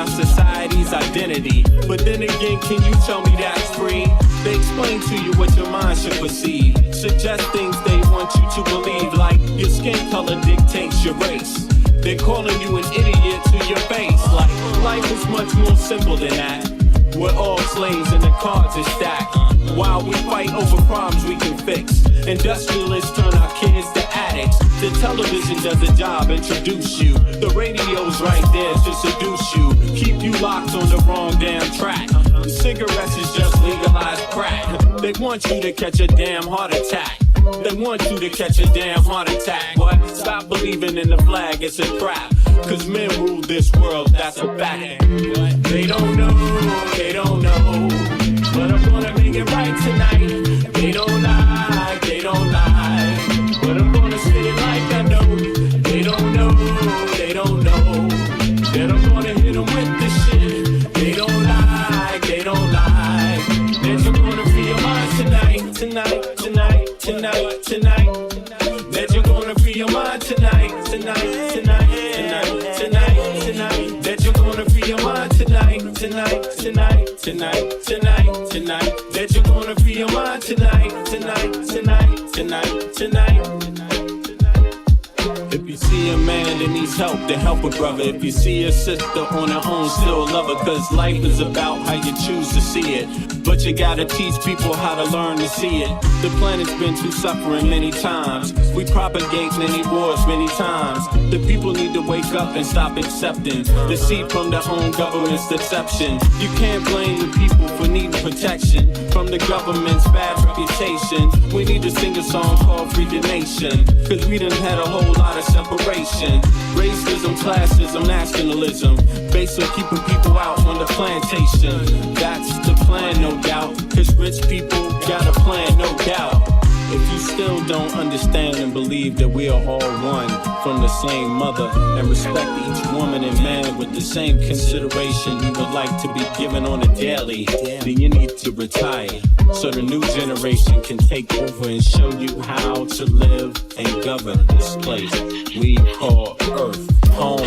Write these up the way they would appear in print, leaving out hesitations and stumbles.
our society's identity. But then again, can you tell me that's free? They explain to you what your mind should perceive, suggest things they want you to believe, like your skin color dictates your race. They're calling you an idiot to your face, like life is much more simple than that. We're all slaves and the cards are stacked, while we fight over problems we can fix. Industrialists turn our kids to addicts. The television does a job, introduce you. The radio's right there to seduce you, keep you locked on the wrong damn track. Cigarettes is just legalized crack. They want you to catch a damn heart attack. They want you to catch a damn heart attack. What? Stop believing in the flag, it's a trap. Cause men rule this world, that's a fact. They don't know, but I'm gonna make it right tonight. They don't lie, but I'm gonna say it like I know. They don't know, that I'm gonna hit them with this shit. They don't lie, that you're gonna free your mind tonight. That you're gonna free your mind tonight. That you're gonna free your mind tonight. That you're gonna free your mind tonight. If you see a man that needs help, then help a brother. If you see a sister on her own, still love her. Cause life is about how you choose to see it. But you gotta teach people how to learn to see it. The planet's been through suffering many times. We propagate many wars many times. The people need to wake up and stop accepting deceit from their own government's deception. You can't blame the people for needing protection from the government's bad reputation. We need to sing a song called Free the Nation. Cause we done had a whole lot of separation. Racism, classism, nationalism, based on keeping people out on the plantation. That's the plan, no doubt. Cause rich people got a plan, no doubt. If you still don't understand and believe that we are all one from the same mother, and respect each woman and man with the same consideration you would like to be given on a daily, then you need to retire so the new generation can take over and show you how to live and govern this place we call Earth home.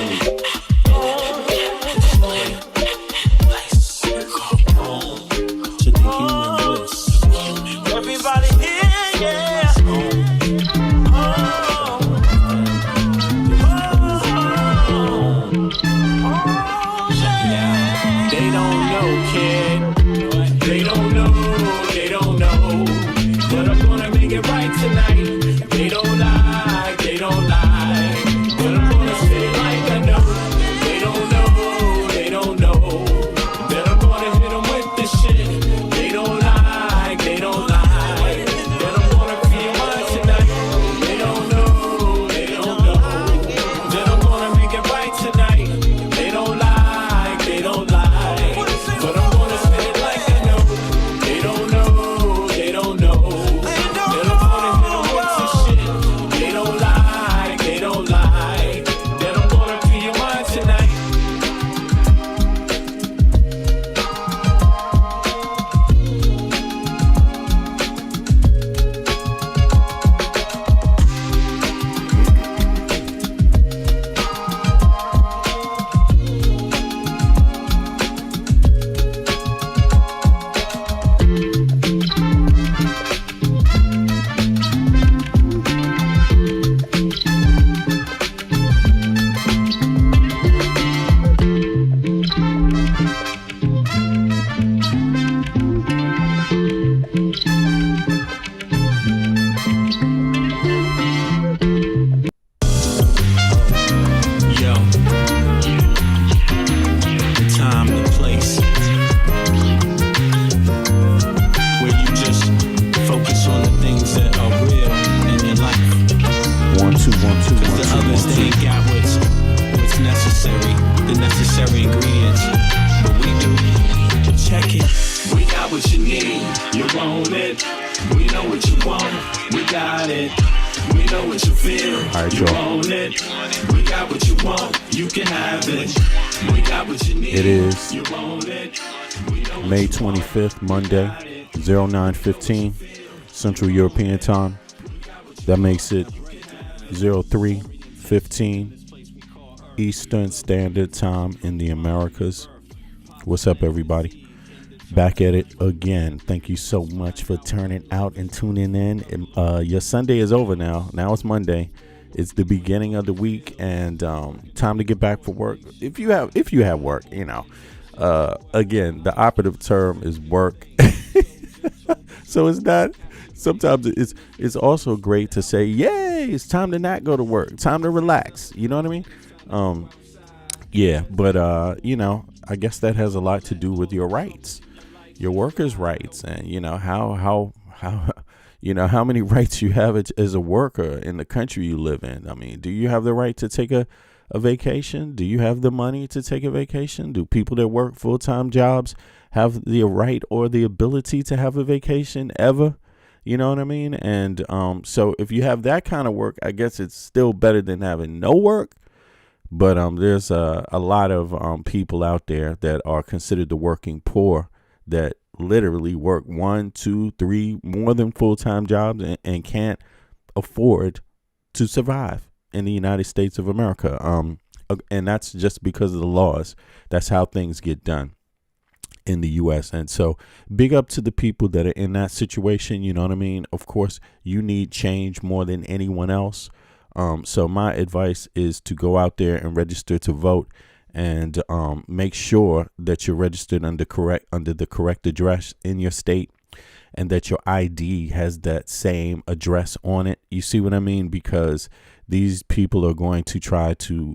It is May 25th, Monday, 09:15 Central European Time. That makes it 03:15 Eastern Standard Time in the Americas. What's up, everybody? Back at it again. Thank you so much for turning out and tuning in. Your Sunday is over now. Now it's Monday. It's the beginning of the week and time to get back for work. If you have work, again, the operative term is work. So it's not. Sometimes it's also great to say, yay, it's time to not go to work. Time to relax. You know what I mean? But I guess that has a lot to do with your rights, your workers' rights, and how how many rights you have as a worker in the country you live in. I mean, do you have the right to take a vacation? Do you have the money to take a vacation? Do people that work full-time jobs have the right or the ability to have a vacation ever? You know what I mean? And so if you have that kind of work, I guess it's still better than having no work. But there's a lot of people out there that are considered the working poor that literally work 1, 2, 3 more than full-time jobs and can't afford to survive in the United States of America. And that's just because of the laws. That's how things get done in the U.S. And so big up to the people that are in that situation. You know what I mean? Of course, you need change more than anyone else. So my advice is to go out there and register to vote and make sure that you're registered under the correct address in your state and that your ID has that same address on it. You see what I mean? Because these people are going to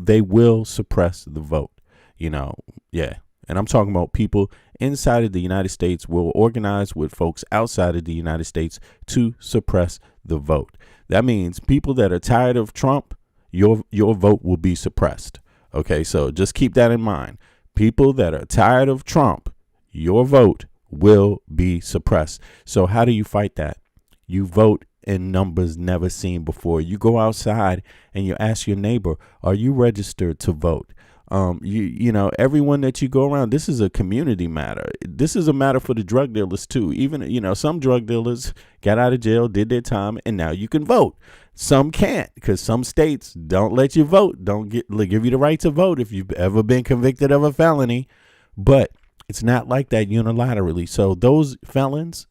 they will suppress the vote, Yeah. And I'm talking about people inside of the United States will organize with folks outside of the United States to suppress the vote. That means people that are tired of Trump, your vote will be suppressed. Okay, so just keep that in mind. People that are tired of Trump, your vote will be suppressed. So how do you fight that? You vote in numbers never seen before. You go outside and you ask your neighbor, are you registered to vote? Everyone that you go around, this is a community matter. This is a matter for the drug dealers too. Even, some drug dealers got out of jail, did their time, and now you can vote. Some can't because some states don't let you vote, give you the right to vote if you've ever been convicted of a felony. But it's not like that unilaterally. So those felons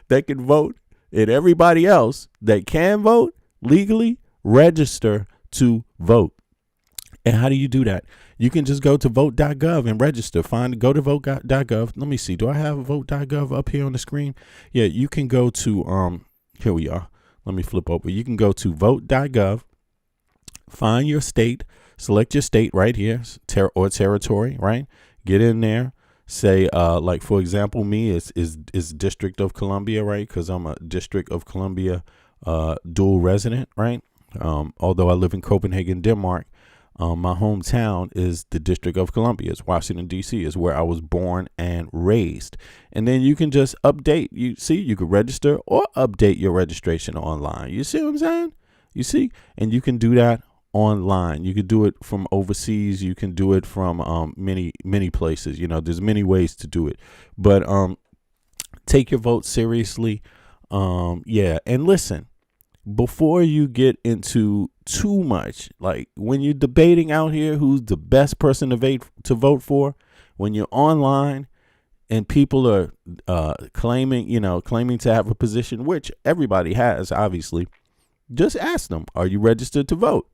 that can vote and everybody else that can vote legally, register to vote. And how do you do that? You can just go to vote.gov and register. Go to vote.gov. Let me see. Do I have vote.gov up here on the screen? Yeah, you can go to, here we are. Let me flip over. You can go to vote.gov, find your state, select your state right here, or territory, right? Get in there. Say, like, for example, me is District of Columbia, right? Because I'm a District of Columbia dual resident, right? Although I live in Copenhagen, Denmark. My hometown is the District of Columbia. It's Washington, D.C. is where I was born and raised. And then you can just update. You could register or update your registration online. You see what I'm saying? You see? And you can do that online. You could do it from overseas. You can do it from many, many places. There's many ways to do it. But take your vote seriously. And listen. Before you get into too much, like when you're debating out here who's the best person to vote for, when you're online and people are claiming to have a position, which everybody has, obviously, just ask them, are you registered to vote?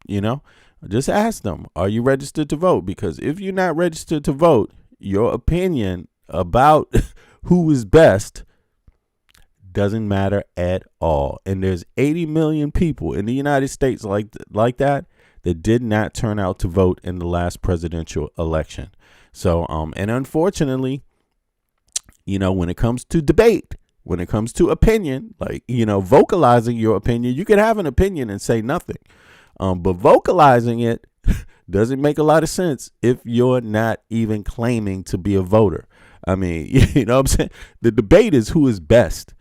Just ask them, are you registered to vote? Because if you're not registered to vote, your opinion about who is best doesn't matter at all. And there's 80 million people in the United States like that did not turn out to vote in the last presidential election. So and unfortunately, when it comes to debate, when it comes to opinion, like vocalizing your opinion, you can have an opinion and say nothing, but vocalizing it doesn't make a lot of sense if you're not even claiming to be a voter. I mean, what I'm saying? The debate is who is best.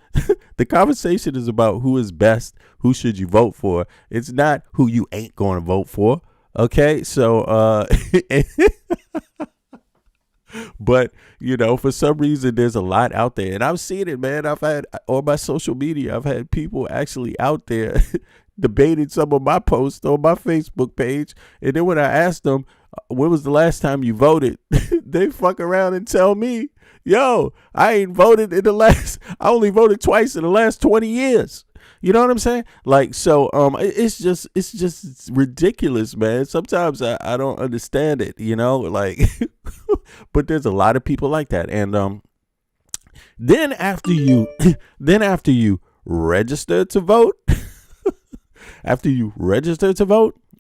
The conversation is about who is best, who should you vote for. It's not who you ain't going to vote for. Okay, so but for some reason there's a lot out there, and I've seen it, man. I've had on my social media, I've had people actually out there debated some of my posts on my Facebook page. And then when I asked them, when was the last time you voted? They fuck around and tell me, yo, I ain't voted I only voted twice in the last 20 years. You know what I'm saying? Like, so, it's just ridiculous, man. Sometimes I don't understand it, like, but there's a lot of people like that. And, then after you register to vote,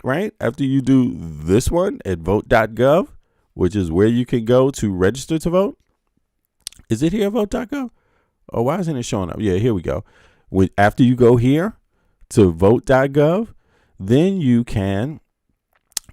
right? After you do this one at vote.gov, which is where you can go to register to vote. Is it here, vote.gov? Oh, why isn't it showing up? Yeah, here we go. After you go here to vote.gov, then you can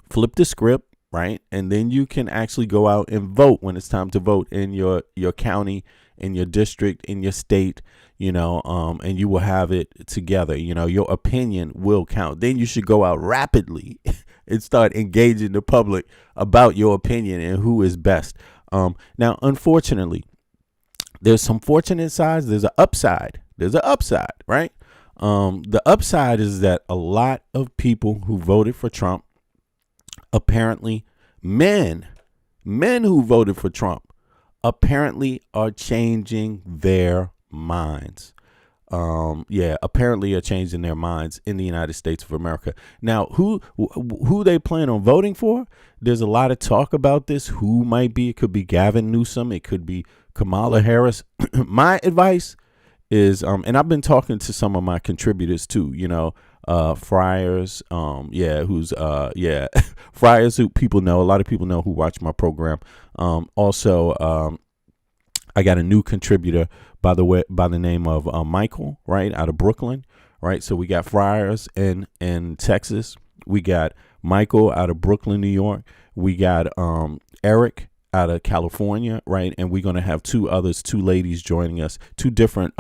flip the script, right? And then you can actually go out and vote when it's time to vote in your county, in your district, in your state, and you will have it together. Your opinion will count. Then you should go out rapidly and start engaging the public about your opinion and who is best. Now, unfortunately, there's some fortunate sides. There's an upside, right? The upside is that a lot of people who voted for Trump, apparently men who voted for Trump, apparently are changing their minds. Apparently are changing their minds in the United States of America. Now, who they plan on voting for? There's a lot of talk about this. Who might be? It could be Gavin Newsom. It could be Kamala Harris. My advice is, and I've been talking to some of my contributors too, Friars, Friars, who people know, a lot of people know who watch my program. Also, I got a new contributor by the name of Michael, right, out of Brooklyn, right? So we got Friars in Texas. We got Michael out of Brooklyn, New York. We got Eric out of California, right? And we're going to have two ladies joining us, two different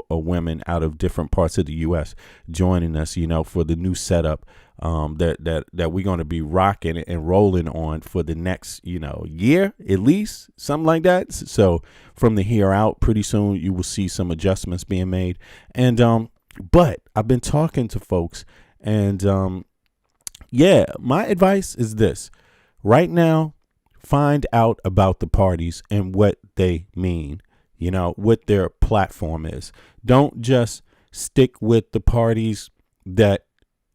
women out of different parts of the U.S. joining us, for the new setup that we're going to be rocking and rolling on for the next, year, at least, something like that. So from the here out, pretty soon you will see some adjustments being made. And but I've been talking to folks, and my advice is this. Right now, find out about the parties and what they mean, what their platform is. Don't just stick with the parties that,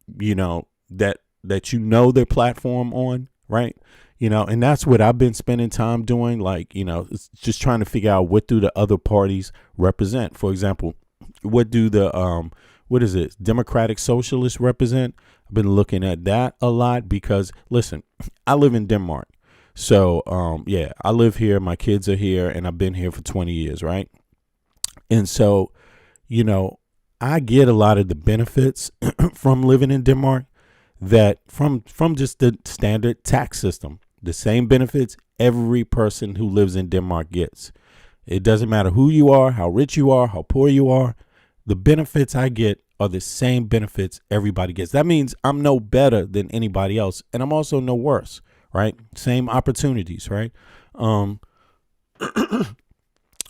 that their platform on, right? And that's what I've been spending time doing. Like, it's just trying to figure out what do the other parties represent. For example, what do the, Democratic Socialists represent? I've been looking at that a lot because, listen, I live in Denmark. So, I live here. My kids are here, and I've been here for 20 years, right? And so, I get a lot of the benefits from living in Denmark that from just the standard tax system, the same benefits every person who lives in Denmark gets. It doesn't matter who you are, how rich you are, how poor you are. The benefits I get are the same benefits everybody gets. That means I'm no better than anybody else, and I'm also no worse. Right? Same opportunities, right? But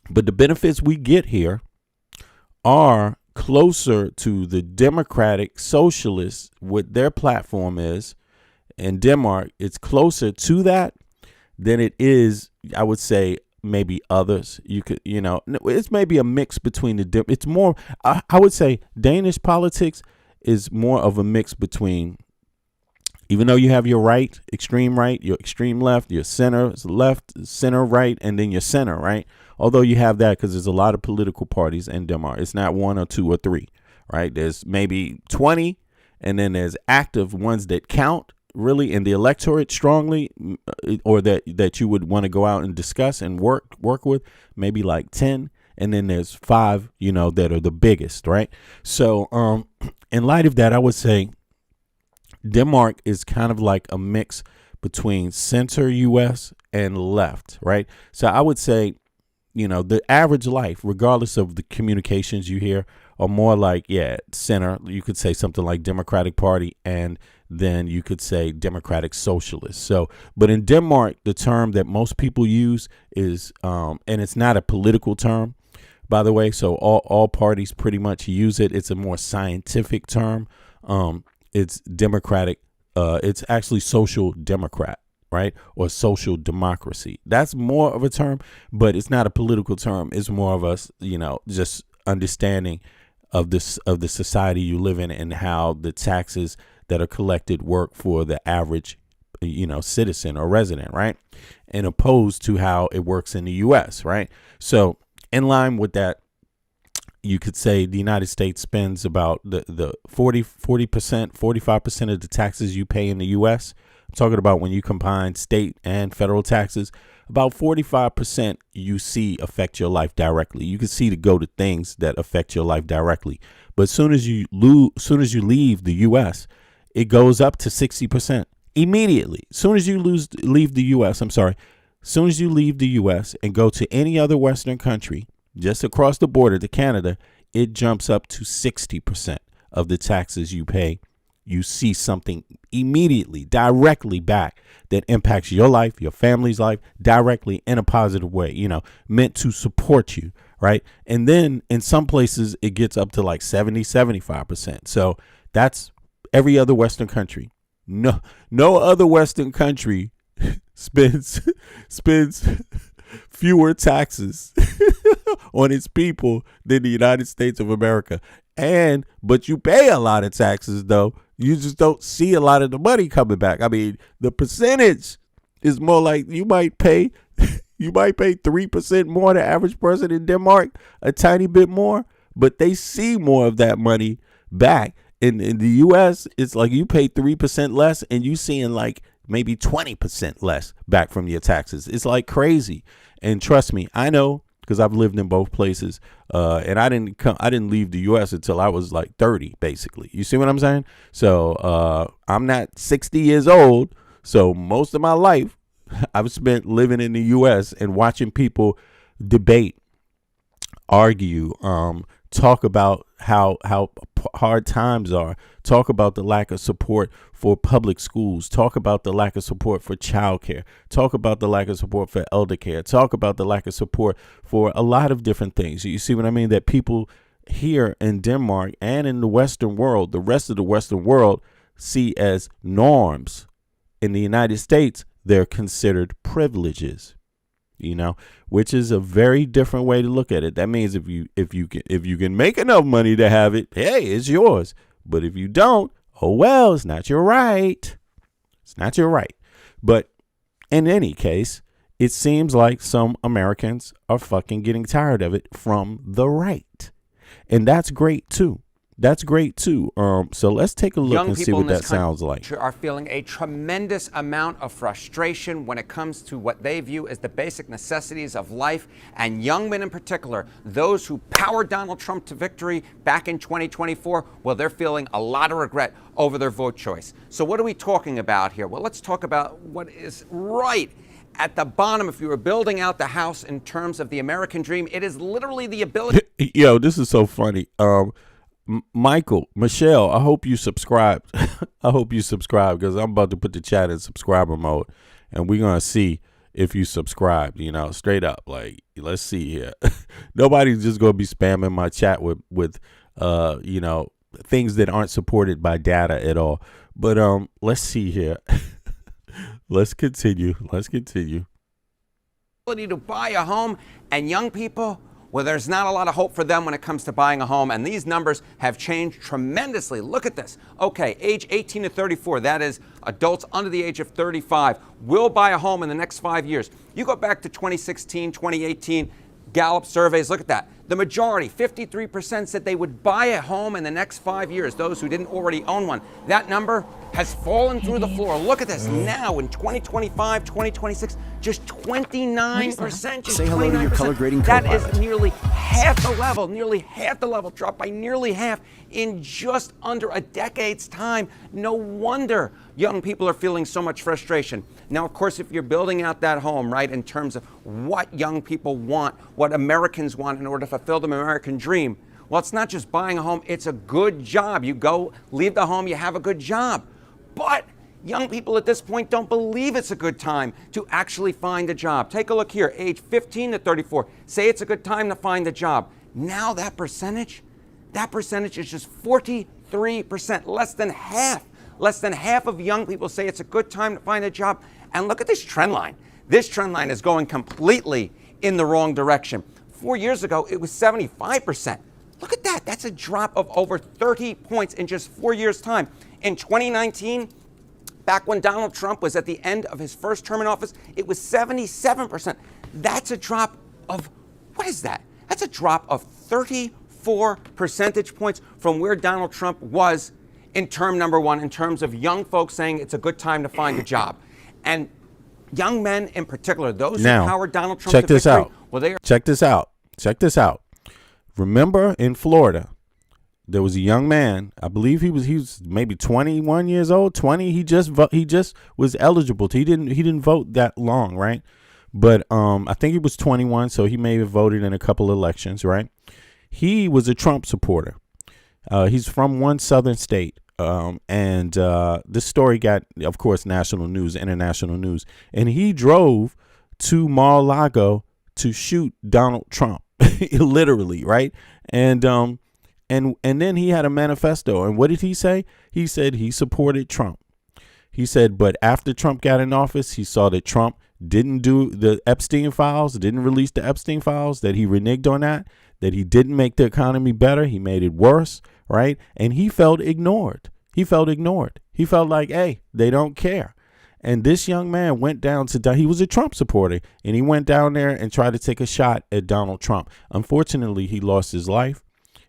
the benefits we get here are closer to the Democratic Socialists, what their platform is. In Denmark, it's closer to that than it is, I would say, maybe others. You could, it's maybe a mix between it's more, I would say Danish politics is more of a mix between, even though you have your right, extreme right, your extreme left, your center left, center right, and then your center, right? Although you have that because there's a lot of political parties in Denmark. It's not one or two or three, right? There's maybe 20, and then there's active ones that count really in the electorate strongly, or that you would want to go out and discuss and work with, maybe like 10. And then there's 5, that are the biggest, right? So in light of that, I would say Denmark is kind of like a mix between center U.S. and left, right? So I would say, the average life, regardless of the communications you hear, are more like, center. You could say something like Democratic Party, and then you could say Democratic Socialist. So, but in Denmark, the term that most people use is, and it's not a political term, by the way, so all parties pretty much use it. It's a more scientific term. It's democratic. It's actually social democrat, right? Or social democracy. That's more of a term, but it's not a political term. It's more of us, just understanding of the society you live in and how the taxes that are collected work for the average, citizen or resident, right? And opposed to how it works in the U.S., right? So in line with that, you could say the United States spends about the 40%, 45% of the taxes you pay in the U.S. I'm talking about when you combine state and federal taxes, about 45% you see affect your life directly. You can see to go to things that affect your life directly. But as soon as you leave the U.S., it goes up to 60% immediately. As soon as you leave the U.S., as soon as you leave the U.S. and go to any other Western country, just across the border to Canada, it jumps up to 60% of the taxes you pay. You see something immediately, directly back that impacts your life, your family's life, directly in a positive way, meant to support you, right? And then in some places, it gets up to like 70, 75%. So that's every other Western country. No other Western country spends fewer taxes on its people than the United States of America. But you pay a lot of taxes, though. You just don't see a lot of the money coming back. I mean, the percentage is more like you might pay 3% more the average person in Denmark, a tiny bit more, but they see more of that money back. In the U.S., it's like you pay 3% less and you seeing like maybe 20% less back from your taxes. It's like crazy. And trust me, I know, because I've lived in both places, and I didn't leave the U.S. until I was like 30, basically. You see what I'm saying? So I'm not 60 years old. So most of my life I've spent living in the U.S. and watching people debate, argue, talk about how hard times are, talk about the lack of support for public schools, talk about the lack of support for childcare, talk about the lack of support for elder care, talk about the lack of support for a lot of different things. You see what I mean? That people here in Denmark and in the Western world, the rest of the Western world, see as norms. In the United States, they're considered privileges. Which is a very different way to look at it. That means if you can make enough money to have it, hey, it's yours. But if you don't, oh well, it's not your right. It's not your right. But in any case, it seems like some Americans are fucking getting tired of it from the right. And that's great too. So let's take a look and see what that sounds like. Are feeling a tremendous amount of frustration when it comes to what they view as the basic necessities of life. And young men in particular, those who powered Donald Trump to victory back in 2024, well, they're feeling a lot of regret over their vote choice. So what are we talking about here? Well, let's talk about what is right at the bottom. If you were building out the house in terms of the American dream, it is literally the ability. Yo, this is so funny. Michelle, I hope you subscribed. I hope you subscribe, because I'm about to put the chat in subscriber mode, and we're going to see if you subscribed, straight up. Like, let's see here. Nobody's just going to be spamming my chat with things that aren't supported by data at all. But let's see here. Let's continue. Ability to buy a home, and young people, well, there's not a lot of hope for them when it comes to buying a home, and these numbers have changed tremendously. Look at this. Okay, age 18 to 34, that is adults under the age of 35, will buy a home in the next 5 years. You go back to 2016, 2018, Gallup surveys, look at that. The majority, 53%, said they would buy a home in the next 5 years, those who didn't already own one. That number has fallen through the floor. Look at this. Now in 2025, 2026, just 29%. Just Say hello 29%. to your color grading That co-pilot. is nearly half the level, dropped by nearly half in just under a decade's time. No wonder young people are feeling so much frustration. Now, of course, if you're building out that home, right, in terms of what young people want, what Americans want in order to fulfill the American dream, well, it's not just buying a home, it's a good job. You go, leave the home, you have a good job. But young people at this point don't believe it's a good time to actually find a job. Take a look here, age 15 to 34. Say it's a good time to find a job. Now that percentage is just 44%. 43%, less than half. Less than half of young people say it's a good time to find a job. And look at this trend line. This trend line is going completely in the wrong direction. 4 years ago, it was 75%. Look at that. That's a drop of over 30 points in just 4 years' time. In 2019, back when Donald Trump was at the end of his first term in office, it was 77%. That's a drop of, what is that? That's a drop of 34 percentage points from where Donald Trump was in term number one, in terms of young folks saying it's a good time to find a job. And young men in particular, those now, who powered Donald Trump check to this victory, out. well, they are. Check this out. Check this out. Remember in Florida, there was a young man. I believe he was maybe 21 years old, 20. He just was eligible. He didn't vote that long, right? But I think he was 21, so he may have voted in a couple elections, right? He was a Trump supporter. He's from one southern state. And this story got, of course, national news, international news. And he drove to Mar-a-Lago to shoot Donald Trump, literally, right? And then he had a manifesto. And what did he say? He said he supported Trump. He said, but after Trump got in office, he saw that Trump didn't do the Epstein files, didn't release the Epstein files, that he reneged on that he didn't make the economy better. He made it worse. Right. And he felt ignored. He felt like, hey, they don't care. And this young man went down to, he was a Trump supporter, and he went down there and tried to take a shot at Donald Trump. Unfortunately, he lost his life.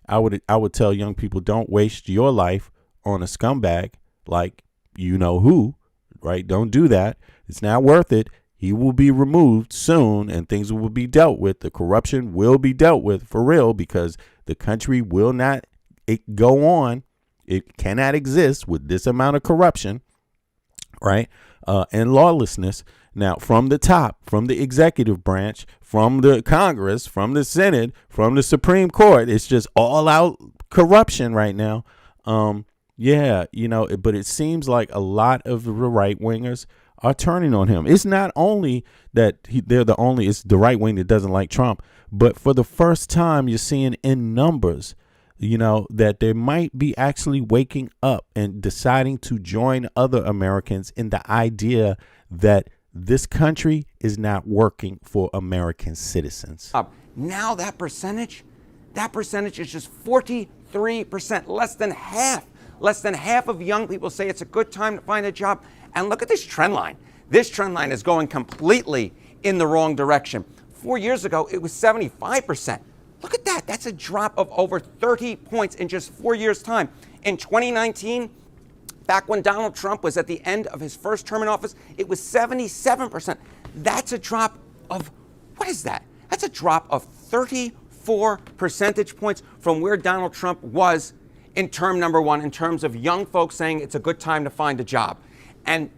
I would tell young people, don't waste your life on a scumbag like you know who. Right. Don't do that. It's not worth it. He will be removed soon and things will be dealt with. The corruption will be dealt with for real, because the country will not go on. It cannot exist with this amount of corruption, right? And lawlessness. Now, from the top, from the executive branch, from the Congress, from the Senate, from the Supreme Court, it's just all out corruption right now. Yeah, but it seems like a lot of the right wingers are turning on him. It's not only that it's the right wing that doesn't like Trump, but for the first time, you're seeing in numbers that they might be actually waking up and deciding to join other Americans in the idea that this country is not working for American citizens. Now that percentage is just 43%, less than half. Less than half of young people say it's a good time to find a job. And look at this trend line. This trend line is going completely in the wrong direction. 4 years ago, it was 75%. Look at that. That's a drop of over 30 points in just 4 years' time. In 2019, back when Donald Trump was at the end of his first term in office, it was 77%. That's a drop of, what is that? That's a drop of 34 percentage points from where Donald Trump was in term number one, in terms of young folks saying it's a good time to find a job. And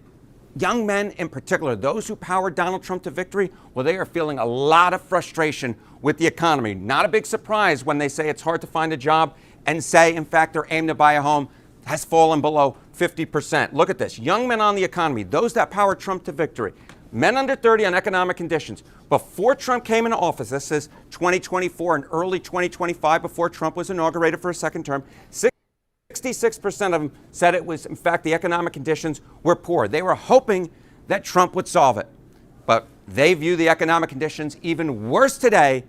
young men in particular, those who powered Donald Trump to victory, well, they are feeling a lot of frustration with the economy. Not a big surprise when they say it's hard to find a job and say, in fact, their aim to buy a home has fallen below 50%. Look at this. Young men on the economy, those that powered Trump to victory, men under 30 on economic conditions. Before Trump came into office, this is 2024 and early 2025, before Trump was inaugurated for a second term, 66% of them said it was, in fact, the economic conditions were poor. They were hoping that Trump would solve it. But they view the economic conditions even worse today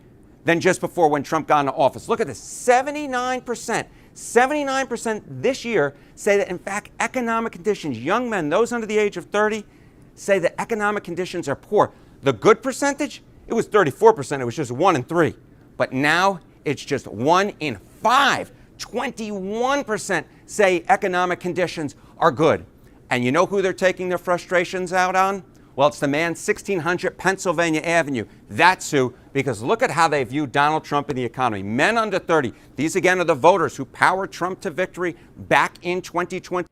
than just before when Trump got into office. Look at this, 79% this year say that, in fact, economic conditions, young men, those under the age of 30, say that economic conditions are poor. The good percentage, it was 34%. It was just 1 in 3. But now it's just 1 in 5. 21% say economic conditions are good. And you know who they're taking their frustrations out on? Well, it's the man 1600 Pennsylvania Avenue. That's who, because look at how they view Donald Trump and the economy. Men under 30. These, again, are the voters who powered Trump to victory back in 2024.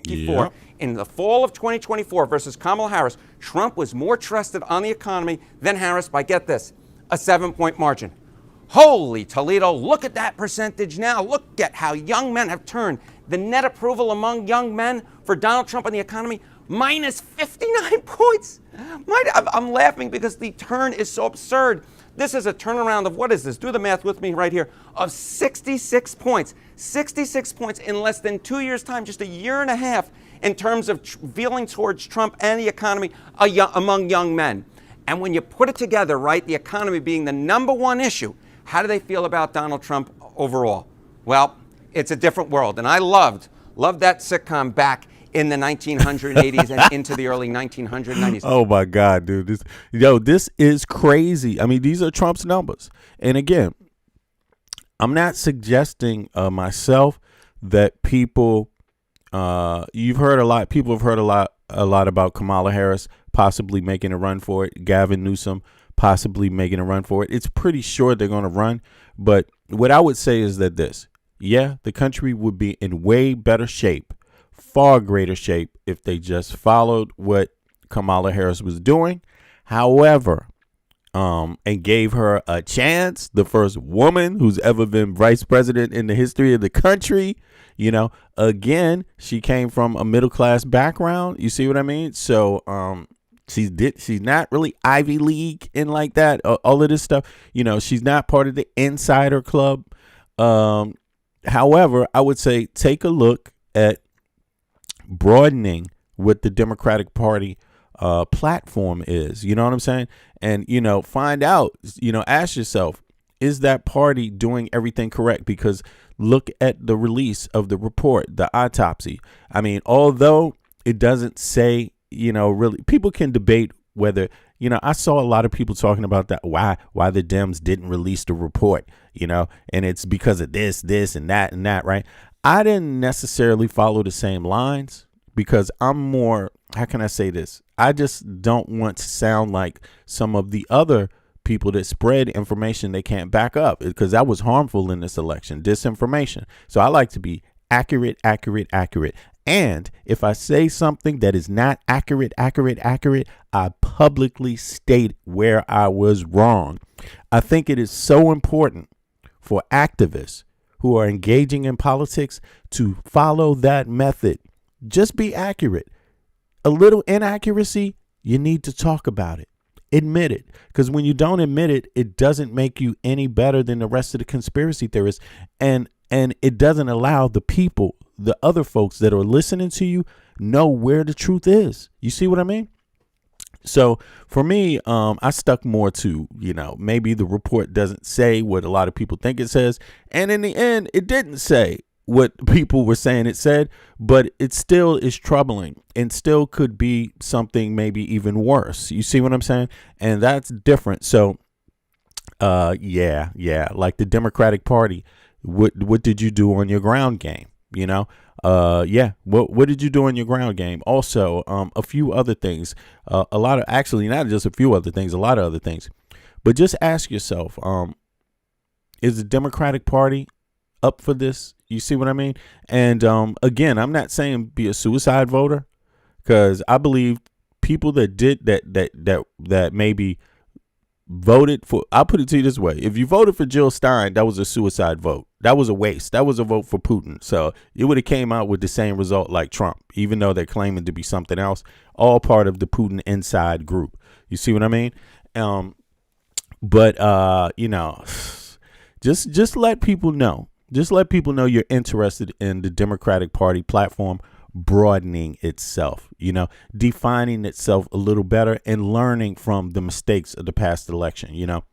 Yep. In the fall of 2024 versus Kamala Harris, Trump was more trusted on the economy than Harris by, get this, a 7-point margin. Holy Toledo, look at that percentage now. Look at how young men have turned. The net approval among young men for Donald Trump and the economy, minus 59 points. I'm laughing because the turn is so absurd. This is a turnaround of, what is this? Do the math with me right here, of 66 points. 66 points in less than 2 years' time, just a year and a half, in terms of feeling towards Trump and the economy among young men. And when you put it together, right, the economy being the number one issue, how do they feel about Donald Trump overall? Well, it's a different world. And I loved that sitcom back in the 1980s and into the early 1990s. Oh my God, dude. This is crazy. I mean, these are Trump's numbers. And again, I'm not suggesting myself that people you've heard a lot. People have heard a lot about Kamala Harris possibly making a run for it. Gavin Newsom possibly making a run for it. It's pretty sure they're going to run. But what I would say is that the country would be in way better shape, far greater shape, if they just followed what Kamala Harris was doing. However, and gave her a chance, the first woman who's ever been vice president in the history of the country. You know, again, she came from a middle class background. You see what I mean? So she's not really Ivy League and like that. All of this stuff. You know, she's not part of the insider club. However, I would say take a look at broadening what the Democratic Party platform is. You know what I'm saying? And, you know, find out, you know, ask yourself, is that party doing everything correct? Because look at the release of the report, the autopsy. I mean, although it doesn't say, you know, really, people can debate whether, you know, I saw a lot of people talking about that, why the Dems didn't release the report, you know, and it's because of this and that, right? I didn't necessarily follow the same lines because I'm more, how can I say this? I just don't want to sound like some of the other people that spread information they can't back up, because that was harmful in this election, disinformation. So I like to be accurate. And if I say something that is not accurate, I publicly state where I was wrong. I think it is so important for activists who are engaging in politics to follow that method. Just be accurate. A little inaccuracy, you need to talk about it. Admit it, because when you don't admit it, it doesn't make you any better than the rest of the conspiracy theorists, and it doesn't allow the people, the other folks that are listening to you, know where the truth is. You see what I mean? So for me, I stuck more to, you know, maybe the report doesn't say what a lot of people think it says, and in the end, it didn't say what people were saying it said, but it still is troubling and still could be something maybe even worse. You see what I'm saying? And that's different. So, yeah, like the Democratic Party, what did you do on your ground game? You know, what did you do on your ground game? Also, a few other things, a lot of, actually not just a few other things, a lot of other things, but just ask yourself, is the Democratic Party up for this? You see what I mean? And again, I'm not saying be a suicide voter, because I believe people that did that maybe voted for, I'll put it to you this way. If you voted for Jill Stein, that was a suicide vote. That was a waste. That was a vote for Putin. So it would have came out with the same result like Trump, even though they're claiming to be something else, all part of the Putin inside group. You see what I mean? But you know, just let people know. Just let people know you're interested in the Democratic Party platform broadening itself, you know, defining itself a little better and learning from the mistakes of the past election, you know,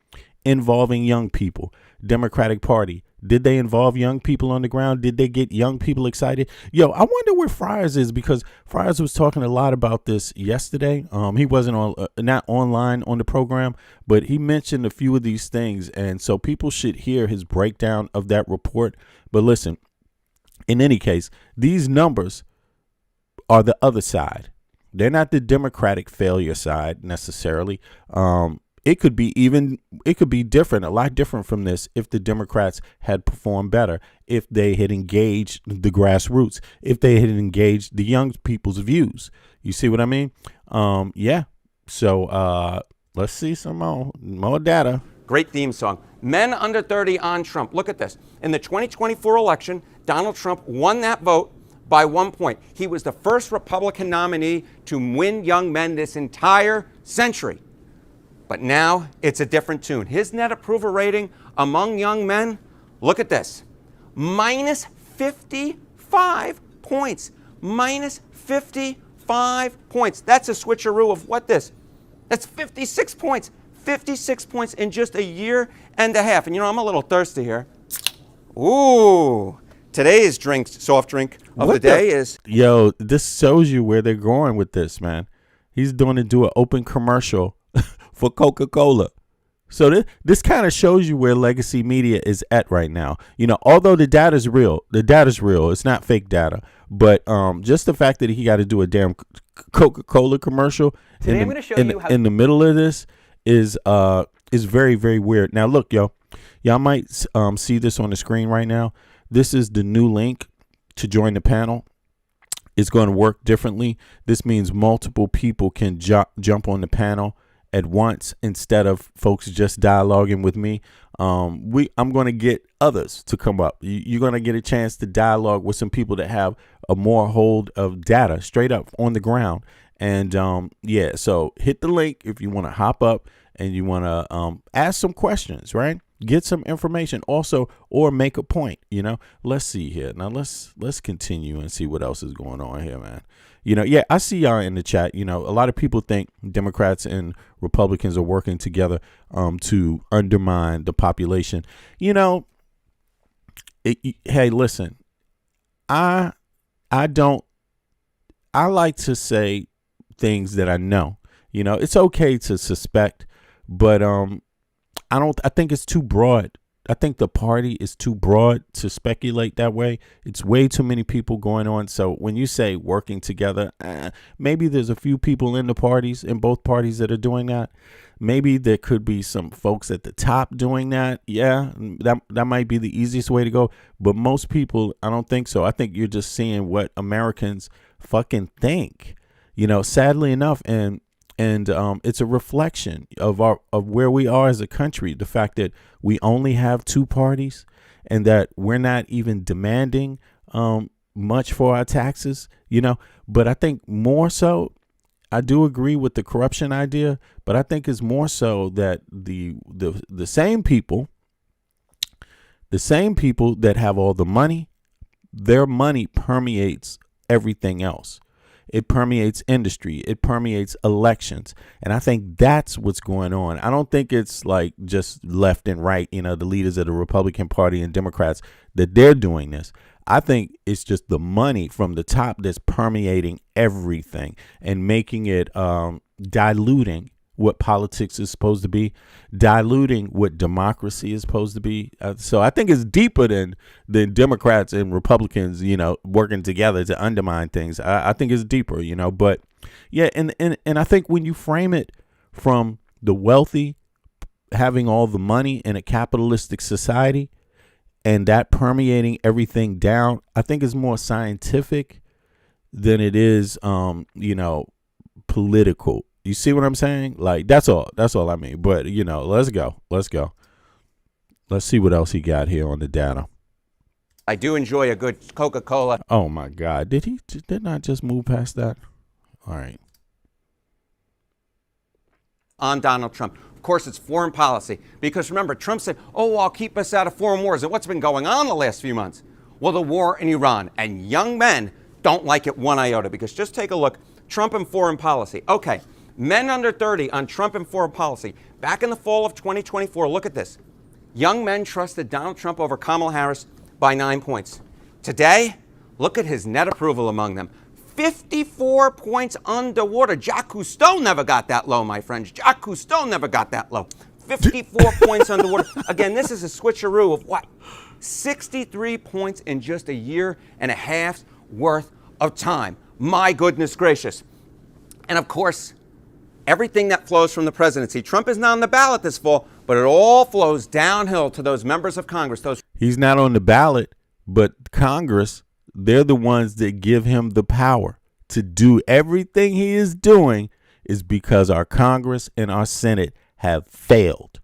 involving young people. Democratic Party, did they involve young people on the ground? Did they get young people excited? Yo, I wonder where Friars is, because Friars was talking a lot about this yesterday. He wasn't not online on the program, but he mentioned a few of these things. And so people should hear his breakdown of that report. But listen, in any case, these numbers are the other side. They're not the Democratic failure side necessarily. It could be different, a lot different from this, if the Democrats had performed better, if they had engaged the grassroots, if they had engaged the young people's views. You see what I mean? Yeah. So let's see some more data. Great theme song. Men under 30 on Trump. Look at this. In the 2024 election, Donald Trump won that vote by 1 point. He was the first Republican nominee to win young men this entire century. But now it's a different tune. His net approval rating among young men, look at this, minus 55 points. Minus 55 points. That's a switcheroo of what this? That's 56 points. 56 points in just a year and a half. And you know, I'm a little thirsty here. Ooh. Today's soft drink of the day is... Yo, this shows you where they're going with this, man. He's doing an open commercial for Coca-Cola. So this kind of shows you where legacy media is at right now. You know, although the data's real. It's not fake data. But just the fact that he got to do a damn Coca-Cola commercial Today I'm going to show you how in the middle of this is very, very weird. Now, look, y'all might see this on the screen right now. This is the new link to join the panel. It's going to work differently. This means multiple people can jump on the panel at once instead of folks just dialoguing with me. I'm going to get others to come up. You're going to get a chance to dialogue with some people that have a more hold of data straight up on the ground. And so hit the link if you want to hop up and you want to ask some questions, right? Get some information also, or make a point, you know. Let's see here. Now let's continue and see what else is going on here, man. You know, yeah, I see y'all in the chat. You know, a lot of people think Democrats and Republicans are working together to undermine the population. You know, hey, listen, I like to say things that I know. You know, it's okay to suspect, but I think it's too broad. I think the party is too broad to speculate that way. It's way too many people going on. So when you say working together, maybe there's a few people in both parties that are doing that. Maybe there could be some folks at the top doing that. Yeah, that might be the easiest way to go. But most people, I don't think so. I think you're just seeing what Americans fucking think, you know, sadly enough. And it's a reflection of where we are as a country. The fact that we only have two parties and that we're not even demanding much for our taxes, you know. But I think more so, I do agree with the corruption idea, but I think it's more so that the same people that have all the money, their money permeates everything else. It permeates industry. It permeates elections. And I think that's what's going on. I don't think it's like just left and right, you know, the leaders of the Republican Party and Democrats, that they're doing this. I think it's just the money from the top that's permeating everything and making it diluting what politics is supposed to be, diluting what democracy is supposed to be. So I think it's deeper than Democrats and Republicans, you know, working together to undermine things. I think it's deeper, you know. But yeah, and I think when you frame it from the wealthy having all the money in a capitalistic society and that permeating everything down, I think it's more scientific than it is, you know, political. You see what I'm saying? Like, that's all I mean. But, you know, let's go. Let's see what else he got here on the data. I do enjoy a good Coca-Cola. Oh, my God. Did not just move past that? All right. On Donald Trump. Of course, it's foreign policy. Because remember, Trump said, oh, I'll keep us out of foreign wars. And what's been going on the last few months? Well, the war in Iran. And young men don't like it one iota. Because just take a look. Trump and foreign policy. Okay. Men under 30 on Trump and foreign policy. Back in the fall of 2024, look at this. Young men trusted Donald Trump over Kamala Harris by 9 points. Today, look at his net approval among them. 54 points underwater. Jacques Cousteau never got that low, my friends. Jacques Cousteau never got that low. 54 points underwater. Again, this is a switcheroo of what? 63 points in just a year and a half's worth of time. My goodness gracious. And of course, everything that flows from the presidency. Trump is not on the ballot this fall, but it all flows downhill to those members of Congress. He's not on the ballot, but Congress, they're the ones that give him the power to do everything he is doing, is because our Congress and our Senate have failed.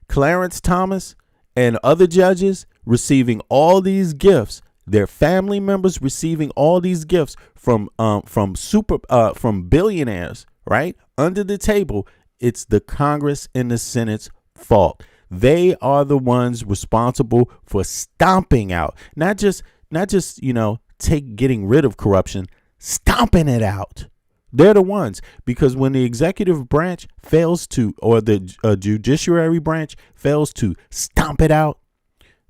Clarence Thomas and other judges receiving all these gifts, their family members receiving all these gifts from billionaires, right, under the table, It's the Congress and the Senate's fault. They are the ones responsible for stomping out, not just getting rid of corruption, stomping it out. They're the ones, because when the executive branch fails to, or the judiciary branch fails to stomp it out,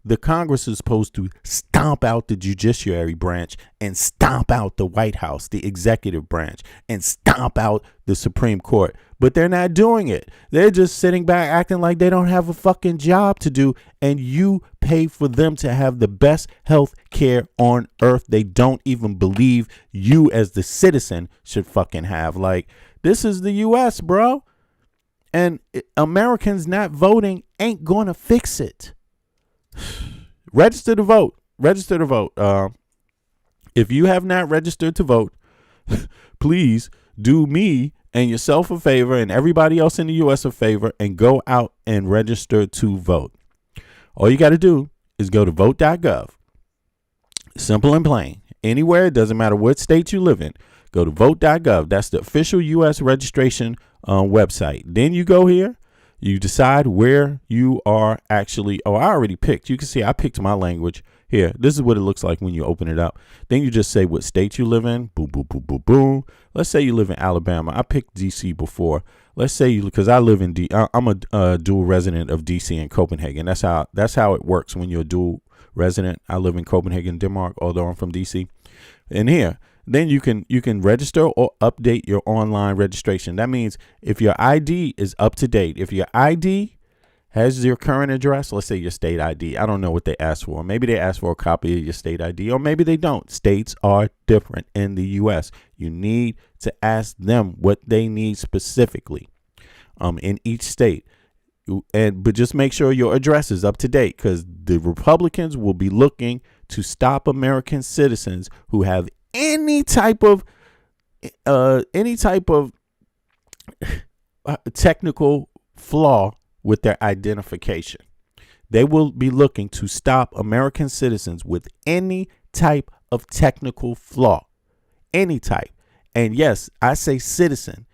the Congress is supposed to stomp out the judiciary branch and stomp out the White House, the executive branch, and stomp out the Supreme Court. But they're not doing it. They're just sitting back acting like they don't have a fucking job to do. And you pay for them to have the best health care on earth. They don't even believe you as the citizen should fucking have. Like, this is the U.S., bro. And Americans not voting ain't going to fix it. Register to vote. Register to vote. If you have not registered to vote, please do me and yourself a favor and everybody else in the U.S. a favor and go out and register to vote. All you got to do is go to vote.gov. Simple and plain. Anywhere, it doesn't matter what state you live in. Go to vote.gov. That's the official U.S. registration website. Then you go here. You decide where you are actually. Oh, I already picked. You can see I picked my language here. This is what it looks like when you open it up. Then you just say what state you live in. Boom, boom, boom, boom, boom. Let's say you live in Alabama. I picked D.C. before. Let's say because I live in I'm a dual resident of D.C. and Copenhagen. That's how it works when you're a dual resident. I live in Copenhagen, Denmark, although I'm from D.C. And here. Then you can register or update your online registration. That means if your ID is up to date, if your ID has your current address, let's say your state ID. I don't know what they ask for. Maybe they ask for a copy of your state ID, or maybe they don't. States are different in the U.S. You need to ask them what they need specifically in each state. But just make sure your address is up to date, because the Republicans will be looking to stop American citizens who have any type of technical flaw with their identification. They will be looking to stop American citizens with any type of technical flaw, any type. And yes, I say citizen.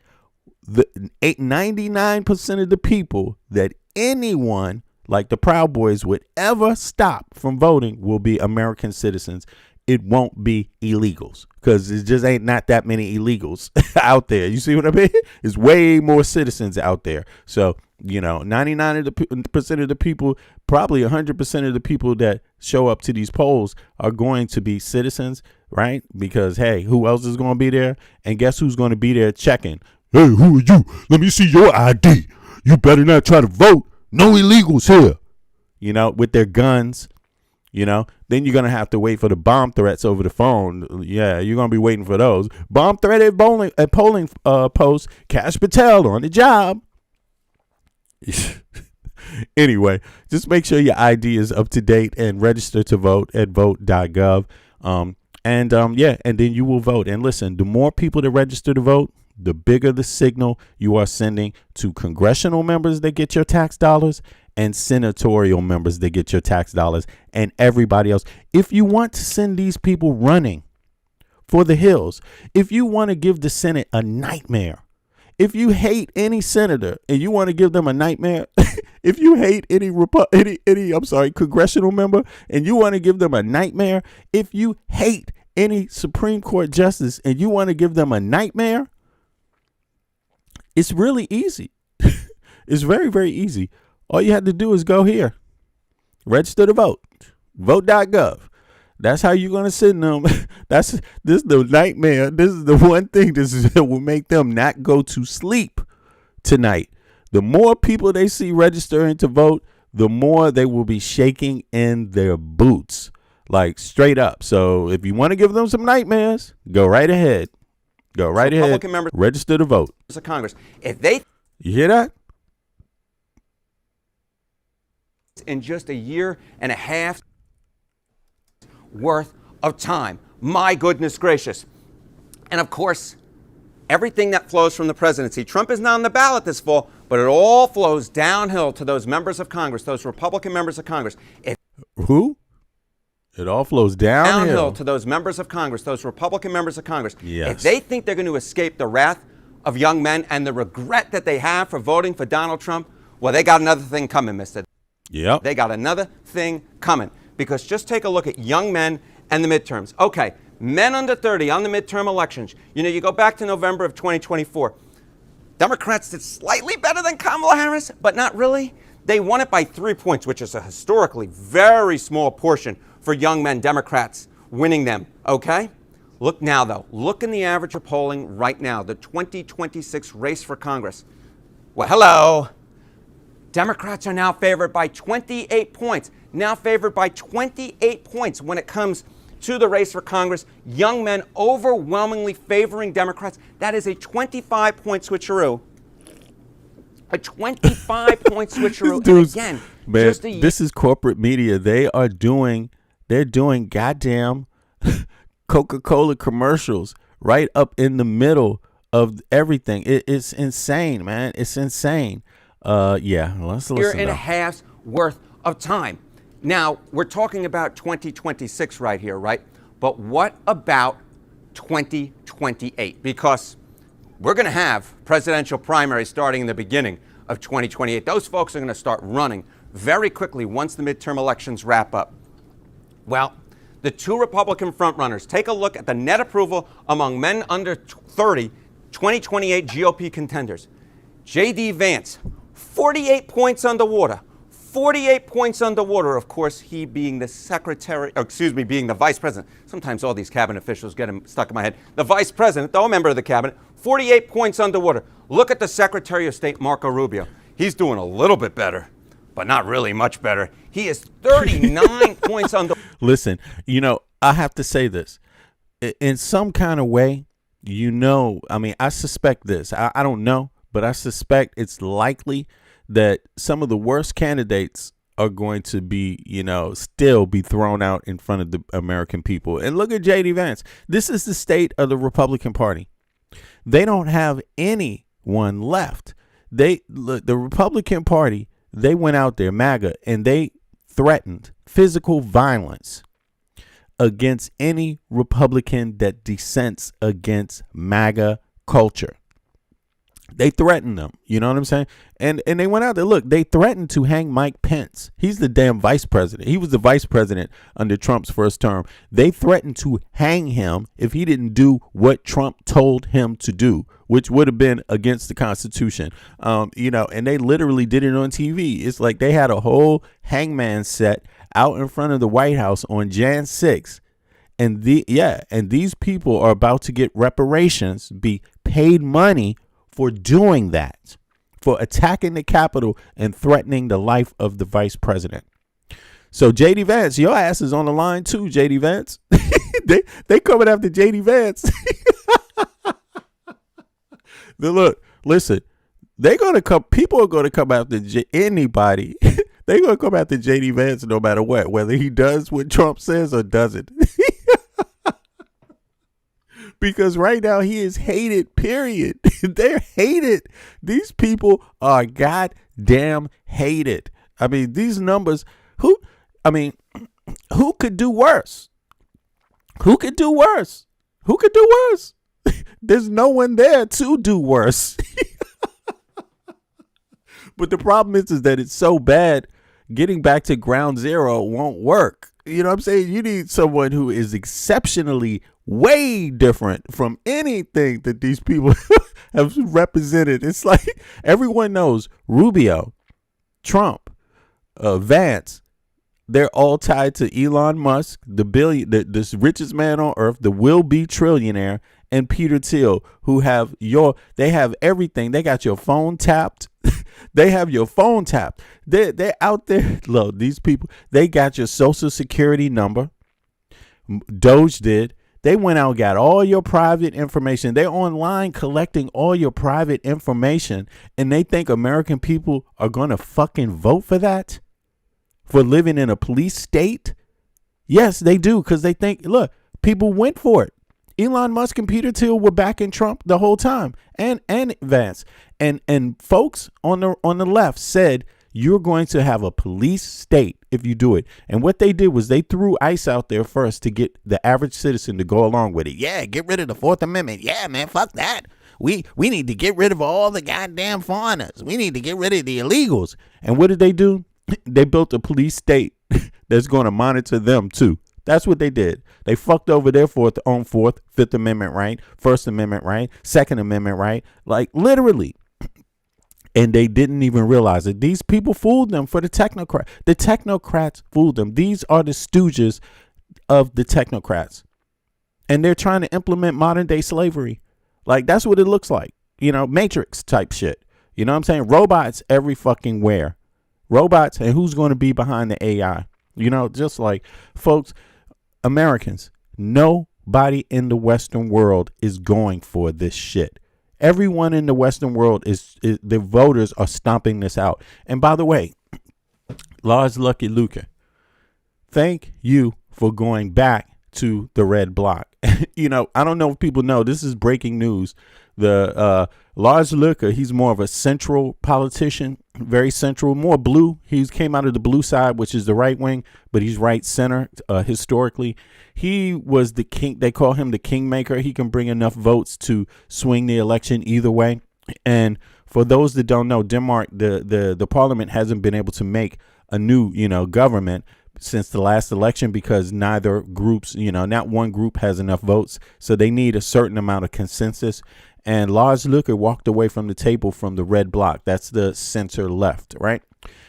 The 99% of the people that anyone like the Proud Boys would ever stop from voting will be American citizens. It won't be illegals, because it just ain't not that many illegals out there. You see what I mean? There's way more citizens out there. So, 99% of the people, probably 100% of the people that show up to these polls are going to be citizens, right? Because, hey, who else is going to be there? And guess who's going to be there checking? Hey, who are you? Let me see your ID. You better not try to vote. No illegals here. With their guns. Then you're going to have to wait for the bomb threats over the phone. Yeah, you're going to be waiting for those. Bomb threat at polling post. Kash Patel on the job. Anyway, just make sure your ID is up to date and register to vote at vote.gov. And then you will vote. And listen, the more people that register to vote, the bigger the signal you are sending to congressional members that get your tax dollars and senatorial members that get your tax dollars and everybody else. If you want to send these people running for the hills, if you want to give the Senate a nightmare, if you hate any senator and you want to give them a nightmare, if you hate any congressional member and you want to give them a nightmare, if you hate any Supreme Court justice and you want to give them a nightmare, it's really easy. It's very, very easy. All you have to do is go here, register to vote, vote.gov. That's how you're going to send them. This is the nightmare. This is the one thing that will make them not go to sleep tonight. The more people they see registering to vote, the more they will be shaking in their boots, like straight up. So if you want to give them some nightmares, go right ahead. Go right ahead. Register to vote. Of Congress, if they, you hear that? In just a year and a half worth of time. My goodness gracious. And of course, everything that flows from the presidency. Trump is not on the ballot this fall, but it all flows downhill to those members of Congress, those Republican members of Congress. Who? It all flows downhill to those members of Congress, those Republican members of Congress. Yes. If they think they're going to escape the wrath of young men and the regret that they have for voting for Donald Trump, well, they got another thing coming, mister. Yep. They got another thing coming. Because just take a look at young men and the midterms. Okay, men under 30 on the midterm elections. You know, you go back to November of 2024. Democrats did slightly better than Kamala Harris, but not really. They won it by 3 points, which is a historically very small portion for young men Democrats winning them, okay? Look now, though. Look in the average of polling right now, the 2026 race for Congress. Well, hello. Democrats are now favored by 28 points. Now favored by 28 points when it comes to the race for Congress. Young men overwhelmingly favoring Democrats. That is a 25-point switcheroo. A 25-point switcheroo. And again, man, just a this is corporate media. They're doing goddamn Coca-Cola commercials right up in the middle of everything. It's insane, man. It's insane. Yeah, let's listen. Year and a half's worth of time. Now, we're talking about 2026 right here, right? But what about 2028? Because we're going to have presidential primaries starting in the beginning of 2028. Those folks are going to start running very quickly once the midterm elections wrap up. Well, the two Republican frontrunners, take a look at the net approval among men under 30, 2028 GOP contenders. J.D. Vance, 48 points underwater. 48 points underwater, of course, he being the being the vice president. Sometimes all these cabinet officials get him stuck in my head. The vice president, though a member of the cabinet, 48 points underwater. Look at the Secretary of State, Marco Rubio. He's doing a little bit better, but not really much better. He is 39 points under. Listen, I have to say this. In some kind of way, I suspect this. I don't know, but I suspect it's likely that some of the worst candidates are going to be, still be thrown out in front of the American people. And look at J.D. Vance. This is the state of the Republican Party. They don't have anyone left. The Republican Party, they went out there, MAGA, and they threatened physical violence against any Republican that dissents against MAGA culture. They threatened them. You know what I'm saying? And they went out there. Look, they threatened to hang Mike Pence. He's the damn vice president. He was the vice president under Trump's first term. They threatened to hang him if he didn't do what Trump told him to do, which would have been against the Constitution. And they literally did it on TV. It's like they had a whole hangman set out in front of the White House on Jan 6th. And these people are about to get reparations, be paid money for doing that, for attacking the Capitol and threatening the life of the vice president. So J.D. Vance, your ass is on the line too, J.D. Vance. they coming after J.D. Vance. Look, listen, people are going to come after anybody. They're going to come after J.D. Vance no matter what, whether he does what Trump says or doesn't. Because right now he is hated, period. They're hated. These people are goddamn hated. I mean, these numbers, who could do worse? Who could do worse? Who could do worse? There's no one there to do worse. But the problem is that it's so bad, getting back to ground zero won't work. You know what I'm saying? You need someone who is exceptionally way different from anything that these people have represented. It's like everyone knows Rubio, Trump, Vance, they're all tied to Elon Musk, the richest man on earth, the will-be trillionaire, and Peter Thiel, who they have everything. They got your phone tapped. They have your phone tapped. They're out there. Look, these people, they got your social security number. Doge did. They went out and got all your private information. They're online collecting all your private information. And they think American people are going to fucking vote for that? For living in a police state? Yes, they do. Because they think, look, people went for it. Elon Musk and Peter Thiel were backing Trump the whole time, and Vance, and folks on the left said you're going to have a police state if you do it. And what they did was they threw ICE out there first to get the average citizen to go along with it. Yeah, get rid of the Fourth Amendment. Yeah, man, fuck that. we need to get rid of all the goddamn foreigners. We need to get rid of the illegals. And what did they do? They built a police state that's going to monitor them too. That's what they did. They fucked over their Fourth, Fifth Amendment right, First Amendment right, Second Amendment right, like literally. And they didn't even realize it. These people fooled them for the technocrat. The technocrats fooled them. These are the stooges of the technocrats. And they're trying to implement modern day slavery. Like, that's what it looks like. You know, Matrix type shit. You know what I'm saying? Robots every fucking where. Robots, and who's going to be behind the AI? You know, just like, folks, Americans, nobody in the Western world is going for this shit. Everyone in the Western world is the voters are stomping this out. And by the way, Lars Lucky Luca, thank you for going back to the red bloc. You know, I don't know if people know, this is breaking news. The Lars Luca, he's more of a central politician, very central, more blue. He came out of the blue side, which is the right wing, but he's right center historically. He was the king. They call him the kingmaker. He can bring enough votes to swing the election either way. And for those that don't know, Denmark, the parliament hasn't been able to make a new, government since the last election because neither groups, not one group has enough votes. So they need a certain amount of consensus. And Lars Luca walked away from the table from the red bloc. That's the center left, right?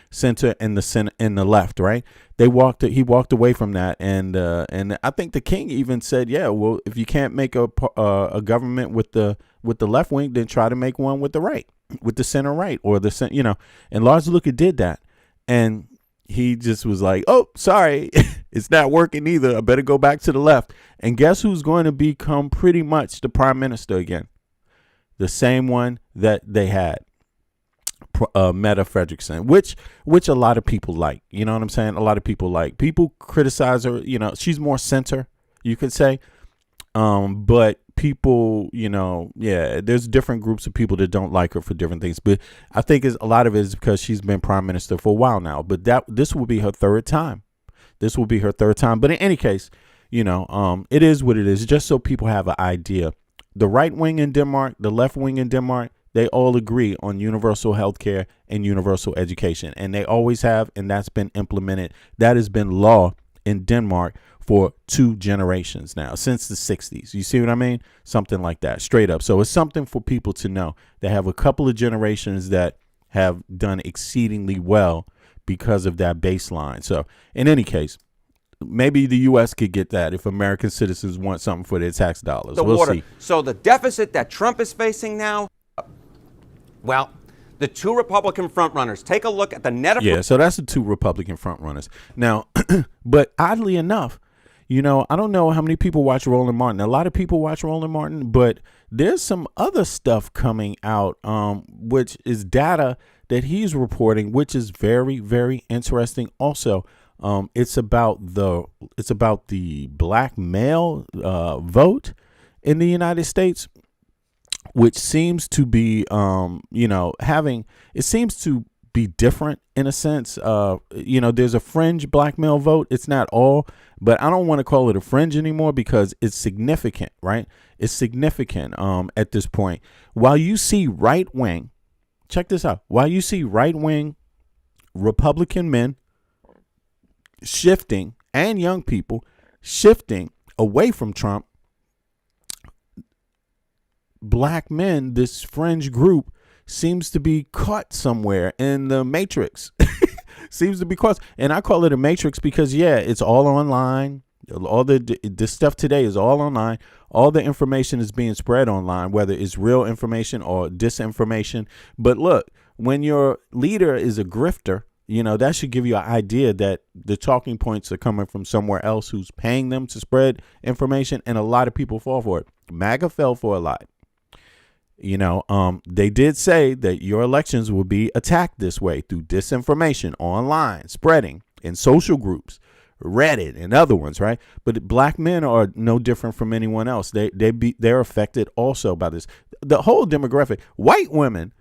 Center and the left, right? He walked away from that, and I think the king even said, yeah, well, if you can't make a government with the left wing, then try to make one with the right, with the center right, or the And Lars Luca did that, and he just was like, oh, sorry, it's not working either. I better go back to the left. And guess who's going to become pretty much the prime minister again? The same one that they had. Meta Fredrickson, which a lot of people like, you know what I'm saying? A lot of people like. People criticize her, she's more center, you could say. But people, there's different groups of people that don't like her for different things. But I think a lot of it is because she's been prime minister for a while now. But this will be her third time. But in any case, it is what it is. Just so people have an idea. The right wing in Denmark, the left wing in Denmark, they all agree on universal health care and universal education. And they always have, and that's been implemented. That has been law in Denmark for 2 generations now, since the 60s. You see what I mean? Something like that, straight up. So it's something for people to know. They have a couple of generations that have done exceedingly well because of that baseline. So in any case, maybe the U.S. could get that if American citizens want something for their tax dollars. We'll see. So the deficit that Trump is facing now, well, the 2 Republican frontrunners, take a look at the net. Yeah, so that's the 2 Republican frontrunners. Now, but oddly enough, I don't know how many people watch Roland Martin. A lot of people watch Roland Martin, but there's some other stuff coming out, which is data that he's reporting, which is very, very interesting. Also, it's about the black male vote in the United States, which seems to be, it seems to be different in a sense. There's a fringe black male vote. It's not all, but I don't want to call it a fringe anymore because it's significant, right? It's significant at this point. While you see right wing, check this out. While you see right wing Republican men shifting and young people shifting away from Trump, black men, this fringe group, seems to be caught somewhere in the matrix. Seems to be caught. And I call it a matrix because, yeah, it's all online. All this stuff today is all online. All the information is being spread online, whether it's real information or disinformation. But look, when your leader is a grifter, that should give you an idea that the talking points are coming from somewhere else who's paying them to spread information. And a lot of people fall for it. MAGA fell for a lot. They did say that your elections will be attacked this way through disinformation online, spreading in social groups, Reddit and other ones, right? But black men are no different from anyone else. They're affected also by this. The whole demographic, white women,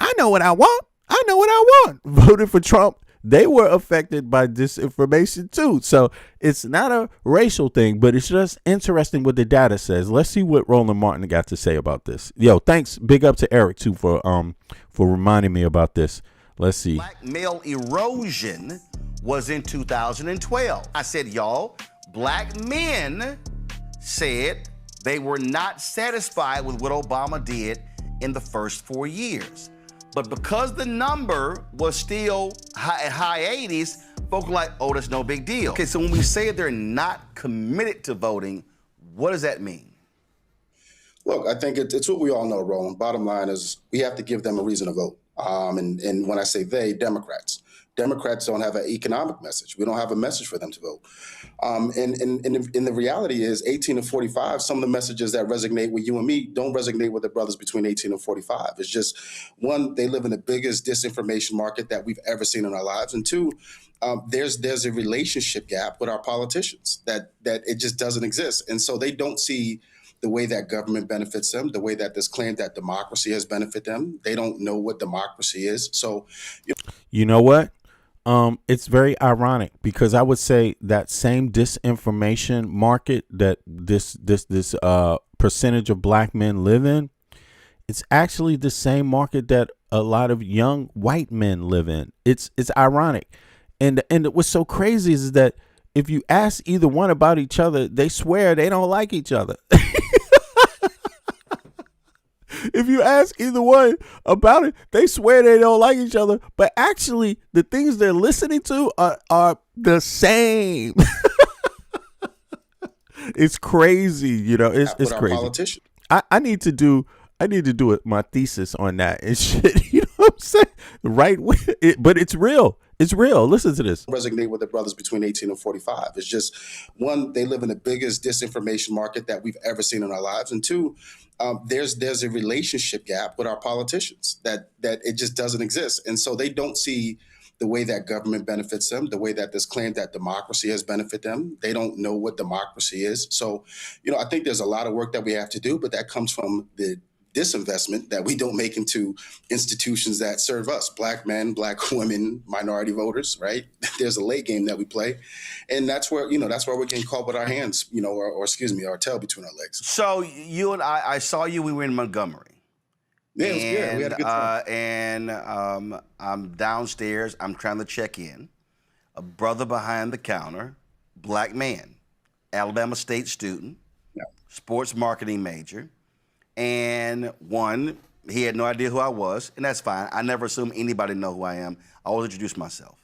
I know what I want. Voted for Trump they were affected by disinformation too. So it's not a racial thing, but it's just interesting what the data says. Let's see what Roland Martin got to say about this. Yo, thanks. Big up to Eric too for reminding me about this. Let's see. Black male erosion was in 2012. I said, y'all, black men said they were not satisfied with what Obama did in the first 4 years. But because the number was still high 80s, folks were like, oh, that's no big deal. Okay, so when we say they're not committed to voting, what does that mean? Look, I think it's what we all know, Roland. Bottom line is we have to give them a reason to vote. And when I say they, Democrats don't have an economic message. We don't have a message for them to vote. And the reality is 18 to 45, some of the messages that resonate with you and me don't resonate with the brothers between 18 and 45. It's just, one, they live in the biggest disinformation market that we've ever seen in our lives. And two, there's a relationship gap with our politicians that it just doesn't exist. And so they don't see the way that government benefits them, the way that this claim that democracy has benefited them. They don't know what democracy is. So, you know what? It's very ironic because I would say that same disinformation market that this percentage of black men live in, it's actually the same market that a lot of young white men live in. It's ironic. And what's so crazy is that if you ask either one about each other, they swear they don't like each other. If you ask either one about it, they swear they don't like each other. But actually, the things they're listening to are the same. It's crazy, you know. It's crazy. Politician. I need to do my thesis on that and shit. You know what I'm saying? Right, but it's real. It's real. Listen to this. Resonate with the brothers between 18 and 45. It's just, one, they live in the biggest disinformation market that we've ever seen in our lives, and two, there's a relationship gap with our politicians that it just doesn't exist. And so they don't see the way that government benefits them, the way that this claim that democracy has benefited them. They don't know what democracy is. So, I think there's a lot of work that we have to do, but that comes from the disinvestment that we don't make into institutions that serve us, black men, black women, minority voters, right? There's a late game that we play. And that's where we're getting caught with our hands, or excuse me, our tail between our legs. So you and I saw you, we were in Montgomery. Yeah, it was good. We had a good time. And I'm downstairs, I'm trying to check in. A brother behind the counter, black man, Alabama State student, sports marketing major. And one, he had no idea who I was, and that's fine. I never assume anybody know who I am. I always introduce myself.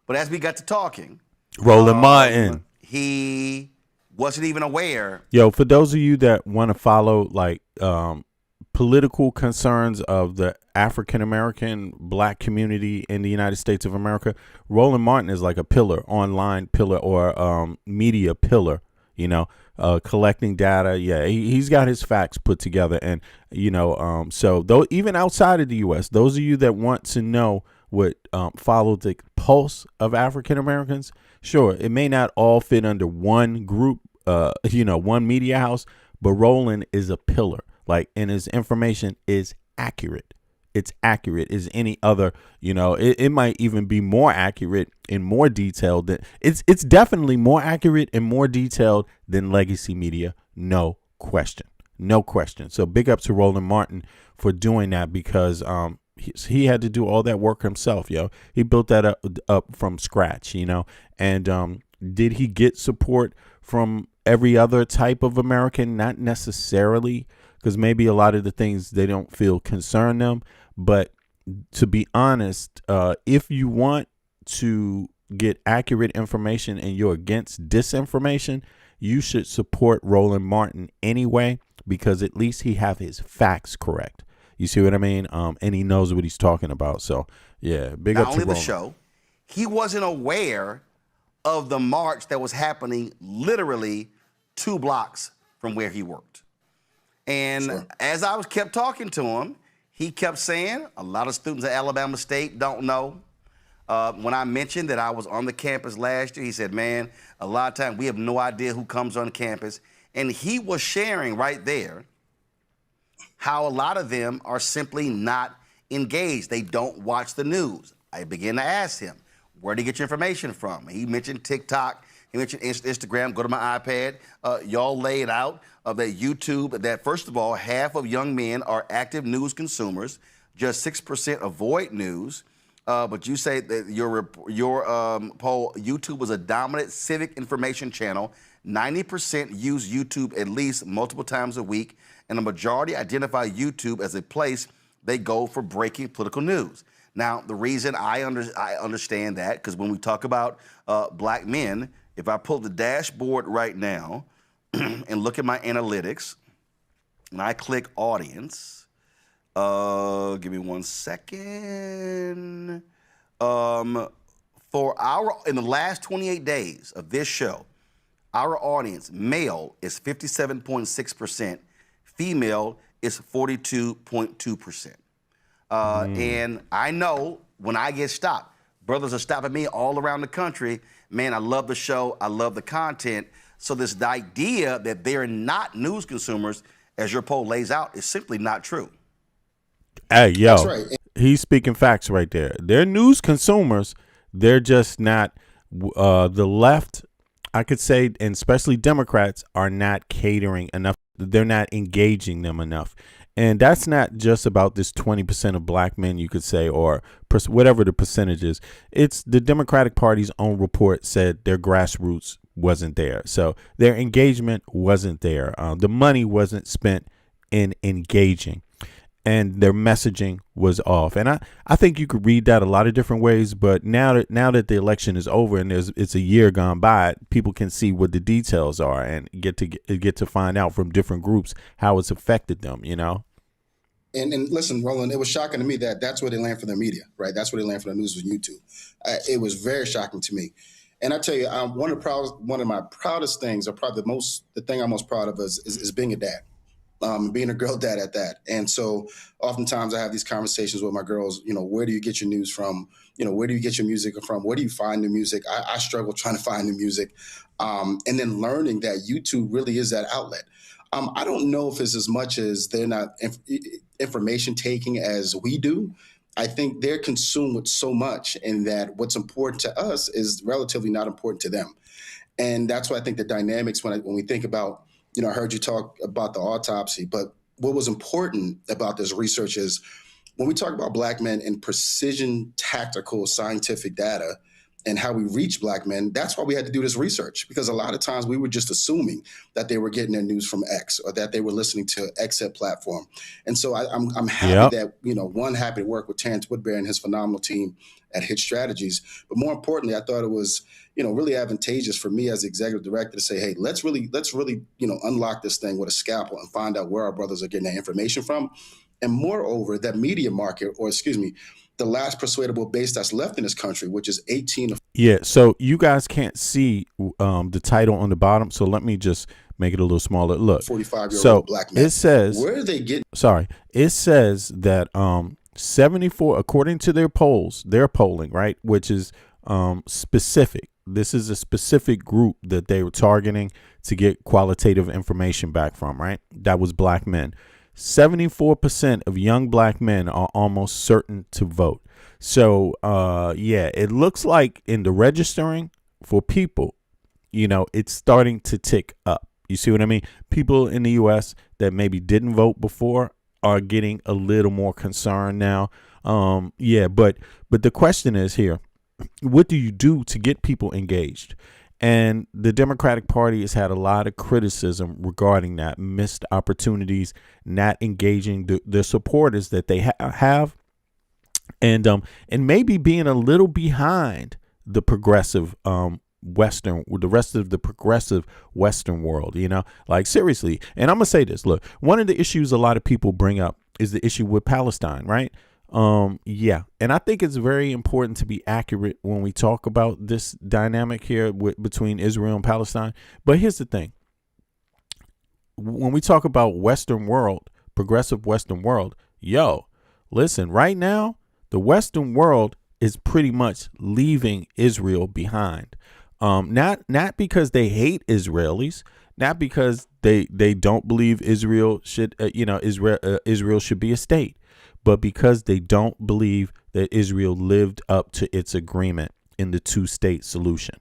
But as we got to talking, Roland Martin, he wasn't even aware. Yo, for those of you that want to follow political concerns of the African American black community in the United States of America, Roland Martin is like a pillar, online pillar, or media pillar. Collecting data. Yeah, he's got his facts put together. And, so though, even outside of the U.S., those of you that want to know what follow the pulse of African Americans, sure, it may not all fit under one group, one media house, but Roland is a pillar, and his information is accurate. It's accurate as any other, it might even be more accurate and more detailed than it's definitely more accurate and more detailed than legacy media. No question. So big up to Roland Martin for doing that because he had to do all that work himself. He built that up from scratch, and did he get support from every other type of American? Not necessarily, because maybe a lot of the things they don't feel concern them. But to be honest, if you want to get accurate information and you're against disinformation, you should support Roland Martin anyway, because at least he have his facts correct. You see what I mean? And he knows what he's talking about. So, yeah, big up to Roland. Not only the show, he wasn't aware of the march that was happening literally 2 blocks from where he worked. And as I kept talking to him, he kept saying, a lot of students at Alabama State don't know. When I mentioned that I was on the campus last year, he said, man, a lot of times we have no idea who comes on campus. And he was sharing right there how a lot of them are simply not engaged. They don't watch the news. I began to ask him, where do you get your information from? He mentioned TikTok. He mentioned Instagram. Go to my iPad. Y'all lay it out of that YouTube. That first of all, half of young men are active news consumers. Just 6% avoid news. But you say that your poll, YouTube was a dominant civic information channel. 90% use YouTube at least multiple times a week, and a majority identify YouTube as a place they go for breaking political news. Now, the reason I understand that, because when we talk about black men, if I pull the dashboard right now and look at my analytics, and I click audience, give me 1 second. In the last 28 days of this show, our audience, male, is 57.6%, female is 42.2%. And I know when I get stopped, brothers are stopping me all around the country. Man, I love the show. I love the content. So this idea that they're not news consumers, as your poll lays out, is simply not true. Hey, yo, That's right. he's speaking facts right there. They're news consumers. They're just not the left, I could say, and especially Democrats, are not catering enough. They're not engaging them enough. And that's not just about this 20% of black men, you could say, or whatever the percentage is. It's the Democratic Party's own report said their grassroots wasn't there. So their engagement wasn't there. The money wasn't spent in engaging, and their messaging was off. And I think you could read that a lot of different ways. But now that the election is over and it's a year gone by, people can see what the details are and get to find out from different groups how it's affected them, you know? And listen, Roland, it was shocking to me that that's where they land for their media, right? That's where they land for the news was YouTube. It was very shocking to me. And I tell you, one of my proudest things, or probably the thing I'm most proud of is being a dad. Being a girl dad at that. And so oftentimes I have these conversations with my girls, where do you get your news from? Where do you get your music from? Where do you find new music? I struggle trying to find new music. And then learning that YouTube really is that outlet. I don't know if it's as much as they're not information taking as we do. I think they're consumed with so much, and that what's important to us is relatively not important to them. And that's why I think the dynamics, when we think about, I heard you talk about the autopsy, but what was important about this research is when we talk about black men and precision, tactical, scientific data and how we reach black men, that's why we had to do this research, because a lot of times we were just assuming that they were getting their news from X, or that they were listening to X platform. And so I'm happy that, happy to work with Terrence Woodbury and his phenomenal team at Hit Strategies. But more importantly, I thought it was, really advantageous for me as the executive director to say, hey, let's really, unlock this thing with a scalpel and find out where our brothers are getting their information from. And moreover, that media market, the last persuadable base that's left in this country, which is 18. Yeah. So you guys can't see the title on the bottom. So let me just make it a little smaller. Look, 45-year-old black men. It says, where are they getting? Sorry. It says that 74, according to their polling, right, which is specific. This is a specific group that they were targeting to get qualitative information back from, right? That was black men. 74% of young black men are almost certain to vote. So, it looks like in the registering for people, it's starting to tick up. You see what I mean? People in the U.S. that maybe didn't vote before are getting a little more concerned now. But the question is here, what do you do to get people engaged? And the Democratic Party has had a lot of criticism regarding that, missed opportunities, not engaging the supporters that they have, and maybe being a little behind the progressive the rest of the progressive Western world, like seriously. And I'm gonna say this, look, one of the issues a lot of people bring up is the issue with Palestine, right? And I think it's very important to be accurate when we talk about this dynamic here between Israel and Palestine. But here's the thing. When we talk about Western world, progressive Western world, listen, right now, the Western world is pretty much leaving Israel behind. Not because they hate Israelis, not because they don't believe Israel should, Israel should be a state, but because they don't believe that Israel lived up to its agreement. in the two-state solution.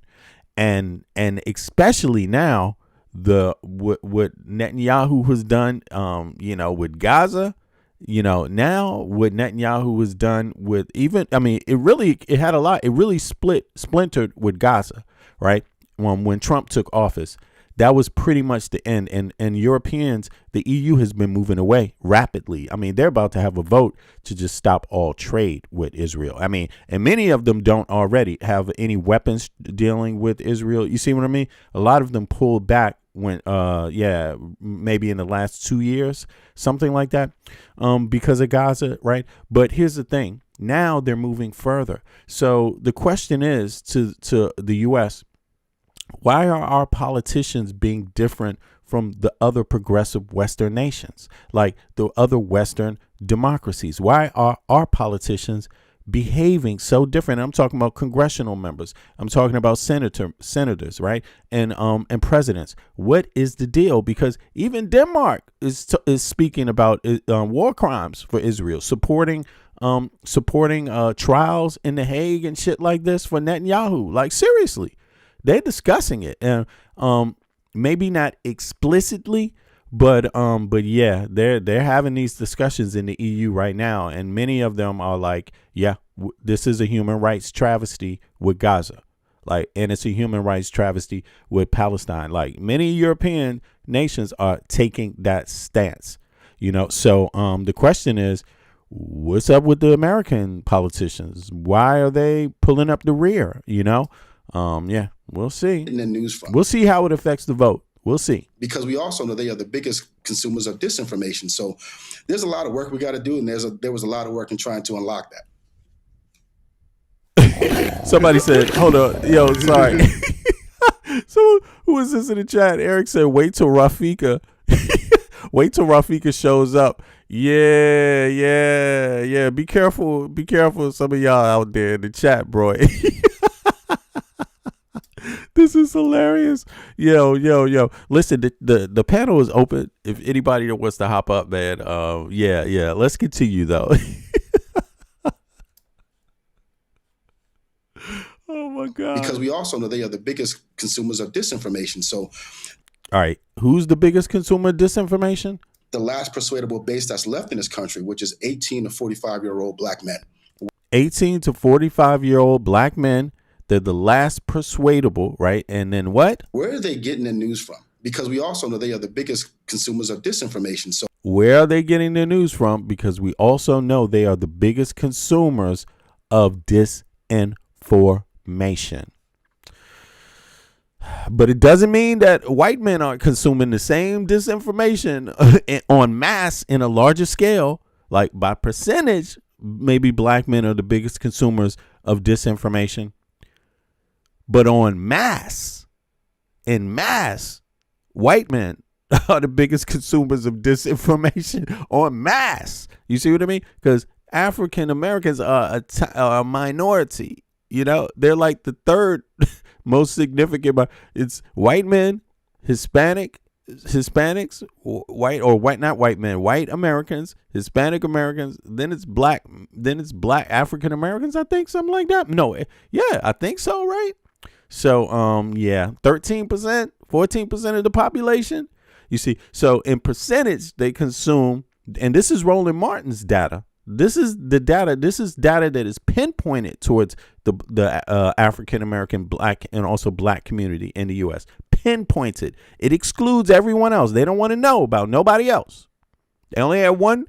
And especially now, what Netanyahu has done, with Gaza, now what Netanyahu has done with it had a lot. It really splintered with Gaza, right? When Trump took office, that was pretty much the end. And Europeans, the EU has been moving away rapidly. I mean, they're about to have a vote to just stop all trade with Israel. I mean, and many of them don't already have any weapons dealing with Israel. You see what I mean? A lot of them pulled back when, maybe in the last 2 years, something like that, because of Gaza, right? But here's the thing. Now they're moving further. So the question is to the U.S., why are our politicians being different from the other progressive Western nations, like the other Western democracies? Why are our politicians behaving so different? I'm talking about congressional members. I'm talking about senators, right? And presidents. What is the deal? Because even Denmark is speaking about war crimes for Israel, supporting trials in The Hague and shit like this for Netanyahu. Like, seriously. They're discussing it, and maybe not explicitly, but yeah, they're having these discussions in the EU right now, and many of them are like, yeah, this is a human rights travesty with Gaza, like, and it's a human rights travesty with Palestine. Like, many European nations are taking that stance, So the question is, what's up with the American politicians? Why are they pulling up the rear? We'll see. In the news from. We'll see how it affects the vote. We'll see. Because we also know they are the biggest consumers of disinformation. So there's a lot of work we got to do, and there was a lot of work in trying to unlock that. Somebody said, hold on. Yo, sorry. So who is this in the chat? Eric said, wait till Rafika shows up. Yeah. Be careful. Some of y'all out there in the chat, bro. This is hilarious. Yo. Listen, the panel is open. If anybody that wants to hop up, man. Yeah. Let's continue though. Oh my God. Because we also know they are the biggest consumers of disinformation. So, all right, who's the biggest consumer of disinformation? The last persuadable base that's left in this country, which is 18 to 45-year-old black men. 18 to 45-year-old black men. They're the last persuadable, right? And then what? Where are they getting the news from? Because we also know they are the biggest consumers of disinformation. So where are they getting their news from? Because we also know they are the biggest consumers of disinformation. But it doesn't mean that white men aren't consuming the same disinformation en masse in a larger scale. Like, by percentage, maybe black men are the biggest consumers of disinformation. But en masse, white men are the biggest consumers of disinformation en masse. You see what I mean? Because African Americans are a minority. They're like the third most significant. It's white men, Hispanics, white Americans, Hispanic Americans. Then it's black African Americans. I think something like that. No, yeah, I think so, right? So, 13%, 14% of the population. You see, so in percentage, they consume, and this is Roland Martin's data. This is the data. This is data that is pinpointed towards the African American, black, and also black community in the U.S. Pinpointed. It excludes everyone else. They don't want to know about nobody else. They only had one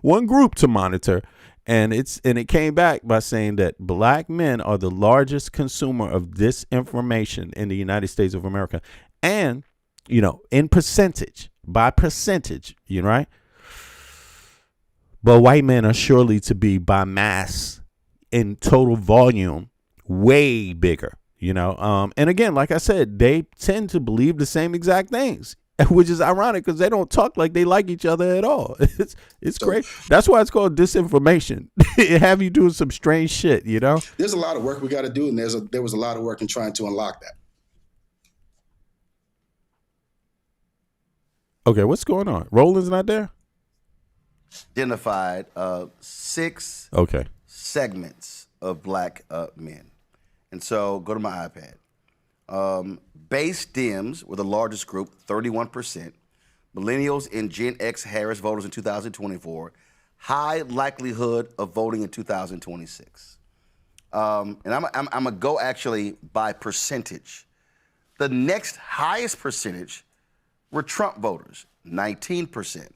group to monitor. And it came back by saying that black men are the largest consumer of disinformation in the United States of America. And, in percentage, by percentage, right? But white men are surely to be by mass in total volume way bigger, And again, like I said, they tend to believe the same exact things. Which is ironic because they don't talk like they like each other at all. It's great. That's why it's called disinformation. It have you doing some strange shit, There's a lot of work we got to do, and there was a lot of work in trying to unlock that. Okay, what's going on? Roland's not there? Identified 6 segments of black men. And so go to my iPad. Base Dems were the largest group, 31%. Millennials and Gen X Harris voters in 2024. High likelihood of voting in 2026. And I'm going to go actually by percentage. The next highest percentage were Trump voters, 19%.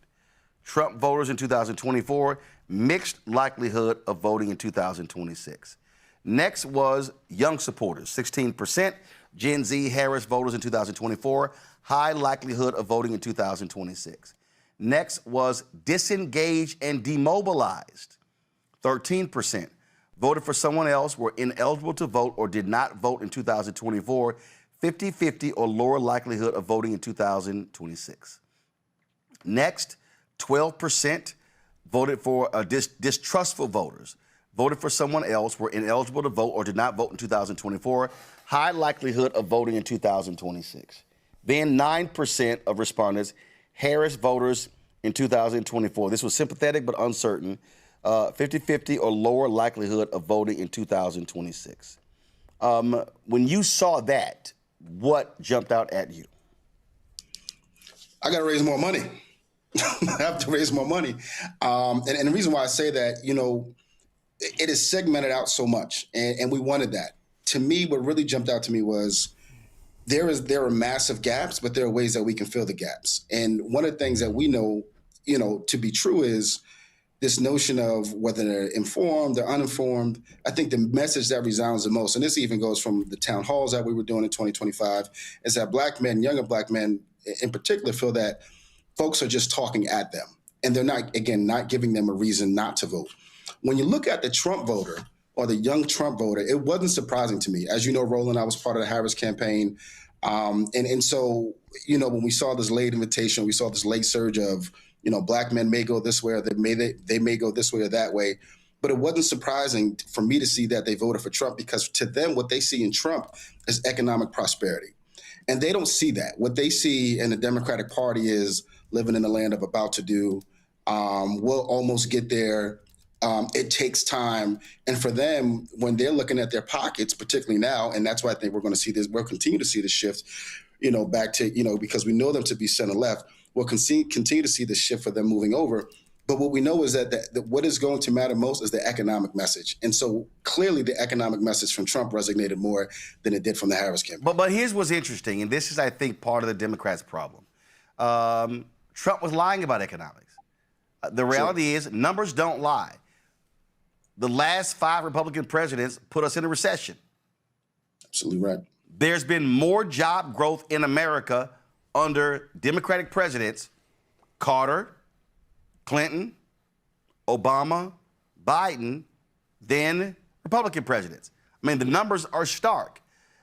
Trump voters in 2024, mixed likelihood of voting in 2026. Next was young supporters, 16%. Gen Z Harris voters in 2024, high likelihood of voting in 2026. Next was disengaged and demobilized, 13%. Voted for someone else, were ineligible to vote, or did not vote in 2024, 50-50 or lower likelihood of voting in 2026. Next, 12% voted for distrustful voters. Voted for someone else, were ineligible to vote, or did not vote in 2024, high likelihood of voting in 2026. Then 9% of respondents, Harris voters in 2024. This was sympathetic but uncertain, 50-50 or lower likelihood of voting in 2026. When you saw that, what jumped out at you? I got to raise more money. I have to raise more money. And the reason why I say that, it is segmented out so much, and we wanted that. To me, what really jumped out to me was there are massive gaps, but there are ways that we can fill the gaps. And one of the things that we know, to be true is this notion of whether they're informed or uninformed. I think the message that resounds the most, and this even goes from the town halls that we were doing in 2025, is that Black men, younger Black men in particular, feel that folks are just talking at them. And they're not giving them a reason not to vote. When you look at the Trump voter or the young Trump voter, it wasn't surprising to me. As you know, Roland, I was part of the Harris campaign. And so, when we saw this late invitation, we saw this late surge of, Black men may go this way, or they may go this way or that way. But it wasn't surprising for me to see that they voted for Trump, because to them, what they see in Trump is economic prosperity. And they don't see that. What they see in the Democratic Party is living in the land of about to do. We'll almost get there. It takes time. And for them, when they're looking at their pockets, particularly now, and that's why I think we're going to see this, we'll continue to see the shift, back to, because we know them to be center left, we'll continue to see the shift for them moving over. But what we know is that what is going to matter most is the economic message. And so clearly the economic message from Trump resonated more than it did from the Harris campaign. But here's what's interesting, and this is, I think, part of the Democrats' problem. Trump was lying about economics. The reality is numbers don't lie. The last 5 Republican presidents put us in a recession. Absolutely right. There's been more job growth in America under Democratic presidents, Carter, Clinton, Obama, Biden, than Republican presidents. I mean, the numbers are stark.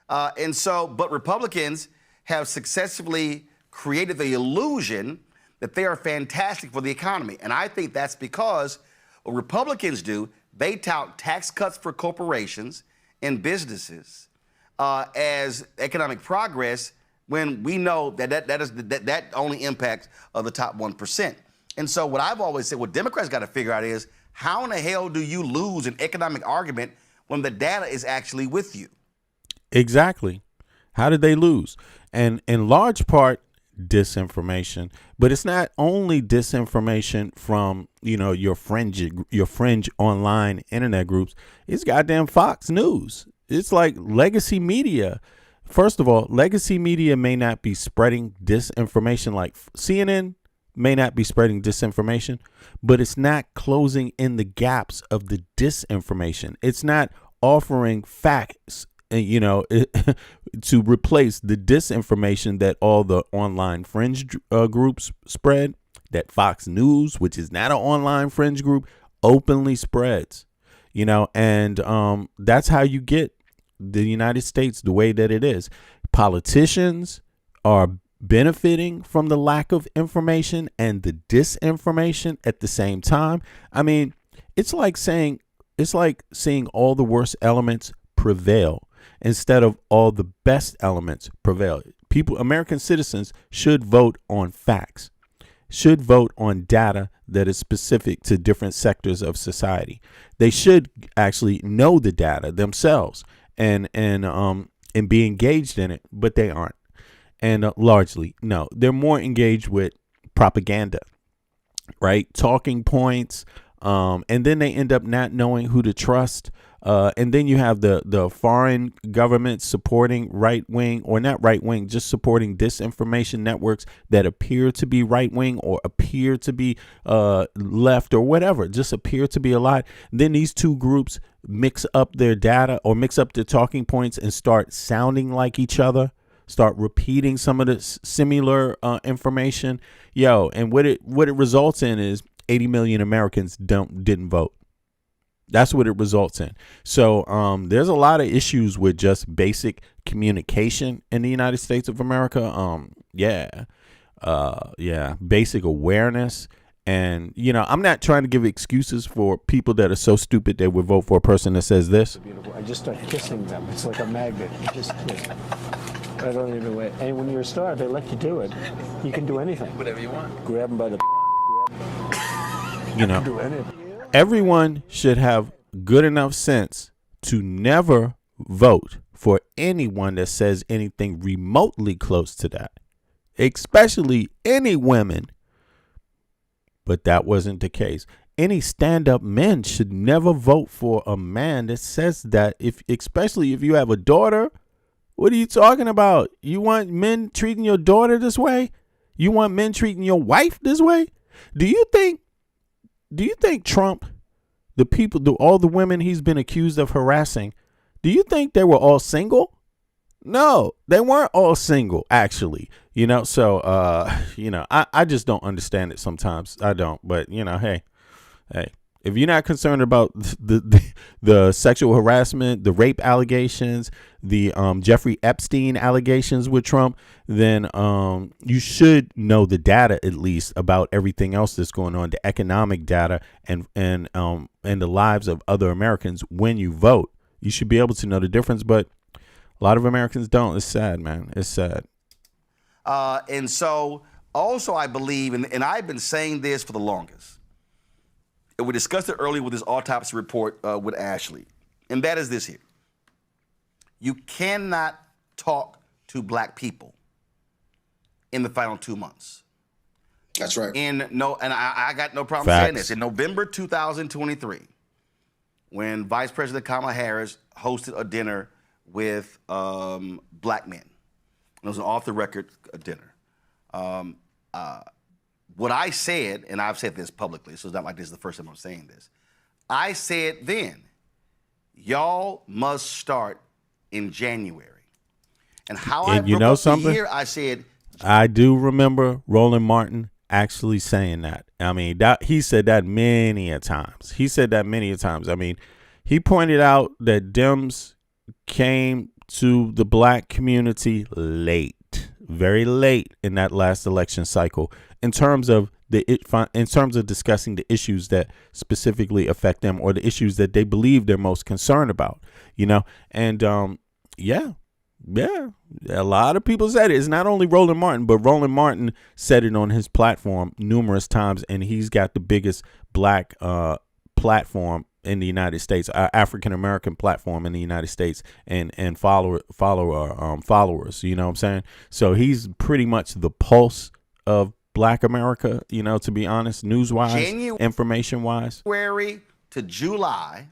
But Republicans have successfully created the illusion that they are fantastic for the economy. And I think that's because what Republicans do, they tout tax cuts for corporations and businesses as economic progress, when we know that only impacts the top 1%. And so what I've always said, what Democrats got to figure out is, how in the hell do you lose an economic argument when the data is actually with you? Exactly. How did they lose? And in large part, disinformation. But it's not only disinformation from, your fringe online internet groups. It's goddamn Fox News. It's like legacy media. First of all, legacy media may not be spreading disinformation like CNN may not be spreading disinformation, but it's not closing in the gaps of the disinformation. It's not offering facts, to replace the disinformation that all the online fringe groups spread, that Fox News, which is not an online fringe group, openly spreads, and that's how you get the United States the way that it is. Politicians are benefiting from the lack of information and the disinformation at the same time. I mean, it's like seeing all the worst elements prevail instead of all the best elements prevail. American citizens should vote on facts, should vote on data that is specific to different sectors of society. They should actually know the data themselves and be engaged in it, but they aren't. And largely, no, they're more engaged with propaganda, right? Talking points, and then they end up not knowing who to trust. And then you have the foreign governments supporting right wing, or not right wing, just supporting disinformation networks that appear to be right wing or appear to be left or whatever, just appear to be a lot. Then these two groups mix up their data or mix up their talking points and start sounding like each other, start repeating some of the similar information. And what it results in is 80 million Americans didn't vote. That's what it results in. So there's a lot of issues with just basic communication in the United States of America. Basic awareness. And, I'm not trying to give excuses for people that are so stupid they would vote for a person that says this. Beautiful. I just start kissing them. It's like a magnet. You just kiss. I don't even know. And when you're a star, they let you do it. You can do anything. Whatever you want. Grab them by the. Do anything. Everyone should have good enough sense to never vote for anyone that says anything remotely close to that, especially any women. But that wasn't the case. Any stand-up men should never vote for a man that says that, especially if you have a daughter. What are you talking about? You want men treating your daughter this way? You want men treating your wife this way? Do you think Trump, all the women he's been accused of harassing, do you think they were all single? No, they weren't all single, actually. So, I just don't understand it sometimes. I don't. But, hey, if you're not concerned about the sexual harassment, the rape allegations, the Jeffrey Epstein allegations with Trump, then you should know the data, at least, about everything else that's going on, the economic data and the lives of other Americans when you vote. You should be able to know the difference, but a lot of Americans don't. It's sad, man. It's sad. And so also I believe, and I've been saying this for the longest, and we discussed it earlier with this autopsy report with Ashley, and that is this here. You cannot talk to black people in the final 2 months. That's right. And I got no problem Facts. saying this. In November 2023, when Vice President Kamala Harris hosted a dinner with black men, it was an off-the-record dinner. What I said, and I've said this publicly, so it's not like this is the first time I'm saying this. I said then, y'all must start in January. And how I broke up the year, I said, I do remember Roland Martin actually saying that. I mean, he said that many a times. I mean, he pointed out that Dems came to the black community late, very late in that last election cycle, in terms of discussing the issues that specifically affect them, or the issues that they believe they're most concerned about, and a lot of people said it. It's not only Roland Martin, but Roland Martin said it on his platform numerous times, and he's got the biggest black platform in the United States, African American platform in the United States, and followers. You know what I'm saying? So he's pretty much the pulse of black America. To be honest, news wise, information wise. January to July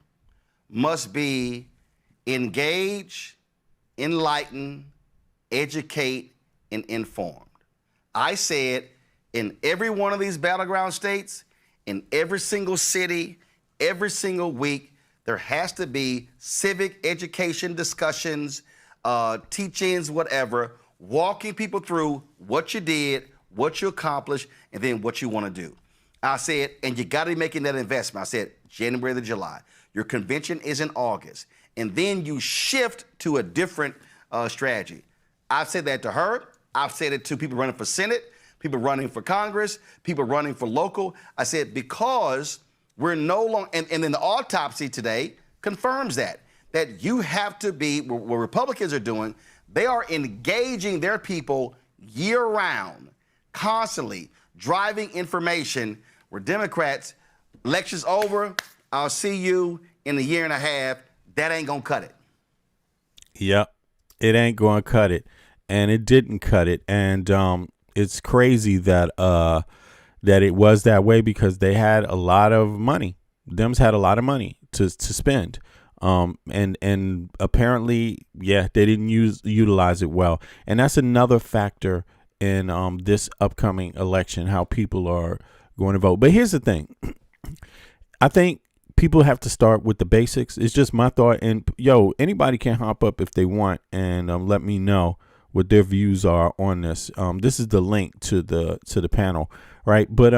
must be engage, enlighten, educate, and informed. I said in every one of these battleground states, in every single city, every single week, there has to be civic education discussions, teachings, whatever, walking people through what you did, what you accomplished, and then what you want to do. I said, and you got to be making that investment. I said, January to July. Your convention is in August. And then you shift to a different strategy. I've said that to her. I've said it to people running for Senate, people running for Congress, people running for local. I said, because we're no longer, and then the autopsy today confirms that you have to be, what Republicans are doing, they are engaging their people year round, constantly driving information, where Democrats, election's over, I'll see you in a year and a half, that ain't gonna cut it. Yep. It ain't going to cut it. And it didn't cut it. And it's crazy that that it was that way because they had a lot of money. Dems had a lot of money to spend. And apparently, yeah, they didn't utilize it well. And that's another factor in this upcoming election, how people are going to vote. But here's the thing. I think people have to start with the basics. It's just my thought. And anybody can hop up if they want and let me know what their views are on this. This is the link to the panel, right? But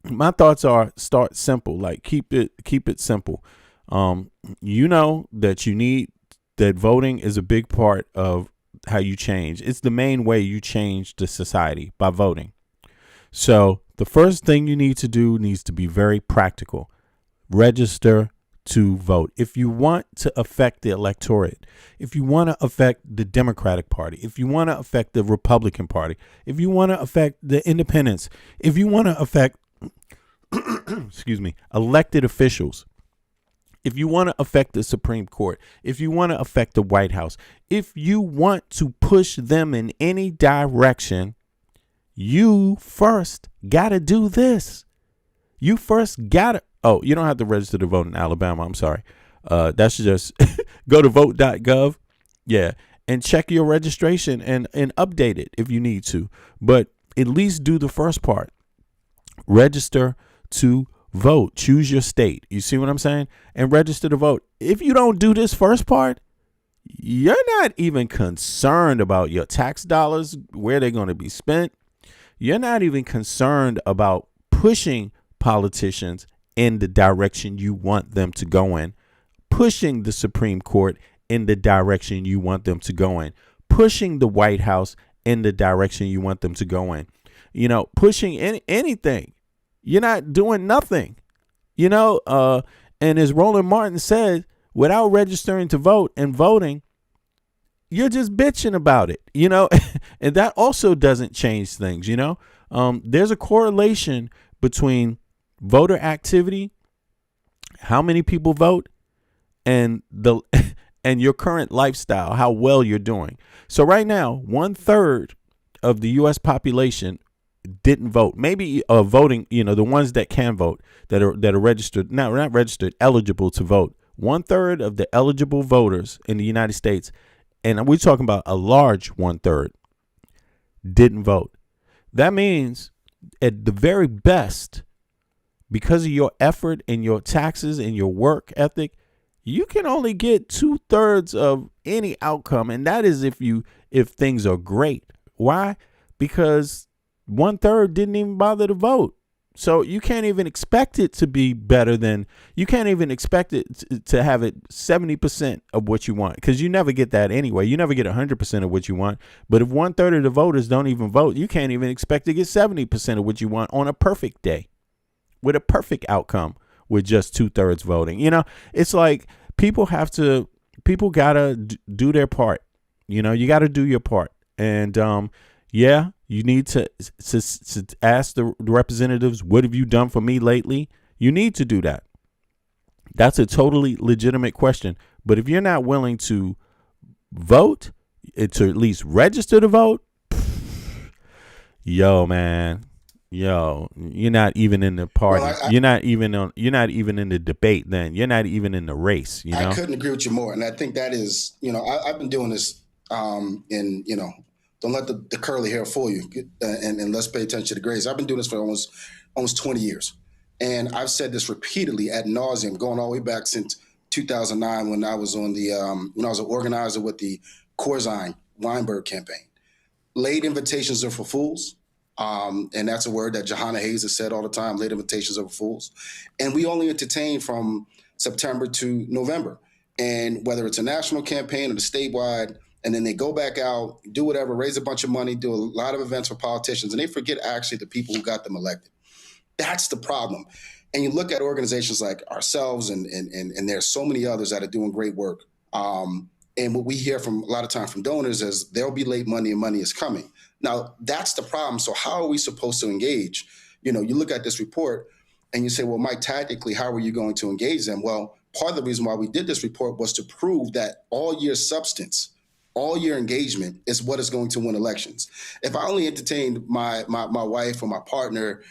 my thoughts are start simple. Like keep it simple. You know that voting is a big part of how you change. It's the main way you change the society, by voting. So the first thing you need to do needs to be very practical. Register to vote. If you want to affect the electorate, if you want to affect the Democratic Party, if you want to affect the Republican Party, if you want to affect the independents, if you want to affect elected officials, if you want to affect the Supreme Court, if you want to affect the White House, if you want to push them in any direction, you first got to do this. You first got to. Oh, you don't have to register to vote in Alabama. I'm sorry. That's just go to vote.gov. Yeah. And check your registration and update it if you need to. But at least do the first part. Register to vote. Choose your state. You see what I'm saying? And register to vote. If you don't do this first part, you're not even concerned about your tax dollars, where they're going to be spent. You're not even concerned about pushing politicians in the direction you want them to go in, pushing the Supreme Court in the direction you want them to go in, pushing the White House in the direction you want them to go in, pushing anything. You're not doing nothing, and as Roland Martin said, without registering to vote and voting, you're just bitching about it, and that also doesn't change things. There's a correlation between voter activity, how many people vote, and and your current lifestyle, how well you're doing. So right now, 1/3 of the U.S. population didn't vote. Maybe voting, the ones that can vote, that are registered, not registered, eligible to vote. 1/3 of the eligible voters in the United States, and we're talking about a large 1/3, didn't vote. That means at the very best, because of your effort and your taxes and your work ethic, you can only get 2/3 of any outcome. And that is if things are great. Why? Because 1/3 didn't even bother to vote. So you can't even expect it to be better than, you can't even expect it to have it 70% of what you want, because you never get that anyway. You never get 100% of what you want. But if 1/3 of the voters don't even vote, you can't even expect to get 70% of what you want on a perfect day, with a perfect outcome, with just 2/3 voting. It's like people gotta do their part. You gotta do your part. And you need to ask the representatives, what have you done for me lately? You need to do that. That's a totally legitimate question. But if you're not willing to vote, to at least register to vote, man, you're not even in the party. Well, you're not even in the debate. Then you're not even in the race. I couldn't agree with you more. And I think that is, I've been doing this, don't let the curly hair fool you, and let's pay attention to the grays. I've been doing this for almost 20 years. And I've said this repeatedly ad nauseum, going all the way back since 2009, when I was on when I was an organizer with the Corzine Weinberg campaign. Late invitations are for fools. And that's a word that Johanna Hayes has said all the time. Late invitations are for fools. And we only entertain from September to November. And whether it's a national campaign or the statewide, and then they go back out, do whatever, raise a bunch of money, do a lot of events for politicians, and they forget actually the people who got them elected. That's the problem. And you look at organizations like ourselves, and there's so many others that are doing great work. And what we hear from a lot of time from donors is there'll be late money and money is coming. Now, that's the problem. So how are we supposed to engage? You look at this report and you say, well, Mike, tactically, how are you going to engage them? Well, part of the reason why we did this report was to prove that all year substance all your engagement is what is going to win elections. If I only entertained my wife or my partner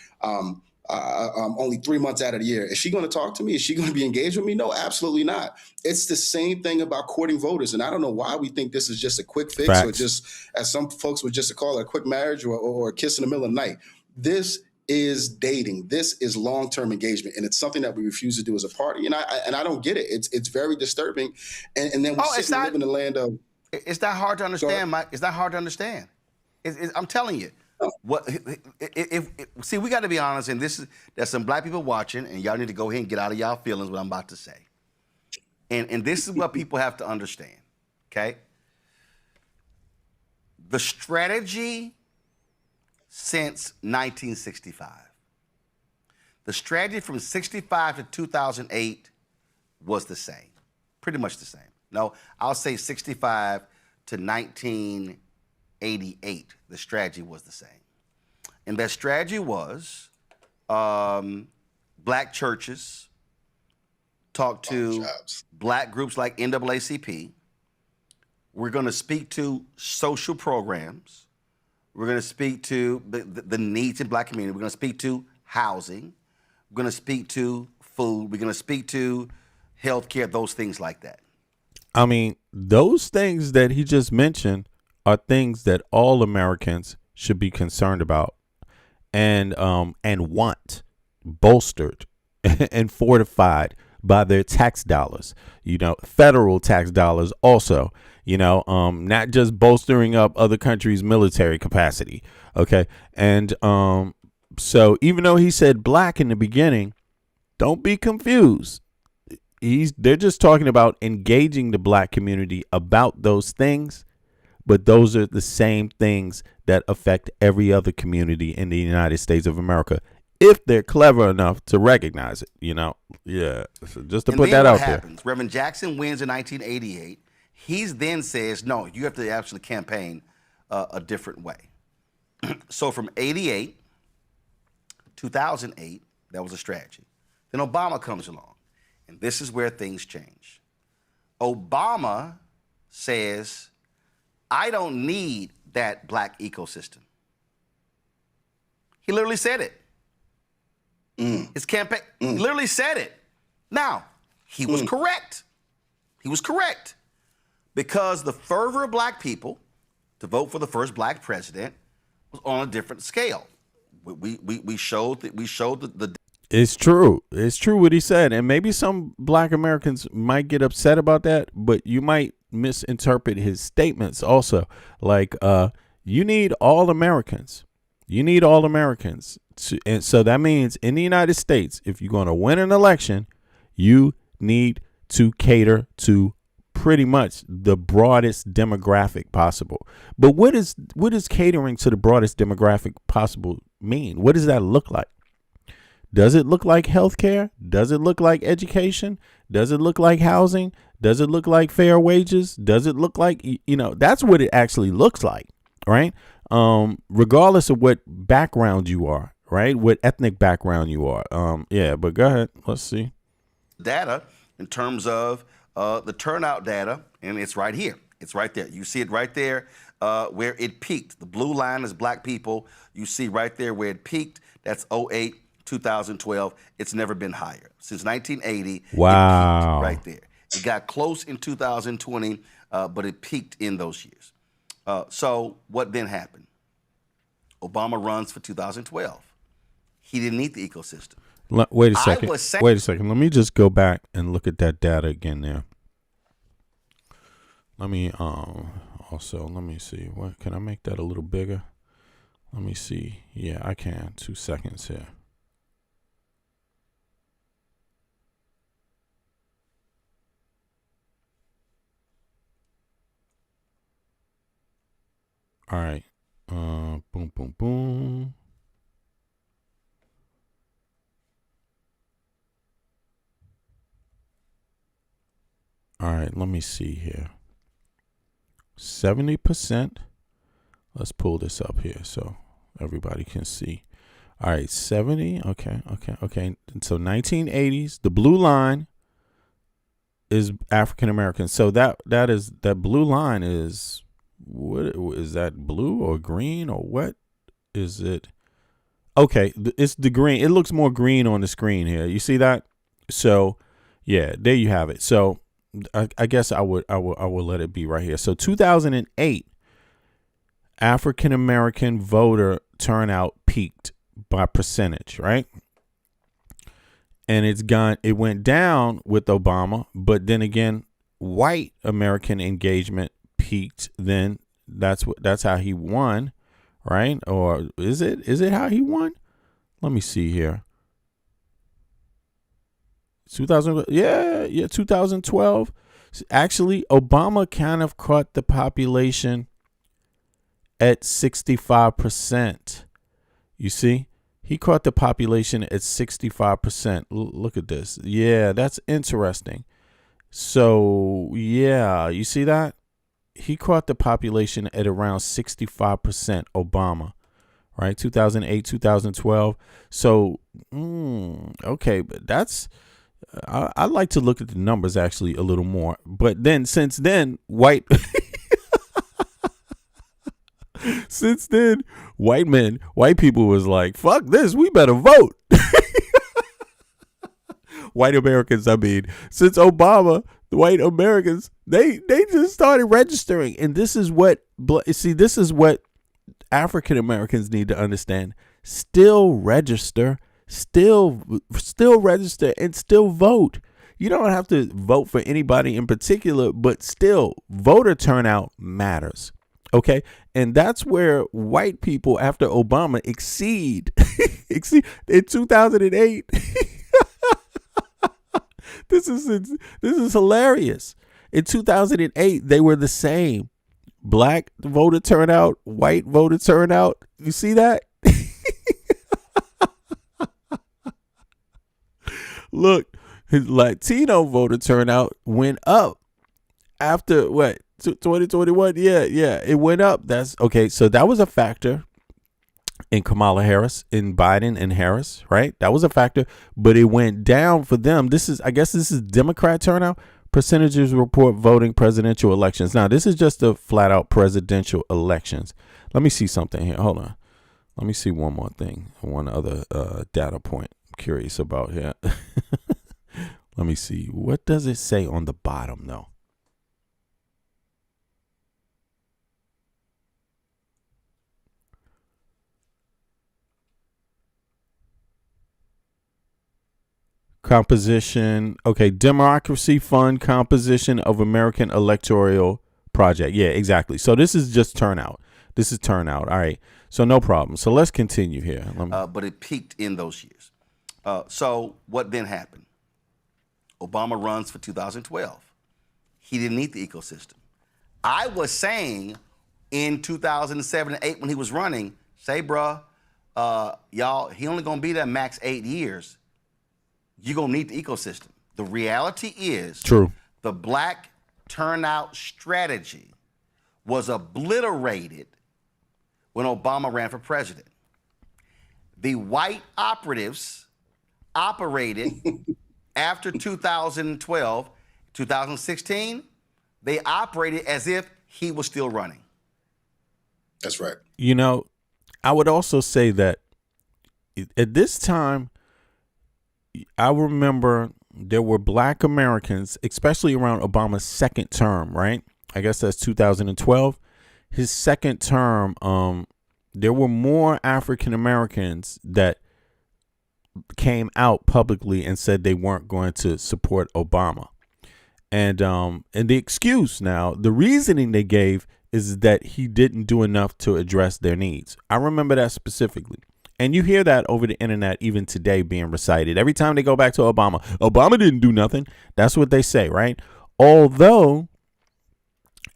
only 3 months out of the year, is she going to talk to me? Is she going to be engaged with me? No, absolutely not. It's the same thing about courting voters. And I don't know why we think this is just a quick fix or just, as some folks would just call it, a quick marriage or a kiss in the middle of the night. This is dating. This is long-term engagement, and it's something that we refuse to do as a party. And I don't get it. It's very disturbing. And then we sit and live in the land of. It's not hard to understand, Mike. It's not hard to understand. I'm telling you. What? See, we got to be honest, and there's some black people watching, and y'all need to go ahead and get out of y'all feelings what I'm about to say. And this is what people have to understand. Okay. The strategy since 1965. The strategy from 65 to 2008 was the same, pretty much the same. No, I'll say 65 to 1988, the strategy was the same. And that strategy was black churches talk to black groups like NAACP. We're going to speak to social programs. We're going to speak to the needs in black community. We're going to speak to housing. We're going to speak to food. We're going to speak to healthcare, those things like that. I mean, those things that he just mentioned are things that all Americans should be concerned about and want bolstered and fortified by their tax dollars, federal tax dollars also, not just bolstering up other countries' military capacity. OK. And so even though he said black in the beginning, don't be confused. They're just talking about engaging the black community about those things. But those are the same things that affect every other community in the United States of America, if they're clever enough to recognize it, Yeah. So just to put that out there. Reverend Jackson wins in 1988. He then says, no, you have to actually campaign a different way. So from 88, 2008, that was a strategy. Then Obama comes along, and this is where things change. Obama says, I don't need that black ecosystem. He literally said it. His campaign literally said it. Now, he was correct. He was correct. Because the fervor of black people to vote for the first black president was on a different scale. We showed the It's true. It's true what he said. And maybe some black Americans might get upset about that, but you might misinterpret his statements also. Like, you need all Americans. You need all Americans. And so that means in the United States, if you're going to win an election, you need to cater to pretty much the broadest demographic possible. But what is catering to the broadest demographic possible mean? What does that look like? Does it look like healthcare? Does it look like education? Does it look like housing? Does it look like fair wages? Does it look like, that's what it actually looks like, right? Regardless of what background you are, right? What ethnic background you are. But go ahead. Let's see. Data in terms of the turnout data, and it's right here. It's right there. You see it right there where it peaked. The blue line is black people. You see right there where it peaked. That's 08, 2012. It's never been higher. Since 1980, wow. It peaked right there. It got close in 2020, but it peaked in those years. So what then happened? Obama runs for 2012. He didn't need the ecosystem. Wait a second. Let me just go back and look at that data again there. Let me let me see. What can I make that a little bigger? Let me see. Yeah, I can. 2 seconds here. All right. Boom, boom, boom. All right, let me see here. 70%. Let's pull this up here so everybody can see. All right, 70. Okay. And so 1980s, the blue line is African Americans. So that blue line is, what is that, blue or green or what is it? Okay, it's the green. It looks more green on the screen here. You see that? So yeah, there you have it. So I guess I would let it be right here. So 2008, African American voter turnout peaked by percentage, right? And it went down with Obama, but then again, white American engagement peaked. Then that's how he won, right? Or is it how he won? Let me see here. 2012. Actually, Obama kind of caught the population at 65%. You see? He caught the population at 65%. Look at this. Yeah, that's interesting. So, yeah, you see that? He caught the population at around 65%, Obama, right? 2008, 2012. So, okay, but that's, I like to look at the numbers actually a little more. But then, since then, white people was like, fuck this, we better vote. White Americans, I mean, since Obama, the white Americans, they just started registering. And this is what African Americans need to understand. Still register, still register, and still vote. You don't have to vote for anybody in particular, but still, voter turnout matters. Okay, and that's where white people after Obama exceed in 2008. This is hilarious. In 2008, they were the same. Black voter turnout, white voter turnout. You see that? Look, his Latino voter turnout went up after what? 2021, yeah, it went up. That's okay. So that was a factor in Kamala Harris, in Biden and Harris, right? That was a factor, but it went down for them. I guess this is Democrat turnout. Percentages report voting presidential elections. Now, this is just a flat out presidential elections. Let me see something here. Hold on. Let me see one more thing. One other data point I'm curious about here. Let me see. What does it say on the bottom, though? Composition. Okay, Democracy Fund composition of American Electoral Project. Yeah, exactly. So this is just turnout. This is turnout. All right. So no problem. So let's continue here. But it peaked in those years. So what then happened? Obama runs for 2012. He didn't need the ecosystem. I was saying in 2007 and 8 when he was running, say, bruh, y'all, he only gonna be there max 8 years. You're going to need the ecosystem. The reality is true. The black turnout strategy was obliterated when Obama ran for president. The white operatives operated after 2012, 2016, they operated as if he was still running. That's right. You know, I would also say that at this time, I remember there were black Americans, especially around Obama's second term, right? I guess that's 2012. His second term, there were more African Americans that came out publicly and said they weren't going to support Obama. And the excuse now, the reasoning they gave is that he didn't do enough to address their needs. I remember that specifically. And you hear that over the internet even today being recited. Every time they go back to Obama, Obama didn't do nothing. That's what they say, right? Although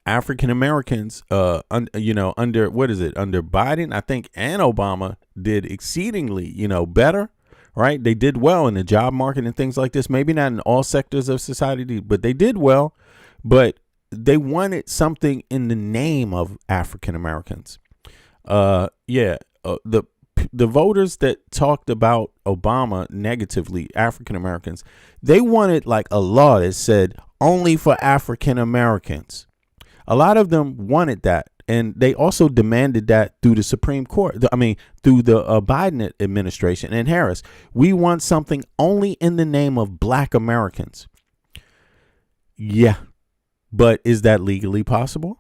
African Americans, under under Biden, I think, and Obama did exceedingly, better, right? They did well in the job market and things like this. Maybe not in all sectors of society, but they did well. But they wanted something in the name of African Americans. The the voters that talked about Obama negatively, African Americans, they wanted like a law that said only for African Americans. A lot of them wanted that. And they also demanded that through the Supreme Court. Through the Biden administration and Harris. We want something only in the name of Black Americans. Yeah. But is that legally possible?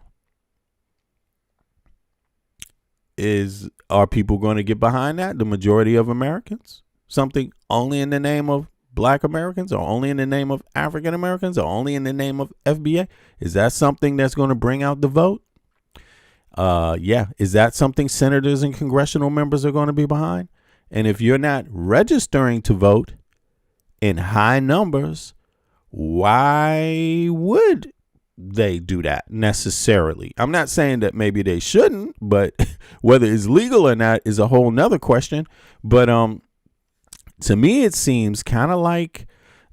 Are people going to get behind that? The majority of Americans? Something only in the name of Black Americans, or only in the name of African Americans, or only in the name of FBA? Is that something that's going to bring out the vote? Yeah. Is that something senators and congressional members are going to be behind? And if you're not registering to vote in high numbers, why would they do that necessarily? I'm not saying that maybe they shouldn't, but whether it's legal or not is a whole nother question. But to me, it seems kind of like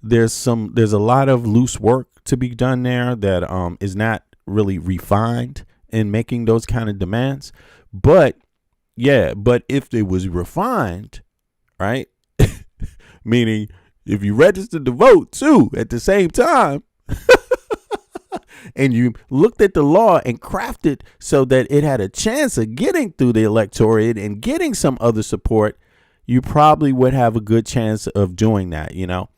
there's a lot of loose work to be done there that is not really refined in making those kind of demands. But if it was refined, right? Meaning if you registered to vote too at the same time, and you looked at the law and crafted so that it had a chance of getting through the electorate and getting some other support, you probably would have a good chance of doing that, you know.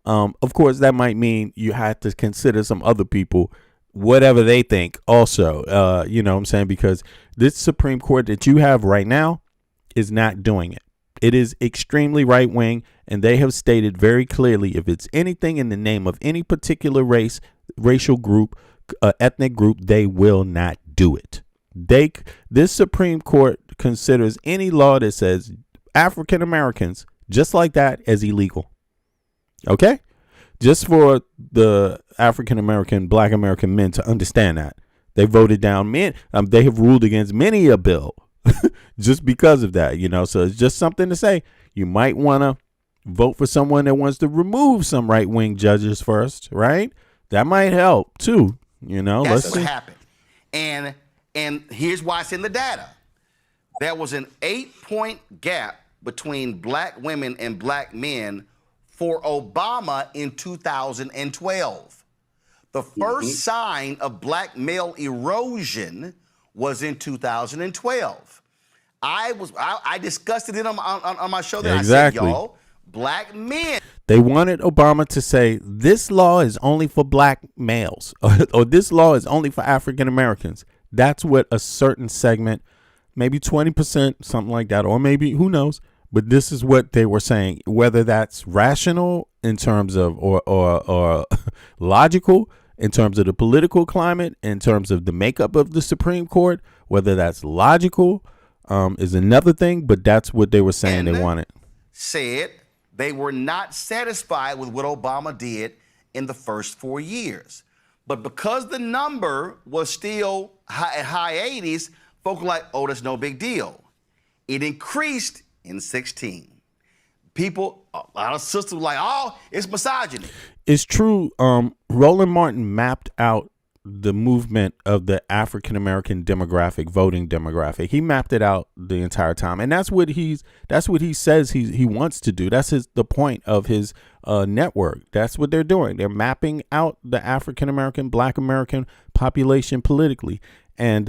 Of course, that might mean you have to consider some other people, whatever they think also, you know what I'm saying? Because this Supreme Court that you have right now is not doing it. It is extremely right wing, and they have stated very clearly if it's anything in the name of any particular race, racial group, ethnic group, they will not do it. This Supreme Court considers any law that says African Americans just like that as illegal. Okay? Just for the African American, Black American men to understand that. They voted down men. They have ruled against many a bill just because of that, you know. So it's just something to say. You might want to vote for someone that wants to remove some right wing judges first, right? That might help too, you know. That's what happened. And here's why it's in the data. There was an 8-point gap between Black women and Black men for Obama in 2012. The first sign of Black male erosion was in 2012. I discussed it on my show that exactly. I said, y'all, Black men. They wanted Obama to say this law is only for Black males or this law is only for African Americans. That's what a certain segment, maybe 20%, something like that, or maybe who knows. But this is what they were saying, whether that's rational in terms of or logical in terms of the political climate, in terms of the makeup of the Supreme Court, whether that's logical is another thing. But that's what they were saying they wanted. Said they were not satisfied with what Obama did in the first 4 years. But because the number was still at high 80s, folks were like, oh, that's no big deal. It increased in 16. People, a lot of sisters were like, oh, it's misogyny. It's true. Roland Martin mapped out the movement of the African American demographic, voting demographic. He mapped it out the entire time, and that's what he says he wants to do. That's the point of his network. That's what they're doing. They're mapping out the African American, Black American population politically. And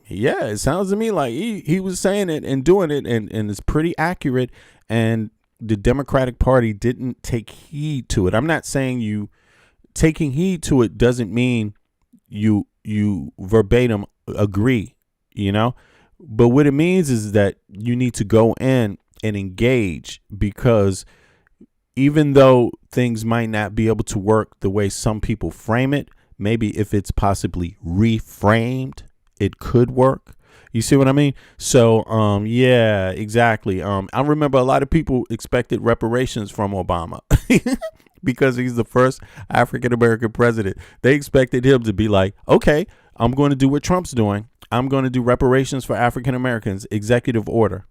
yeah, it sounds to me like he was saying it and doing it, and it's pretty accurate. And the Democratic Party didn't take heed to it. I'm not saying you taking heed to it doesn't mean you verbatim agree, you know, but what it means is that you need to go in and engage, because even though things might not be able to work the way some people frame it, maybe if it's possibly reframed, it could work. You see what I mean? So, yeah, exactly. I remember a lot of people expected reparations from Obama because he's the first African-American president. They expected him to be like, okay, I'm going to do what Trump's doing. I'm going to do reparations for African-Americans, executive order.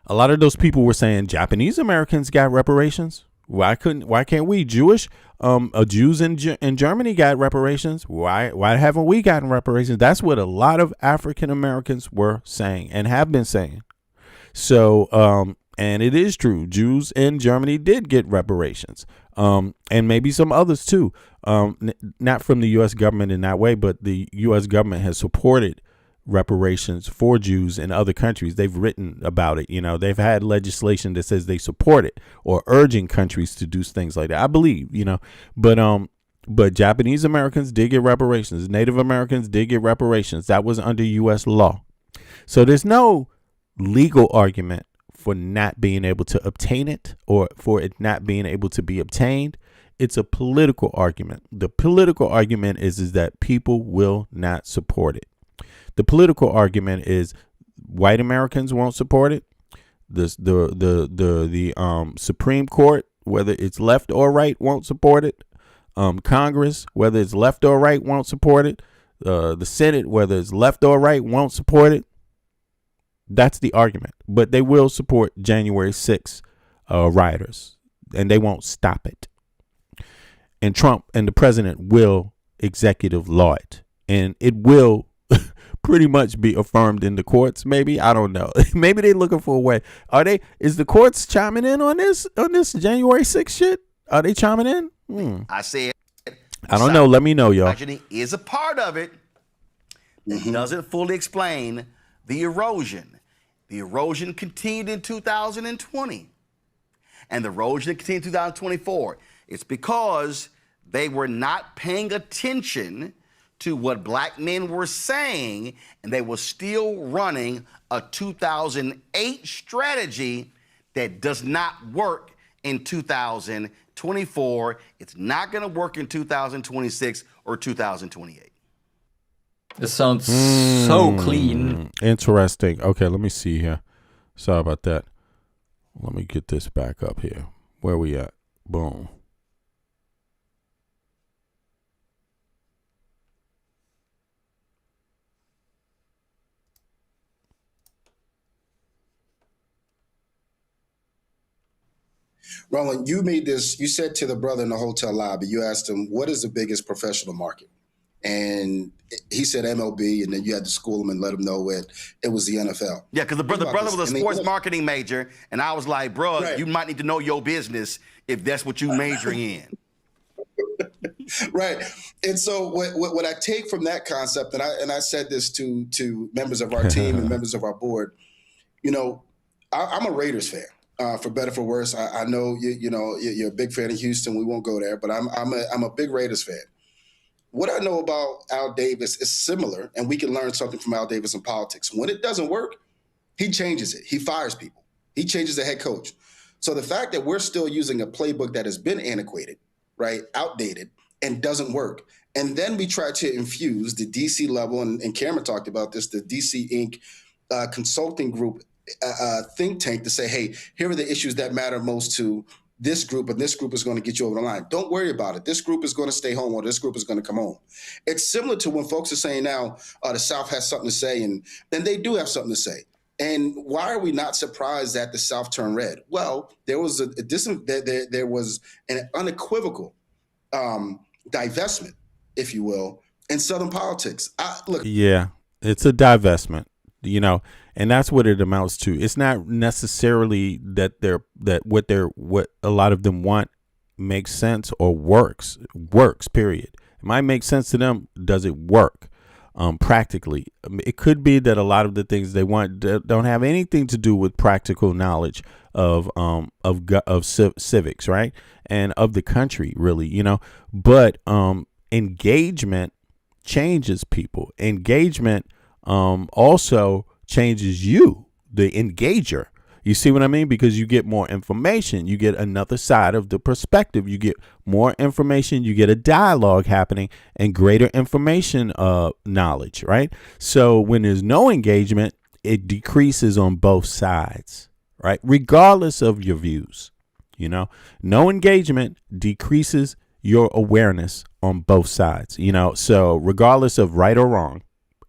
A lot of those people were saying Japanese Americans got reparations. Why can't we? Jews in Germany got reparations. Why haven't we gotten reparations? That's what a lot of African Americans were saying and have been saying. So, and it is true, Jews in Germany did get reparations, and maybe some others too. Not from the U.S. government in that way, but the U.S. government has supported reparations for Jews in other countries. They've written about it. They've had legislation that says they support it or urging countries to do things like that. I believe, but Japanese Americans did get reparations. Native Americans did get reparations. That was under U.S. law. So there's no legal argument for not being able to obtain it or for it not being able to be obtained. It's a political argument. The political argument is that people will not support it. The political argument is white Americans won't support it. The Supreme Court, whether it's left or right, won't support it. Congress, whether it's left or right, won't support it. The Senate, whether it's left or right, won't support it. That's the argument. But they will support January 6th rioters, and they won't stop it. And Trump and the president will executive law it, and it will pretty much be affirmed in the courts. Maybe, I don't know. Maybe they're looking for a way. Is the courts chiming in on this January 6th shit? Are they chiming in? I said, I don't know. Let me know, y'all. Misogyny is a part of it. It doesn't fully explain the erosion. The erosion continued in 2020, and the erosion continued in 2024. It's because they were not paying attention to what black men were saying, and they were still running a 2008 strategy that does not work in 2024. It's not going to work in 2026 or 2028. It sounds so clean. Interesting. Okay, let me see here. Sorry about that. Let me get this back up here. Where we at? Boom. Roland, you said to the brother in the hotel lobby, you asked him, what is the biggest professional market? And he said MLB, and then you had to school him and let him know it was the NFL. Yeah, because the brother was a sports marketing major, and I was like, bro, right, you might need to know your business if that's what you majoring in. Right. And so what I take from that concept, and I said this to members of our team and members of our board, I'm a Raiders fan. For better, for worse, I know you're a big fan of Houston. We won't go there, but I'm a big Raiders fan. What I know about Al Davis is similar, and we can learn something from Al Davis in politics. When it doesn't work, he changes it. He fires people. He changes the head coach. So the fact that we're still using a playbook that has been antiquated, right, outdated, and doesn't work, and then we try to infuse the DC level, and Cameron talked about this, the DC Inc. Consulting group think tank to say, hey, here are the issues that matter most to this group, and this group is going to get you over the line. Don't worry about it. This group is going to stay home, or this group is going to come home. It's similar to when folks are saying now the South has something to say, and then they do have something to say. And why are we not surprised that the South turned red? Well, there was there was an unequivocal divestment, if you will, in Southern politics. Yeah, it's a divestment, and that's what it amounts to. It's not necessarily that what a lot of them want makes sense or works, period. It might make sense to them. Does it work? Practically, it could be that a lot of the things they want don't have anything to do with practical knowledge of civics, right, and of the country, really, But engagement changes people. Engagement also changes you, the engager. You see what I mean? Because you get more information, you get another side of the perspective, you get more information, you get a dialogue happening, and greater information knowledge, right? So when there's no engagement, it decreases on both sides, right? Regardless of your views, no engagement decreases your awareness on both sides, so regardless of right or wrong,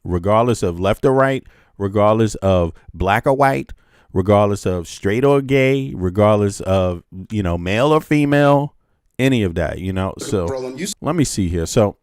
regardless of left or right, regardless of black or white, regardless of straight or gay, regardless of, male or female, any of that, So let me see here. So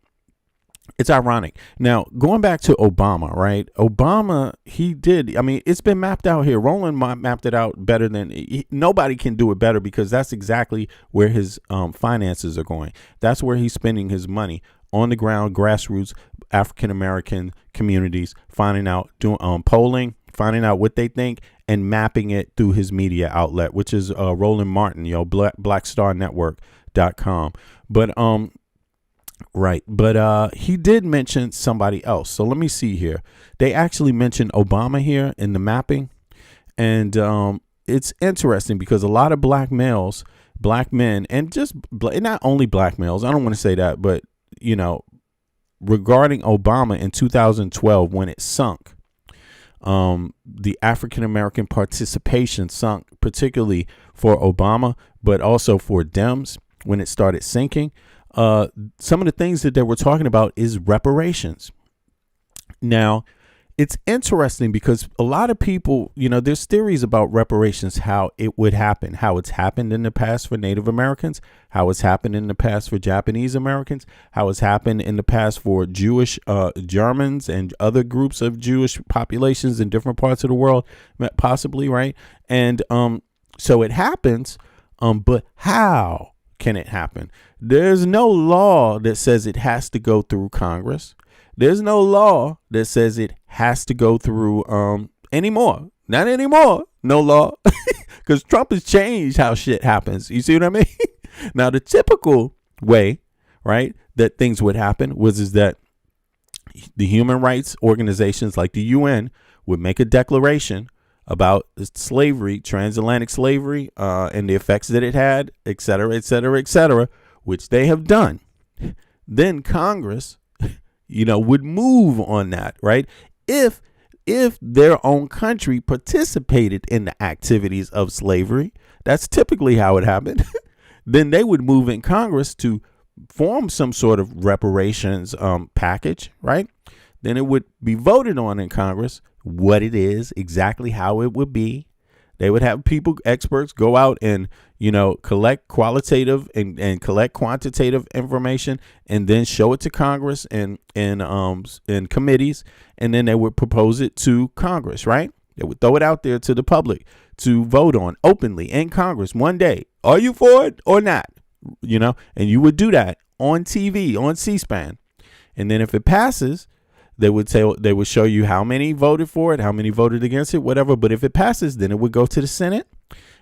It's ironic. Now, going back to Obama, right? Obama, he did. I mean, it's been mapped out here. Roland mapped it out better than nobody can do it better, because that's exactly where his finances are going. That's where he's spending his money, on the ground, grassroots, African American communities, finding out, doing polling, finding out what they think, and mapping it through his media outlet, which is Roland Martin, blackstarnetwork.com. But right. But he did mention somebody else. So let me see here. They actually mentioned Obama here in the mapping. And it's interesting because a lot of black males, black men, and just not only black males, I don't want to say that, but, you know, regarding Obama in 2012, when it sunk, the African-American participation sunk, particularly for Obama, but also for Dems when it started sinking. Some of the things that they were talking about is reparations. Now, it's interesting because a lot of people, you know, there's theories about reparations, how it would happen, how it's happened in the past for Native Americans, how it's happened in the past for Japanese Americans, how it's happened in the past for Jewish Germans and other groups of Jewish populations in different parts of the world, possibly, right? And so it happens, but how can it happen? There's no law that says it has to go through Congress. There's no law that says it has to go through anymore. Not anymore. No law. Because Trump has changed how shit happens. You see what I mean? Now, the typical way, right, that things would happen is that the human rights organizations like the UN would make a declaration about slavery, transatlantic slavery, and the effects that it had, et cetera, et cetera, et cetera, which they have done. Then Congress, you know, would move on that, right? If their own country participated in the activities of slavery, that's typically how it happened. Then they would move in Congress to form some sort of reparations package, right? Then it would be voted on in Congress, what it is, exactly how it would be. They would have people, experts, go out and, you know, collect qualitative and collect quantitative information, and then show it to Congress and in committees, and then they would propose it to Congress, right? They would throw it out there to the public to vote on openly in Congress one day. Are you for it or not? You know, and you would do that on TV, on C-SPAN. And then if it passes, they would show you how many voted for it, how many voted against it, whatever. But if it passes, then it would go to the Senate,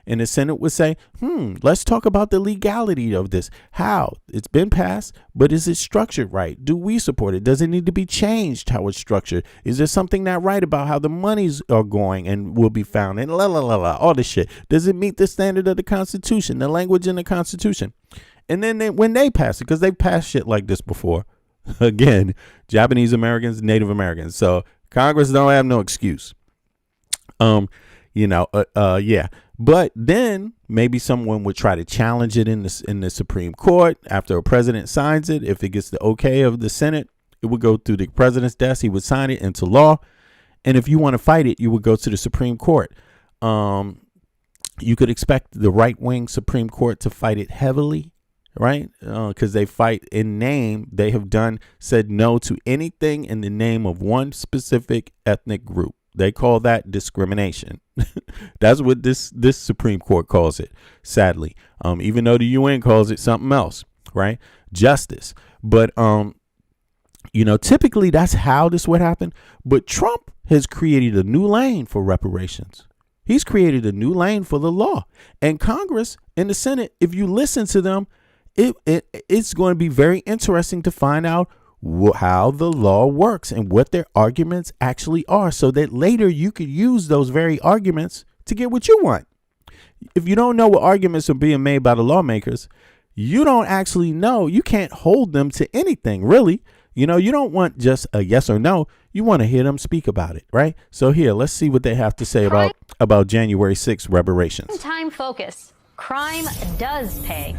and the Senate would say, let's talk about the legality of this. How it's been passed, but is it structured right? Do we support it? Does it need to be changed how it's structured? Is there something not right about how the monies are going and will be found, and all this shit? Does it meet the standard of the Constitution, the language in the Constitution? And then when they pass it, because they've passed shit like this before, again, Japanese Americans, Native Americans. So Congress don't have no excuse. Yeah. But then maybe someone would try to challenge it in the Supreme Court after a president signs it. If it gets the okay of the Senate, it would go through the president's desk. He would sign it into law. And if you want to fight it, you would go to the Supreme Court. You could expect the right-wing Supreme Court to fight it heavily, right? Because they fight in name. They have said no to anything in the name of one specific ethnic group. They call that discrimination. That's what this Supreme Court calls it, sadly. Even though the UN calls it something else, right? Justice. But, typically that's how this would happen. But Trump has created a new lane for reparations. He's created a new lane for the law. And Congress and the Senate, if you listen to them, it's going to be very interesting to find out how the law works and what their arguments actually are, so that later you could use those very arguments to get what you want. If you don't know what arguments are being made by the lawmakers, you don't actually know. You can't hold them to anything, really. You don't want just a yes or no. You want to hear them speak about it, right? So here, let's see what they have to say about January 6th reparations. Time focus. Crime does pay.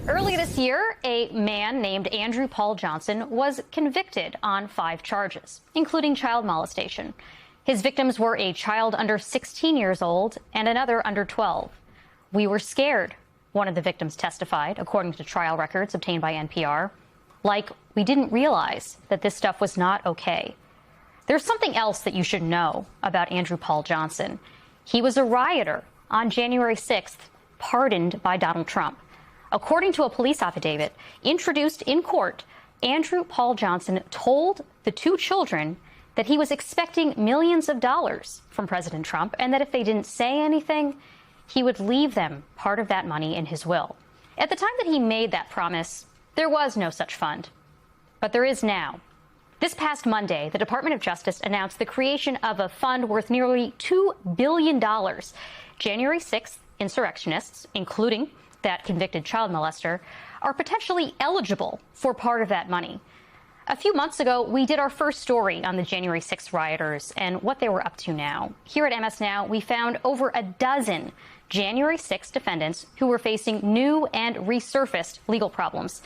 Early this year, a man named Andrew Paul Johnson was convicted on 5 charges, including child molestation. His victims were a child under 16 years old and another under 12. We were scared, one of the victims testified, according to trial records obtained by NPR. like we didn't realize that this stuff was not okay. There's something else that you should know about Andrew Paul Johnson. He was a rioter on January 6th, pardoned by Donald Trump. According to a police affidavit introduced in court, Andrew Paul Johnson told the two children that he was expecting millions of dollars from President Trump and that if they didn't say anything, he would leave them part of that money in his will. At the time that he made that promise, there was no such fund, but there is now. This past Monday, the Department of Justice announced the creation of a fund worth nearly $2 billion. January 6th insurrectionists, including that convicted child molester, are potentially eligible for part of that money. A few months ago, we did our first story on the January 6th rioters and what they were up to now. Here at MS Now, we found over a dozen January 6th defendants who were facing new and resurfaced legal problems.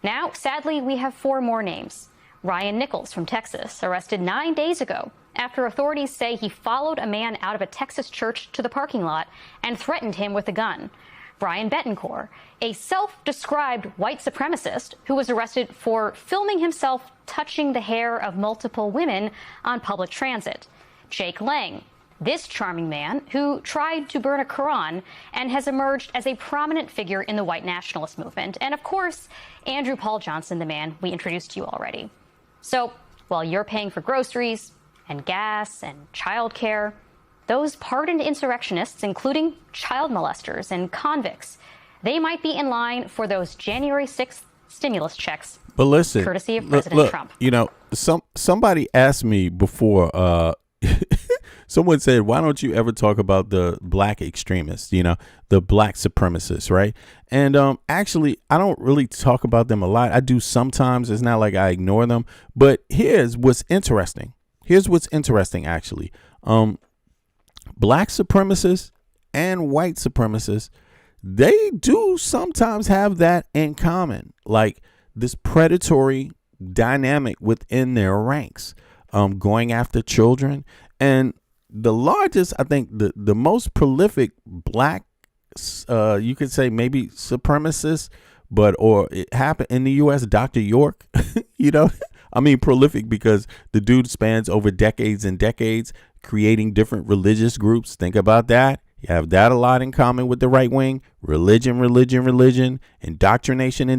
Now, sadly, we have 4 more names. Ryan Nichols from Texas, arrested 9 days ago after authorities say he followed a man out of a Texas church to the parking lot and threatened him with a gun. Brian Betancourt, a self-described white supremacist who was arrested for filming himself touching the hair of multiple women on public transit. Jake Lang, this charming man who tried to burn a Quran and has emerged as a prominent figure in the white nationalist movement. And of course, Andrew Paul Johnson, the man we introduced to you already. So while you're paying for groceries and gas and childcare, those pardoned insurrectionists, including child molesters and convicts, they might be in line for those January 6th stimulus checks. But listen, courtesy of President Trump. You know, somebody asked me before, someone said, why don't you ever talk about the black extremists, you know, the black supremacists, right? And actually, I don't really talk about them a lot. I do sometimes. It's not like I ignore them. But here's what's interesting. Actually. Black supremacists and white supremacists, they do sometimes have that in common, like this predatory dynamic within their ranks, going after children. And the largest, I think, the most prolific black, you could say maybe supremacist, or it happened in the U.S., Dr. York, you know, I mean, prolific because the dude spans over decades and decades creating different religious groups. Think about that. You have that a lot in common with the right wing. Religion, indoctrination.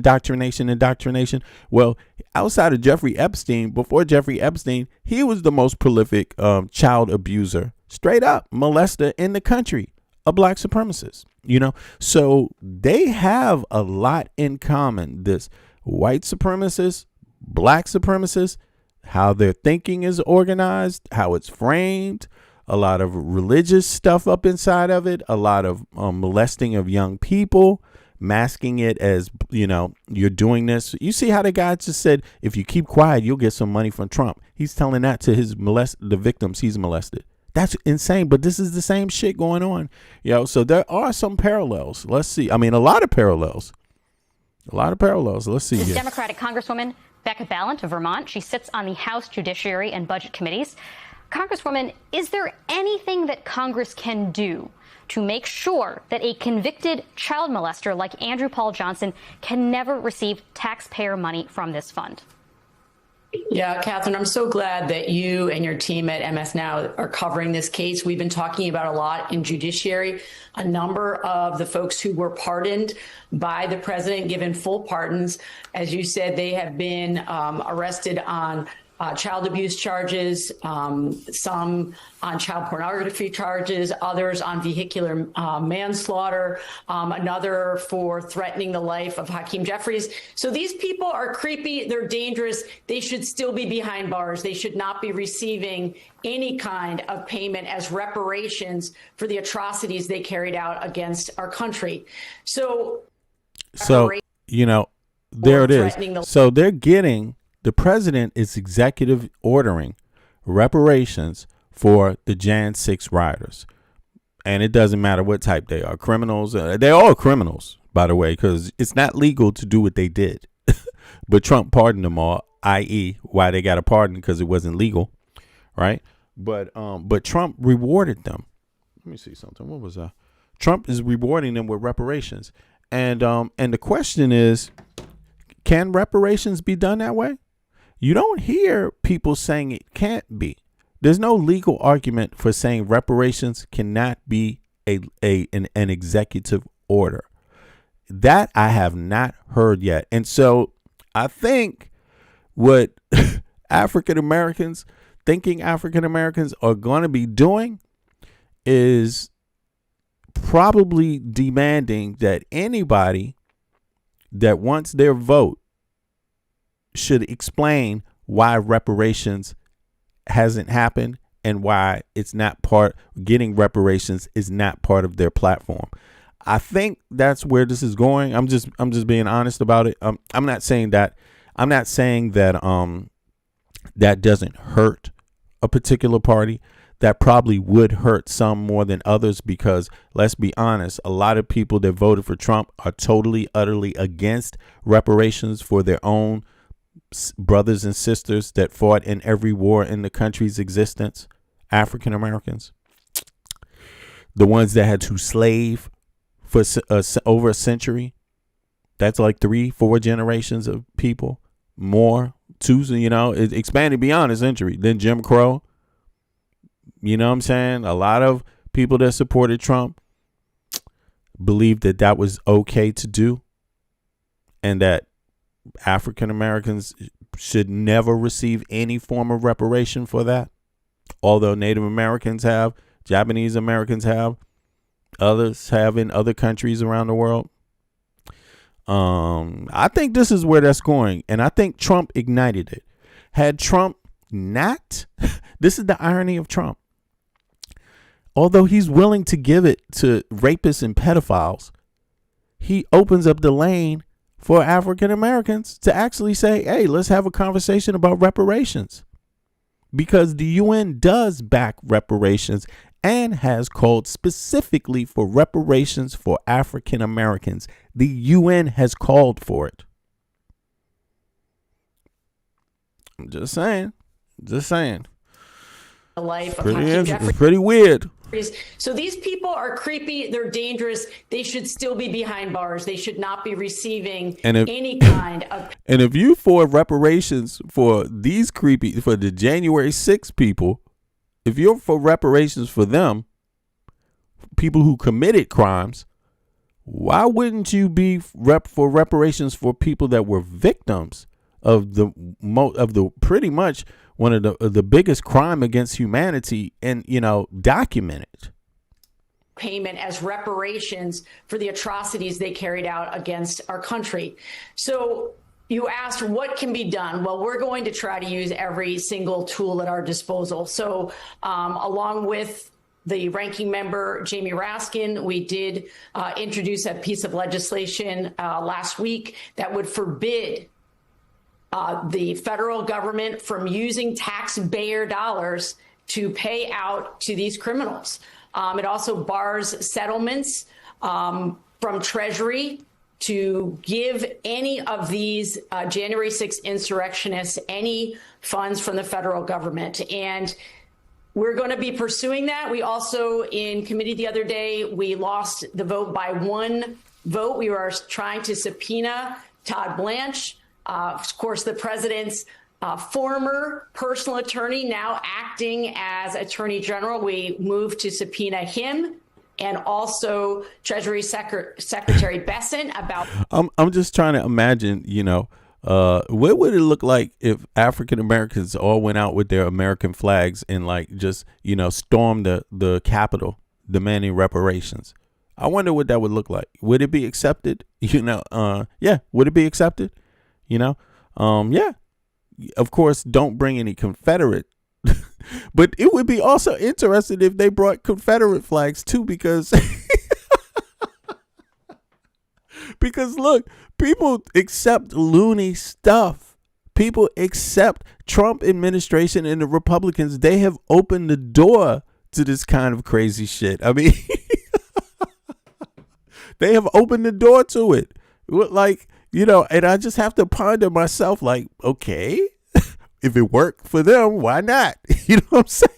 Well, outside of Jeffrey Epstein, before Jeffrey Epstein, he was the most prolific child abuser, straight up molester in the country, a black supremacist, you know. So they have a lot in common. This white supremacist, black supremacist, how their thinking is organized, how it's framed, a lot of religious stuff up inside of it, a lot of molesting of young people, masking it as, you know, you're doing this. You see how the guy just said, if you keep quiet, you'll get some money from Trump. He's telling that to the victims he's molested. That's insane. But this is the same shit going on. You know, so there are some parallels. Let's see. I mean, a lot of parallels. Let's see. This Democratic Congresswoman Becca Balint of Vermont, she sits on the House Judiciary and Budget Committees. Congresswoman, is there anything that Congress can do to make sure that a convicted child molester like Andrew Paul Johnson can never receive taxpayer money from this fund? Yeah, Catherine, I'm so glad that you and your team at MS Now are covering this case. We've been talking about a lot in judiciary. A number of the folks who were pardoned by the president, given full pardons, as you said, they have been arrested on child abuse charges, some on child pornography charges, others on vehicular manslaughter, another for threatening the life of Hakeem Jeffries. So these people are creepy. They're dangerous. They should still be behind bars. They should not be receiving any kind of payment as reparations for the atrocities they carried out against our country. So you know, there it is. So they're getting, the president is executive ordering reparations for the Jan 6 rioters. And it doesn't matter what type they are. Criminals. They're all criminals, by the way, because it's not legal to do what they did. But Trump pardoned them all, i.e. why they got a pardon, because it wasn't legal. Right. But Trump rewarded them. Let me see something. What was that? Trump is rewarding them with reparations. And the question is, Can reparations be done that way? You don't hear people saying it can't be. There's no legal argument for saying reparations cannot be an executive order. That I have not heard yet. And so I think what African Americans are going to be doing is probably demanding that anybody that wants their vote should explain why reparations hasn't happened and why it's not getting reparations is not part of their platform. I think that's where this is going. I'm just being honest about it. I'm not saying that that doesn't hurt a particular party. That probably would hurt some more than others, because let's be honest, a lot of people that voted for Trump are totally, utterly against reparations for their own brothers and sisters that fought in every war in the country's existence. African Americans, the ones that had to slave for over a century. That's like 3-4 generations of people, more, it expanded beyond a century. Then Jim Crow. You know what I'm saying? A lot of people that supported Trump believed that that was okay to do, and that African Americans should never receive any form of reparation for that. Although Native Americans have, Japanese Americans have, others have in other countries around the world. I think this is where that's going, and I think Trump ignited it. Had Trump not, this is the irony of Trump. Although he's willing to give it to rapists and pedophiles, he opens up the lane for African Americans to actually say, hey, let's have a conversation about reparations. Because the UN does back reparations and has called specifically for reparations for African Americans. The UN has called for it. I'm just saying. Life It's pretty weird. So these people are creepy. They're dangerous. They should still be behind bars. They should not be receiving any kind of. And if you for reparations for these for the January 6th people, if you're for reparations for them, people who committed crimes, why wouldn't you be for reparations for people that were victims of the pretty much one of the biggest crime against humanity and, documented? Payment as reparations for the atrocities they carried out against our country. So you asked what can be done. Well, we're going to try to use every single tool at our disposal. So along with the ranking member, Jamie Raskin, we did introduce a piece of legislation last week that would forbid the federal government from using taxpayer dollars to pay out to these criminals. It also bars settlements from Treasury to give any of these January 6th insurrectionists any funds from the federal government. And we're going to be pursuing that. We also, in committee the other day, we lost the vote by 1 vote. We were trying to subpoena Todd Blanche, of course, the president's former personal attorney, now acting as Attorney General. We moved to subpoena him, and also Treasury Secretary Bessent about. I'm just trying to imagine, what would it look like if African Americans all went out with their American flags and stormed the Capitol demanding reparations? I wonder what that would look like. Would it be accepted? Yeah. Would it be accepted? Yeah. Of course, don't bring any Confederate. But it would be also interesting if they brought Confederate flags too, because look, people accept loony stuff. People accept Trump administration and the Republicans. They have opened the door to this kind of crazy shit. I mean, they have opened the door to it. And I just have to ponder myself, okay, if it worked for them, why not? You know what I'm saying?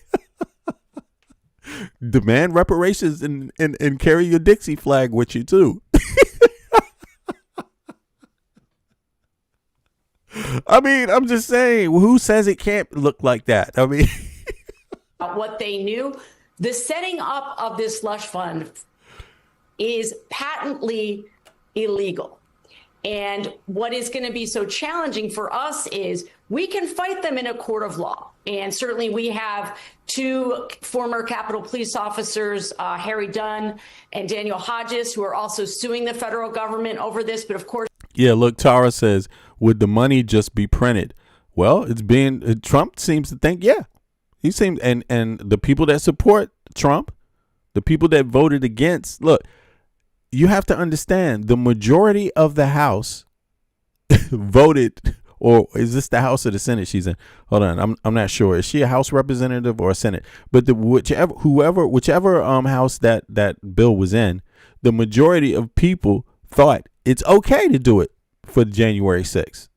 Demand reparations and carry your Dixie flag with you too. I mean, I'm just saying, who says it can't look like that? I mean, what they knew, the setting up of this slush fund is patently illegal. And what is going to be so challenging for us is we can fight them in a court of law. And certainly we have two former Capitol Police officers, Harry Dunn and Daniel Hodges, who are also suing the federal government over this. But of course, yeah, look, Tara says, would the money just be printed? Well, it's being, Trump seems to think, yeah, he seems, and the people that support Trump, the people that voted against, look, you have to understand the majority of the House voted, or is this the House or the Senate she's in? Hold on, I'm not sure. Is she a House representative or a Senate? But whichever House that bill was in, the majority of people thought it's okay to do it for January 6th.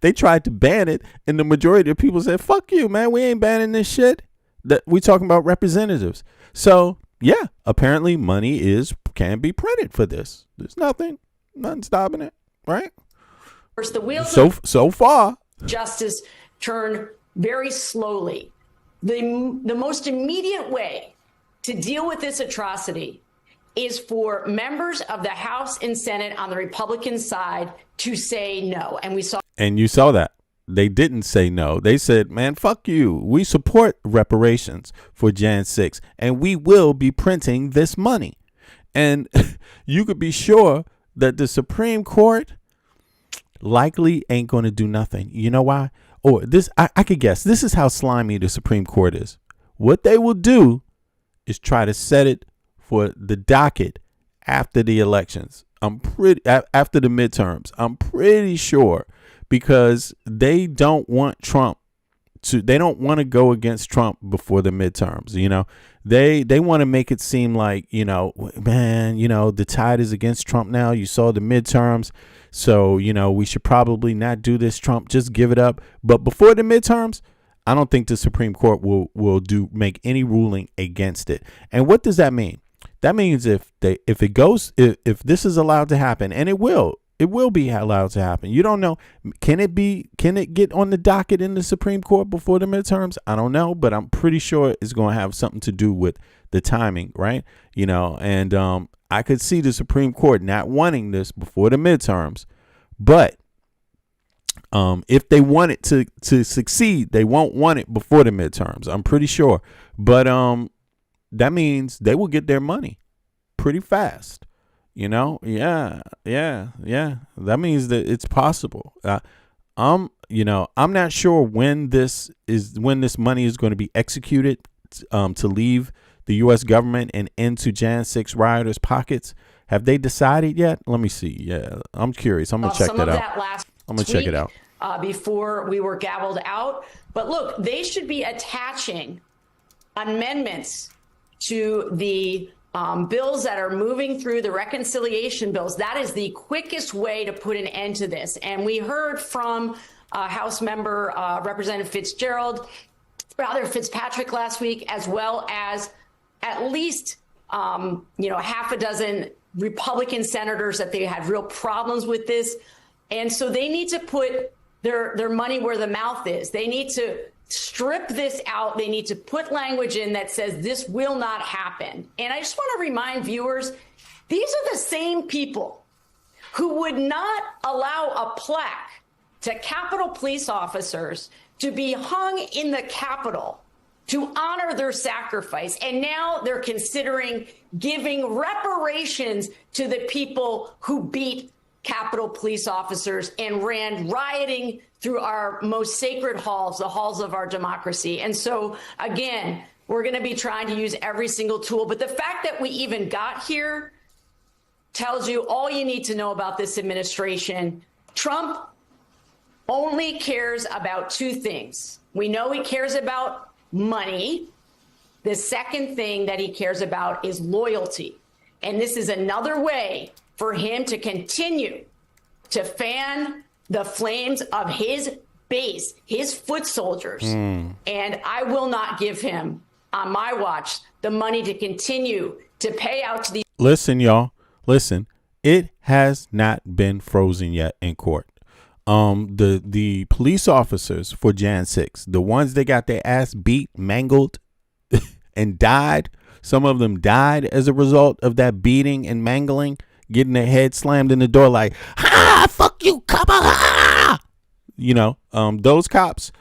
They tried to ban it, and the majority of people said, "Fuck you, man. We ain't banning this shit." That we talking about representatives. So yeah, apparently money can be printed for this. There's nothing stopping it, right? of course, the wheels So far, justice turn very slowly. The most immediate way to deal with this atrocity is for members of the House and Senate on the Republican side to say no. And you saw that. They didn't say no. They said, man, fuck you. We support reparations for Jan 6, and we will be printing this money. And you could be sure that the Supreme Court likely ain't going to do nothing. You know why? Or this, I could guess. This is how slimy the Supreme Court is. What they will do is try to set it for the docket after the elections. After the midterms. I'm pretty sure, because they don't want Trump they don't want to go against Trump before the midterms. You know, they want to make it seem like, you know, man, you know, the tide is against Trump now. You saw the midterms. So, you know, we should probably not do this, Trump. Just give it up. But before the midterms, I don't think the Supreme Court will make any ruling against it. And what does that mean? That means if this is allowed to happen, and it will be allowed to happen. You don't know. Can it get on the docket in the Supreme Court before the midterms? I don't know, but I'm pretty sure it's going to have something to do with the timing, right? You know, and I could see the Supreme Court not wanting this before the midterms, but if they want it to succeed, they won't want it before the midterms. I'm pretty sure. But that means they will get their money pretty fast. You know, yeah. That means that it's possible. I'm not sure when this money is going to be executed to leave the U.S. government and into Jan 6 rioters' pockets. Have they decided yet? Let me see. Yeah, I'm curious. I'm gonna check that out. I'm gonna check it out before we were gavelled out. But look, they should be attaching amendments to the bills that are moving through the reconciliation bills. That is the quickest way to put an end to this. And we heard from House member Representative Fitzpatrick last week, as well as at least half a dozen Republican senators, that they had real problems with this. And so they need to put their money where the mouth is. They need to strip this out. They need to put language in that says this will not happen. And I just want to remind viewers, these are the same people who would not allow a plaque to Capitol Police officers to be hung in the Capitol to honor their sacrifice. And now they're considering giving reparations to the people who beat Capitol Police officers and ran rioting through our most sacred halls, the halls of our democracy. And so, again, we're going to be trying to use every single tool. But the fact that we even got here tells you all you need to know about this administration. Trump only cares about two things. We know he cares about money. The second thing that he cares about is loyalty. And this is another way for him to continue to fan the flames of his base, his foot soldiers. And I will not give him, on my watch, the money to continue to pay out to the. Listen, y'all. Listen, it has not been frozen yet in court. the police officers for Jan 6, the ones that got their ass beat, mangled, and died. Some of them died as a result of that beating and mangling, getting their head slammed in the door like, "Ha, fuck you, cop!" Ha! You know, those cops.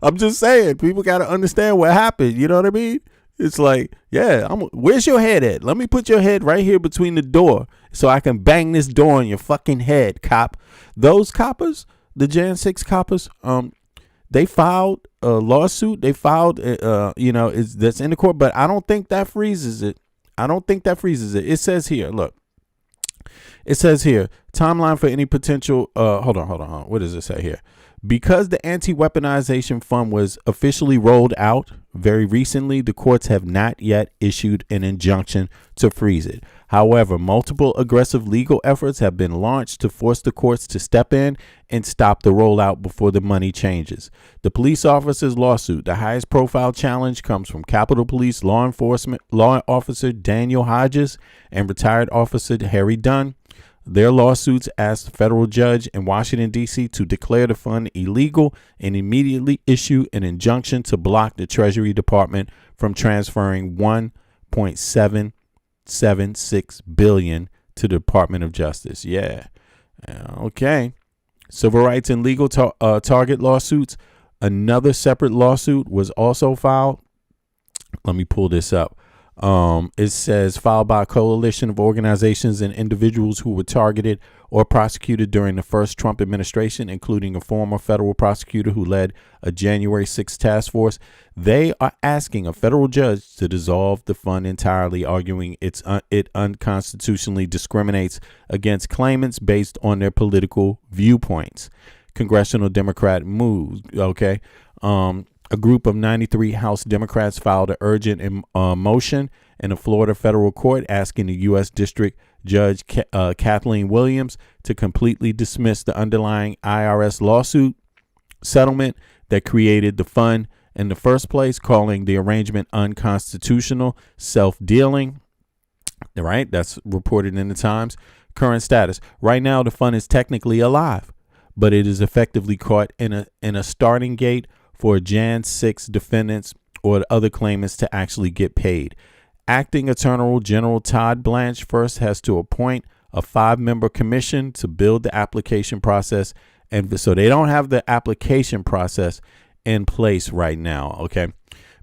I'm just saying, people got to understand what happened. You know what I mean? It's like, yeah, where's your head at? Let me put your head right here between the door so I can bang this door on your fucking head, cop. Those coppers, the Jan 6 coppers, they filed a lawsuit. They filed, that's in the court, but I don't think that freezes it. It says here, look. It says here, timeline for any potential, hold on. What does it say here? Because the anti-weaponization fund was officially rolled out very recently, the courts have not yet issued an injunction to freeze it. However, multiple aggressive legal efforts have been launched to force the courts to step in and stop the rollout before the money changes. The police officers' lawsuit, the highest profile challenge, comes from Capitol Police law officer Daniel Hodges and retired officer Harry Dunn. Their lawsuits asked the federal judge in Washington, D.C. to declare the fund illegal and immediately issue an injunction to block the Treasury Department from transferring $1.776 billion to the Department of Justice. Yeah. Okay. Civil rights and legal target lawsuits. Another separate lawsuit was also filed. Let me pull this up. It says filed by a coalition of organizations and individuals who were targeted or prosecuted during the first Trump administration, including a former federal prosecutor who led a January 6th task force. They are asking a federal judge to dissolve the fund entirely, arguing it unconstitutionally discriminates against claimants based on their political viewpoints. Congressional Democrat moves. Okay. A group of 93 House Democrats filed an urgent motion in a Florida federal court asking the U.S. District Judge Kathleen Williams to completely dismiss the underlying IRS lawsuit settlement that created the fund in the first place, calling the arrangement unconstitutional, self-dealing. Right? That's reported in the Times. Current status. Right now, the fund is technically alive, but it is effectively caught in a starting gate for Jan 6 defendants or other claimants to actually get paid. Acting Attorney General Todd Blanche first has to appoint a 5-member commission to build the application process. And so they don't have the application process in place right now. Okay.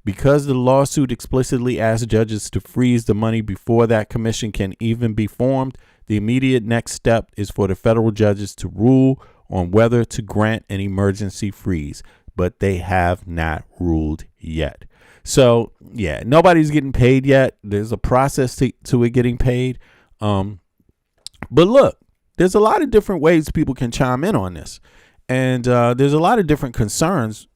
Because the lawsuit explicitly asks judges to freeze the money before that commission can even be formed, the immediate next step is for the federal judges to rule on whether to grant an emergency freeze. But they have not ruled yet. So, yeah, nobody's getting paid yet. There's a process to it getting paid. But look, there's a lot of different ways people can chime in on this. And there's a lot of different concerns,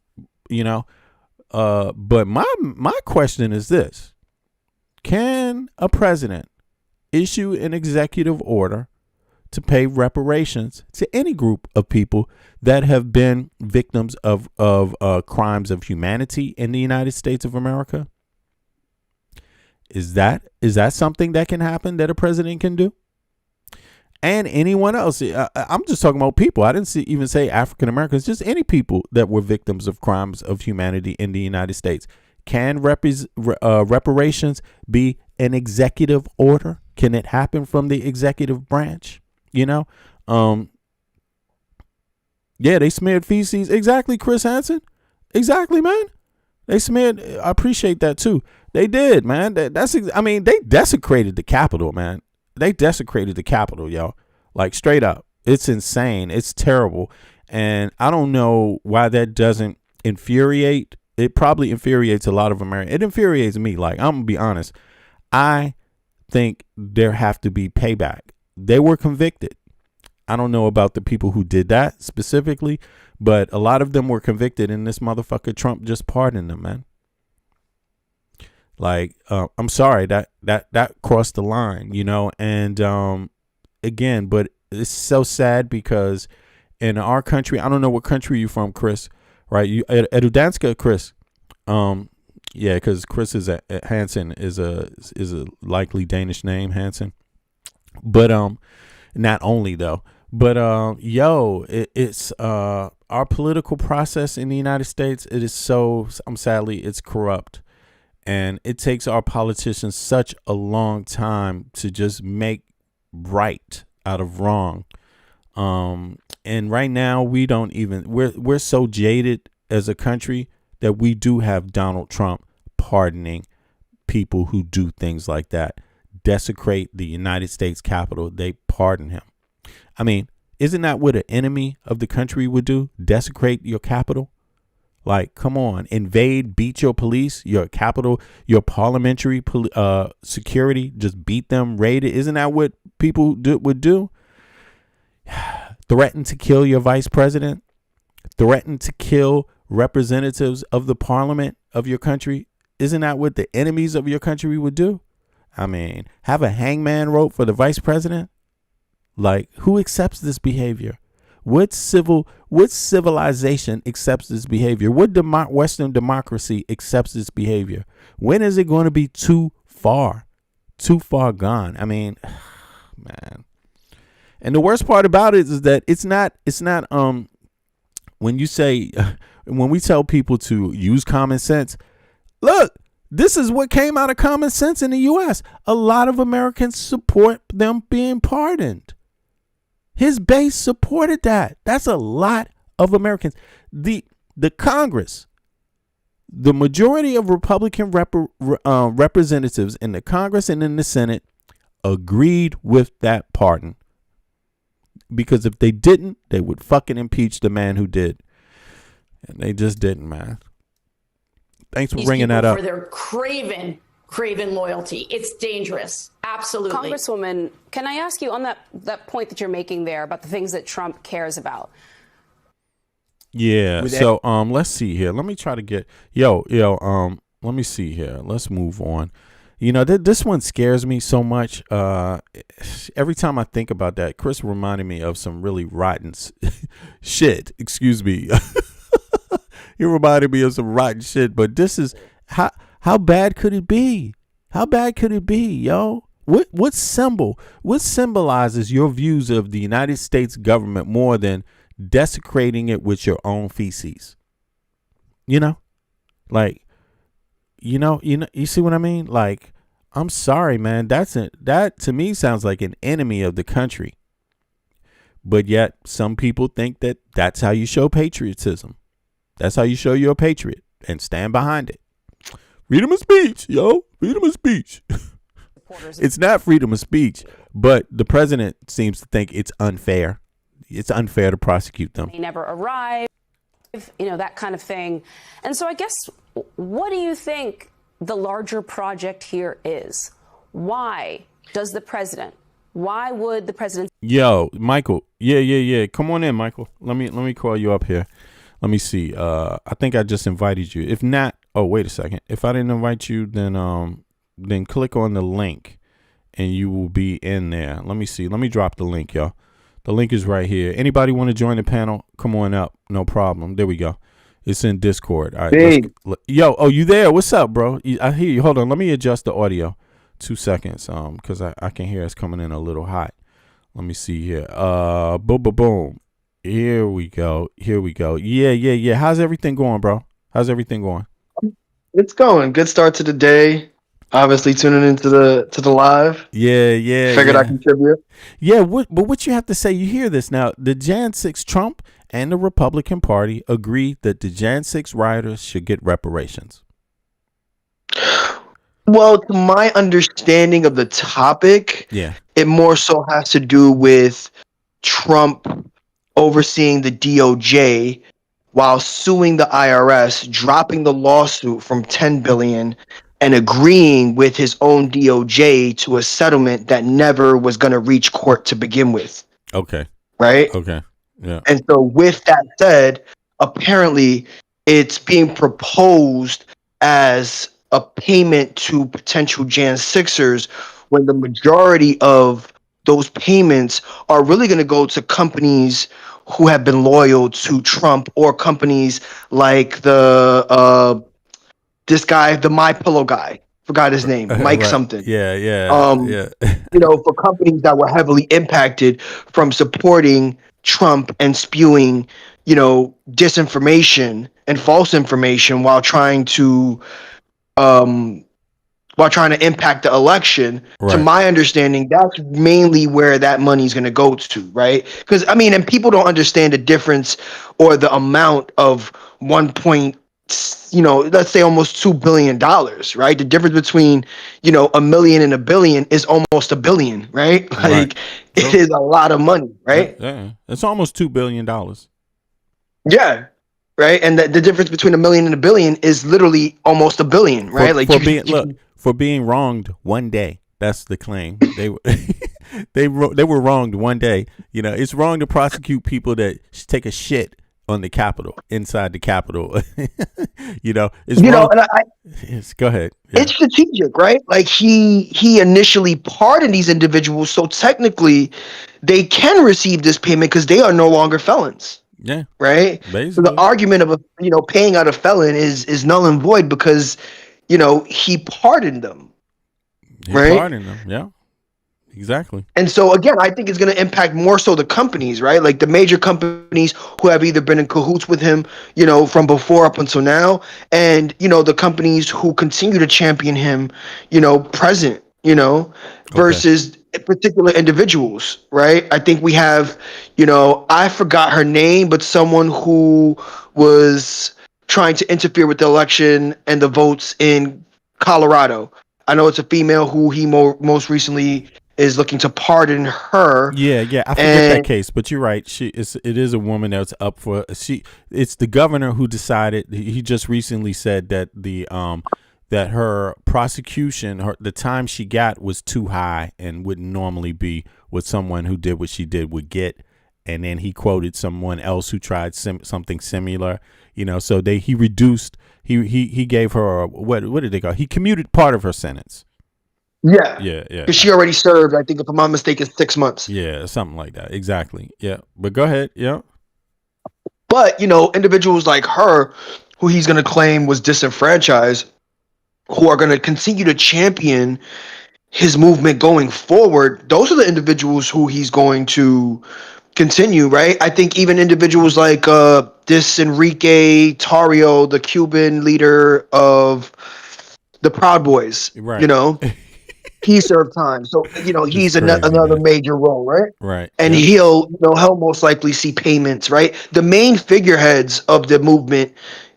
but my question is this. Can a president issue an executive order to pay reparations to any group of people that have been victims of crimes of humanity in the United States of America? Is that something that can happen, that a president can do? And anyone else? I'm just talking about people. I didn't even say African Americans, just any people that were victims of crimes of humanity in the United States. Can reparations be an executive order? Can it happen from the executive branch? Yeah, they smeared feces. Exactly, Chris Hansen. Exactly, man. They smeared. I appreciate that too. They did, man. They desecrated the Capitol, man. They desecrated the Capitol, yo. Like straight up. It's insane. It's terrible. And I don't know why that doesn't infuriate. It probably infuriates a lot of Americans. It infuriates me. Like, I'm gonna be honest. I think there have to be payback. They were convicted. I don't know about the people who did that specifically, but a lot of them were convicted, and this motherfucker Trump just pardoned them, man. Like, I'm sorry that crossed the line, and again, but it's so sad because in our country, I don't know what country you're from, Chris, right? You Edudanska, Chris. Yeah, because Chris is Hansen is a likely Danish name, Hansen. But not only though, But it's our political process in the United States. It is so, sadly, it's corrupt, and it takes our politicians such a long time to just make right out of wrong. And right now we're so jaded as a country that we do have Donald Trump pardoning people who do things like that, desecrate the United States Capitol. They pardon him. I mean, isn't that what an enemy of the country would do? Desecrate your capital? Like, come on, invade, beat your police, your capital, your parliamentary security, just beat them, raid it. Isn't that what people would do? Threaten to kill your vice president? Threaten to kill representatives of the parliament of your country? Isn't that what the enemies of your country would do? I mean, have a hangman rope for the vice president? Like, who accepts this behavior? What civilization accepts this behavior? What Western democracy accepts this behavior? When is it going to be too far gone? I mean, man. And the worst part about it is that it's not when we tell people to use common sense, look, this is what came out of common sense in the US. A lot of Americans support them being pardoned. His base supported that. That's a lot of Americans. The Congress, the majority of Republican representatives in the Congress and in the Senate agreed with that pardon. Because if they didn't, they would fucking impeach the man who did. And they just didn't, man. Thanks for bringing that up. For their craven loyalty. It's dangerous. Absolutely. Congresswoman, can I ask you on that point that you're making there about the things that Trump cares about? Yeah. So let's see here. Let me try to get let me see here. Let's move on. You know, this one scares me so much. Every time I think about that, Chris reminded me of some really rotten shit. Excuse me. He reminded me of some rotten shit. But this is how bad could it be? How bad could it be, yo? What symbolizes your views of the United States government more than desecrating it with your own feces? You know, like. You see what I mean? Like, I'm sorry, man. That to me sounds like an enemy of the country. But yet some people think that that's how you show patriotism. That's how you show you're a patriot and stand behind it. Freedom of speech, yo. Freedom of speech. It's not freedom of speech, but the president seems to think it's unfair. It's unfair to prosecute them. They never arrive, that kind of thing. And so I guess, what do you think the larger project here is? Why would the president? Yo, Michael. Yeah. Come on in, Michael. Let me call you up here. Let me see. I think I just invited you. If not, oh, wait a second. If I didn't invite you, then click on the link and you will be in there. Let me see. Let me drop the link, y'all. The link is right here. Anybody want to join the panel? Come on up. No problem. There we go. It's in Discord. All right. Yo, you there? What's up, bro? I hear you. Hold on. Let me adjust the audio. 2 seconds. Because I can hear it's coming in a little hot. Let me see here. Boom. Here we go. Yeah. How's everything going, bro? How's everything going? It's going. Good start to the day. Obviously tuning into the live. Yeah. Figured I contribute. Yeah, but what you have to say, you hear this now. The Jan 6 Trump and the Republican Party agreed that the Jan 6 rioters should get reparations. Well, to my understanding of the topic, it more so has to do with Trump overseeing the DOJ while suing the IRS, dropping the lawsuit from $10 billion and agreeing with his own DOJ to a settlement that never was going to reach court to begin with. Okay. Right? Okay. Yeah. And so with that said, apparently it's being proposed as a payment to potential Jan 6ers when the majority of those payments are really going to go to companies who have been loyal to Trump, or companies like this guy, the My Pillow guy, Forgot his name, Mike Right. something. Yeah. For companies that were heavily impacted from supporting Trump and spewing, disinformation and false information um, while trying to impact the election. To Right. my understanding, that's mainly where that money's going to go to, right? Because and people don't understand the difference or the amount of 1 point, let's say almost $2 billion, right? The difference between a million and a billion is almost a billion, right? Right. Like it is a lot of money, right? Yeah. It's almost $2 billion. Yeah. Right. And the difference between a million and a billion is literally almost a billion, right? For being wronged one day. That's the claim. They they were wronged one day. It's wrong to prosecute people that take a shit on the Capitol, inside the Capitol. It's wrong. Yes, go ahead. Yeah. It's strategic, right? Like he initially pardoned these individuals, so technically they can receive this payment because they are no longer felons. Yeah. Right. Basically. So the argument of paying out a felon is null and void because he pardoned them. He pardoned them. Yeah. Exactly. And so again, I think it's going to impact more so the companies, right? Like the major companies who have either been in cahoots with him, from before up until now, and the companies who continue to champion him, present, versus particular individuals, right? I think we have, I forgot her name, but someone who was trying to interfere with the election and the votes in Colorado. I know it's a female who he most recently is looking to pardon her. Yeah. I forget that case, but you're right. It is a woman that's up for it's the governor who decided. He just recently said that that her prosecution, the time she got was too high and wouldn't normally be what someone who did what she did would get. And then he quoted someone else who tried something similar, so he reduced, he gave her, what did they call? He commuted part of her sentence. Yeah. Because she already served, I think, if I'm not mistaken, 6 months. Yeah, something like that. Exactly. Yeah. But go ahead. Yeah. But, individuals like her, who he's going to claim was disenfranchised, who are going to continue to champion his movement going forward, those are the individuals who he's going to continue, right? I think even individuals like this Enrique Tarrio, the Cuban leader of the Proud Boys, right. He served time. So, he's crazy, another man. major role, right? Right. And he'll most likely see payments, right? The main figureheads of the movement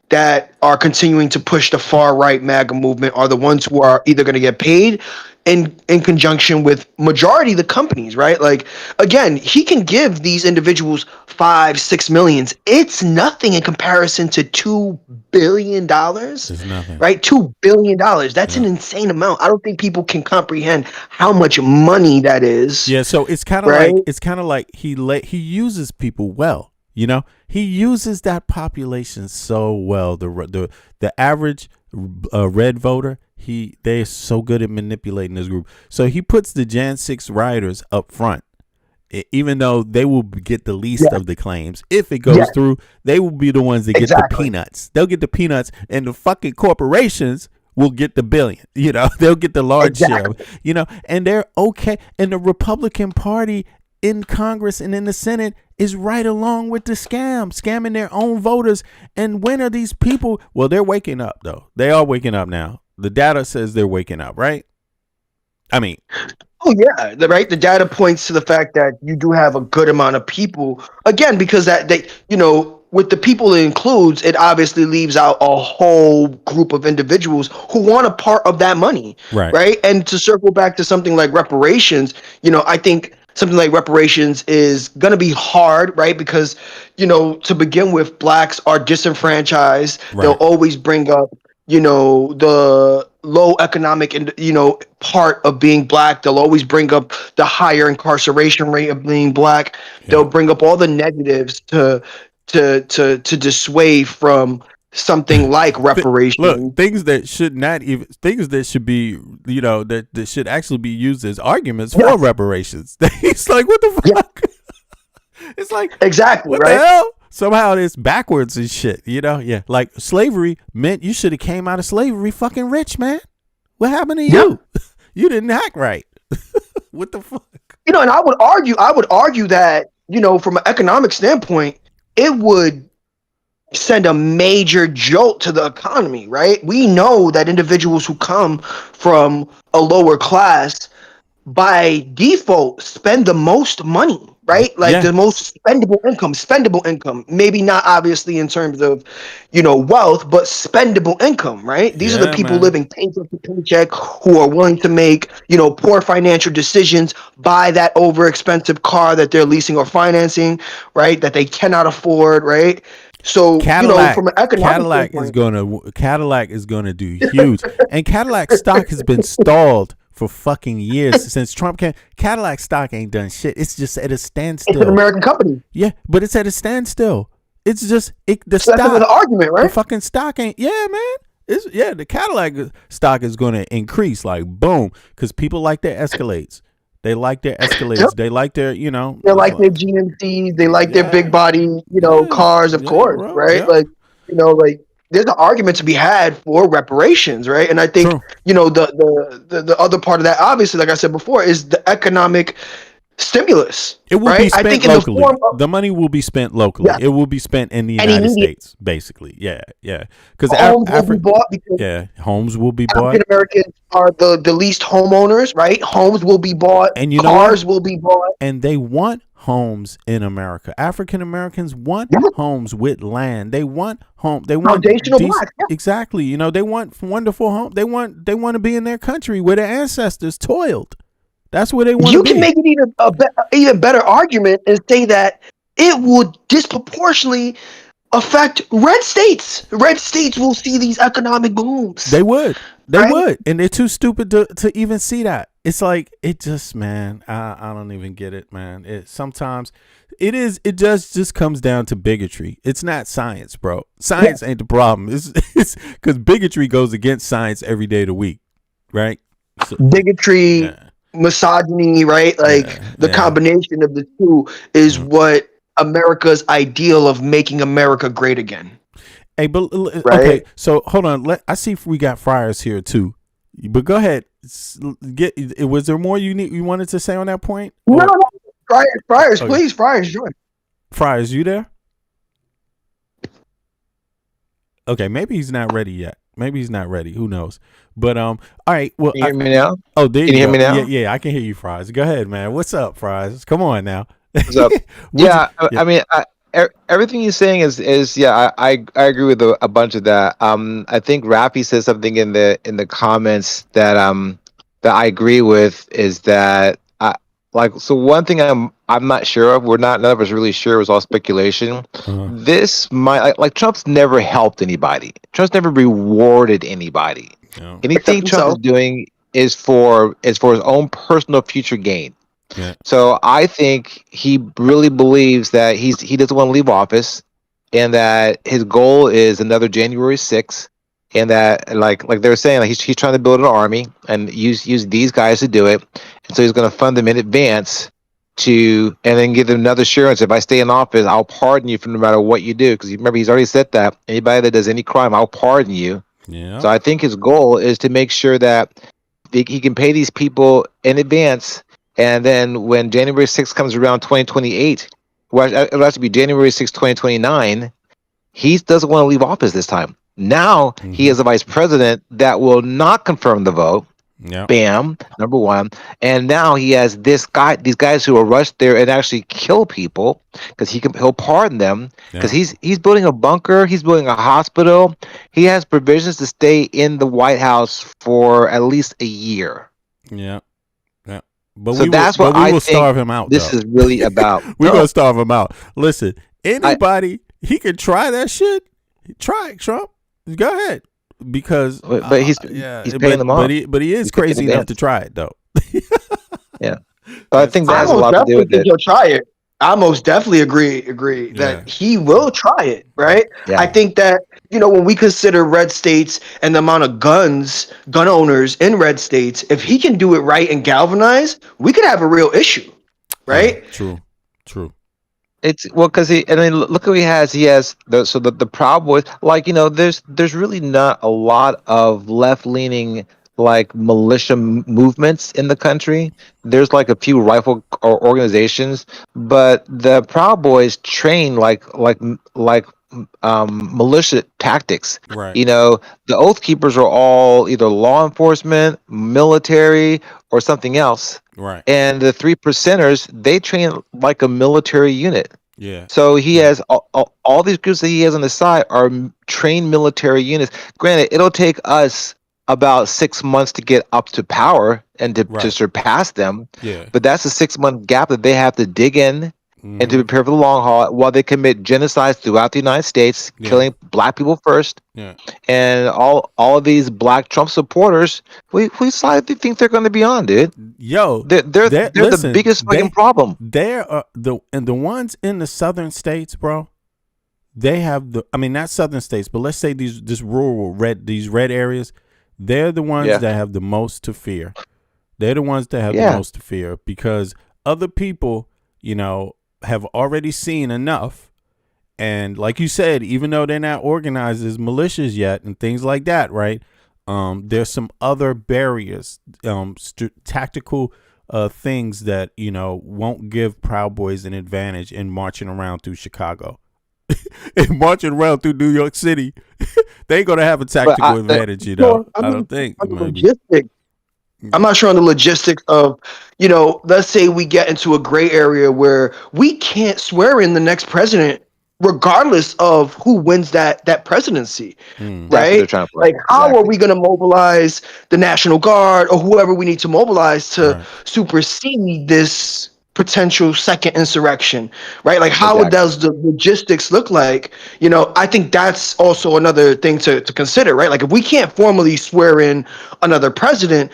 that are continuing to push the far right MAGA movement are the ones who are either going to get paid in conjunction with majority of the companies, right? Like, again, he can give these individuals 5-6 millions. It's nothing in comparison to $2 billion. It's nothing. Right? $2 billion. That's an insane amount. I don't think people can comprehend how much money that is. Yeah. So it's kind of like he uses people well. He uses that population so well. The average red voter, they're so good at manipulating this group. So he puts the Jan 6 rioters up front, even though they will get the least of the claims. If it goes through, they will be the ones that get the peanuts. They'll get the peanuts, and the fucking corporations will get the billion. They'll get the large share. And they're okay. And the Republican Party in Congress and in the Senate is right along with the scamming their own voters. And when are these people? Well, they're waking up, though. They are waking up now. The data says they're waking up, right? Oh, yeah. The data points to the fact that you do have a good amount of people, again, because with the people it includes, it obviously leaves out a whole group of individuals who want a part of that money. Right. And to circle back to something like reparations, I think something like reparations is going to be hard, right? Because, to begin with, blacks are disenfranchised. Right. They'll always bring up, the low economic and, part of being black. They'll always bring up the higher incarceration rate of being black. Yeah. They'll bring up all the negatives to dissuade from something like reparations. Look, things that should be, that should actually be used as arguments for reparations. It's like, what the fuck? It's like, exactly, what the hell? Somehow it's backwards and shit, Yeah, like slavery meant you should have came out of slavery fucking rich, man. What happened to Yeah. you? You didn't act right. What the fuck? And I would argue that, from an economic standpoint, it would send a major jolt to the economy, right? We know that individuals who come from a lower class by default spend the most money, right? Like Yeah. the most spendable income. Maybe not obviously in terms of, wealth, but spendable income, right? These are the Yeah, people man. living paycheck to paycheck who are willing to make, poor financial decisions, buy that over expensive car that they're leasing or financing, right? That they cannot afford, right? So, from an economic standpoint, Cadillac is gonna do huge. And Cadillac stock has been stalled for fucking years since Trump came. Cadillac stock ain't done shit. It's just at a standstill. it's an American company. Yeah, but it's at a standstill. It's just the So that's stock. another argument, The right? fucking stock ain't. Yeah, man. The Cadillac stock is going to increase like boom because people like their Escalades. They like their Escalades. Yep. They like their They like their GMCs. They like their big body, Yeah. cars, of Yeah, course, bro. right? Yeah. Like, there's an argument to be had for reparations, right? And I think, True. the other part of that, obviously, like I said before, is the economic stimulus. It will right? be I spent think in the locally. form of The money will be spent locally. Yeah. It will be spent in the And United immediate- States, basically. Yeah, yeah. Because homes will be bought because homes will be bought. African Americans are the least homeowners, right? Homes will be bought. And you know what? Cars will be bought. And they want homes in America. African Americans want homes with land. They want home. They want Foundational blacks, yeah. Exactly. They want wonderful home. They want to be in their country where their ancestors toiled. That's where they want to You be. can make it even better argument and say that it would disproportionately affect red states. Red states will see these economic booms. They would. They Right? would. And they're too stupid to even see that. It's like, it just, man, I don't even get it, man. It just comes down to bigotry. It's not science, bro. Science ain't the problem. It's because bigotry goes against science every day of the week, right? So, Bigotry, misogyny, right? Like the combination of the two is what America's ideal of making America great again. Hey, but Right? okay, so hold on. I see if we got Friars here too. But go ahead. Was there more you wanted to say on that point? No. Friars, Okay. please, Friars, join. Friars, you there? Okay, maybe he's not ready yet. Maybe he's not ready. Who knows? But all right. Well, Can you hear me now? Oh, there Can you hear me now? Yeah, I can hear you, Fries. Go ahead, man. What's up, Fries? Come on now. What's up? I mean, everything you're saying is I agree with a bunch of that. I think Rafi said something in the comments that that I agree with is that so one thing I'm not sure of, none of us really sure, it was all speculation. This might like Trump's never helped anybody. Trump's never rewarded anybody. No. Anything Trump is doing is for his own personal future gain. Yeah. So I think he really believes that he doesn't want to leave office, and that his goal is another January 6th, and that like they were saying, like he's trying to build an army and use these guys to do it, and so he's going to fund them in advance and then give them another assurance: if I stay in office, I'll pardon you for no matter what you do, because remember he's already said that anybody that does any crime, I'll pardon you. Yeah. So I think his goal is to make sure that he can pay these people in advance. And then when January 6th comes around 2028, well, it'll have to be January 6th, 2029, he doesn't want to leave office this time. Now he is a vice president that will not confirm the vote. Yeah. Bam, number one. And now he has these guys who will rush there and actually kill people because he'll pardon them because he's building a bunker, he's building a hospital. He has provisions to stay in the White House for at least a year. Yeah. But so we what we I will think starve him out. This though. is really about. We're gonna starve him out. Listen, anybody he can try that shit. Try it, Trump. Go ahead, because but he's paying them off. But he is crazy enough to try it though. Yeah, so I think that has a lot to do with it. He'll try it. I most definitely agree that he will try it, right? Yeah. I think that, when we consider red states and the amount of gun owners in red states, if he can do it right and galvanize, we could have a real issue, right? Yeah, true. It's because look who he has. He has the problem with there's really not a lot of left leaning like militia movements in the country. There's like a few rifle organizations, but the Proud Boys train militia tactics. Right. You know, the Oath Keepers are all either law enforcement, military, or something else. Right. And the 3%ers, they train like a military unit. Yeah. So he has all these groups that he has on the side are trained military units. Granted, it'll take us about 6 months to get up to power and to surpass them. Yeah. But that's a 6-month gap that they have to dig in and to prepare for the long haul while they commit genocide throughout the United States, killing black people first. Yeah. And all of these black Trump supporters, we side do you think they're going to be on, dude? Yo, they're listen, the biggest fucking problem. They're the ones in the southern states, bro. They have not southern states, but let's say these red areas. They're the ones that have the most to fear. They're the ones that have the most to fear because other people, have already seen enough. And like you said, even though they're not organized as militias yet and things like that, right? There's some other barriers, tactical things that, won't give Proud Boys an advantage in marching around through Chicago. And marching around through New York City, they ain't gonna have a tactical advantage, I don't think. Logistics. I'm not sure on the logistics of, let's say we get into a gray area where we can't swear in the next president, regardless of who wins that presidency, right? Like, how are we going to mobilize the National Guard or whoever we need to mobilize to supersede this potential second insurrection, right? Like, how does the logistics look like? I think that's also another thing to consider, right? Like, if we can't formally swear in another president,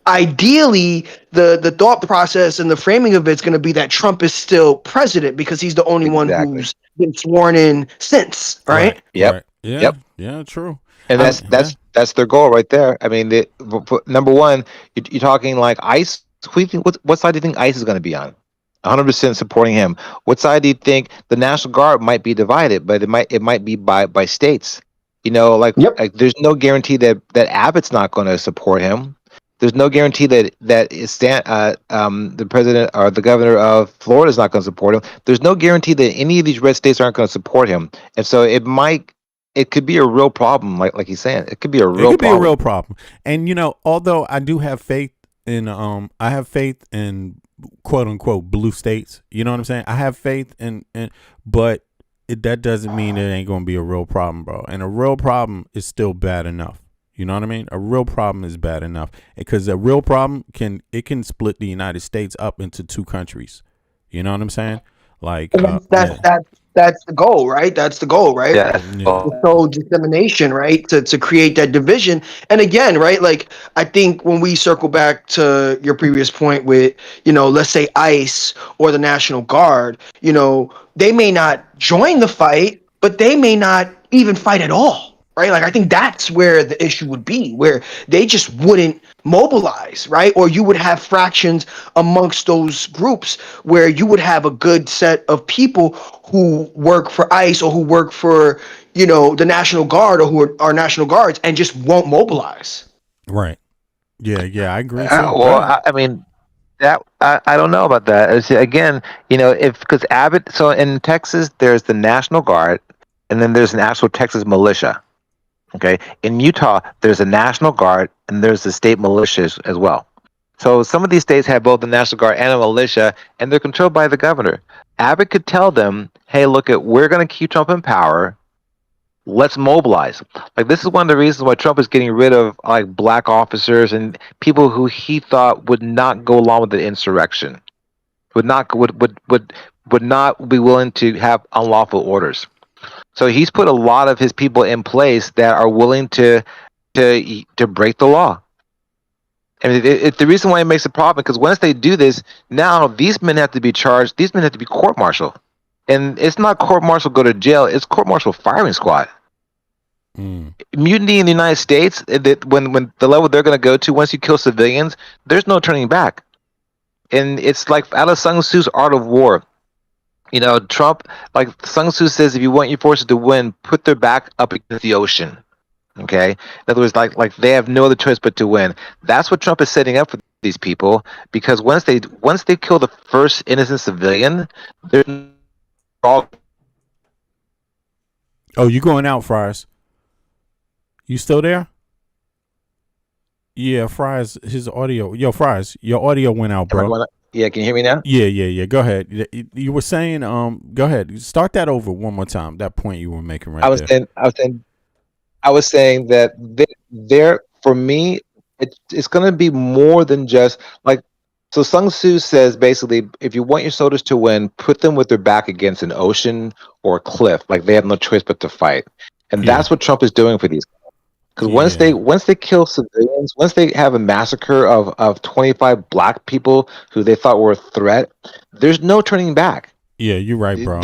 ideally the thought process and the framing of it's going to be that Trump is still president because he's the only one who's been sworn in since, right? Yep. Yeah, true. And that's their goal right there. I mean, number one, you're talking like ICE. What side do you think ICE is going to be on? 100% supporting him. What side do you think the National Guard might be divided? But it might be by states. Like there's no guarantee that Abbott's not going to support him. There's no guarantee that the president or the governor of Florida is not going to support him. There's no guarantee that any of these red states aren't going to support him. And so it could be a real problem, like he's saying. It could be a real problem. It could be a real problem. And although I do have faith in I have faith in quote unquote blue states. You know what I'm saying? I have faith in but that doesn't mean it ain't going to be a real problem, bro. And a real problem is still bad enough. You know what I mean? A real problem is bad enough because a real problem can split the United States up into two countries. You know what I'm saying? Like that's the goal, right? That's the goal, right? Yeah. So dissemination, right? To create that division. And again, right? Like, I think when we circle back to your previous point with, let's say ICE or the National Guard, they may not join the fight, but they may not even fight at all. Right. Like, I think that's where the issue would be, where they just wouldn't mobilize. Right. Or you would have fractions amongst those groups where you would have a good set of people who work for ICE or who work for, the National Guard or who are National Guards and just won't mobilize. Right. Yeah, I agree. I mean, that I don't know about that. Again, because Abbott. So in Texas, there's the National Guard, and then there's an actual Texas militia. Okay, in Utah, there's a National Guard and there's the state militias as well. So some of these states have both the National Guard and a militia, and they're controlled by the governor. Abbott could tell them, "Hey, look, we're going to keep Trump in power. Let's mobilize." Like, this is one of the reasons why Trump is getting rid of like black officers and people who he thought would not go along with the insurrection, would not be willing to have unlawful orders. So he's put a lot of his people in place that are willing to break the law. I mean, the reason why it makes a problem because once they do this, now these men have to be charged. These men have to be court-martialed, and it's not court-martial go to jail. It's court-martial firing squad. Mutiny in the United States, when the level they're going to go to once you kill civilians, there's no turning back, and it's like out of Sun Tzu's Art of War. Trump, like Sun Tzu says, if you want your forces to win, put their back up against the ocean. Okay, in other words, like they have no other choice but to win. That's what Trump is setting up for these people, because once they kill the first innocent civilian, they're all. Oh, you going out, Fries? You still there? Yeah, Fries, his audio. Yo, Fries, your audio went out, bro. Yeah, can you hear me now? Yeah. Go ahead. You were saying, go ahead. Start that over one more time. That point you were making right there. I was saying that there for me, it's going to be more than just like. So Sun Tzu says basically, if you want your soldiers to win, put them with their back against an ocean or a cliff, like they have no choice but to fight, and that's what Trump is doing for these. Because once they kill civilians, once they have a massacre of 25 black people who they thought were a threat, there's no turning back. Yeah, you're right, bro.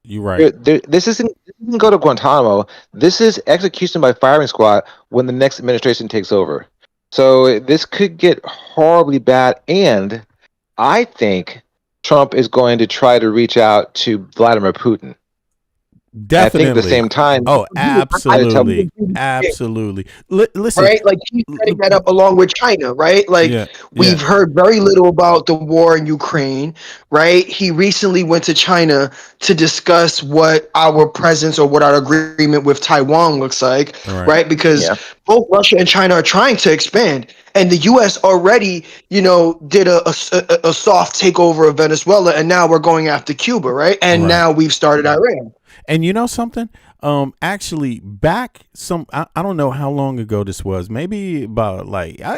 You're right. This isn't go to Guantanamo. This is execution by firing squad when the next administration takes over. So this could get horribly bad, and I think Trump is going to try to reach out to Vladimir Putin. Definitely. I think at the same time. Oh, absolutely. Absolutely. Listen. Right? Like he's setting that up along with China, right? Like we've heard very little about the war in Ukraine, right? He recently went to China to discuss what our presence or what our agreement with Taiwan looks like, right? Because both Russia and China are trying to expand. And the U.S. already, did a soft takeover of Venezuela, and now we're going after Cuba, right? And now we've started Iran. And you know something? Actually, back I don't know how long ago this was. Maybe about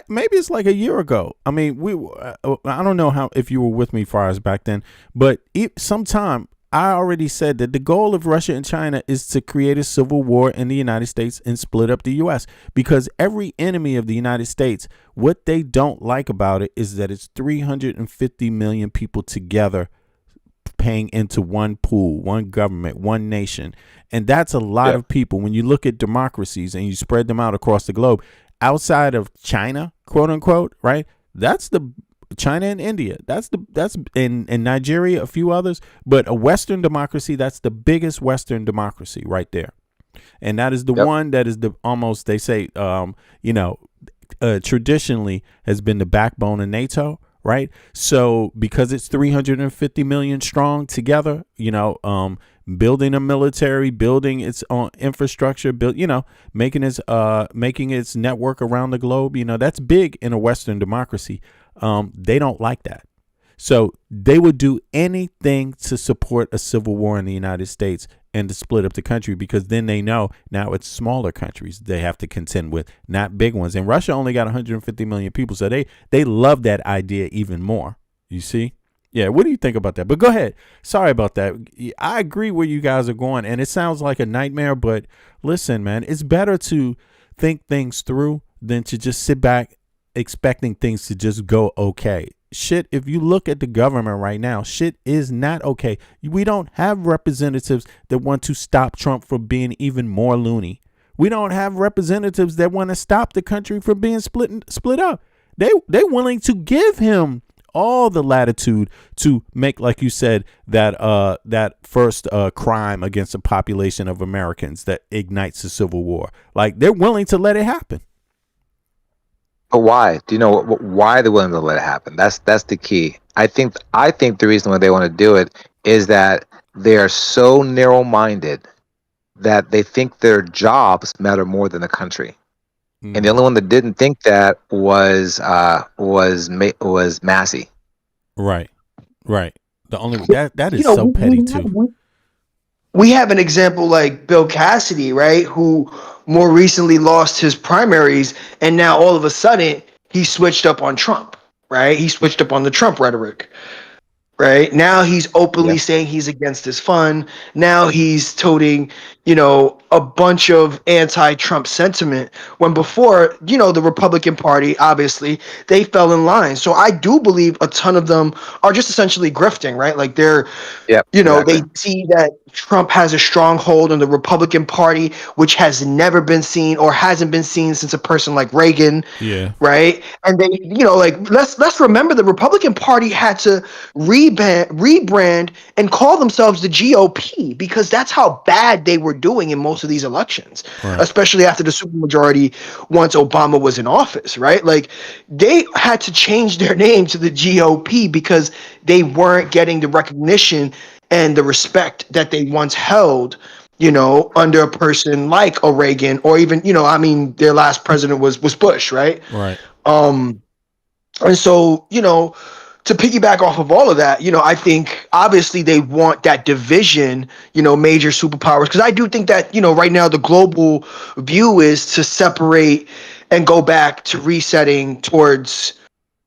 maybe it's like a year ago. I mean, I don't know if you were with me far as back then, but sometime I already said that the goal of Russia and China is to create a civil war in the United States and split up the U.S. because every enemy of the United States, what they don't like about it is that it's 350 million people together paying into one pool, one government, one nation. And that's a lot of people. When you look at democracies and you spread them out across the globe, outside of China, quote unquote, right? That's the China and India. That's in Nigeria, a few others, but a Western democracy, that's the biggest Western democracy right there. And that is the one that is almost, they say, traditionally has been the backbone of NATO. Right. So because it's 350 million strong together, building a military, building its own infrastructure, making its network around the globe, that's big in a Western democracy. They don't like that. So they would do anything to support a civil war in the United States and to split up the country, because then they know now it's smaller countries they have to contend with, not big ones. And Russia only got 150 million people, so they love that idea even more. You see? Yeah, what do you think about that? But go ahead. Sorry about that. I agree where you guys are going, and it sounds like a nightmare, but listen, man, it's better to think things through than to just sit back expecting things to just go okay. Shit, if you look at the government right now, shit is not okay. We don't have representatives that want to stop Trump from being even more loony. We don't have representatives that want to stop the country from being split up. They're willing to give him all the latitude to make, like you said, that first crime against a population of Americans that ignites a civil war. Like, they're willing to let it happen. But why? Do you know why they're willing to let it happen? That's the key. I think the reason why they want to do it is that they are so narrow-minded that they think their jobs matter more than the country. And the only one that didn't think that was Massey. Right. The only that is so petty too. We have an example like Bill Cassidy, right, who more recently lost his primaries, and now all of a sudden he switched up on Trump, right? He switched up on the Trump rhetoric, right? Now he's openly saying he's against his fund. Now he's toting, a bunch of anti-Trump sentiment, when before, the Republican Party, obviously, they fell in line. So I do believe a ton of them are just essentially grifting, right? Like they're, they see that Trump has a stronghold on the Republican Party, which has never been seen or hasn't been seen since a person like Reagan. Yeah. Right. And they, let's remember the Republican Party had to rebuild rebrand and call themselves the GOP, because that's how bad they were doing in most of these elections, especially after the supermajority once Obama was in office, right? Like, they had to change their name to the GOP because they weren't getting the recognition and the respect that they once held, under a person like a Reagan, or even, their last president was Bush, right? Right. And so, to piggyback off of all of that, I think obviously they want that division, major superpowers, because I do think that, right now the global view is to separate and go back to resetting towards,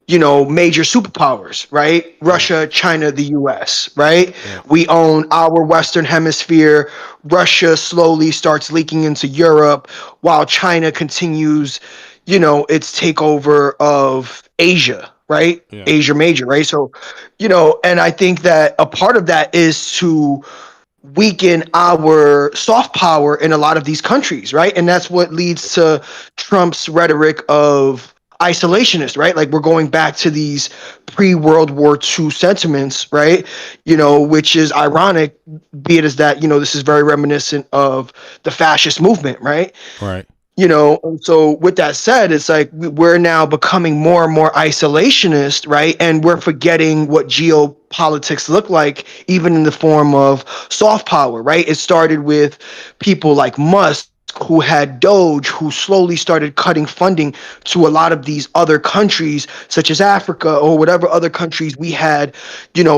major superpowers, right? Russia, China, the US, right? We own our Western hemisphere. Russia slowly starts leaking into Europe, while China continues, its takeover of Asia, right? Asia major, right? So, and I think that a part of that is to weaken our soft power in a lot of these countries, right? And that's what leads to Trump's rhetoric of isolationist, right? Like, we're going back to these pre-World War II sentiments, right? Which is ironic, be it as that, this is very reminiscent of the fascist movement, right? Right. And so with that said, it's like we're now becoming more and more isolationist, right? And we're forgetting what geopolitics look like, even in the form of soft power, right? It started with people like Musk, who had Doge, who slowly started cutting funding to a lot of these other countries, such as Africa or whatever other countries we had,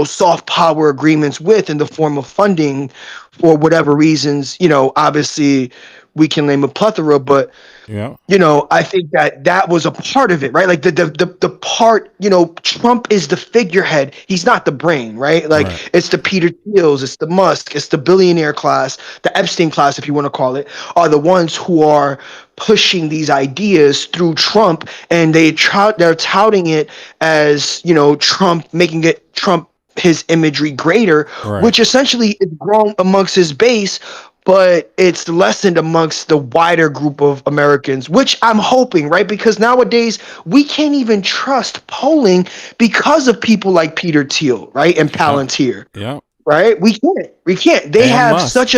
soft power agreements with in the form of funding for whatever reasons, obviously we can name a plethora, but I think that was a part of it, right? Like the part, Trump is the figurehead. He's not the brain, right? Like, it's the Peter Thiels, it's the Musk, it's the billionaire class, the Epstein class, if you want to call it, are the ones who are pushing these ideas through Trump, and they're touting it as, Trump, making it Trump his imagery greater, which essentially is grown amongst his base, but it's lessened amongst the wider group of Americans, which I'm hoping, right? Because nowadays we can't even trust polling because of people like Peter Thiel, right? And Palantir, right? We can't. They have Musk. such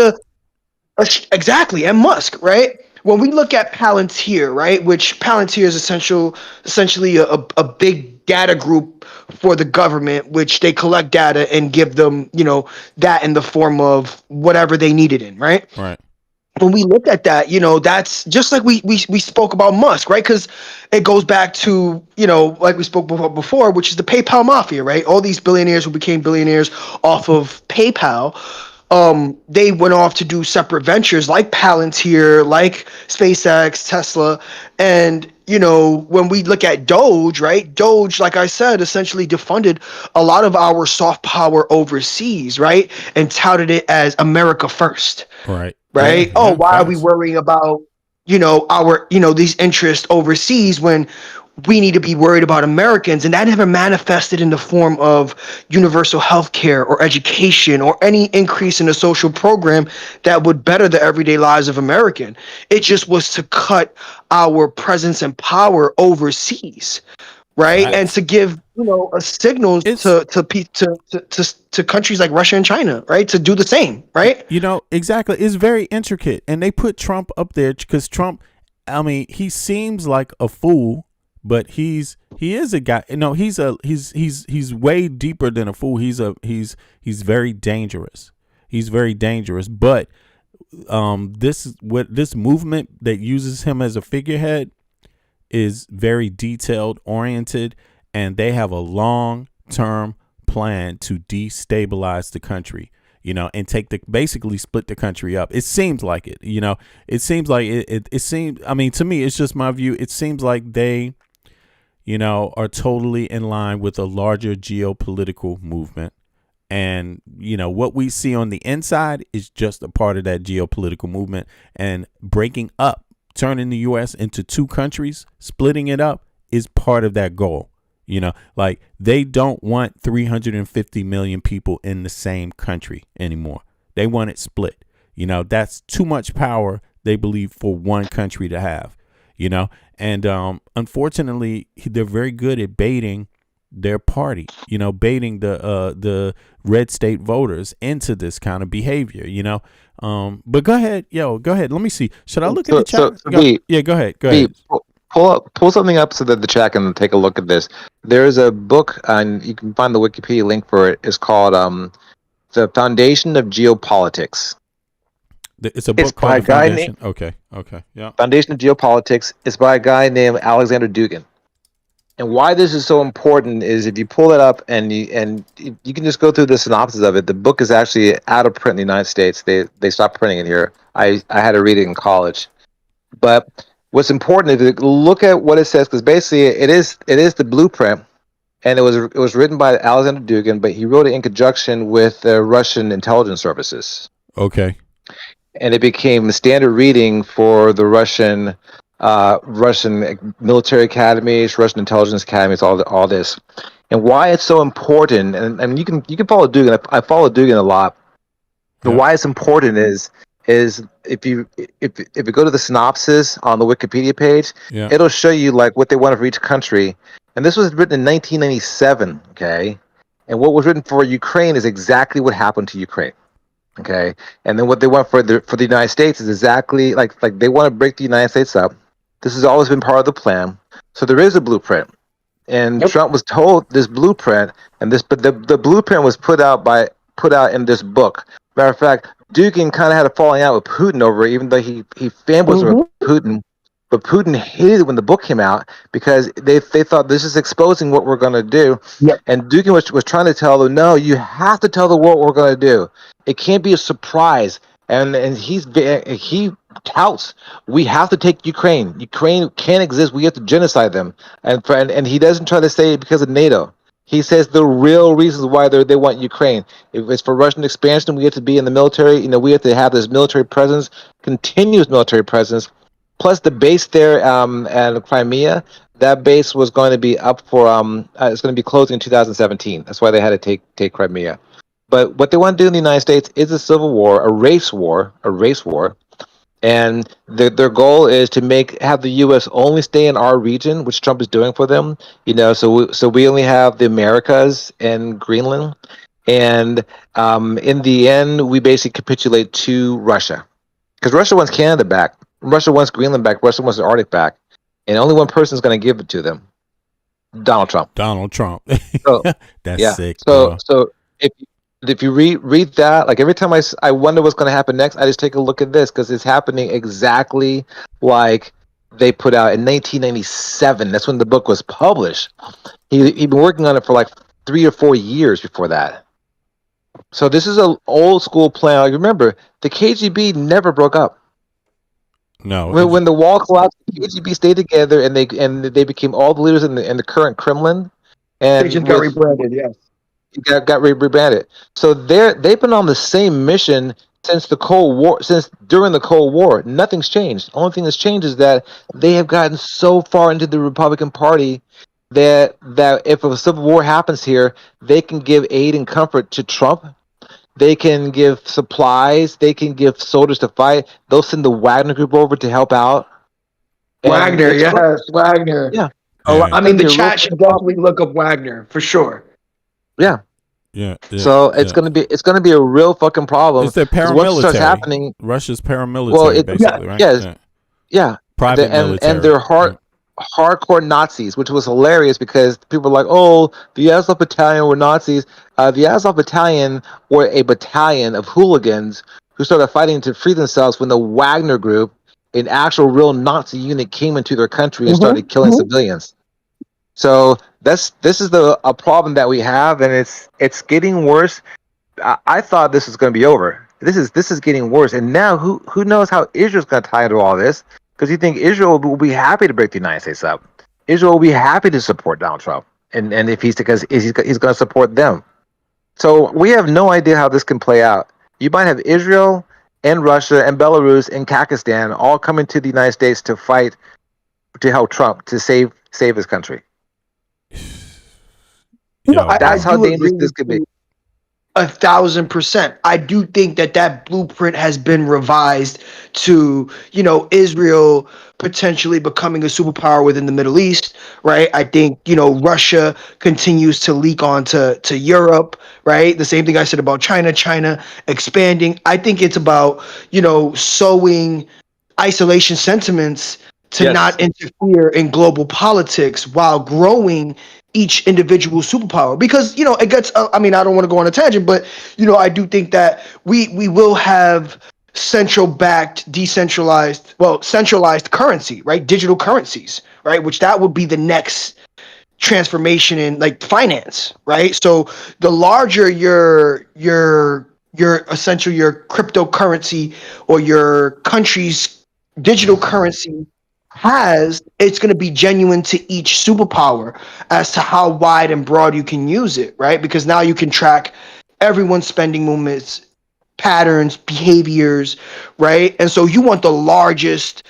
exactly, and Musk, right? When we look at Palantir, right, which Palantir is essentially a big data group for the government, which they collect data and give them, that in the form of whatever they need it in, right? Right. When we look at that, that's just like we spoke about Musk, right? Because it goes back to, like we spoke before, which is the PayPal mafia, right? All these billionaires who became billionaires off of PayPal, they went off to do separate ventures like Palantir, like SpaceX, Tesla. And, when we look at Doge, right? Doge, like I said, essentially defunded a lot of our soft power overseas, right? And touted it as America first. Right. Right? Yeah, Why are we worrying about, our, these interests overseas when we need to be worried about Americans? And that never manifested in the form of universal health care or education or any increase in a social program that would better the everyday lives of American. It just was to cut our presence and power overseas, right? And to give, a signal to countries like Russia and China, right? To do the same, right? Exactly. It's very intricate. And they put Trump up there because Trump, he seems like a fool, but he is a guy. No, he's way deeper than a fool. He's very dangerous. He's very dangerous. But this movement that uses him as a figurehead is very detailed oriented, and they have a long-term plan to destabilize the country, and basically split the country up. It seems like it, it seems like it seems, to me, it's just my view. It seems like they, are totally in line with a larger geopolitical movement. And, what we see on the inside is just a part of that geopolitical movement, and breaking up, turning the U.S. into two countries, splitting it up is part of that goal. Like, they don't want 350 million people in the same country anymore. They want it split. That's too much power, they believe, for one country to have, and unfortunately, they're very good at baiting their party, baiting the red state voters into this kind of behavior, but go ahead. Let me see. Should I look at the chat? Go ahead. Pull something up so that the chat can take a look at this. There's a book, and you can find the Wikipedia link for it. It's called The Foundation of Geopolitics. It's a book by called The Foundation. Okay, yeah. Foundation of Geopolitics. It's by a guy named Alexander Dugin. And why this is so important is if you pull it up and you can just go through the synopsis of it. The book is actually out of print in the United States. They stopped printing it here. I had to read it in college. But what's important is to look at what it says, because basically it is the blueprint, and it was written by Alexander Dugin, but he wrote it in conjunction with the Russian intelligence services. Okay. And it became the standard reading for the Russian military academies, Russian intelligence academies, all this. And why it's so important, and you can follow Dugin. I follow Dugin a lot. But why it's important is if you go to the synopsis on the Wikipedia page, it'll show you like what they wanted for each country. And this was written in 1997, okay? And what was written for Ukraine is exactly what happened to Ukraine. Okay, and then what they want for the United States is exactly like they want to break the United States up. This has always been part of the plan. So there is a blueprint, and Trump was told this blueprint, but the blueprint was put out in this book. Matter of fact, Dugin kind of had a falling out with Putin over it, even though he fanboys over Putin. But Putin hated it when the book came out because they thought this is exposing what we're going to do. Yep. And Dugin was trying to tell them, no, you have to tell them what we're going to do. It can't be a surprise. And he touts, we have to take Ukraine. Ukraine can't exist. We have to genocide them. And he doesn't try to say it because of NATO. He says the real reasons why they want Ukraine. If it's for Russian expansion, we have to be in the military. We have to have this military presence, continuous military presence. Plus the base there at Crimea, that base was going to be up for it's going to be closing in 2017. That's why they had to take Crimea. But what they want to do in the United States is a civil war, a race war, and their goal is to have the U.S. only stay in our region, which Trump is doing for them. So we only have the Americas and Greenland, and in the end, we basically capitulate to Russia, because Russia wants Canada back. Russia wants Greenland back. Russia wants the Arctic back. And only one person is going to give it to them. Donald Trump. So, That's sick. So if you read that, like every time I wonder what's going to happen next, I just take a look at this because it's happening exactly like they put out in 1997. That's when the book was published. He'd been working on it for like 3 or 4 years before that. So this is an old school plan. Like, remember, the KGB never broke up. No. When the wall collapsed, the KGB stayed together, and they became all the leaders in the current Kremlin. And they just got rebranded. Yes, got rebranded. So they've been on the same mission since the Cold War. Since during the Cold War, nothing's changed. The only thing that's changed is that they have gotten so far into the Republican Party that if a civil war happens here, they can give aid and comfort to Trump. They can give supplies. They can give soldiers to fight. They'll send the Wagner Group over to help out. Wagner, yes, Wagner. Yeah. I mean, the chat should definitely look up Wagner for sure. Yeah. Yeah. So it's gonna be a real fucking problem. It's their paramilitary. Once it starts happening, Russia's paramilitary, basically, right? Yeah. Private military. And they're hardcore Nazis, which was hilarious because people were like, "Oh, the Azov Battalion were Nazis." The Azov Battalion were a battalion of hooligans who started fighting to free themselves when the Wagner Group, an actual real Nazi unit, came into their country and started killing civilians. So this is a problem that we have, and it's getting worse. I thought this was going to be over. This is getting worse, and now who knows how Israel's going to tie into all this? Because you think Israel will be happy to break the United States up. Israel will be happy to support Donald Trump, and if he's going to support them. So we have no idea how this can play out. You might have Israel and Russia and Belarus and Kazakhstan all coming to the United States to fight to help Trump to save his country. That's how dangerous this could be. 1,000%. I do think that blueprint has been revised to, Israel potentially becoming a superpower within the Middle East, right? I think, Russia continues to leak onto to Europe, right? The same thing I said about China expanding. I think it's about, sowing isolation sentiments to Yes. not interfere in global politics while growing each individual superpower, because it gets I mean, I don't want to go on a tangent, but I do think that we will have centralized currency, right? Digital currencies, right? Which that would be the next transformation in like finance, right? So the larger your essential your cryptocurrency or your country's digital currency has, it's going to be genuine to each superpower as to how wide and broad you can use it, right? Because now you can track everyone's spending movements, patterns, behaviors, right? And so you want the largest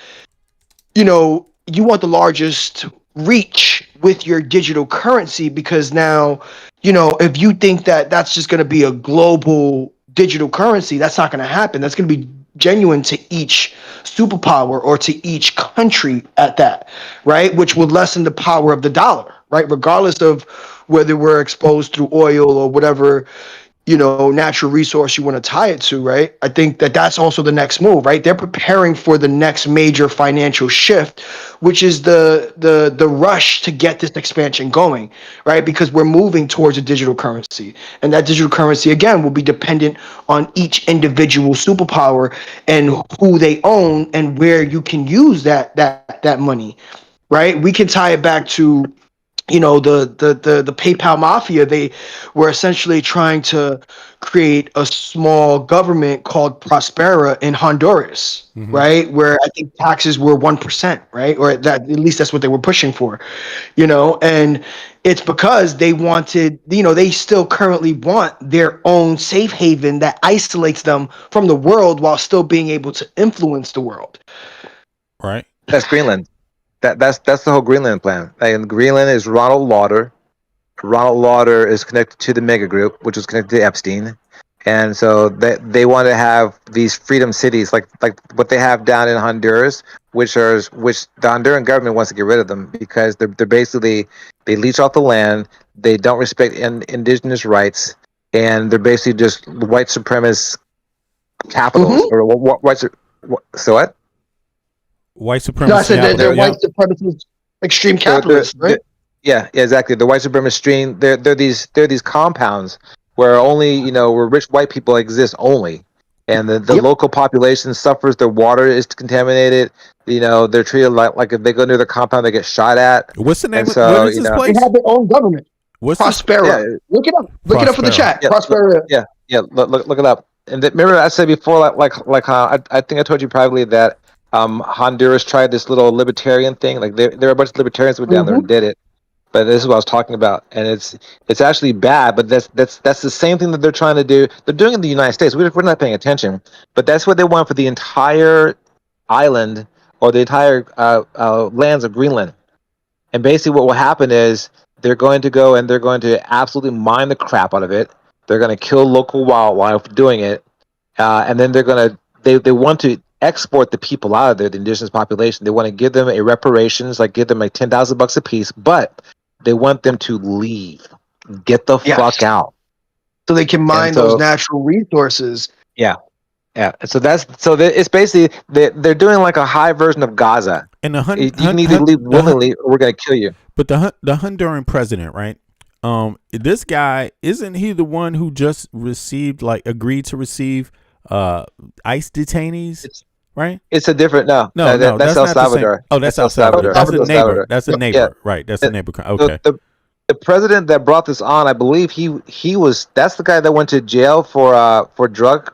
reach with your digital currency, because now, if you think that that's just going to be a global digital currency, that's not going to happen. That's going to be genuine to each superpower or to each country at that, right? Which would lessen the power of the dollar, right? Regardless of whether we're exposed through oil or whatever, natural resource you want to tie it to, right? I think that that's also the next move, right? They're preparing for the next major financial shift, which is the rush to get this expansion going, right? Because we're moving towards a digital currency, and that digital currency again will be dependent on each individual superpower and who they own and where you can use that money, right? We can tie it back to the PayPal mafia. They were essentially trying to create a small government called Prospera in Honduras, right? Where I think taxes were 1%, right? Or that, at least that's what they were pushing for, and it's because they wanted, they still currently want their own safe haven that isolates them from the world while still being able to influence the world. Right. That's Greenland. That's the whole Greenland plan. And Greenland is Ronald Lauder. Ronald Lauder is connected to the mega group, which was connected to Epstein. And so they want to have these freedom cities like what they have down in Honduras, which the Honduran government wants to get rid of them because they're basically, they leech off the land, they don't respect indigenous rights, and they're basically just white supremacist capitals or so what? White supremacist. No, I said they're white supremacist extreme capitalists, right? Yeah, exactly. The white supremacist stream. They're these compounds where only where rich white people exist only, and the local population suffers. Their water is contaminated. They're treated like if they go near the compound, they get shot at. What's the name? So, what is this place? They have their own government. Prospera. Yeah. Look it up. Look it up for the chat. Prospera. Yeah. Look it up. And remember, I said before, I think I told you privately that Honduras tried this little libertarian thing. Like there were a bunch of libertarians who went down there and did it. But this is what I was talking about, and it's actually bad. But that's the same thing that they're trying to do. They're doing it in the United States. We're not paying attention, but that's what they want for the entire island or the entire lands of Greenland. And basically, what will happen is they're going to go and they're going to absolutely mine the crap out of it. They're going to kill local wildlife doing it, and then they want to export the people out of there, the indigenous population. They want to give them a reparations, give them like $10,000 a piece, but they want them to leave, get the fuck out, so they can mine those natural resources. Yeah. So it's basically they're doing like a high version of Gaza. And you need to leave willingly, or we're gonna kill you. But the Honduran president, right? This guy, isn't he the one who just agreed to receive ICE detainees? Right? It's a different that's El Salvador. Oh, that's El Salvador. That's a neighbor. That's a neighbor. Yeah. Right. That's a neighbor. Okay. The president that brought this on, I believe that's the guy that went to jail for drug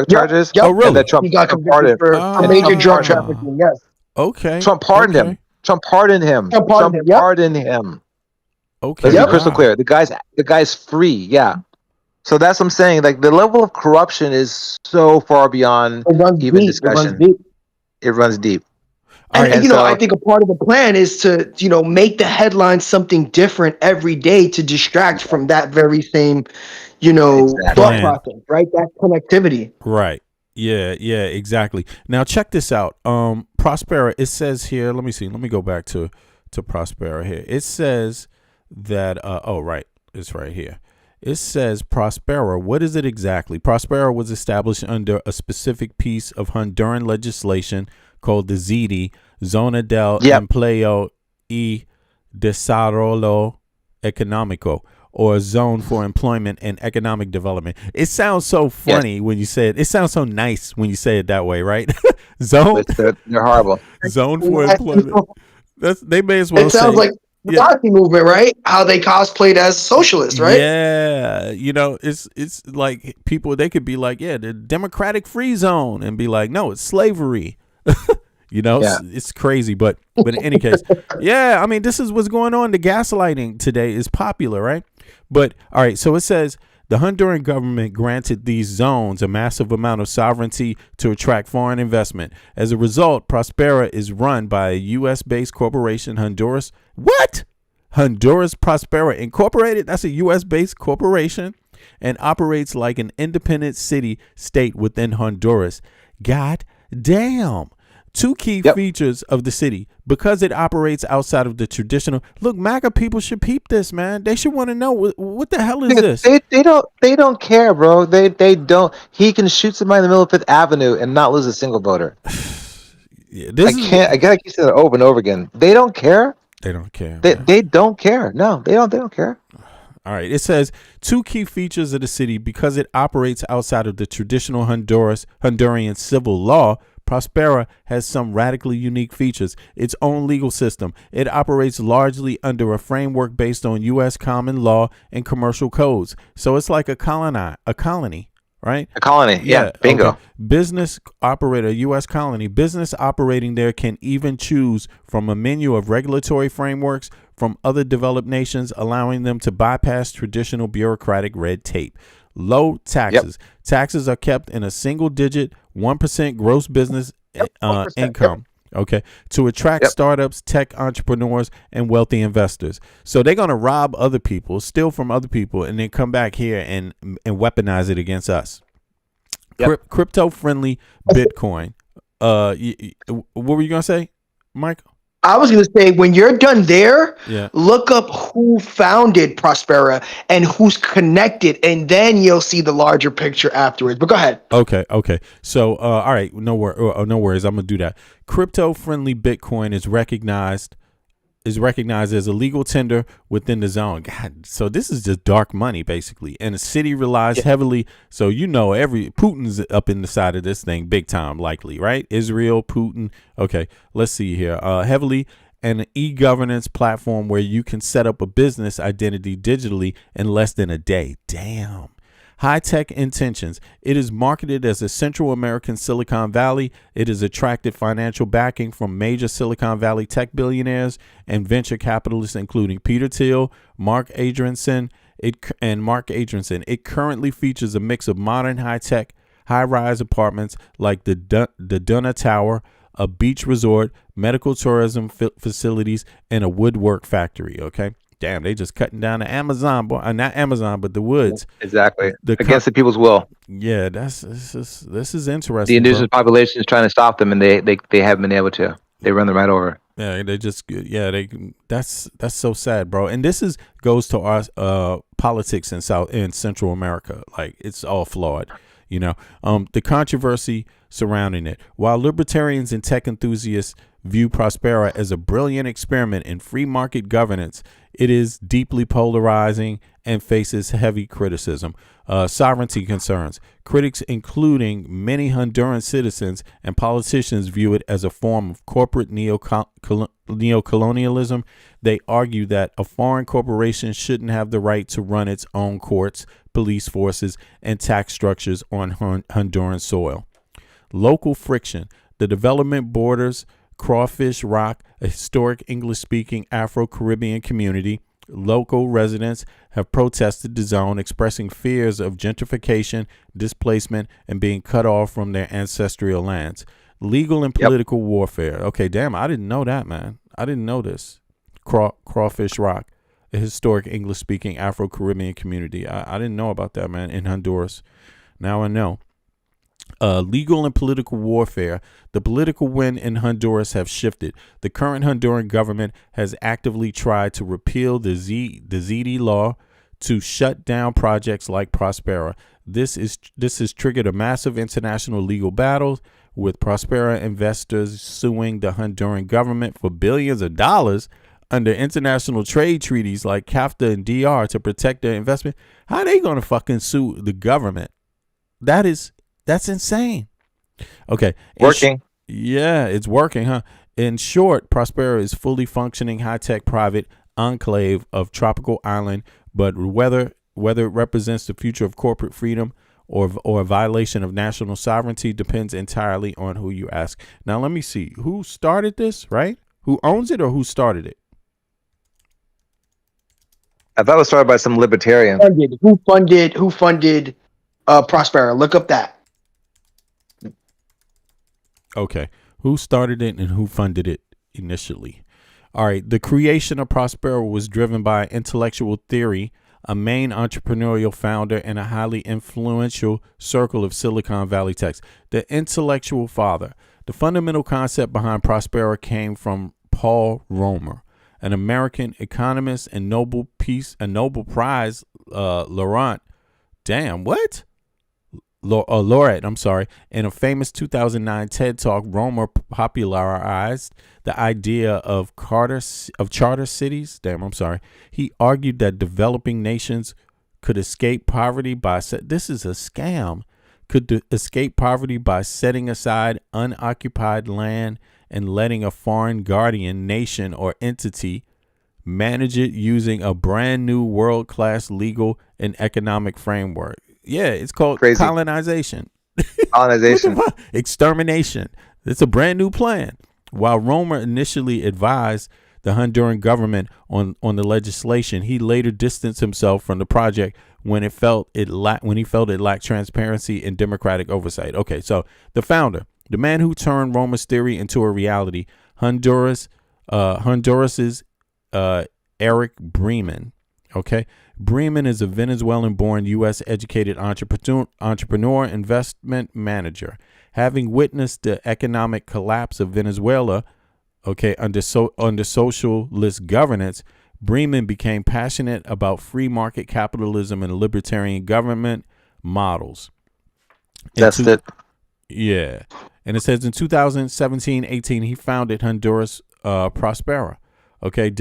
charges. Yep. Oh, really? And that Trump pardoned for major drug trafficking. Yes. Okay. Trump pardoned him. Trump pardoned him. Okay. Let's be crystal clear. The guy's free. Yeah. So that's what I'm saying. Like the level of corruption is so far beyond even discussion. It runs deep. And I think a part of the plan is to, make the headline something different every day to distract from that very same, thought process, right? That connectivity. Right. Yeah, exactly. Now check this out. Prospera, it says here, let me see. Let me go back to Prospera here. It says that it's right here. It says Prospera. What is it exactly? Prospera was established under a specific piece of Honduran legislation called the ZD, Zona del Empleo y Desarrollo Económico, or Zone for Employment and Economic Development. It sounds so funny when you say it. It sounds so nice when you say it that way, right? Zone. They're horrible. Zone for employment. They may as well. It sounds like the Nazi movement, right? How they cosplayed as socialists, right? Yeah, it's like people. They could be like, the democratic free zone, and be like, no, it's slavery. It's crazy, but in any case, I mean, this is what's going on. The gaslighting today is popular, right? But all right, so it says the Honduran government granted these zones a massive amount of sovereignty to attract foreign investment. As a result, Prospera is run by a U.S.-based corporation, Honduras. What? Honduras Prospera Incorporated? That's a U.S.-based corporation and operates like an independent city-state within Honduras. God damn. Two key features of the city, because it operates outside of the traditional. Look, MAGA people should peep this, man. They should want to know what the hell is this? They don't care, bro. They don't. He can shoot somebody in the middle of Fifth Avenue and not lose a single voter. I gotta keep saying that over and over again. They don't care. They don't care. They don't care. No, they don't care. All right. It says two key features of the city, because it operates outside of the traditional Honduran civil law. Prospera has some radically unique features. Its own legal system. It operates largely under a framework based on U.S. common law and commercial codes. So it's like a colony, right? A colony, yeah. Bingo. Okay. Business operator, U.S. colony. Business operating there can even choose from a menu of regulatory frameworks from other developed nations, allowing them to bypass traditional bureaucratic red tape. Low taxes. Taxes are kept in a single-digit 1% gross business income. Okay, to attract startups, tech entrepreneurs, and wealthy investors. So they're gonna rob other people, steal from other people, and then come back here and weaponize it against us. Crypto-friendly Bitcoin. What were you gonna say, Mike? I was going to say, when you're done there, look up who founded Prospera and who's connected, and then you'll see the larger picture afterwards. But go ahead. Okay. So, all right, no worries. I'm gonna do that. Crypto-friendly Bitcoin is recognized as a legal tender within the zone. God, so this is just dark money, basically. And the city relies heavily. So Putin's up in the side of this thing big time, likely, right? Israel, Putin. Okay, let's see here. Heavily an e-governance platform where you can set up a business identity digitally in less than a day. Damn. High-tech intentions. It is marketed as a Central American Silicon Valley. It has attracted financial backing from major Silicon Valley tech billionaires and venture capitalists, including Peter Thiel, Mark Adrianson. It currently features a mix of modern high-tech, high-rise apartments like the Duna Tower, a beach resort, medical tourism facilities, and a woodwork factory. Okay. Damn, they just cutting down the Amazon, not Amazon, but the woods. Exactly. Against the people's will. Yeah, this is interesting. The indigenous population is trying to stop them, and they haven't been able to. They run them right over. Yeah, that's so sad, bro. And this goes to our politics in Central America. Like, it's all flawed. The controversy surrounding it. While libertarians and tech enthusiasts view Prospera as a brilliant experiment in free market governance, it is deeply polarizing and faces heavy criticism. Sovereignty concerns. Critics, including many Honduran citizens and politicians, view it as a form of corporate neocolonialism. They argue that a foreign corporation shouldn't have the right to run its own courts, police forces, and tax structures on Honduran soil. Local friction. The development borders Crawfish Rock, a historic English-speaking Afro-Caribbean community. Local residents have protested the zone, expressing fears of gentrification, displacement, and being cut off from their ancestral lands. Legal and political warfare. Okay, damn, I didn't know that, man. I didn't know this. Crawfish Rock, a historic English-speaking Afro-Caribbean community. I didn't know about that, man, in Honduras. Now I know. Legal and political warfare. The political wind in Honduras have shifted. The current Honduran government has actively tried to repeal the ZD law to shut down projects like Prospera. This has triggered a massive international legal battle, with Prospera investors suing the Honduran government for billions of dollars under international trade treaties like CAFTA and DR to protect their investment. How are they going to fucking sue the government? That's insane. Okay. Working. Yeah, it's working, huh? In short, Prospera is fully functioning high-tech private enclave of tropical island, but whether it represents the future of corporate freedom or a violation of national sovereignty depends entirely on who you ask. Now, let me see. Who started this, right? Who owns it or who started it? I thought it was started by some libertarian. Who funded Prospera? Look up that. Okay. Who started it and who funded it initially? All right. The creation of Prospera was driven by intellectual theory, a main entrepreneurial founder, and a highly influential circle of Silicon Valley techs. The intellectual father. The fundamental concept behind Prospera came from Paul Romer, an American economist and Nobel Prize laureate. Damn, what? Laureate, I'm sorry. In a famous 2009 TED Talk, Romer popularized the idea of charter cities. Damn, I'm sorry. He argued that developing nations could escape poverty by this is a scam. Could escape poverty by setting aside unoccupied land and letting a foreign guardian nation or entity manage it using a brand new world-class legal and economic framework. Yeah, it's called colonization. Colonization. Extermination. It's a brand new plan. While Romer initially advised the Honduran government on the legislation, he later distanced himself from the project when he felt it lacked transparency and democratic oversight. Okay, so the founder, the man who turned Romer's theory into a reality, Honduras's Eric Bremen. Okay. Bremen is a Venezuelan-born U.S. educated entrepreneur, investment manager. Having witnessed the economic collapse of Venezuela, okay, under socialist governance, Bremen became passionate about free market capitalism and libertarian government models. That's it. Yeah. And it says in 2017-18, he founded Honduras Prospera, okay,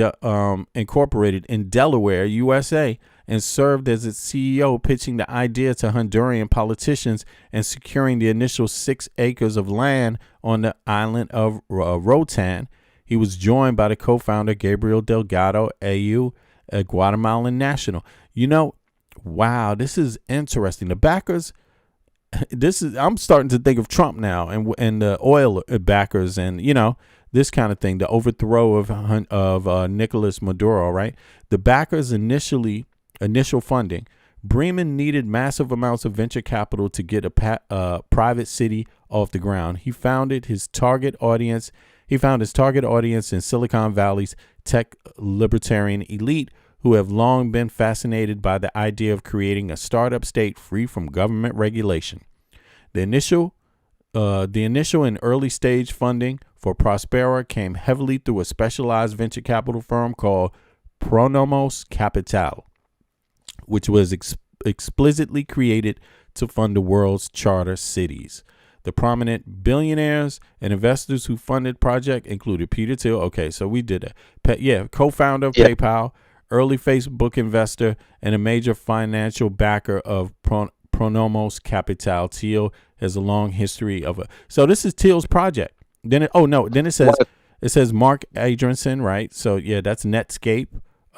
incorporated in Delaware, USA, and served as its CEO, pitching the idea to Honduran politicians and securing the initial 6 acres of land on the island of Rotan. He was joined by the co-founder Gabriel Delgado, a Guatemalan national. You know, wow, this is interesting. The backers, I'm starting to think of Trump now and the oil backers and, you know, this kind of thing, the overthrow of Nicolas Maduro, right? The backers' initial funding. Bremen needed massive amounts of venture capital to get a private city off the ground. He found his target audience in Silicon Valley's tech libertarian elite, who have long been fascinated by the idea of creating a startup state free from government regulation. The initial and early stage funding for Prospera came heavily through a specialized venture capital firm called Pronomos Capital, which was explicitly created to fund the world's charter cities. The prominent billionaires and investors who funded project included Peter Thiel. Okay, so we did that. Co-founder of PayPal, early Facebook investor, and a major financial backer of Pronomos Capital. Thiel has a long history of it. So this is Thiel's project. Then it says Mark Adrianson, right? So yeah, that's Netscape.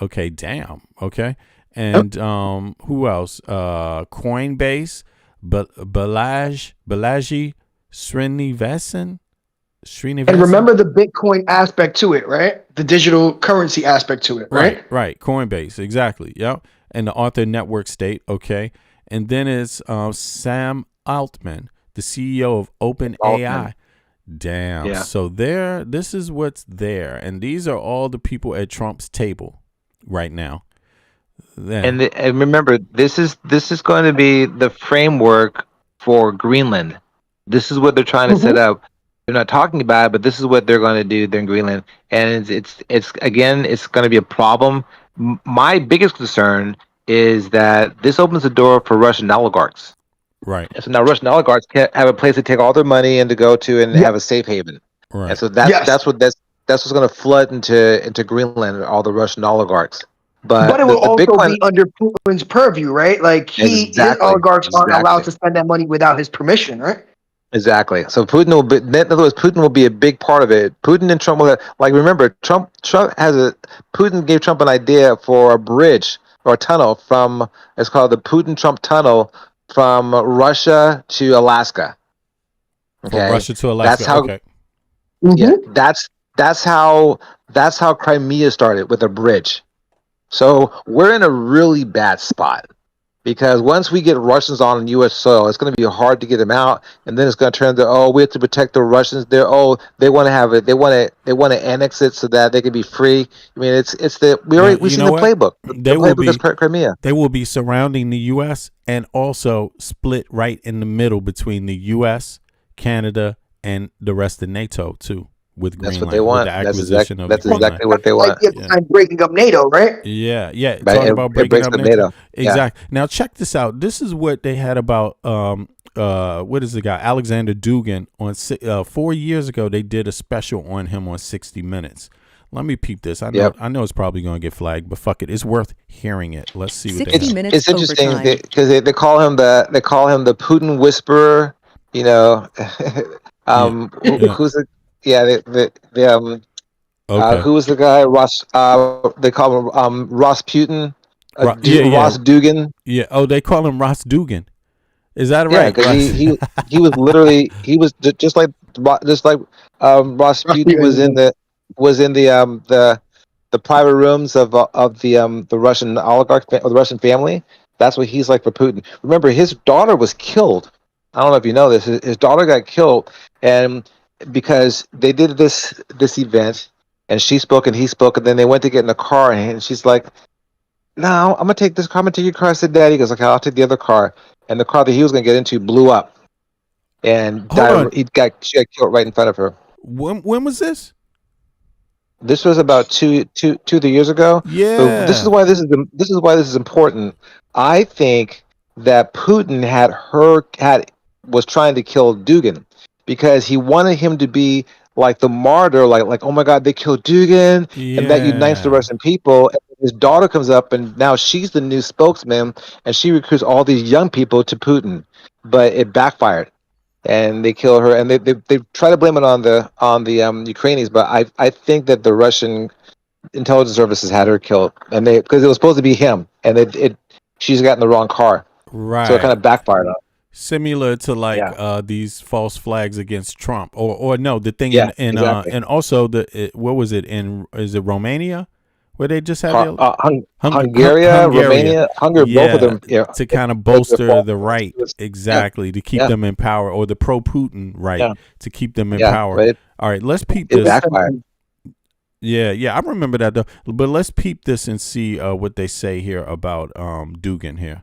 Okay, damn. Okay. And who else? Coinbase, Balaji Srinivasan. And remember the Bitcoin aspect to it, right? The digital currency aspect to it, right? Right. Coinbase, exactly. Yep. And the Author Network State. Okay. And then it's Sam Altman, the CEO of OpenAI. Damn. Yeah. So this is what's there. And these are all the people at Trump's table right now. And remember, this is going to be the framework for Greenland. This is what they're trying to set up. They're not talking about it, but this is what they're going to do there in Greenland. And it's again, it's going to be a problem. My biggest concern is that this opens the door for Russian oligarchs. Right. And so now Russian oligarchs can have a place to take all their money and to go to and have a safe haven. Right. And so that's what's going to flood into Greenland, all the Russian oligarchs. But it will the also Bitcoin, be under Putin's purview, right? Like his oligarchs aren't allowed to spend that money without his permission, right? Exactly. So Putin will be, in other words, Putin will be a big part of it. Putin and Trump will have, like, remember, Putin gave Trump an idea for a bridge or a tunnel it's called the Putin-Trump tunnel from Russia to Alaska. Okay. From Russia to Alaska. That's how, okay. Yeah, that's how Crimea started, with a bridge. So we're in a really bad spot, because once we get Russians on U.S. soil, it's going to be hard to get them out, and then it's going to turn into, we have to protect the Russians. They want to have it. They want to annex it so that they can be free. I mean, we've seen the playbook. The playbook is Crimea. They will be surrounding the U.S. and also split right in the middle between the U.S., Canada, and the rest of NATO too. With Greenland, that's what they want. With the acquisition that's exactly what they want. Breaking up NATO, right? Yeah. Talking about breaking up NATO. Exactly. Yeah. Now check this out. This is what they had about what is the guy, Alexander Dugin, on 4 years ago. They did a special on him on 60 Minutes. Let me peep this. I know it's probably going to get flagged, but fuck it, it's worth hearing it. Let's see what 60 minutes. It's interesting because they call him the Putin whisperer. You know, who's the who was the guy? Ross. They call him Ross Putin. Ross Dugan. Yeah. Oh, they call him Ross Dugan. Is that right? Yeah, because he was literally just like Ross Putin was in the private rooms of the Russian oligarch or the Russian family. That's what he's like for Putin. Remember, his daughter was killed. I don't know if you know this. His daughter got killed, and because they did this event, and she spoke and he spoke, and then they went to get in a car, and she's like, "No, I'm gonna take this car. I'm gonna take your car." I said, "Daddy," he goes, "Okay, I'll take the other car." And the car that he was gonna get into blew up, and died. She got killed right in front of her. When was this? This was about two 3 years ago. Yeah. But this is why this is important. I think that Putin was trying to kill Dugin because he wanted him to be like the martyr, like oh my God, they killed Dugin, and that unites the Russian people. And his daughter comes up, and now she's the new spokesman, and she recruits all these young people to Putin, but it backfired, and they kill her, and they try to blame it on the Ukrainians, but I think that the Russian intelligence services had her killed, and because it was supposed to be him, and she's gotten the wrong car, right? So it kind of backfired on. Similar to these false flags against Trump, or no, the thing in exactly. And also what was it is it Romania where they just had Hungary, Romania, Hungary, both of them, to kind of bolster the right, exactly, to keep them in power, or the pro-Putin right, to keep them in power. All right, let's peep this. It backfired. Yeah, I remember that though. But let's peep this and see what they say here about Dugin here.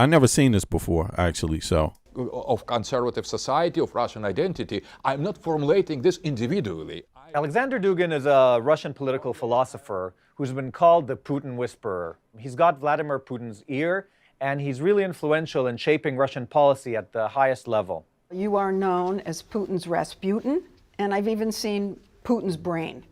I never seen this before, actually, so. Of conservative society, of Russian identity. I'm not formulating this individually. Alexander Dugin is a Russian political philosopher who's been called the Putin whisperer. He's got Vladimir Putin's ear, and he's really influential in shaping Russian policy at the highest level. You are known as Putin's Rasputin, and I've even seen Putin's brain.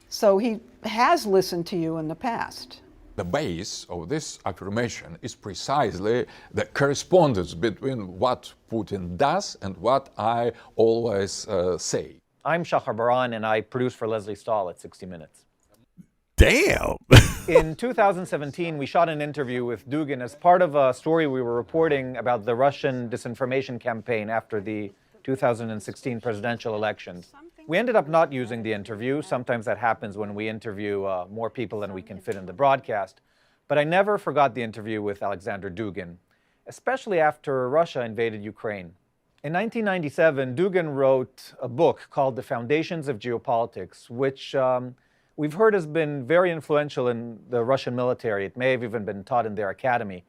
So he has listened to you in the past. The base of this affirmation is precisely the correspondence between what Putin does and what I always say. I'm Shahar Baran, and I produce for Leslie Stahl at 60 Minutes. Damn! In 2017, we shot an interview with Dugin as part of a story we were reporting about the Russian disinformation campaign after the 2016 presidential elections. We ended up not using the interview. Sometimes that happens when we interview more people than we can fit in the broadcast. But I never forgot the interview with Alexander Dugin, especially after Russia invaded Ukraine. In 1997, Dugin wrote a book called The Foundations of Geopolitics, which we've heard has been very influential in the Russian military. It may have even been taught in their academy.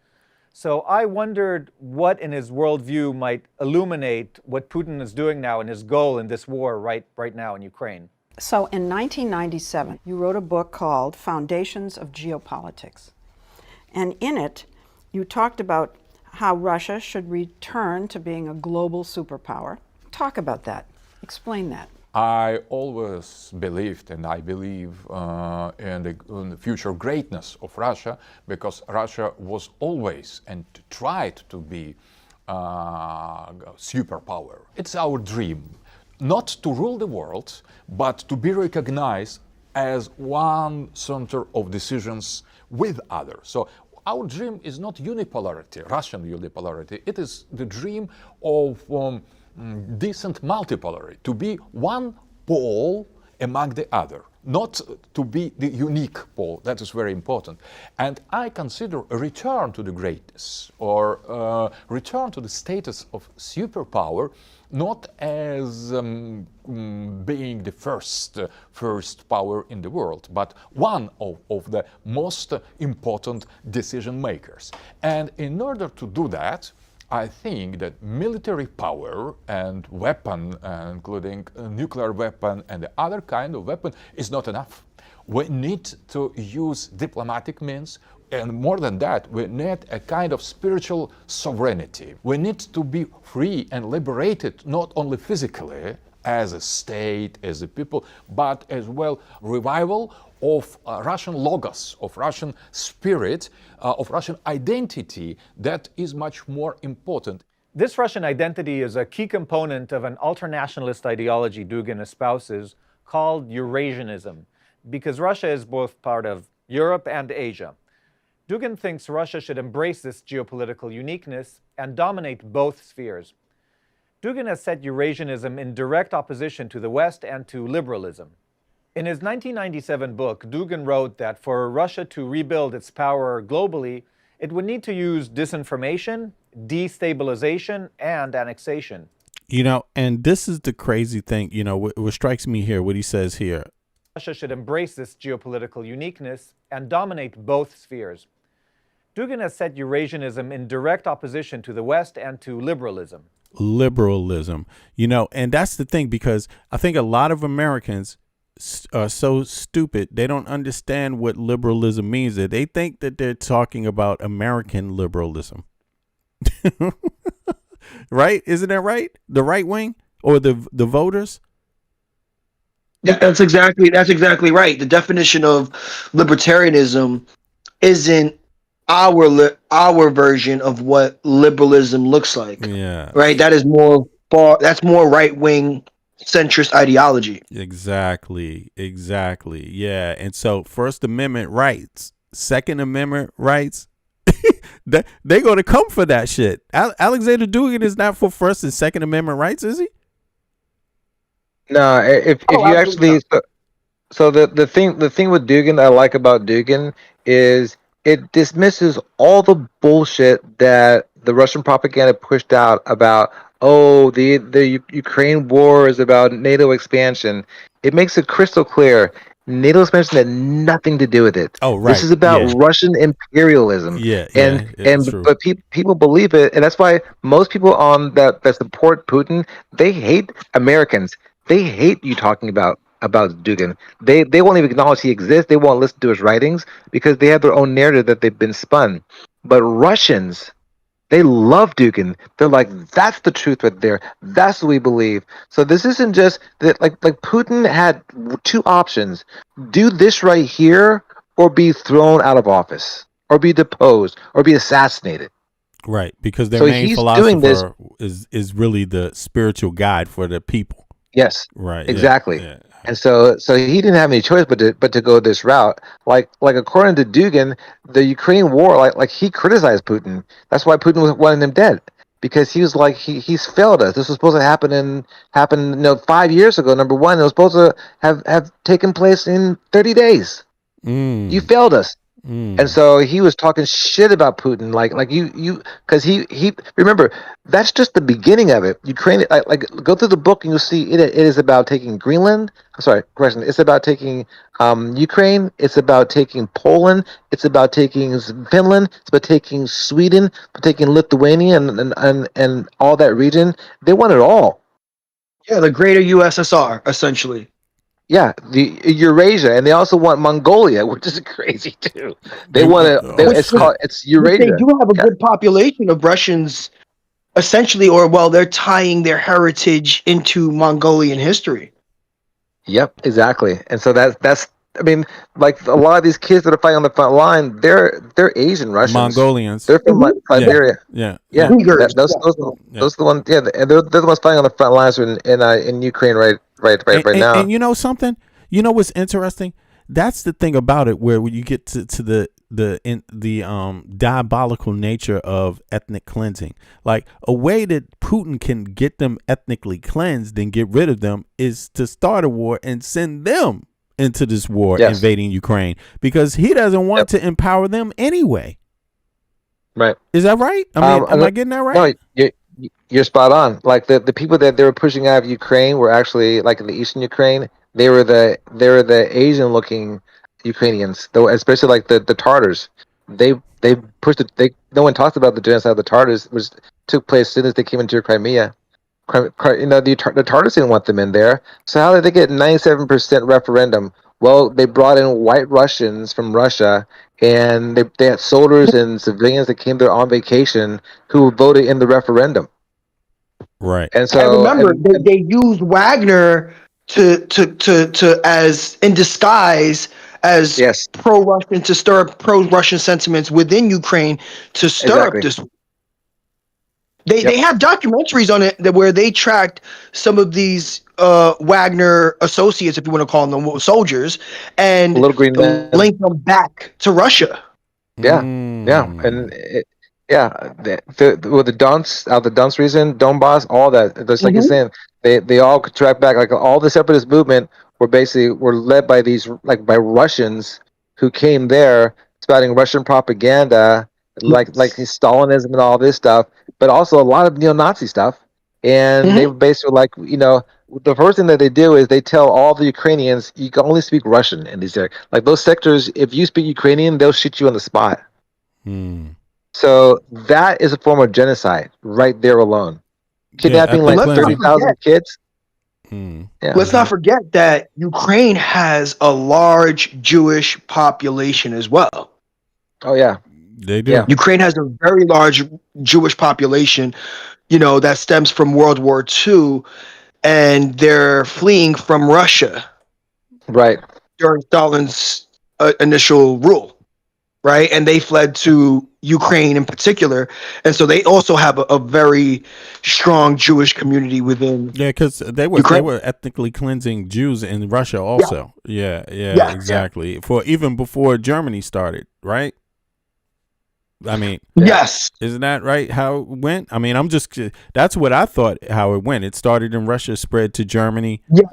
So I wondered what in his worldview might illuminate what Putin is doing now and his goal in this war right now in Ukraine. So in 1997, you wrote a book called Foundations of Geopolitics. And in it, you talked about how Russia should return to being a global superpower. Talk about that. Explain that. I always believed, and I believe in the future greatness of Russia, because Russia was always and tried to be a superpower. It's our dream, not to rule the world, but to be recognized as one center of decisions with others. So our dream is not unipolarity, Russian unipolarity. It is the dream of decent multipolarity, to be one pole among the other, not to be the unique pole. That is very important. And I consider a return to the greatness or return to the status of superpower not as being the first power in the world, but one of the most important decision makers. And in order to do that, I think that military power and weapon, including a nuclear weapon and the other kind of weapon, is not enough. We need to use diplomatic means, and more than that, we need a kind of spiritual sovereignty. We need to be free and liberated, not only physically, as a state, as a people, but as well revival of Russian logos, of Russian spirit, of Russian identity. That is much more important. This Russian identity is a key component of an ultranationalist ideology Dugin espouses called Eurasianism, because Russia is both part of Europe and Asia. Dugin thinks Russia should embrace this geopolitical uniqueness and dominate both spheres. Dugin has set Eurasianism in direct opposition to the West and to liberalism. In his 1997 book, Dugin wrote that for Russia to rebuild its power globally, it would need to use disinformation, destabilization, and annexation. You know, and this is the crazy thing, you know, what strikes me here, what he says here. Russia should embrace this geopolitical uniqueness and dominate both spheres. Dugin has set Eurasianism in direct opposition to the West and to liberalism. Liberalism, you know, and that's the thing, because I think a lot of Americans are so stupid, they don't understand what liberalism means. That they think that they're talking about American liberalism. Right? Isn't that right? The right wing or the voters? Yeah, that's exactly right. The definition of libertarianism isn't our version of what liberalism looks like. Yeah. Right? That is more right wing centrist ideology. Exactly. Yeah. And so First Amendment rights, Second Amendment rights, they're going to come for that shit. Alexander Dugin is not for First and Second Amendment rights, is he? No, if you actually, so the thing with Dugin I like about Dugin is it dismisses all the bullshit that the Russian propaganda pushed out about, oh, the Ukraine war is about NATO expansion. It makes it crystal clear NATO expansion had nothing to do with it. Oh, right. This is about Russian imperialism. But people believe it, and that's why most people on that support Putin, they hate Americans. They hate you talking about Dugin. They won't even acknowledge he exists. They won't listen to his writings because they have their own narrative that they've been spun. But Russians, they love Dugin. They're like, that's the truth right there. That's what we believe. So this isn't just that. Like Putin had two options: do this right here, or be thrown out of office, or be deposed, or be assassinated. Right, because their main philosopher is really the spiritual guide for the people. Yes. Right. Exactly. Yeah. And so he didn't have any choice but to go this route. Like according to Dugin, the Ukraine war, like he criticized Putin. That's why Putin wanted him dead, because he was like he's failed us. This was supposed to happen 5 years ago. Number one, it was supposed to have taken place in 30 days. You failed us. And so he was talking shit about Putin, like because he remember that's just the beginning of it. Ukraine, like go through the book and you'll see it is about taking Greenland. Sorry, correction. It's about taking Ukraine. It's about taking Poland. It's about taking Finland. It's about taking Sweden. Taking Lithuania and all that region. They want it all. Yeah, the greater USSR, essentially. Yeah, the Eurasia, and they also want Mongolia, which is crazy too. They want to. It's called it's Which they Eurasia. do have a good population of Russians, essentially, or well, they're tying their heritage into Mongolian history. Yep, exactly. And so that's. I mean, like a lot of these kids that are fighting on the front line, they're Asian Russians. Mongolians. They're from like Siberia. Yeah. Those are the ones. Yeah, and they're the ones fighting on the front lines in Ukraine right now. And you know something? You know what's interesting? That's the thing about it, where when you get to the diabolical nature of ethnic cleansing. Like a way that Putin can get them ethnically cleansed and get rid of them is to start a war and send them into this war, invading Ukraine, because he doesn't want to empower them anyway. Right. Is that right? I mean, am I getting that right? No, you're spot on. Like the people that they were pushing out of Ukraine were actually like in the eastern Ukraine. They were the Asian looking Ukrainians, though, especially like the Tartars. They pushed it. No one talks about the genocide of the Tartars, which took place as soon as they came into Crimea. The Tartars didn't want them in there. So how did they get 97% referendum? Well, they brought in white Russians from Russia, and they had soldiers and civilians that came there on vacation who voted in the referendum. Right. And so I remember they used Wagner to as in disguise as pro-Russian, to stir up pro-Russian sentiments within Ukraine, to stir up this. They have documentaries on it where they tracked some of these Wagner associates, if you want to call them soldiers, and link them back to Russia. Yeah, and with the Donetsk region, Donbass, all that. Just like you're saying, they all track back. Like all the separatist movement were led by by Russians who came there spouting Russian propaganda, like Stalinism and all this stuff, but also a lot of neo-Nazi stuff. And they basically the first thing that they do is they tell all the Ukrainians you can only speak Russian in these areas. Like those sectors, if you speak Ukrainian, they'll shoot you on the spot. So that is a form of genocide right there alone. Kidnapping like 30,000 kids. Let's not forget that Ukraine has a large Jewish population as well. Oh yeah, they do. Yeah. Ukraine has a very large Jewish population, that stems from World War II, and they're fleeing from Russia. Right. During Stalin's initial rule. Right. And they fled to Ukraine in particular. And so they also have a very strong Jewish community within. Yeah, because they were ethnically cleansing Jews in Russia also. Yeah, exactly. For even before Germany started, right? I mean, isn't that right? How it went? I mean, that's what I thought how it went. It started in Russia, spread to Germany. Yeah.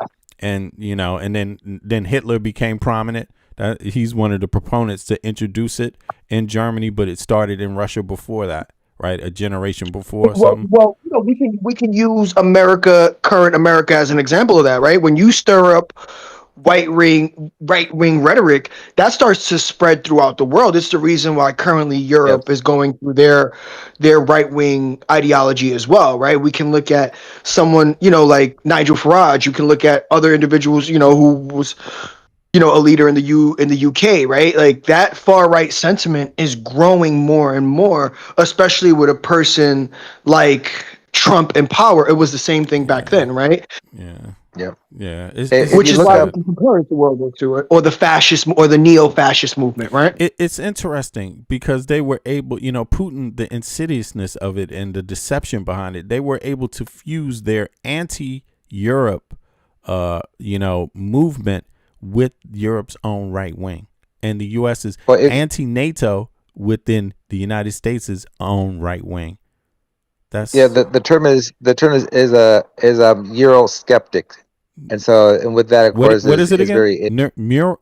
And, and then Hitler became prominent. He's one of the proponents to introduce it in Germany, but it started in Russia before that, right? A generation before. Well, we can use current America as an example of that, right? When you stir up right wing rhetoric, that starts to spread throughout the world. It's the reason why currently Europe is going through their right wing ideology as well, right? We can look at someone, like Nigel Farage. You can look at other individuals, who was a leader in the UK, right? Like that far right sentiment is growing more and more, especially with a person like Trump in power. It was the same thing back then, right? Yeah. Which is why we can compare it to World War II or the fascist or the neo-fascist movement, right? It's interesting because they were able, Putin, the insidiousness of it and the deception behind it, they were able to fuse their anti-Europe, movement with Europe's own right wing, and the U.S.'s anti-NATO within the United States' own right wing. That's the term is a Eurosceptic. And so, and with that, of course, What is it is again? very the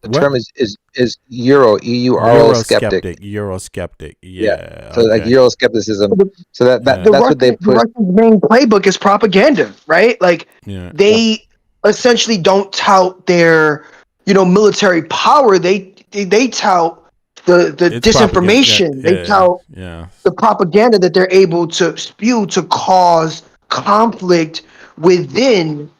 What? term is Euro skeptic. Eurosceptic. Yeah. Yeah. So like Okay. Euroscepticism. So Yeah. The that's what they Russian, the push. Russians' main playbook is propaganda, right? Like Yeah. they essentially don't tout their, military power. They tout the It's propaganda. disinformation. They Yeah. tout Yeah. the propaganda that they're able to spew to cause conflict within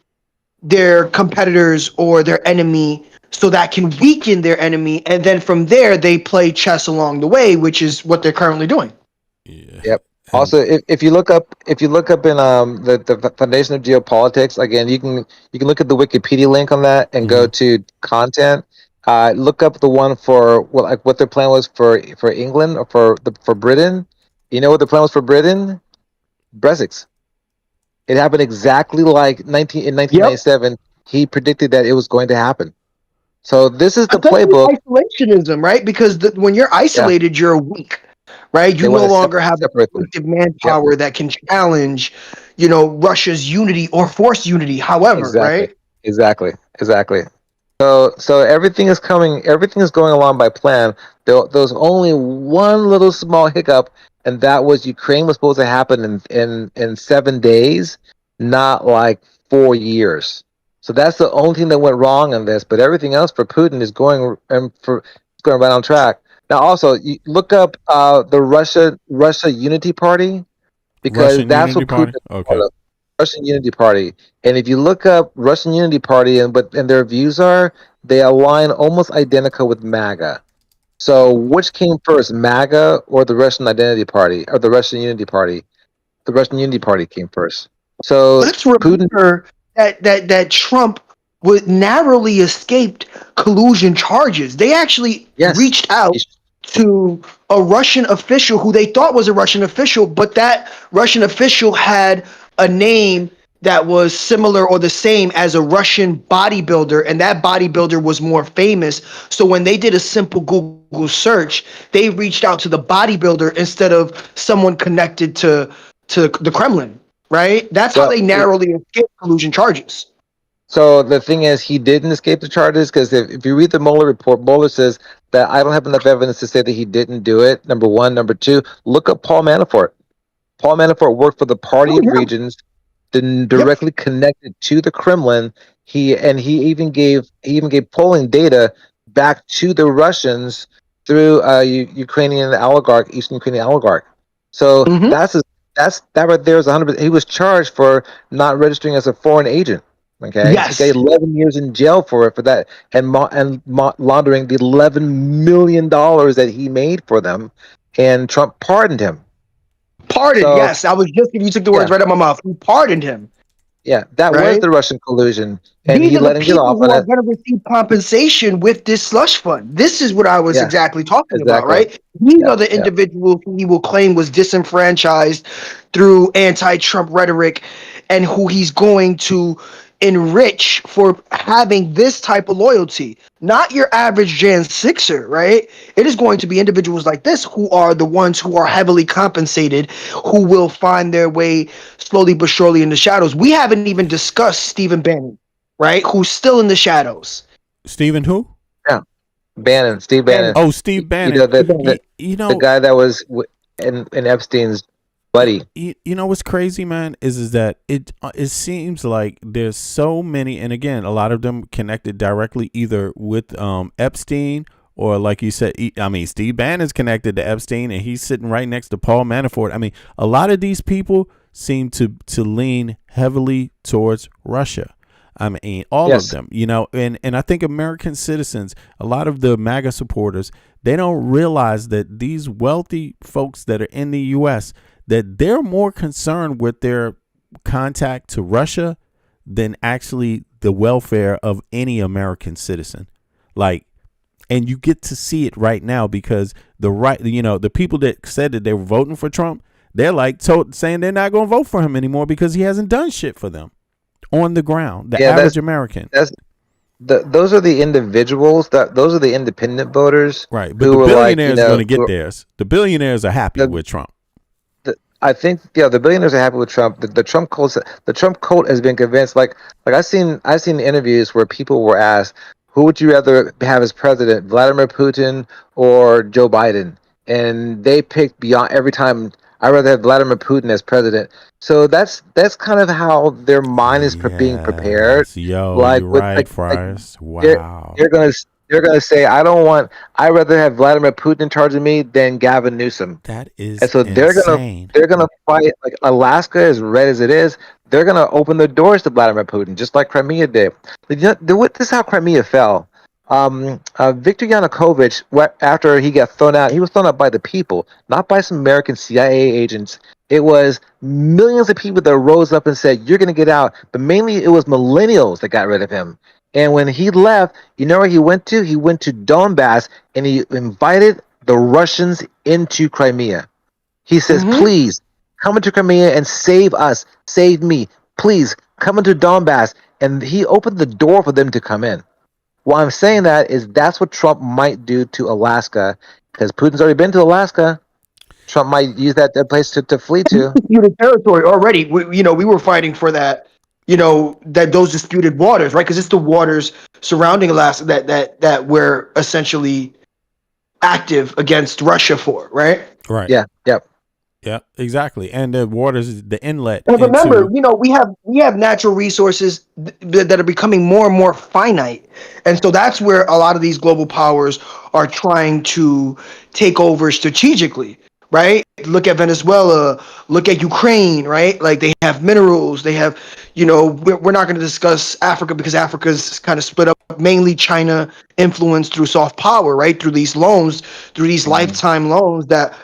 their competitors or their enemy so that can weaken their enemy, and then from there they play chess along the way, which is what they're currently doing. Yeah. Yep. And Also, if you look up in the foundation of geopolitics, again, you can look at the Wikipedia link on that and go to content. Look up the one for what their plan was for England or for Britain. You know what the plan was for Britain? Brexit. It happened exactly like 1997. He predicted that it was going to happen. So this is the Essentially playbook. isolationism, right? Because when you're Yeah, isolated, you're weak, right? they You want no to longer have the separate them. collective Yep, manpower that can challenge, Russia's unity or force unity, however, exactly, right? exactly. So everything is coming. Everything is going along by plan. There was only one little small hiccup, and that was Ukraine was supposed to happen in 7 days, not like 4 years. So that's the only thing that went wrong in this. But everything else for Putin is going right on track. Now, also you look up the Russia Unity Party because Russian that's Unity what Putin Party. is part Okay. of. Russian Unity Party. And if you look up Russian Unity Party and their views are, they align almost identical with MAGA. So which came first, MAGA or the Russian Identity Party or the Russian Unity Party? The Russian Unity Party came first. So Let's Putin, remember that Trump would narrowly escaped collusion charges. They actually yes, reached out to a Russian official who they thought was a Russian official, but that Russian official had a name that was similar or the same as a Russian bodybuilder, and that bodybuilder was more famous. So when they did a simple Google search, they reached out to the bodybuilder instead of someone connected to the Kremlin, right? That's how well, they narrowly escaped collusion charges. so the thing is, he didn't escape the charges because if you read the Mueller report, Mueller says that I don't have enough evidence to say that he didn't do it. Number one. Number two, look up Paul Manafort. Paul Manafort worked for the Party Oh of yeah. Regions, Yep. directly connected to the Kremlin. He even gave polling data back to the Russians through Ukrainian oligarch, Eastern Ukrainian oligarch. So Mm-hmm. that right there is 100%. He was charged for not registering as a foreign agent. Okay, he got Yes. 11 years in jail for that, and laundering the $11 million that he made for them, and Trump pardoned him. Pardon. So Yes. I was just, you took the yeah, words right out of my mouth. We pardoned him, yeah, that was right? the Russian collusion, and These he are the let him get people off who on are it. going to receive compensation with this slush fund. This is what I was Yeah, exactly talking about, exactly. right? These Yeah, are the yeah. individuals who he will claim was disenfranchised through anti-Trump rhetoric and who he's going to enrich for having this type of loyalty. Not your average Jan Sixer, right? It is going to be individuals like this who are the ones who are heavily compensated, who will find their way slowly but surely in the shadows. We haven't even discussed Stephen Bannon, right? Who's still in the shadows. Stephen who? Yeah. Steve Bannon. Bannon. Oh, Steve You Bannon. know the guy that was in Epstein's buddy. You know what's crazy, man, is that it seems like there's so many, and again, a lot of them connected directly either with Epstein or, like you said, I mean, Steve Bannon's connected to Epstein, and he's sitting right next to Paul Manafort. I mean, a lot of these people seem to lean heavily towards Russia. I mean, all of Yes. them, and I think American citizens, a lot of the MAGA supporters, they don't realize that these wealthy folks that are in the U.S., that they're more concerned with their contact to Russia than actually the welfare of any American citizen. Like, and you get to see it right now because the people that said that they were voting for Trump, they're like saying they're not going to vote for him anymore because he hasn't done shit for them on the ground. The average American. Those are the individuals those are the independent voters, Right. But who the were like, billionaires are going to get theirs. The billionaires are happy with Trump. I think the billionaires are happy with Trump. The Trump cult has been convinced. Like I've seen interviews where people were asked, who would you rather have as president, Vladimir Putin or Joe Biden? And they picked beyond every time. I'd rather have Vladimir Putin as president. So that's kind of how their mind is being prepared. Yes, yo, Like you're with right, Friars. they're, Wow. they're gonna say, I'd rather have Vladimir Putin in charge of me than Gavin Newsom. That is And so insane. they're gonna fight. Like Alaska, as red as it is, they're gonna open the doors to Vladimir Putin, just like Crimea did. Like, this is how Crimea fell. Viktor Yanukovych, after he got thrown out, he was thrown out by the people, not by some American CIA agents. It was millions of people that rose up and said, "You're gonna get out." But mainly, it was millennials that got rid of him. And when he left, you know where he went to? He went to Donbass, and he invited the Russians into Crimea. He says, please come into Crimea and save us, save me. Please come into Donbass. And he opened the door for them to come in. Why I'm saying that is that's what Trump might do to Alaska, because Putin's already been to Alaska. Trump might use that place to flee to. Disputed territory already. We were fighting for that. That those disputed waters, right? Because it's the waters surrounding Alaska that we're essentially active against Russia for, right? Right. Yeah. Yep. Yeah, exactly. And the waters, the inlet And remember, into we have natural resources that are becoming more and more finite, and so that's where a lot of these global powers are trying to take over strategically, right? Look at Venezuela, look at Ukraine, right? Like they have minerals, they have, we're not going to discuss Africa because Africa's kind of split up, mainly China influenced through soft power, right? Through these loans, through these lifetime loans that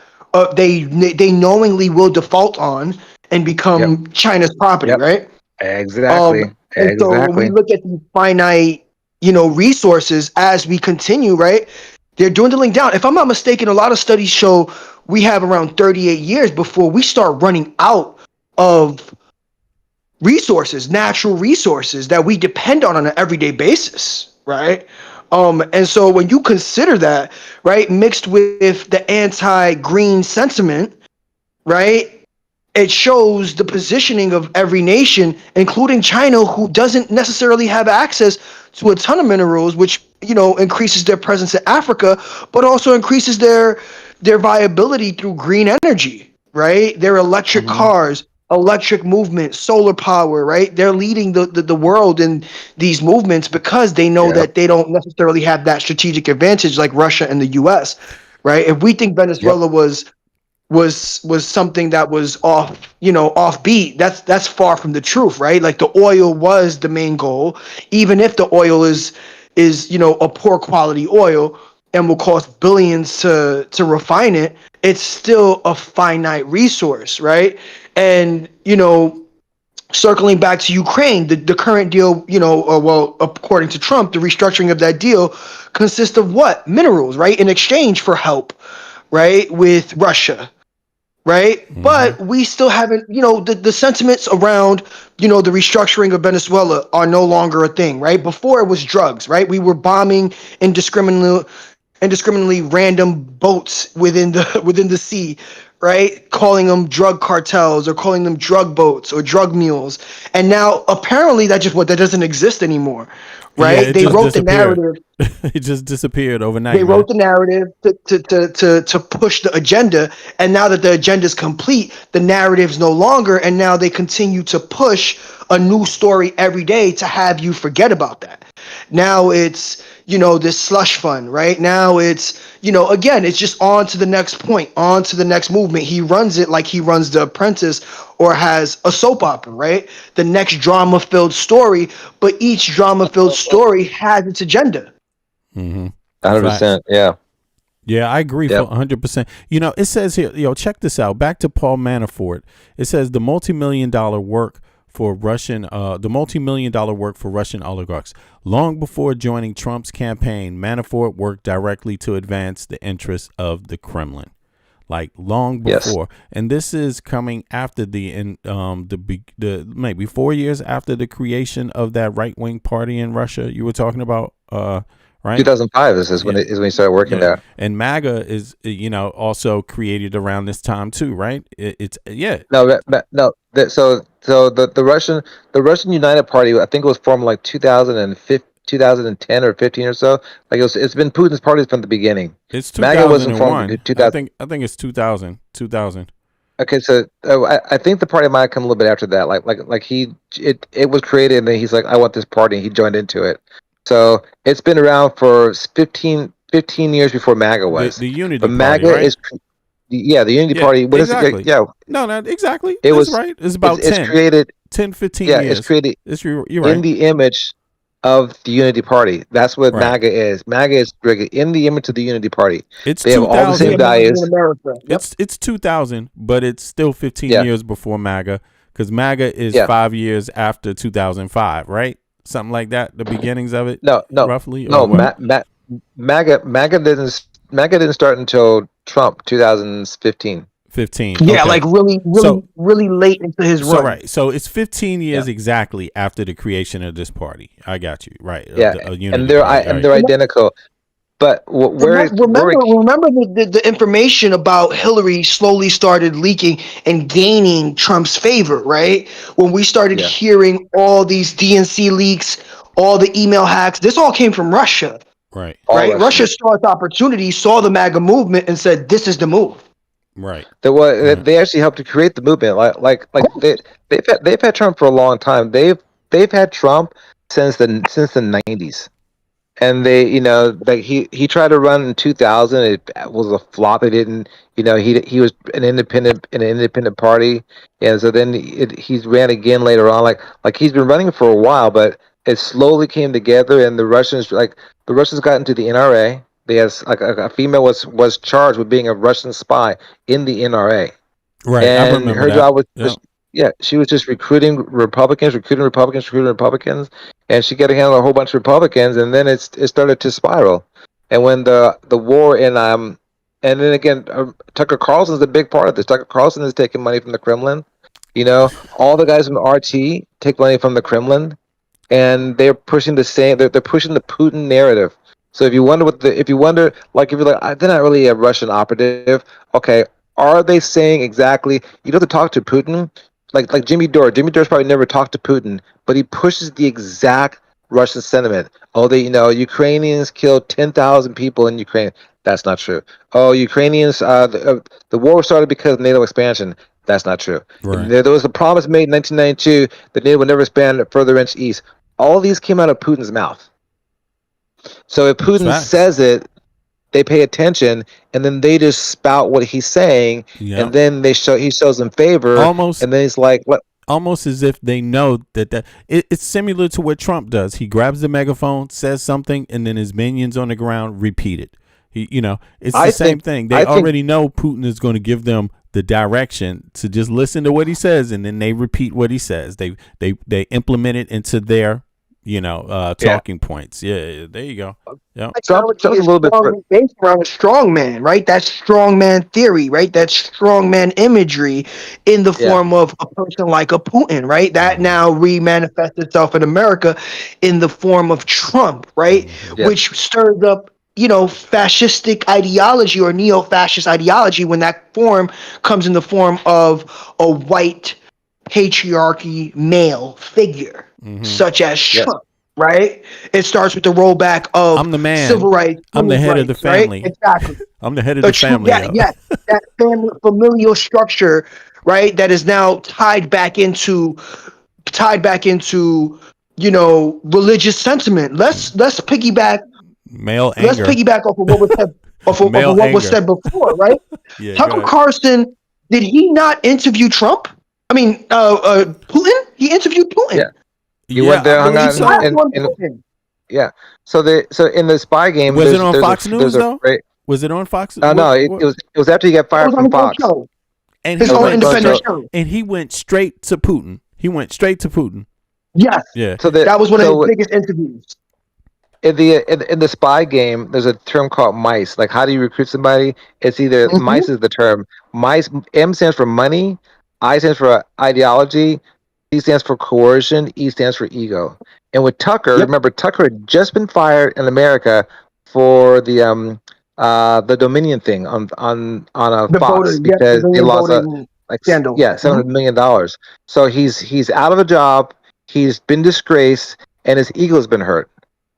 they knowingly will default on and become China's property, right? Exactly. And so when we look at these finite, resources as we continue, right, they're dwindling down. If I'm not mistaken, a lot of studies show we have around 38 years before we start running out of resources, natural resources that we depend on an everyday basis, right? And so when you consider that, right, mixed with the anti-green sentiment, right, it shows the positioning of every nation, including China, who doesn't necessarily have access to a ton of minerals, which increases their presence in Africa, but also increases their viability through green energy, right? Their electric cars, electric movement, solar power, right? They're leading the world in these movements because they know that they don't necessarily have that strategic advantage like Russia and the US, right? If we think Venezuela was something that was offbeat, that's far from the truth, right? Like the oil was the main goal, even if the oil is a poor quality oil and will cost billions to refine it, it's still a finite resource, right? And circling back to Ukraine, the current deal, according to Trump, the restructuring of that deal consists of what? Minerals, right? In exchange for help, right, with Russia, right? But we still haven't, the sentiments around, the restructuring of Venezuela are no longer a thing, right? Before it was drugs, right? We were bombing indiscriminately random boats within the sea, right? Calling them drug cartels or calling them drug boats or drug mules. And now apparently that doesn't exist anymore, right? it They just wrote the disappeared. narrative. It just disappeared overnight. They wrote the narrative to push the agenda, and now that the agenda is complete, the narrative's no longer, and now they continue to push a new story every day to have you forget about that. Now it's this slush fund, right? Now it's again, it's just on to the next point, on to the next movement. He runs it like he runs The Apprentice or has a soap opera, right? The next drama-filled story, but each drama-filled story has its agenda. 100%. Yeah. Yeah, I agree for 100%. It says here, check this out. Back to Paul Manafort. It says the multi-million-dollar work for Russian oligarchs. Long before joining Trump's campaign, Manafort worked directly to advance the interests of the Kremlin. Like long before, and this is coming after the maybe 4 years after the creation of that right-wing party in Russia you were talking about, right? 2005 is when he started working there. And MAGA is also created around this time too, right? No. The Russian United Party, I think it was formed like 2010 or 15 or so. Like it's been Putin's party from the beginning. It's MAGA wasn't formed 2001. in 2000. I think it's 2000. 2000. Okay, so I think the party might have come a little bit after that. It was created, and then he's like, I want this party, and he joined into it. So it's been around for 15 years before MAGA was. The Unity but Party, MAGA right? is the Unity Party. What exactly. is it? Yeah. No, not exactly. It That's was right. It's about it's created 10, 15 Yeah, years. it's created You're right. in the image of the Unity Party. That's what Right. MAGA is. MAGA is created in the image of the Unity Party. It's They have all the 2000. same values. America. Yep. It's 2000, but it's still 15 Yeah. years before MAGA, because MAGA is Yeah. 5 years after 2005, right? Something like that. The beginnings of it. No, roughly. no. or what? MAGA didn't start until Trump 2015. 15. Yeah, okay. like really late into his So run. right, so it's 15 years exactly after the creation of this party. I got you right. Yeah, Unity and they're Party, and they're identical. But Remember the information about Hillary slowly started leaking and gaining Trump's favor, right? When we started hearing all these DNC leaks, all the email hacks, this all came from Russia, right? Right? Russia saw its opportunity, saw the MAGA movement, and said, "This is the move." Right. They actually helped to create the movement. They've had Trump for a long time. They've had Trump since the 90s. And he tried to run in 2000. It was a flop. It didn't. He was an independent party, and so then he's ran again later on. Like he's been running for a while, but it slowly came together. And the Russians got into the NRA. They has a female was charged with being a Russian spy in the NRA. Right. And I remember her that. job was she was just recruiting Republicans, and she got to handle a whole bunch of Republicans, and then it started to spiral. And when the war and then again, Tucker Carlson's a big part of this. Tucker Carlson is taking money from the Kremlin. All the guys from RT take money from the Kremlin, and they're pushing the same. They're pushing the Putin narrative. So if you wonder if you're like, they're not really a Russian operative. Okay, are they saying exactly? You don't have to talk to Putin. Like Jimmy Dore. Jimmy Dore's probably never talked to Putin, but he pushes the exact Russian sentiment. Oh, Ukrainians killed 10,000 people in Ukraine. That's not true. Oh, Ukrainians, the war started because of NATO expansion. That's not true. Right. There was a promise made in 1992 that NATO would never expand further inch east. All these came out of Putin's mouth. So if Putin says it, they pay attention, and then they just spout what he's saying, and then he shows them favor, Almost, and then he's like, "What?" Almost as if they know that it's similar to what Trump does. He grabs the megaphone, says something, and then his minions on the ground repeat it. It's the same thing. They already know Putin is going to give them the direction to just listen to what he says, and then they repeat what he says. They implement it into their talking points. Yeah, there you go. Yeah. Trump is a little bit based around a strong man, right? That strong man theory, right? That strong man imagery in the form of a person like a Putin, right? That now re-manifests itself in America in the form of Trump, right? Which stirs up, fascistic ideology or neo-fascist ideology when that form comes in the form of a white patriarchy male figure, such as Trump, right? It starts with the rollback of I'm the man. Civil rights. I'm the head of the family. Right? Exactly. I'm the head of the family. Yes, that family familial structure, right? That is now tied back into religious sentiment. Let's piggyback. Male anger. Let's piggyback off of what was said. Off of what was said before, right? Tucker Carlson, did he not interview Trump? I mean, Putin. He interviewed Putin. Yeah, he went there, hung out, So in the spy game, was it on Fox News though? Was it on Fox? No, it was after he got fired from Fox. And his own independent show. And he went straight to Putin. Yes. Yeah. So that was one of his biggest interviews. In the spy game, there's a term called mice. Like, how do you recruit somebody? It's either mice is the term. Mice. M stands for money. I stands for ideology. C stands for coercion. E stands for ego. And with Tucker, Yep. remember Tucker had just been fired in America for the Dominion thing on The Fox voting, yep, the because they million lost voting scandal. $700 million. So he's out of a job. He's been disgraced, and his ego has been hurt.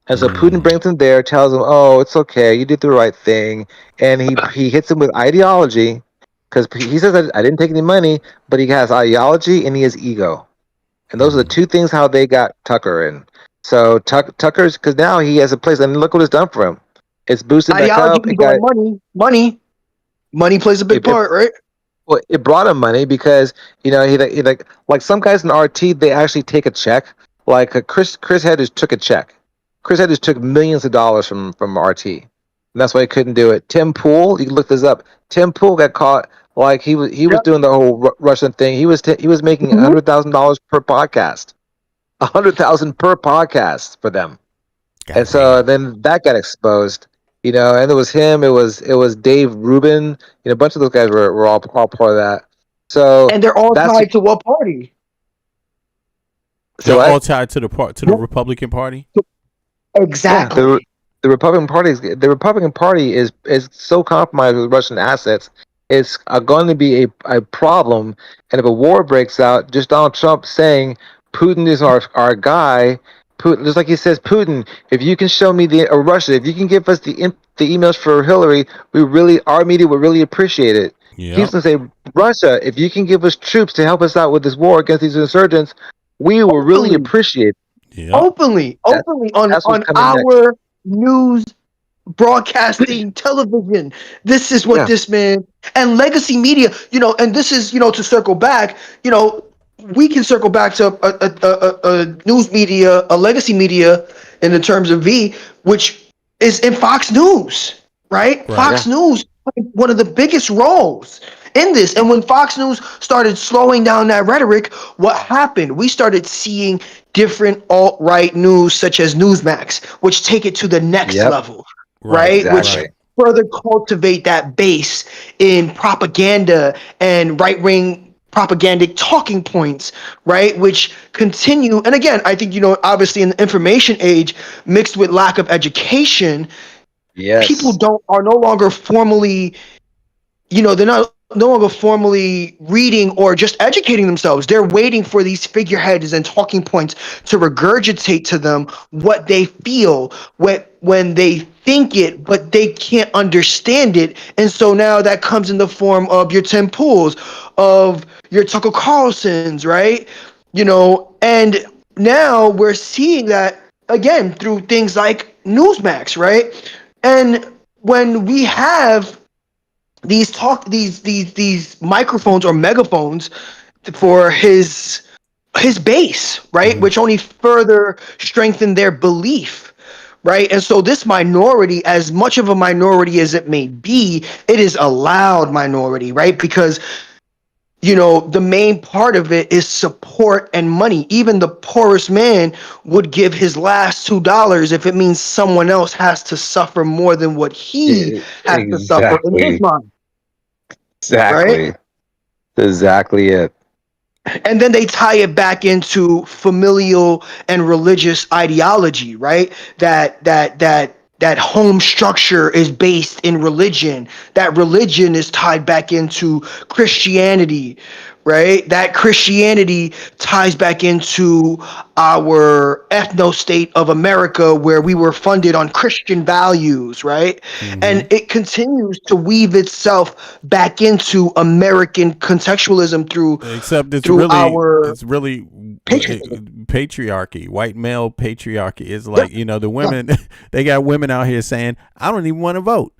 And so Putin brings him there, tells him, "Oh, it's okay. You did the right thing." And he hits him with ideology because he says, "I didn't take any money," but he has ideology and he has ego. And those are the two things how they got Tucker in. So Tucker's because now he has a place, and look what it's done for him. It's boosted back Ideology, up. It ego, got and money plays a big part, right? well, it brought him money because he like some guys in RT they actually take a check. Like Chris Hedges took a check. Chris Hedges took millions of dollars from RT, and that's why he couldn't do it. Tim Pool, you can look this up. Tim Pool got caught like he was doing the whole Russian thing. He was making $100,000 per podcast, $100,000 per podcast for them. And so then that got exposed, and it was him, it was Dave Rubin, a bunch of those guys were all part of that. So And they're all that's tied to what party? They're all tied to the Republican Party. Exactly. Yeah, the Republican Party is so compromised with Russian assets. It's going to be a problem, and if a war breaks out, just Donald Trump saying Putin is our guy. Putin, just like he says, Putin, if you can show me Russia, if you can give us the emails for Hillary, our media would really appreciate it. Yep. He's going to say, Russia, if you can give us troops to help us out with this war against these insurgents, we will really appreciate it. Yep. Openly on our news broadcasting television. This is what this man and legacy media, and this is, to circle back, we can circle back to a news media, a legacy media in the terms of V, which is in Fox News, right? Fox News played one of the biggest roles in this. And when Fox News started slowing down that rhetoric, what happened? We started seeing different alt-right news such as Newsmax, which take it to the next level, right? Exactly. Which further cultivate that base in propaganda and right-wing propagandic talking points, right? Which continue. And again, I think, obviously in the information age, mixed with lack of education, people are no longer formally, they're no longer formally reading or just educating themselves. They're waiting for these figureheads and talking points to regurgitate to them what they feel when they think it, but they can't understand it. And so now that comes in the form of your Tim Pools, of your Tucker Carlsons, right? And now we're seeing that again through things like Newsmax, right? And when we have these microphones or megaphones for his base, right? Which only further strengthen their belief, right? And so this minority, as much of a minority as it may be, it is a loud minority, right? Because the main part of it is support and money. Even the poorest man would give his last $2 if it means someone else has to suffer more than what he has to suffer in his mind. Exactly. Right? Exactly it. And then they tie it back into familial and religious ideology, right? That home structure is based in religion. That religion is tied back into Christianity, right? That Christianity ties back into our ethno-state of America, where we were funded on Christian values, right? And it continues to weave itself back into American contextualism through it's really patriarchy, white male patriarchy. Is like, the women, they got women out here saying, I don't even want to vote.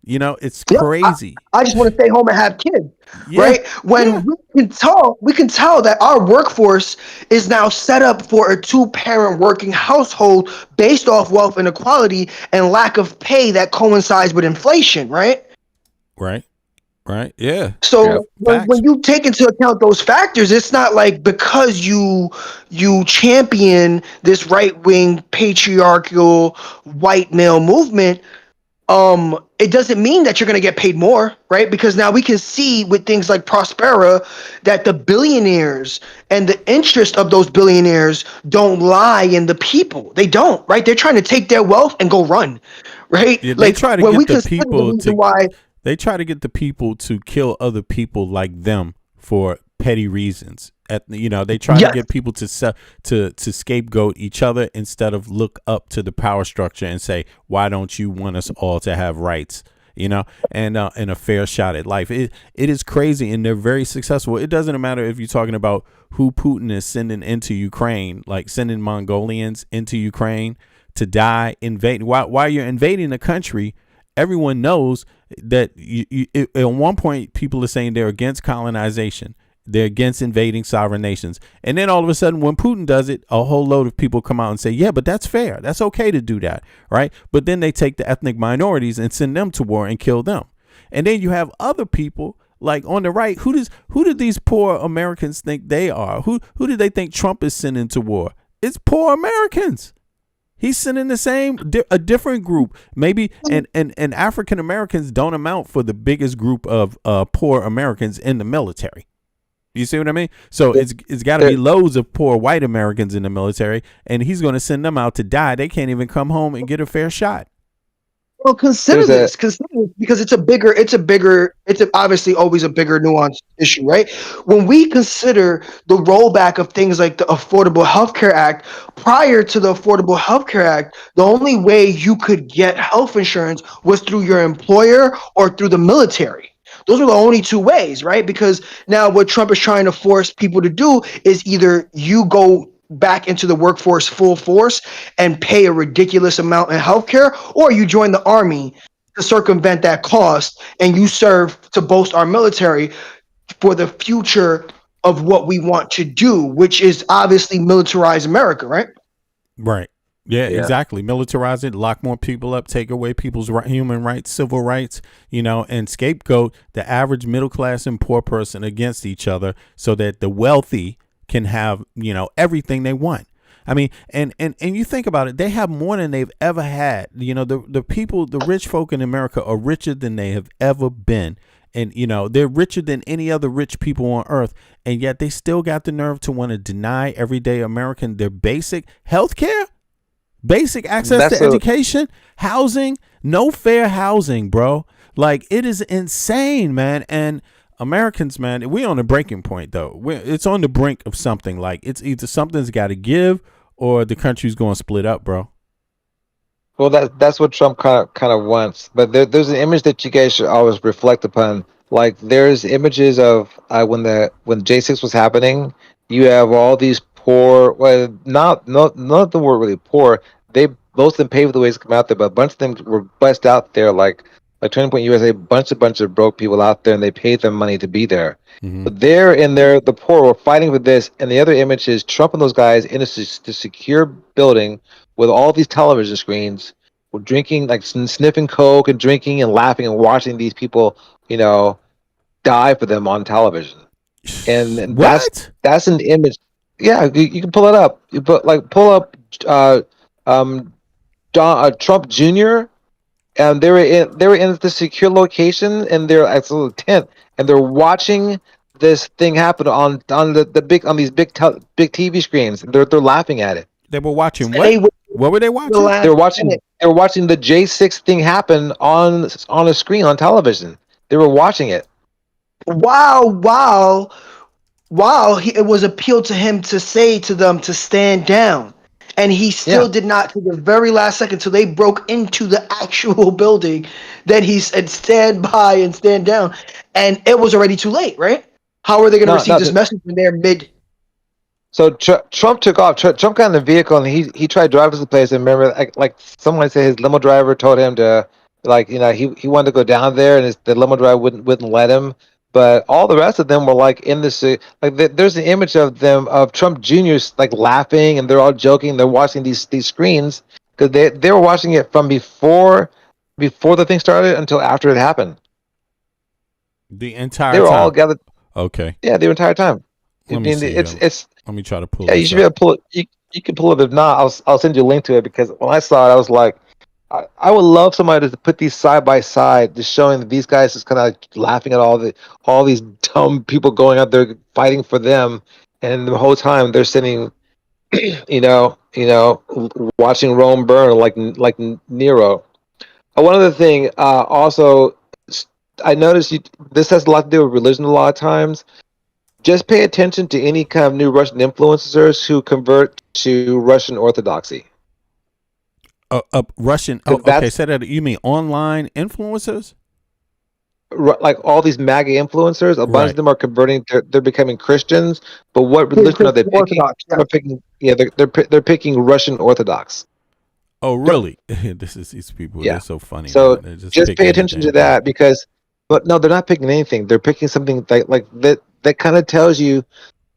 It's crazy. I just want to stay home and have kids, right? When we can tell that our workforce is now set up for a 2-parent working household based off wealth inequality and lack of pay that coincides with inflation, right? Right. Yeah. So when you take into account those factors, it's not like because you champion this right-wing patriarchal white male movement, it doesn't mean that you're going to get paid more, right? Because now we can see with things like Prospera that the billionaires and the interest of those billionaires don't lie in the people. They don't, right? They're trying to take their wealth and go run, right? Yeah, they Like try to when we get the consider the people reason to. why. They try to get the people to kill other people like them for petty reasons. They try to Yes. get people to scapegoat each other instead of look up to the power structure and say, why don't you want us all to have rights? And a fair shot at life. It is crazy, and they're very successful. It doesn't matter if you're talking about who Putin is sending into Ukraine, like sending Mongolians into Ukraine to die, invading. While you're invading a country, everyone knows that at one point people are saying they're against colonization. They're against invading sovereign nations. And then all of a sudden, when Putin does it, a whole load of people come out and say, yeah, but that's fair. That's okay to do that. Right. But then they take the ethnic minorities and send them to war and kill them. And then you have other people like on the right. Who did these poor Americans think they are? Who did they think Trump is sending to war? It's poor Americans. He's sending a different group, maybe, and African Americans don't amount for the biggest group of poor Americans in the military. You see what I mean? So it's got to be loads of poor white Americans in the military, and he's going to send them out to die. They can't even come home and get a fair shot. Well, consider this because it's obviously always a bigger nuanced issue, right? When we consider the rollback of things like the Affordable Health Care Act, prior to the Affordable Health Care Act, the only way you could get health insurance was through your employer or through the military. Those are the only two ways, right? Because now what Trump is trying to force people to do is either you go back into the workforce full force and pay a ridiculous amount in healthcare, or you join the army to circumvent that cost and you serve to bolster our military for the future of what we want to do, which is obviously militarize America, right? Right. Yeah, exactly. Militarize it, lock more people up, take away people's human rights, civil rights, and scapegoat the average middle class and poor person against each other so that the wealthy can have, everything they want. I mean, and you think about it, they have more than they've ever had. The people, the rich folk in America are richer than they have ever been. And, they're richer than any other rich people on earth. And yet they still got the nerve to want to deny everyday American their basic health care. Basic access to education, housing, no fair housing, bro. Like, it is insane, man. And Americans, man, we're on a breaking point, though. It's on the brink of something. Like, it's either something's got to give or the country's going to split up, bro. Well, that's what Trump kind of wants. But there's an image that you guys should always reflect upon. Like, there's images of when J6 was happening, you have all these poor, well, not of them were really poor. Most of them paved the ways to come out there, but a bunch of them were blessed out there, like Turning Point USA, bunch of broke people out there, and they paid them money to be there. Mm-hmm. But the poor were fighting for this, and the other image is Trump and those guys in a secure building with all these television screens, were drinking, like sniffing coke and drinking and laughing and watching these people, die for them on television. And that's an image. Yeah, you can pull it up. Pull up Trump Jr. and they were in the secure location and they're at a little tent and they're watching this thing happen on these big TV screens. They're laughing at it. They were watching what? What were they watching? They were watching the J6 thing happen on a screen on television. They were watching it. Wow. It was appealed to him to say to them to stand down. And he still did not to the very last second till they broke into the actual building. Then he said, stand by and stand down. And it was already too late, right? How are they going to receive this message when they're mid? So Trump took off. Trump got in the vehicle and he tried to drive to the place. And remember, like someone said, his limo driver told him to, he wanted to go down there, and the limo driver wouldn't let him. But all the rest of them were like in this, there's an image of them of Trump Jr.'s like laughing, and they're all joking. They're watching these screens because they were watching it from before the thing started until after it happened. The entire they were time. all gathered. Okay. Yeah, the entire time. Let me see. It's. Let me try to pull. Yeah, you should be able to pull it. You can pull it. If not, I'll send you a link to it because when I saw it, I was like, I would love somebody to put these side by side, just showing that these guys just kind of laughing at all these dumb people going out there fighting for them, and the whole time they're sitting, watching Rome burn like Nero. One other thing, also, I noticed this has a lot to do with religion a lot of times. Just pay attention to any kind of new Russian influencers who convert to Russian Orthodoxy. Russian. Oh, 'Cause okay. that's Say that. You mean online influencers? like all these MAGA influencers. A bunch Right. of them are converting. They're becoming Christians. But what Yeah, religion are they Christian picking? Orthodox. Yeah. They're picking. Yeah, they're picking Russian Orthodox. Oh, really? This is these people. Yeah. They're so funny, So man. They just pick pay attention to anything. that but no, they're not picking anything. They're picking something like that. That kind of tells you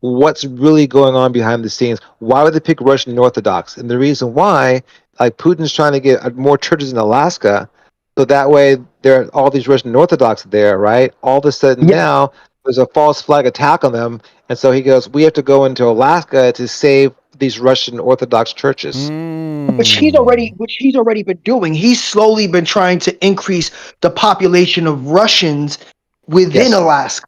what's really going on behind the scenes. Why would they pick Russian Orthodox? And the reason why, like Putin's trying to get more churches in Alaska, so that way there are all these Russian Orthodox there, right? All of a sudden Yeah. now there's a false flag attack on them, and so he goes, "We have to go into Alaska to save these Russian Orthodox churches." Which he's already been doing. He's slowly been trying to increase the population of Russians within Yes. Alaska,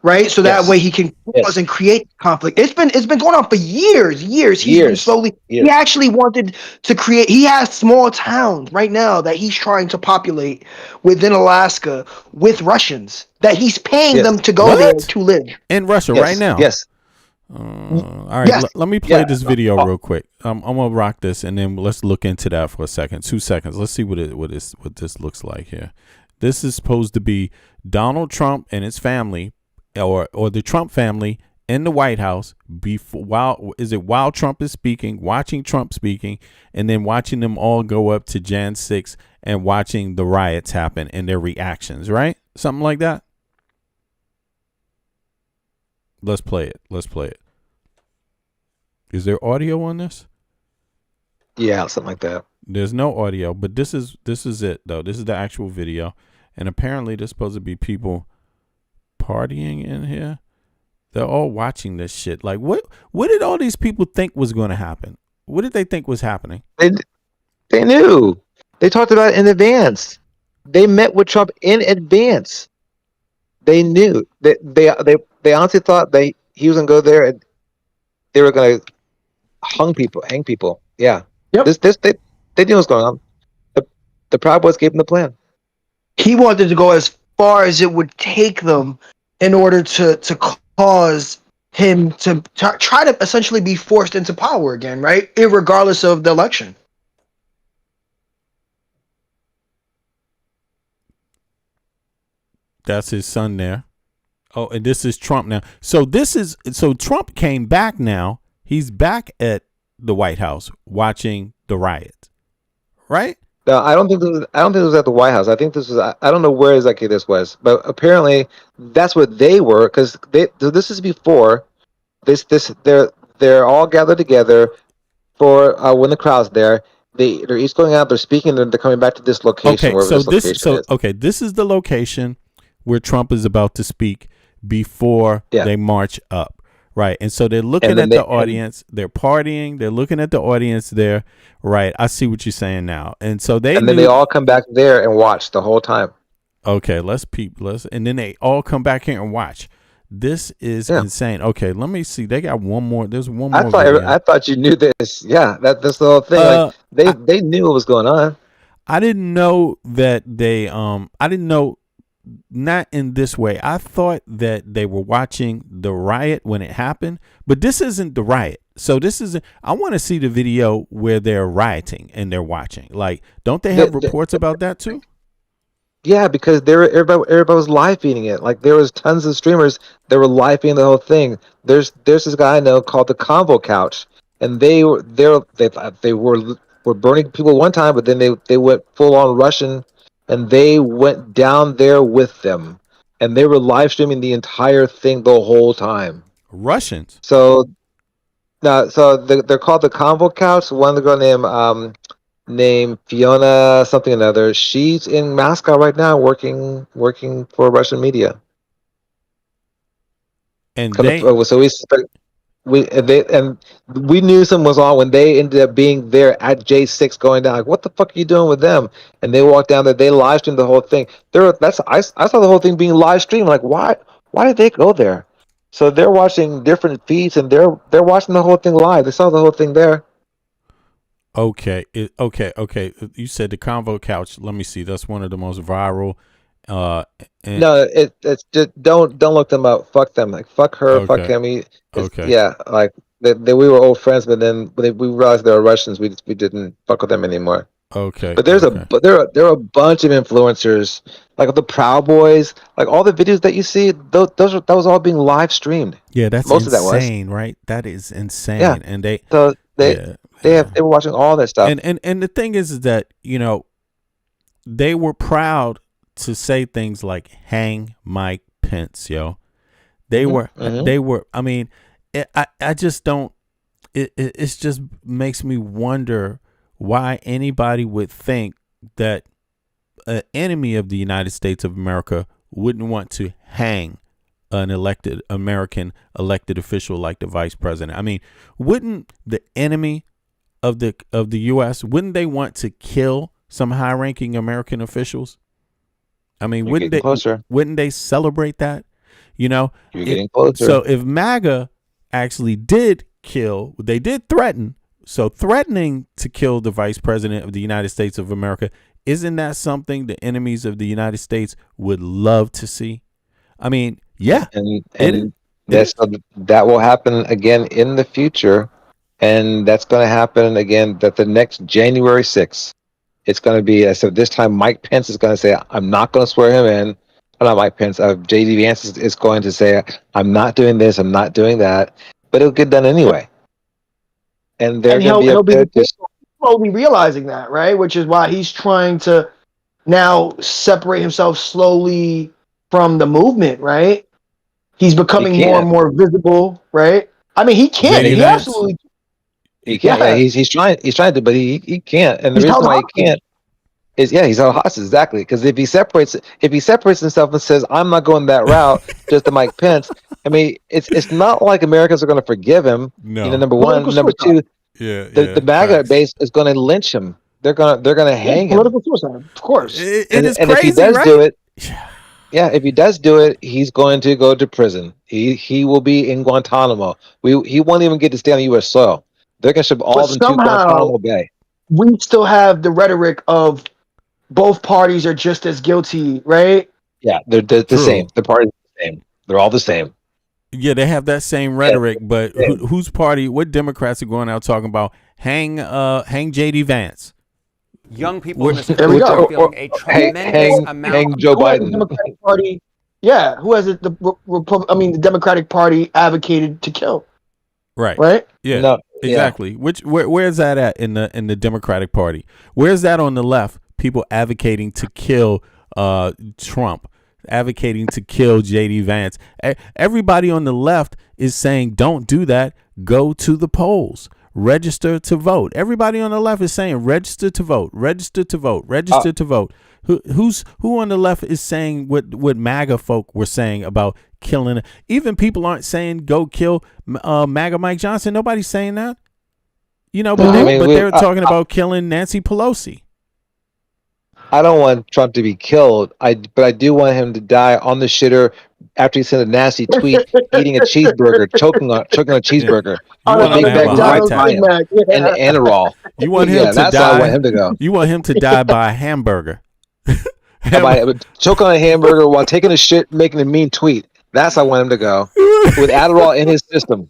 right? So that way Yes. he can cause Yes. and create conflict. It's been going on for years. He's been slowly. He actually wanted to create. He has small towns right now that he's trying to populate within Alaska with Russians that he's paying them to go there What? to live. In Russia right now? Yes. All right, Yes. let me play this video real quick. I'm gonna rock this, and then let's look into that for a second. 2 seconds. Let's see what this looks like here. This is supposed to be Donald Trump and his family, or the Trump family in the White House while Trump is speaking, watching Trump speaking, and then watching them all go up to Jan 6 and watching the riots happen and their reactions, right? Something like that. Let's play it. Is there audio on this? Yeah, something like that. There's no audio, but this is it though. This is the actual video, and apparently there's supposed to be people partying in here. They're all watching this shit. Like, what did all these people think was going to happen? What did they think was happening? They knew. They talked about it in advance. They met with Trump in advance. They knew. They honestly thought he was gonna go there and they were gonna hang people. Yeah. Yep. They knew what was going on. The Proud Boys gave them the plan. He wanted to go as far as it would take them in order to cause him to try to essentially be forced into power again, right? Irregardless of the election. That's his son there. Oh, and this is Trump now. So Trump came back now. He's back at the White House watching the riots, right? No, I don't think it was at the White House. I think this was. I don't know where exactly this was, but apparently that's what they were, because this is before they're all gathered together for when the crowd's there. They're each going out. They're speaking. They're coming back to this location. Okay, Wherever so is. This is the location where Trump is about to speak before they march up. Right. And so they're looking at the audience. They're partying. They're looking at the audience there. Right. I see what you're saying now. And so then they all come back there and watch the whole time. Okay, and then they all come back here and watch. This is insane. Okay, let me see. They got one more. There's one more. I thought you knew this. Yeah, that's the whole thing. They knew what was going on. I didn't know that they I didn't know. Not in this way. I thought that they were watching the riot when it happened, but this isn't the riot. So this isn't. I want to see the video where they're rioting and they're watching. Like, don't they have reports about that too? Yeah, because everybody was live feeding it. Like, there was tons of streamers that were live feeding the whole thing. There's this guy I know called the Convo Couch, and they were burning people one time, but then they went full on Russian. And they went down there with them, and they were live streaming the entire thing the whole time. Russians. So they're called the Convo Couch. One girl named Fiona something or another. She's in Moscow right now, working for Russian media. And we knew something was on when they ended up being there at J6 going down. Like, what the fuck are you doing with them? And they walked down there. They live streamed the whole thing. I saw the whole thing being live streamed. Like, why did they go there? So they're watching different feeds and they're watching the whole thing live. They saw the whole thing there. Okay. Okay. You said the Convo Couch. Let me see. That's one of the most viral. No, it's just don't look them up. Fuck them. Like, fuck her. Okay. Fuck him. Okay. Yeah, like we were old friends, but then when we realized they were Russians, we didn't fuck with them anymore. Okay. But there are a bunch of influencers, like the Proud Boys, like all the videos that you see. That was all being live streamed. Yeah, that's most insane, of that was. right? That is insane. Yeah. And they were watching all that stuff. And the thing is that, you know, they were proud to say things like hang Mike Pence, yo. They were I mean, I just don't it just makes me wonder why anybody would think that an enemy of the United States of America wouldn't want to hang an American elected official like the vice president. I mean, wouldn't the enemy of the U.S., wouldn't they want to kill some high-ranking American officials? I mean, wouldn't they celebrate that? You know, you're getting closer. So if MAGA actually did kill, they did threaten. So threatening to kill the vice president of the United States of America, isn't that something the enemies of the United States would love to see? I mean, yeah, that will happen again in the future, and that's going to happen again. That the next January 6th, it's going to be. So this time, Mike Pence is going to say, "I'm not going to swear him in." Not Mike Pence. JD Vance is going to say, "I'm not doing this. I'm not doing that," but it'll get done anyway. And he'll be slowly realizing that, right? Which is why he's trying to now separate himself slowly from the movement, right? He's becoming more and more visible, right? I mean, he can't. He absolutely. He can't. Yeah, he's trying to, but he can't. And the reason why he can't is he's held hostage, exactly. Because if he separates himself and says, "I'm not going that route," just to Mike Pence. I mean, it's not like Americans are going to forgive him. No. You know, number one, number two. The MAGA base is going to lynch him. They're gonna hang him. Political suicide, of course. And it's crazy, if he does right? do it, if he does do it, he's going to go to prison. He will be in Guantanamo. He won't even get to stay on U.S. soil. They're gonna ship all of them to Guantanamo Bay. We still have the rhetoric of both parties are just as guilty, right? Yeah, they're the same. The parties are the same. They're all the same. Yeah, they have that same rhetoric, but whose party? What Democrats are going out talking about? Hang JD Vance. Young people in this country are feeling a tremendous amount. Hang Joe Biden. The Democratic Party, who has it? The Democratic Party advocated to kill. Right. Right. Yeah. No, exactly. Where's that at in the Democratic Party? Where's that on the left? People advocating to kill Trump, advocating to kill JD Vance. Everybody on the left is saying, don't do that. Go to the polls. Register to vote. Everybody on the left is saying, register to vote. Register to vote. Register to vote. Who on the left is saying what MAGA folk were saying about killing? Even people aren't saying go kill MAGA Mike Johnson. Nobody's saying that. You know, but they're talking about killing Nancy Pelosi. I don't want Trump to be killed. But I do want him to die on the shitter after he sent a nasty tweet, eating a cheeseburger, choking on a cheeseburger. You want him to have a heart attack. And Adderall. You want him to that's die. How I want him to go. You want him to die by a hamburger. Choke on a hamburger while taking a shit, making a mean tweet. That's how I want him to go. With Adderall in his system.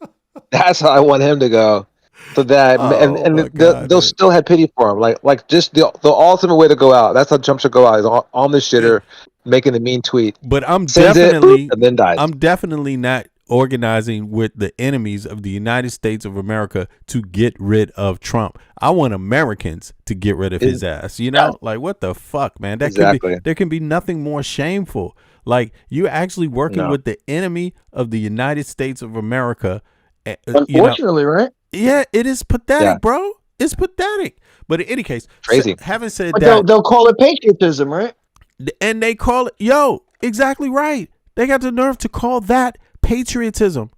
That's how I want him to go. So that they'll still have pity for him, like just the ultimate way to go out. That's how Trump should go out. Is on the shitter, making the mean tweet. But I'm definitely and then dies. I'm definitely not organizing with the enemies of the United States of America to get rid of Trump. I want Americans to get rid of his ass. You know, like what the fuck, man? There can be nothing more shameful. Like you're actually working with the enemy of the United States of America. Unfortunately, right? Yeah, it is pathetic, bro. It's pathetic. But in any case, crazy. Having said but that, they'll call it patriotism, right? And they call it, exactly right. They got the nerve to call that patriotism.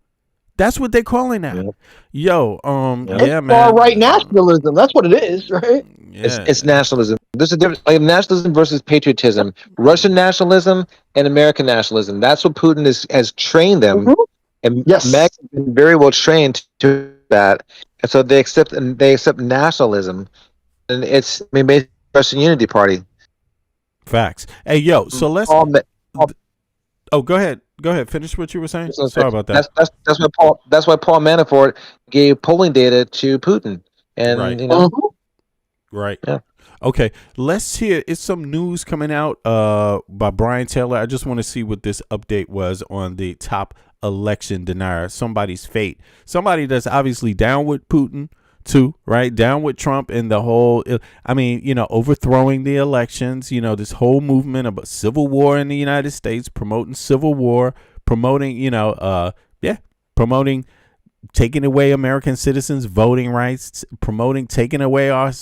That's what they're calling that. Yeah. Yo, It's yeah, man. far right nationalism. That's what it is, right? Yeah. It's nationalism. There's a difference, like nationalism versus patriotism. Russian nationalism and American nationalism. That's what Putin has trained them, and Yes. Meg has been very well trained to that, and so they accept nationalism, and it's basically Russian Unity Party. Facts. Hey, yo, so let's. All me- Oh, go ahead. Go ahead. Finish what you were saying. Sorry about that. That's why Paul Manafort gave polling data to Putin, and Right. you know, Right. Yeah. Okay. Let's hear. It's some news coming out by Brian Taylor. I just want to see what this update was on the top election denier. Somebody's fate. Somebody that's obviously down with Putin too, right? Down with Trump and the whole. I mean, you know, overthrowing the elections. You know, this whole movement about civil war in the United States, promoting civil war, promoting. You know, promoting taking away American citizens' voting rights, promoting taking away our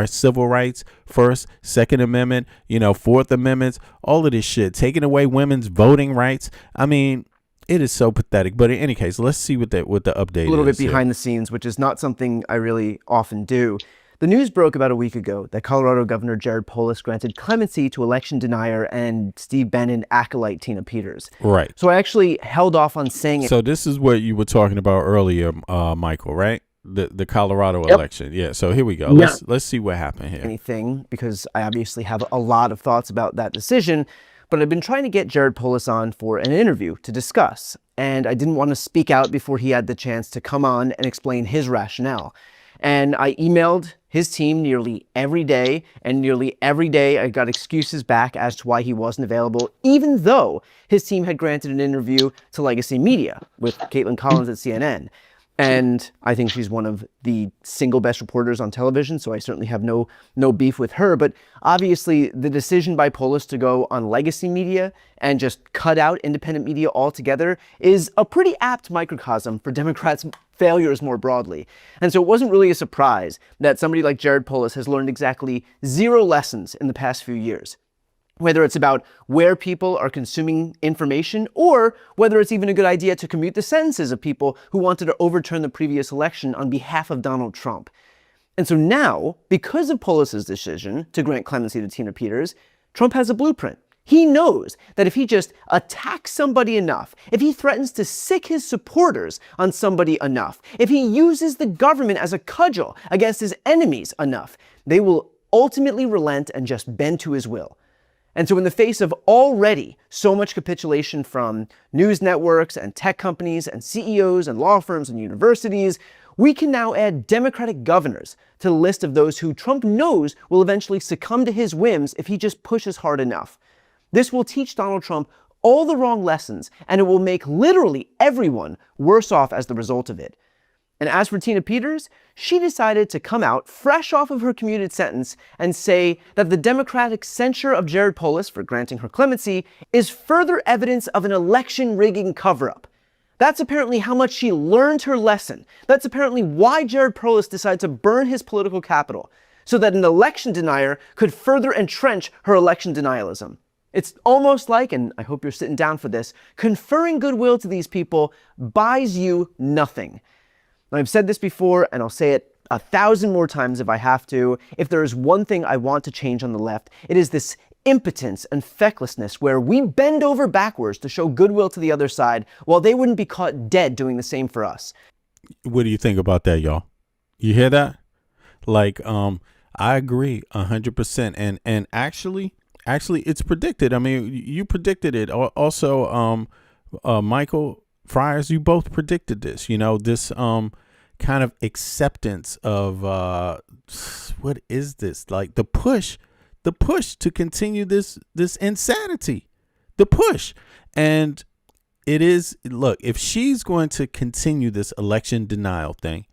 civil rights, First, Second Amendment, you know, Fourth Amendments, all of this shit, taking away women's voting rights. I mean, it is so pathetic. But in any case, let's see what the update is. A little bit behind the scenes, which is not something I really often do. The news broke about a week ago that Colorado Governor Jared Polis granted clemency to election denier and Steve Bannon acolyte Tina Peters. Right. So I actually held off on saying it. So this is what you were talking about earlier, Michael, right? The Colorado election. Yeah. So here we go. Yeah. Let's see what happened here. Anything, because I obviously have a lot of thoughts about that decision, but I've been trying to get Jared Polis on for an interview to discuss, and I didn't want to speak out before he had the chance to come on and explain his rationale. And I emailed his team nearly every day, and nearly every day I got excuses back as to why he wasn't available, even though his team had granted an interview to Legacy Media with Caitlin Collins at CNN. And I think she's one of the single best reporters on television, so I certainly have no beef with her. But obviously, the decision by Polis to go on Legacy Media and just cut out independent media altogether is a pretty apt microcosm for Democrats' failures more broadly. And so it wasn't really a surprise that somebody like Jared Polis has learned exactly 0 lessons in the past few years. Whether it's about where people are consuming information, or whether it's even a good idea to commute the sentences of people who wanted to overturn the previous election on behalf of Donald Trump. And so now, because of Polis's decision to grant clemency to Tina Peters, Trump has a blueprint. He knows that if he just attacks somebody enough, if he threatens to sick his supporters on somebody enough, if he uses the government as a cudgel against his enemies enough, they will ultimately relent and just bend to his will. And so in the face of already so much capitulation from news networks and tech companies and CEOs and law firms and universities, we can now add Democratic governors to the list of those who Trump knows will eventually succumb to his whims if he just pushes hard enough. This will teach Donald Trump all the wrong lessons, and it will make literally everyone worse off as the result of it. And as for Tina Peters, she decided to come out fresh off of her commuted sentence and say that the Democratic censure of Jared Polis for granting her clemency is further evidence of an election rigging cover-up. That's apparently how much she learned her lesson. That's apparently why Jared Polis decided to burn his political capital, so that an election denier could further entrench her election denialism. It's almost like, and I hope you're sitting down for this, conferring goodwill to these people buys you nothing. I've said this before, and I'll say it 1,000 more times if I have to. If there is one thing I want to change on the left, it is this impotence and fecklessness where we bend over backwards to show goodwill to the other side while they wouldn't be caught dead doing the same for us. What do you think about that, y'all? You hear that? Like, I agree 100%. And actually, it's predicted. I mean, you predicted it. Also, Michael Friars, you both predicted this, you know, this kind of acceptance of what is this, like the push to continue this insanity, the push. And it is, look, if she's going to continue this election denial thing,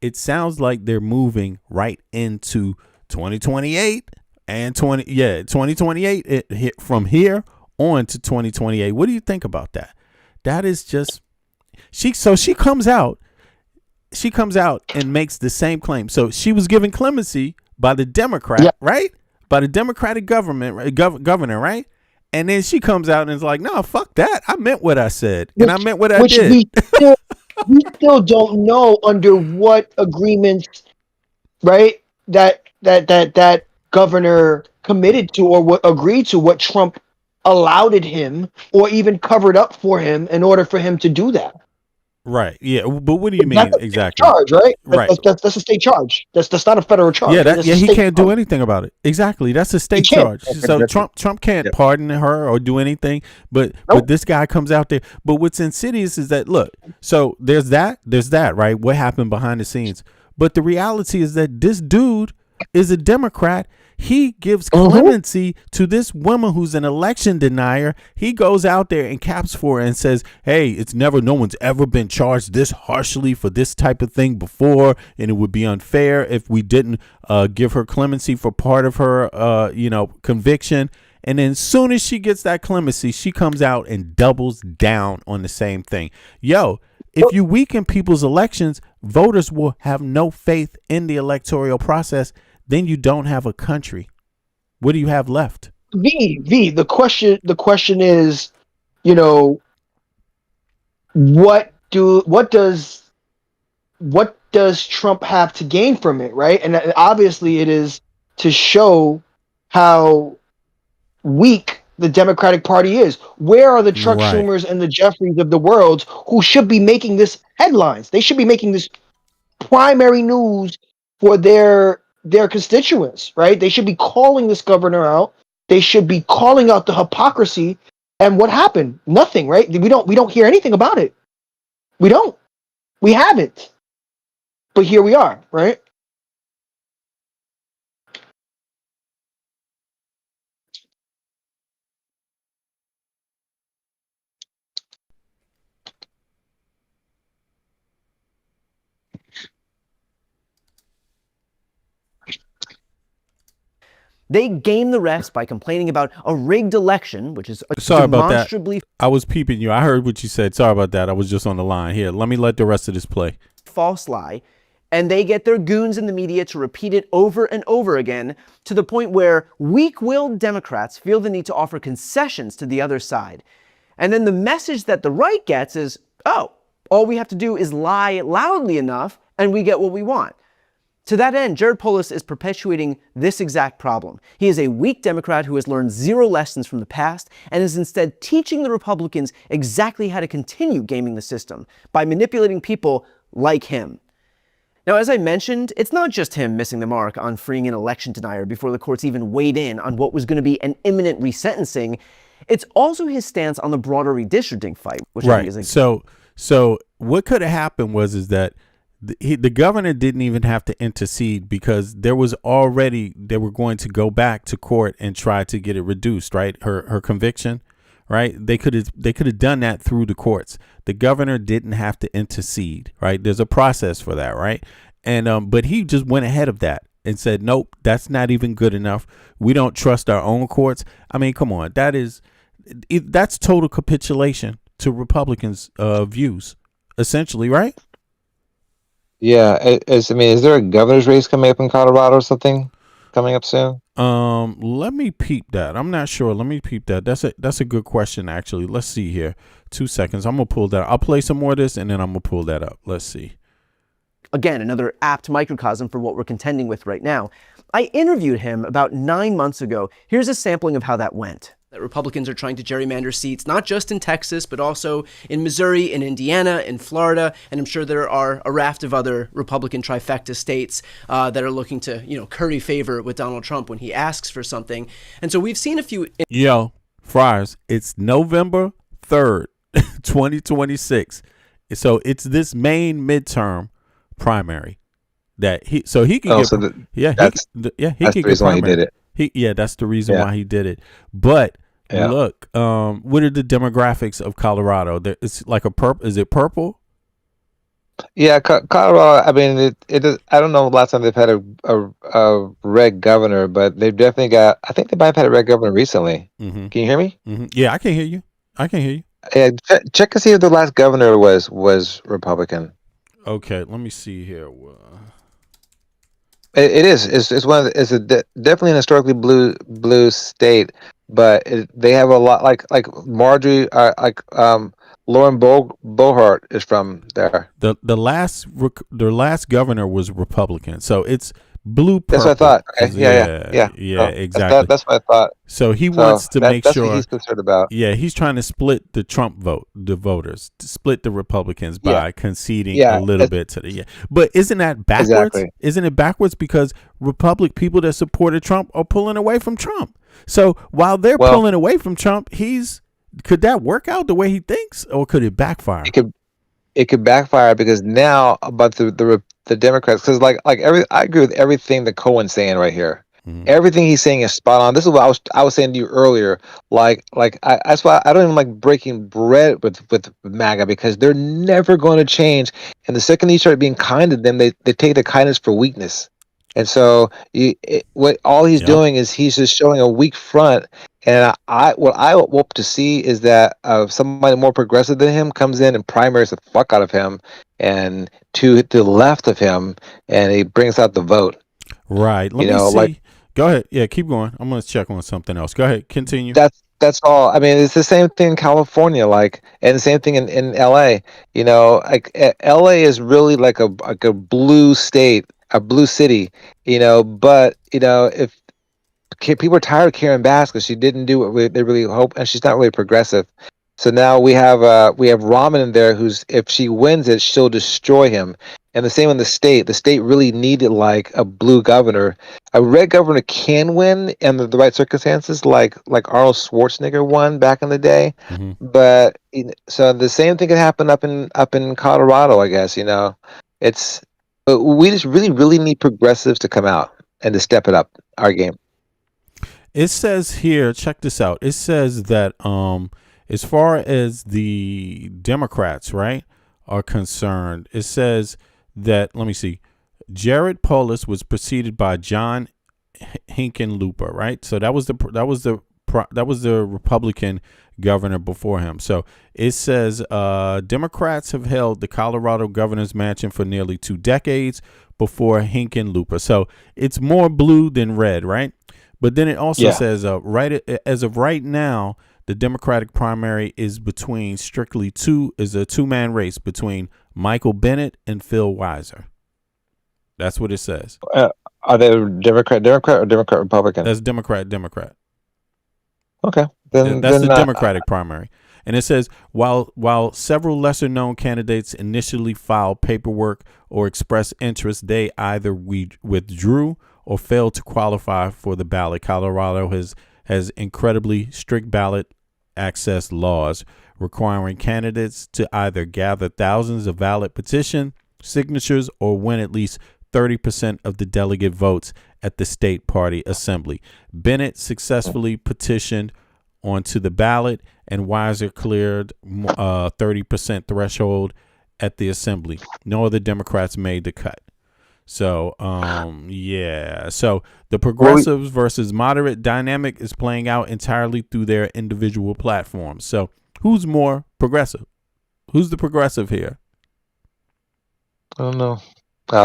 it sounds like they're moving right into 2028 and 2028 from here on to 2028. What do you think about that? That is just she comes out and makes the same claim. So she was given clemency by the Democrat, right? By the Democratic government, governor, right? And then she comes out and is like, "No, fuck that. I meant what I said, and I meant what I did." we still don't know under what agreements, right? That governor committed to or what agreed to, what Trump allowed him or even covered up for him in order for him to do that. Right. Yeah. But what do you That's mean a state exactly? charge, right? Right. That's a state charge. That's not a federal charge. Yeah. Right? Yeah. A He state can't do charge. anything about it. Exactly. That's a state can't. charge. So Trump can't pardon her or do anything. But this guy comes out there. But what's insidious is that, look. So there's that. Right. What happened behind the scenes? But the reality is that this dude is a Democrat. He gives clemency to this woman who's an election denier. He goes out there and caps for her and says, hey, no one's ever been charged this harshly for this type of thing before. And it would be unfair if we didn't give her clemency for part of her, conviction. And then as soon as she gets that clemency, she comes out and doubles down on the same thing. Yo, if you weaken people's elections, voters will have no faith in the electoral process. Then you don't have a country. What do you have left? The question is, what does Trump have to gain from it, right? And obviously it is to show how weak the Democratic Party is. Where are the Chuck Schumers and the Jeffries of the world who should be making this headlines? They should be making this primary news for their constituents, right? They should be calling this governor out. They should be calling out the hypocrisy. And what happened? Nothing, right? We don't hear anything about it. We don't. We haven't. But here we are, right? They game the refs by complaining about a rigged election, which is Sorry about that. demonstrably I was peeping you. I heard what you said. Sorry about that. I was just on the line. Here, let me let the rest of this play. false lie, and they get their goons in the media to repeat it over and over again to the point where weak-willed Democrats feel the need to offer concessions to the other side. And then the message that the right gets is, oh, all we have to do is lie loudly enough and we get what we want. To that end, Jared Polis is perpetuating this exact problem. He is a weak Democrat who has learned zero lessons from the past and is instead teaching the Republicans exactly how to continue gaming the system by manipulating people like him. Now, as I mentioned, it's not just him missing the mark on freeing an election denier before the courts even weighed in on what was going to be an imminent resentencing. It's also his stance on the broader redistricting fight, which I think is So what could have happened was that the governor didn't even have to intercede because they were going to go back to court and try to get it reduced, right? Her conviction, right? They could have done that through the courts. The governor didn't have to intercede, right? There's a process for that, right? And but he just went ahead of that and said, nope, that's not even good enough. We don't trust our own courts. I mean, come on, that's total capitulation to Republicans' views, essentially, right? Yeah, is there a governor's race coming up in Colorado or something coming up soon? Let me peep that. I'm not sure. Let me peep that. That's a good question, actually. Let's see here. 2 seconds. I'm gonna pull that. I'll play some more of this and then I'm gonna pull that up. Let's see. Again, another apt microcosm for what we're contending with right now. I interviewed him about 9 months ago. Here's a sampling of how that went. That Republicans are trying to gerrymander seats, not just in Texas, but also in Missouri, in Indiana, in Florida, and I'm sure there are a raft of other Republican trifecta states that are looking to, curry favor with Donald Trump when he asks for something. And so we've seen a few... Yo, Friars, it's November 3rd, 2026. So it's this main midterm primary that he can get... That's the reason why he did it. That's the reason why he did it. But look, what are the demographics of Colorado? It's like is it purple? Yeah, Colorado. I mean, it is. I don't know. Last time they've had a red governor, but they've definitely got. I think they might have had a red governor recently. Mm-hmm. Can you hear me? Mm-hmm. Yeah, I can hear you. Yeah, check and see if the last governor was Republican. Okay, let me see here. It is. It's one. It's definitely an historically blue state, but they have a lot like Marjorie. Lauren Bohart is from there. The last governor was Republican, so it's blue purple. That's what I thought. Okay, yeah, exactly. That's what I thought. So he wants to make that's sure what he's concerned about. Yeah, he's trying to split the Trump voters, to split the Republicans by conceding a little bit to the But isn't that backwards? Exactly. Isn't it backwards because people that supported Trump are pulling away from Trump? So while they're pulling away from Trump, could that work out the way he thinks, or could it backfire? It could backfire because now about the Democrats, because I agree with everything that Cohen's saying right here. Mm-hmm. Everything he's saying is spot on. This is what I was saying to you earlier. That's why I don't even like breaking bread with MAGA, because they're never going to change. And the second you start being kind to them, they take the kindness for weakness. And so all he's doing is he's just showing a weak front. And what I hope to see is that somebody more progressive than him comes in and primaries the fuck out of him, and to the left of him, and he brings out the vote. Right. Let me see. Go ahead. Yeah, keep going. I'm going to check on something else. Go ahead. Continue. That's all. I mean, it's the same thing in California, and the same thing in LA. LA is really like a blue state, a blue city. But if people are tired of Karen Bass because she didn't do what they really hope, and she's not really progressive. So now we have Rahman in there, who's, if she wins it, she'll destroy him. And the same in the state. The state really needed like a blue governor. A red governor can win in the right circumstances, like Arnold Schwarzenegger won back in the day. Mm-hmm. But so the same thing could happen up in Colorado, I guess. But we just really need progressives to come out and to step it up our game. It says here, check this out. It says that as far as the Democrats, right, are concerned, it says that, let me see, Jared Polis was preceded by John Hickenlooper, right? So that was the Republican governor before him. So it says Democrats have held the Colorado governor's mansion for nearly 2 decades before Hickenlooper. So it's more blue than red, right? But then it also says as of right now, the Democratic primary is a two-man race between Michael Bennet and Phil Weiser. That's what it says. Are they Democrat or Democrat Republican? That's Democrat. Okay. That's the Democratic primary. And it says, while several lesser-known candidates initially filed paperwork or expressed interest, they either withdrew or failed to qualify for the ballot. Colorado has incredibly strict ballot access laws requiring candidates to either gather thousands of valid petition signatures or win at least 30% of the delegate votes at the state party assembly. Bennett successfully petitioned onto the ballot, and Weiser cleared 30% threshold at the assembly. No other Democrats made the cut. So, So the progressives versus moderate dynamic is playing out entirely through their individual platforms. So who's more progressive? Who's the progressive here? I don't know. I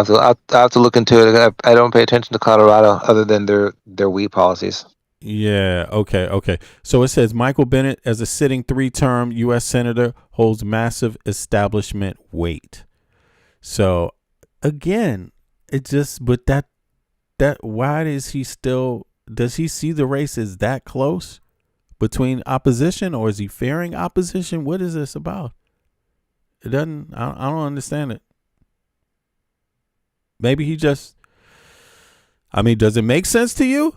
have to look into it. I don't pay attention to Colorado other than their weed policies. Yeah. Okay. So it says Michael Bennet, as a sitting 3-term U.S. Senator, holds massive establishment weight. So again, why does he see the race as that close between opposition, or is he fearing opposition? What is this about? I don't understand it. Maybe he just, does it make sense to you?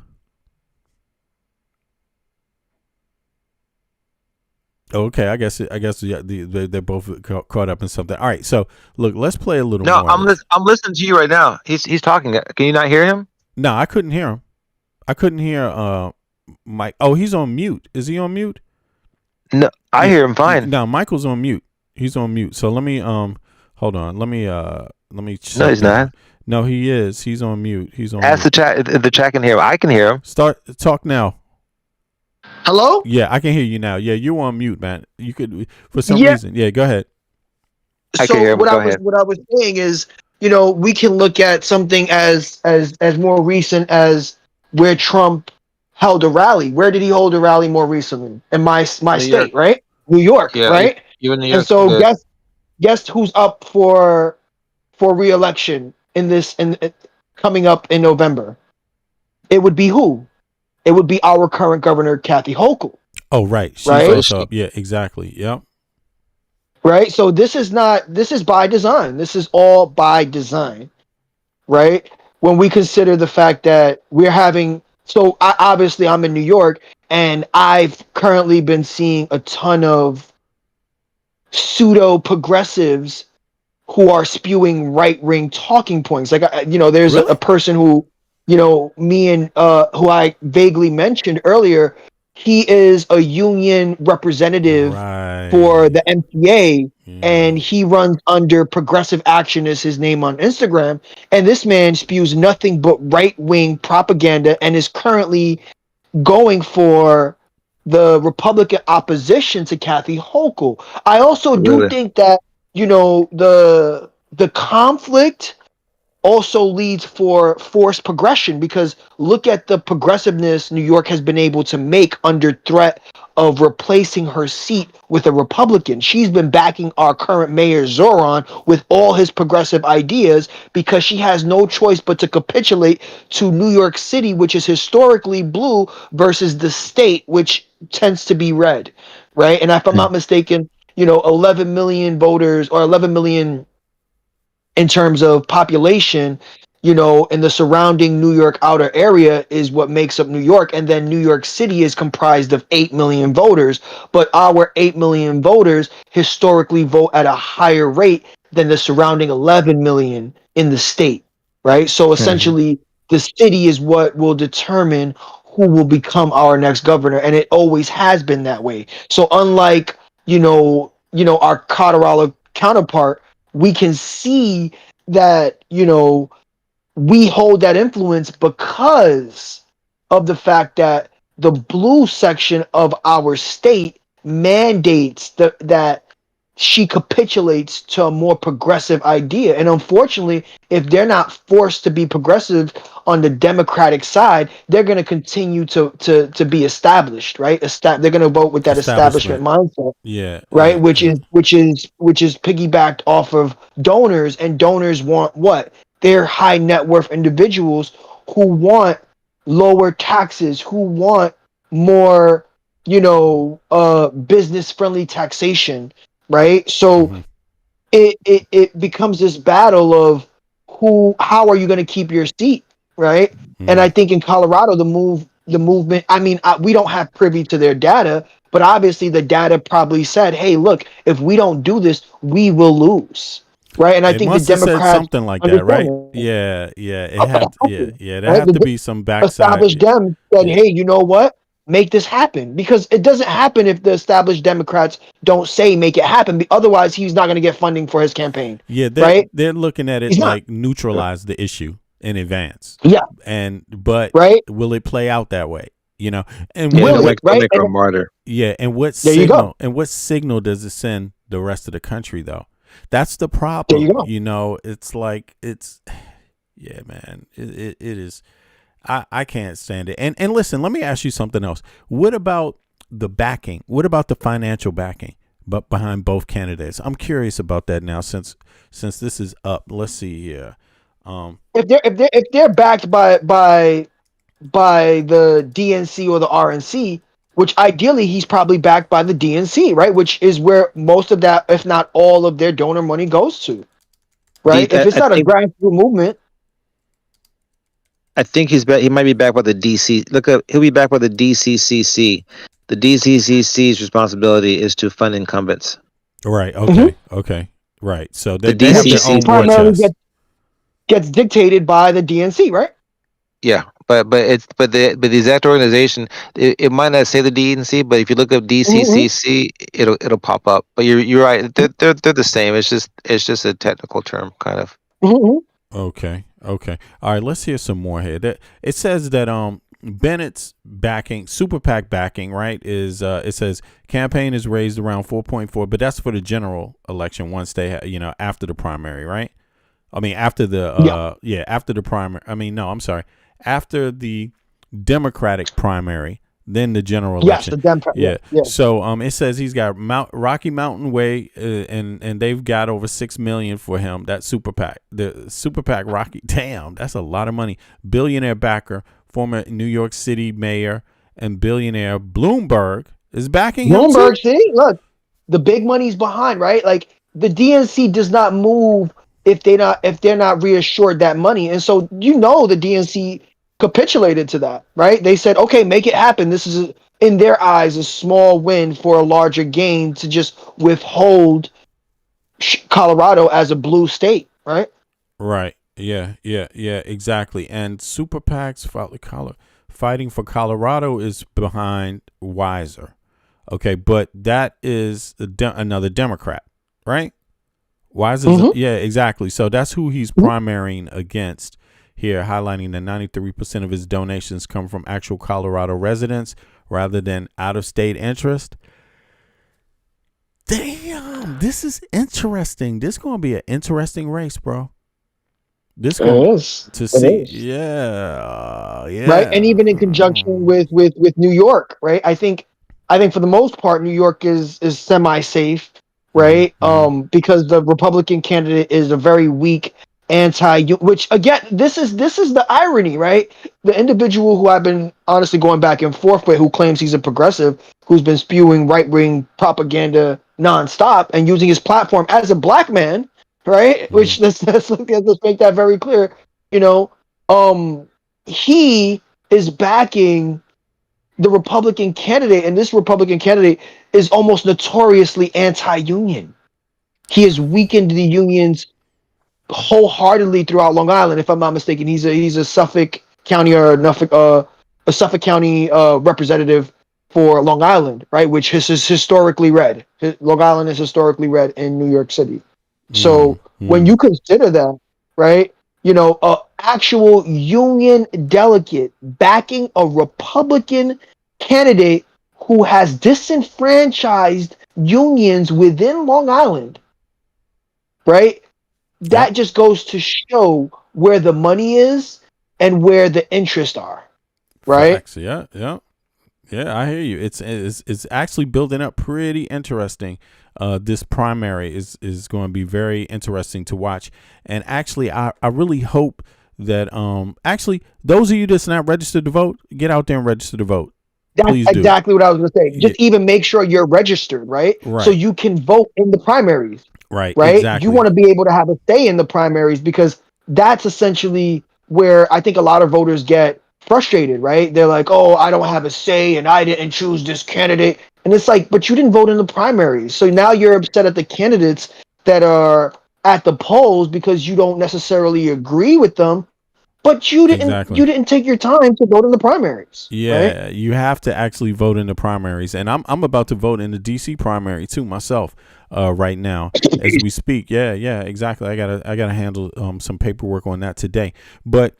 Okay, I guess they're both caught up in something. All right, so look, let's play a little more. No, I'm listening to you right now. He's talking. Can you not hear him? No, I couldn't hear him. I couldn't hear Mike. Oh, he's on mute. Is he on mute? No, I hear him fine. No, Michael's on mute. He's on mute. So let me hold on. Let me No, he's not. No, he is. He's on mute. He's on. Ask mute. the chat can hear him. I can hear him. Talk now. Hello? Yeah, I can hear you now. Yeah, you're on mute, man. You could, for some reason. Yeah, go ahead. So what I was saying is, we can look at something as more recent as where Trump held a rally. Where did he hold a rally more recently? In my state, right? New York, right? Even New And York. so guess who's up for re-election in this in coming up in November? It would be who? It would be our current governor, Kathy Hochul, Oh, right. She's right? also up. Yeah, exactly. Yep. Right. So this is by design. This is all by design, right? When we consider the fact that we're having, so obviously I'm in New York, and I've currently been seeing a ton of pseudo progressives who are spewing right wing talking points. Like, there's a Really? person who, me and who I vaguely mentioned earlier. He is a union representative for Right. the MTA, and Yeah. he runs under Progressive Action is his name on Instagram. And this man spews nothing but right wing propaganda and is currently going for the Republican opposition to Kathy Hochul. I also do Really? think that the conflict also leads for forced progression, because look at the progressiveness New York has been able to make under threat of replacing her seat with a Republican. She's been backing our current mayor Zoran with all his progressive ideas because she has no choice but to capitulate to New York City, which is historically blue, versus the state, which tends to be red, right? And if I'm not mistaken, 11 million voters, or 11 million in terms of population, in the surrounding New York outer area is what makes up New York. And then New York City is comprised of 8 million voters, but our 8 million voters historically vote at a higher rate than the surrounding 11 million in the state, right? So essentially, the city is what will determine who will become our next governor, and it always has been that way. So unlike, our Colorado counterpart, we can see that we hold that influence because of the fact that the blue section of our state mandates that she capitulates to a more progressive idea. And unfortunately, if they're not forced to be progressive on the Democratic side, they're going to continue to be established, right? They're going to vote with that establishment Establishment. mindset, Yeah. right? Which Yeah. is piggybacked off of donors, and donors want what? They're high net worth individuals who want lower taxes, who want more, business friendly taxation, right? So Mm-hmm. it becomes this battle of how are you going to keep your seat, right? And Mm-hmm. I think in Colorado, the movement, I mean, we don't have privy to their data, but obviously the data probably said, hey, look, if we don't do this, we will lose, right? And I It think the must have said Democrats something like that, understand right? that. Yeah. Yeah. It It have. has Yeah. to, Yeah. There right? have to The be some backside. established Dems said, Yeah. hey, you know what? Make this happen, because it doesn't happen if the established Democrats don't say make it happen. Otherwise, he's not going to get funding for his campaign, Yeah. right? They're looking at it He's not. like neutralize the issue in advance. Yeah, But right. will it play out that way? And Yeah, Will what? it, right? make her a martyr. Yeah. And what There you go. signal does it send the rest of the country though? That's the There you problem. go. It's like yeah, man. It is. I can't stand it. And listen, let me ask you something else. What about the backing? What about the financial backing but behind both candidates? I'm curious about that now since this is up. Let's see here. If they're backed by the DNC or the RNC, which ideally he's probably backed by the DNC, right? Which is where most of that, if not all of their donor money goes to, right? If it's I not a think grassroots movement, I think he's back. He might be back by the DC. He'll be back by the DCCC. The DCCC's responsibility is to fund incumbents. Right. Okay. Okay. Right. So The they have their DCC own war primarily chest. gets dictated by the DNC, right? Yeah, but the exact organization, it might not say the DNC, but if you look up Mm-hmm. DCCC, it'll pop up. But you're right. They're the same. It's just a technical term, kind of. Mm-hmm. Okay. Okay. All right. Let's hear some more here. It says that Bennett's backing, super PAC backing, right, is it says campaign is raised around 4.4, but that's for the general election once they after the primary, right? I mean after the after the primary. I mean no, I'm sorry. After the Democratic primary, then the general Yes, election. the Democrat. Yeah. Yeah. So it says he's got Rocky Mountain Way, and they've got over $6 million for him. That super PAC, the super PAC Rocky. Damn, that's a lot of money. Billionaire backer, former New York City mayor, and billionaire Bloomberg is backing him too. Bloomberg, see, look, the big money's behind, right? Like the DNC does not move if they're not reassured that money, and so the DNC capitulated to that, right? They said, okay, make it happen. This is in their eyes a small win for a larger gain to just withhold Colorado as a blue state, right? Right. Yeah. Exactly. And super PACs fighting for Colorado is behind Weiser. Okay, but that is another Democrat, right? Weiser, yeah, exactly. So that's who he's primarying against here, highlighting that 93% of his donations come from actual Colorado residents rather than out-of-state interest. Damn, this is interesting. This is going to be an interesting race, bro. This is to see, yeah, right. And even in conjunction with New York, right? I think for the most part, New York is semi-safe, right? Because the Republican candidate is a very weak which again, this is the irony, right? The individual who I've been honestly going back and forth with, who claims he's a progressive, who's been spewing right-wing propaganda nonstop and using his platform as a black man, right? Which let's make that very clear. He is backing the Republican candidate, and this Republican candidate is almost notoriously anti-union. He has weakened the unions wholeheartedly throughout Long Island, if I'm not mistaken. He's a Suffolk County a Suffolk County representative for Long Island, right? Which is historically red. Long Island is historically red in New York City. So when you consider that, right, a actual union delegate backing a Republican candidate who has disenfranchised unions within Long Island, right? That just goes to show where the money is and where the interests are, right? Facts. Yeah. I hear you. It's actually building up pretty interesting. This primary is going to be very interesting to watch. And actually, I really hope that actually those of you that's not registered to vote, get out there and register to vote. That's Please do. exactly what I was going to say. Just even make sure you're registered, right? So you can vote in the primaries. Right. Exactly. You want to be able to have a say in the primaries, because that's essentially where I think a lot of voters get frustrated, right? They're like, oh, I don't have a say and I didn't choose this candidate. And it's like, but you didn't vote in the primaries. So now you're upset at the candidates that are at the polls because you don't necessarily agree with them, but you didn't take your time to vote in the primaries. Yeah, right? You have to actually vote in the primaries. And I'm about to vote in the DC primary too myself right now as we speak. Yeah, exactly. I gotta handle some paperwork on that today. But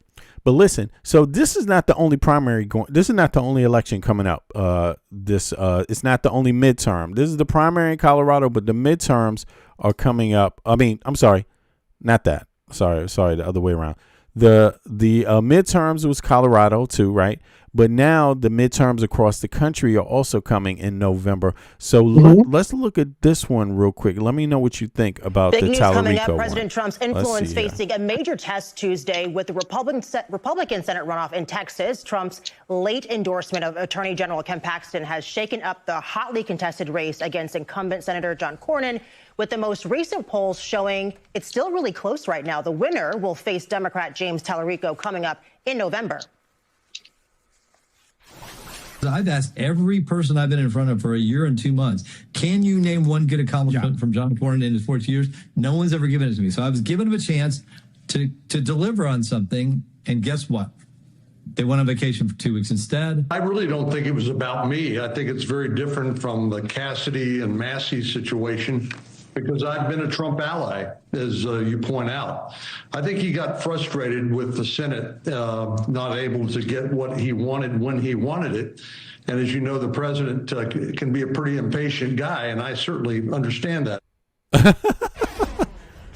listen, so this is not the only primary this is not the only election coming up. It's not the only midterm. This is the primary in Colorado, but the midterms are coming up. I mean, I'm sorry, not that. Sorry, the other way around. The midterms was Colorado too, right? But now the midterms across the country are also coming in November. So let's look at this one real quick. Let me know what you think about the news Tallarico coming up. one. President Trump's influence facing a major test Tuesday with the Republican Senate runoff in Texas. Trump's late endorsement of Attorney General Ken Paxton has shaken up the hotly contested race against incumbent Senator John Cornyn, with the most recent polls showing it's still really close right now. The winner will face Democrat James Tallarico coming up in November. I've asked every person I've been in front of for a year and 2 months, can you name one good accomplishment from John Cornyn in his 42 years? No one's ever given it to me. So I was giving him a chance to deliver on something, and guess what? They went on vacation for 2 weeks instead. I really don't think it was about me. I think it's very different from the Cassidy and Massey situation, because I've been a Trump ally, as you point out. I think he got frustrated with the Senate not able to get what he wanted when he wanted it. And as you know, the president can be a pretty impatient guy, and I certainly understand that.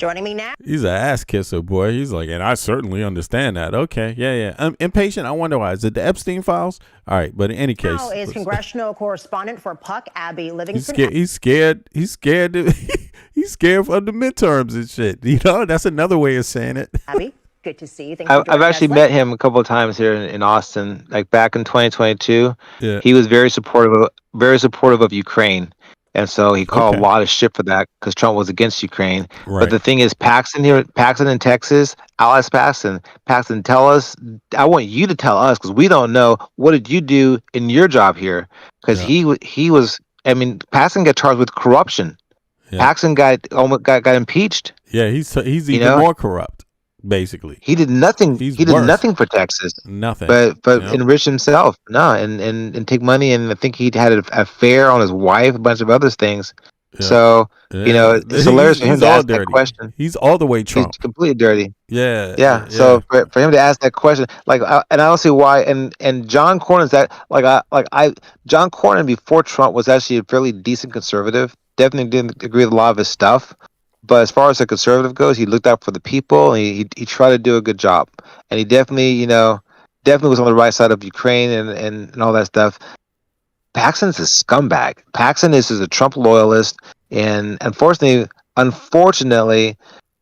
Joining me now. He's an ass kisser, boy. He's like, and I certainly understand that. Okay, yeah. I'm impatient. I wonder why. Is it the Epstein files? All right, but in any case, Now is congressional correspondent for Puck, Abby Livingston. He's scared. He's scared of the midterms and shit. You know, that's another way of saying it. Abby, good to see you. Thanks for I've joining actually us. met him a couple of times here in Austin, like back in 2022. Yeah. He was very supportive of Ukraine. And so he called a lot of shit for that because Trump was against Ukraine. Right. But the thing is, Paxton in Texas, I'll ask Paxton, I want you to tell us, because we don't know, what did you do in your job here? Because Paxton got charged with corruption. Yeah. Paxton got impeached. Yeah, he's even more corrupt, basically. He did nothing. He did worse. nothing for Texas. Nothing. But enrich himself. No, and take money. And I think he had an affair on his wife, a bunch of other things. Yeah. So it's hilarious for him to ask that question. He's all the way Trump. He's completely dirty. Yeah. So for him to ask that question, and I don't see why. And John Cornyn's John Cornyn before Trump was actually a fairly decent conservative. Definitely didn't agree with a lot of his stuff. But as far as a conservative goes, he looked out for the people. And he tried to do a good job, and he definitely was on the right side of Ukraine and all that stuff. Paxton's a scumbag. Paxton is a Trump loyalist, and unfortunately,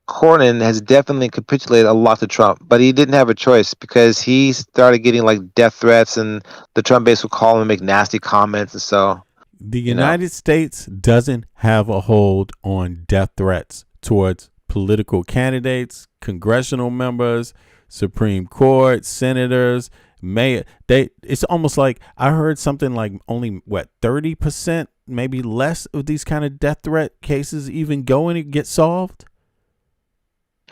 Cornyn has definitely capitulated a lot to Trump. But he didn't have a choice because he started getting like death threats, and the Trump base would call him and make nasty comments, and so. The United States doesn't have a hold on death threats towards political candidates, congressional members, Supreme Court, senators, mayor. It's almost like I heard something like only 30%, maybe less of these kind of death threat cases even go and get solved.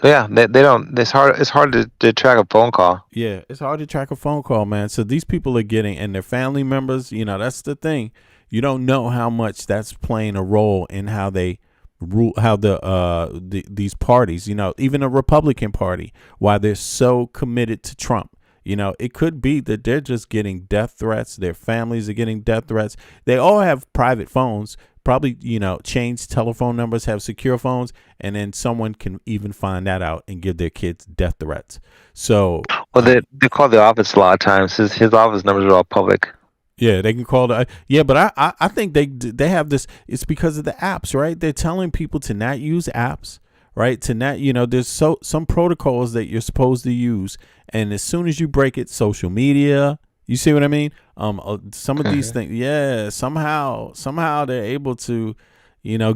Yeah, they don't. It's hard to track a phone call. Yeah, it's hard to track a phone call, man. So these people are getting, and their family members, that's the thing. You don't know how much that's playing a role in how they rule, how these parties, even a Republican Party, why they're so committed to Trump. It could be that they're just getting death threats. Their families are getting death threats. They all have private phones, probably, change telephone numbers, have secure phones, and then someone can even find that out and give their kids death threats. So, well, they call the office a lot of times. His office numbers are all public. Yeah, they can call but I think they have this. It's because of the apps, right? They're telling people to not use apps, right? To not, there's some protocols that you're supposed to use, and as soon as you break it, social media. You see what I mean? Some of these things, somehow they're able to,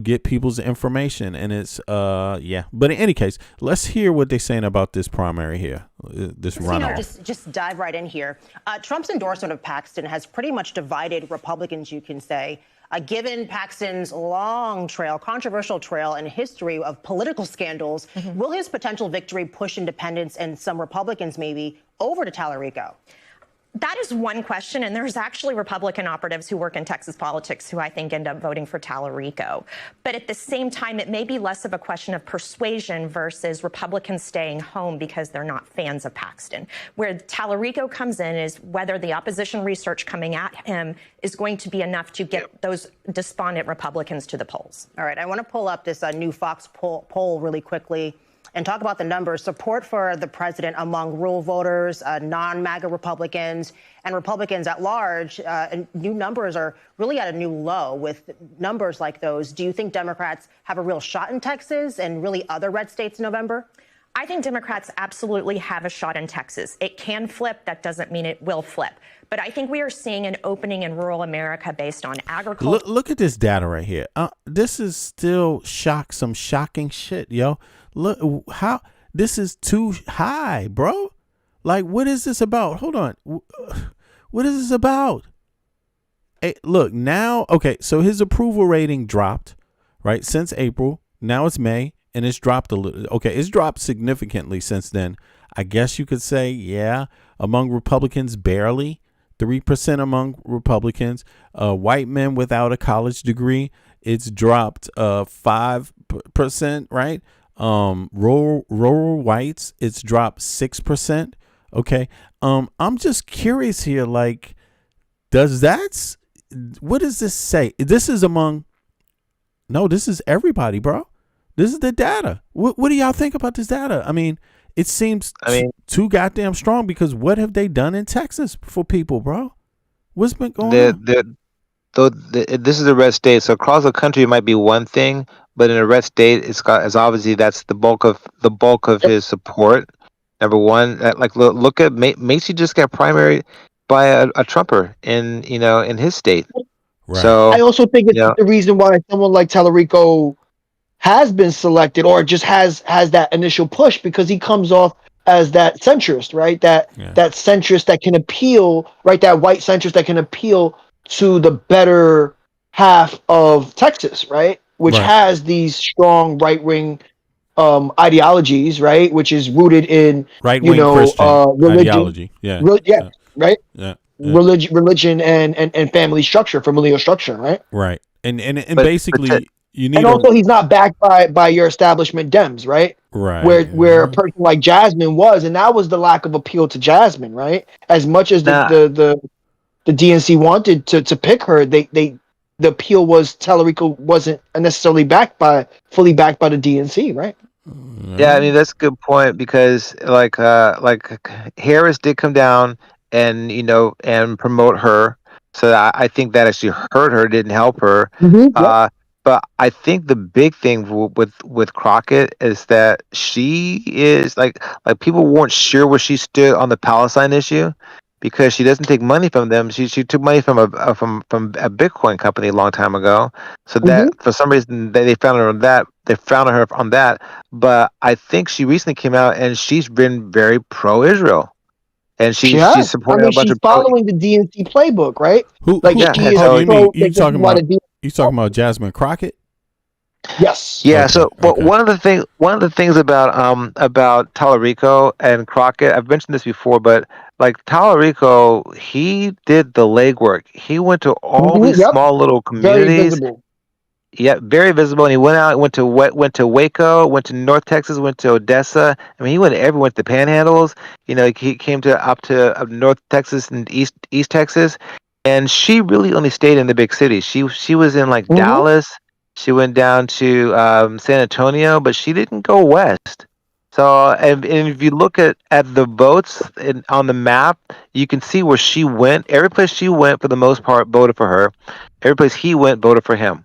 get people's information, and it's But in any case, let's hear what they're saying about this primary here, this runoff. Just dive right in here. Trump's endorsement of Paxton has pretty much divided Republicans, you can say. Given Paxton's long controversial trail and history of political scandals, will his potential victory push independents and some Republicans maybe over to Tallarico? That is one question, and there's actually Republican operatives who work in Texas politics who I think end up voting for Tallarico. But at the same time, it may be less of a question of persuasion versus Republicans staying home because they're not fans of Paxton. Where Tallarico comes in is whether the opposition research coming at him is going to be enough to get those despondent Republicans to the polls. All right, I want to pull up this new Fox poll really quickly and talk about the numbers. Support for the president among rural voters, non-MAGA Republicans, and Republicans at large. And new numbers are really at a new low with numbers like those. Do you think Democrats have a real shot in Texas and really other red states in November? I think Democrats absolutely have a shot in Texas. It can flip. That doesn't mean it will flip. But I think we are seeing an opening in rural America based on agriculture. Look at this data right here. This is still some shocking shit, yo. Look how this is too high, bro. Like, what is this about? Hold on. What is this about? Hey, look now. Okay, so his approval rating dropped, right, since April. Now it's May, and it's dropped a little. Okay, it's dropped significantly since then. I guess you could say, yeah, among Republicans, barely 3% among Republicans. White men without a college degree, it's dropped 5%, right? Rural whites, it's dropped 6%. Okay. I'm just curious here. Like, what does this say? This is this is everybody, bro. This is the data. What do y'all think about this data? I mean, it seems too goddamn strong, because what have they done in Texas for people, bro? What's been going on? This is a red state, so across the country it might be one thing, but in a red state, it's obviously that's the bulk of his support. Number one, look at Macy just got primary by a Trumper in his state. Right. So I also think it's the reason why someone like Tallarico has been selected, or just has that initial push, because he comes off as that centrist, right? That centrist that can appeal, right? That white centrist that can appeal to the better half of Texas, right? Which has these strong right wing ideologies, right? Which is rooted in right-wing Christian religion, ideology. right? Yeah. Religion and family structure, familial structure, right? Right. And basically you need, and also he's not backed by your establishment Dems, right? Right. Where a person like Jasmine was, and that was the lack of appeal to Jasmine, right? As much as the DNC wanted to pick her, the appeal was Tallarico wasn't necessarily fully backed by the DNC, right? Yeah, I mean that's a good point, because like Harris did come down and and promote her, so I think that actually hurt her, didn't help her. But I think the big thing with Crockett is that she is like people weren't sure where she stood on the Palestine issue, because she doesn't take money from them. She took money from a Bitcoin company a long time ago. So that for some reason they found her on that. They found her on that. But I think she recently came out and she's been very pro-Israel, and she's supporting a bunch she's of following the DNC playbook, right? Who she is you talking about Jasmine Crockett? Yes. Yeah. So one of the things about Tallarico and Crockett, I've mentioned this before, but like Tallarico, he did the legwork. He went to all these small little communities. Very visible. Yeah, very visible. And he went out, went to Waco, went to North Texas, went to Odessa. I mean, he went everywhere, went to the Panhandles. He came up to North Texas and East Texas, and she really only stayed in the big cities. She was in like Dallas. She went down to San Antonio, but she didn't go west. So, and if you look at the votes on the map, you can see where she went. Every place she went, for the most part, voted for her. Every place he went, voted for him.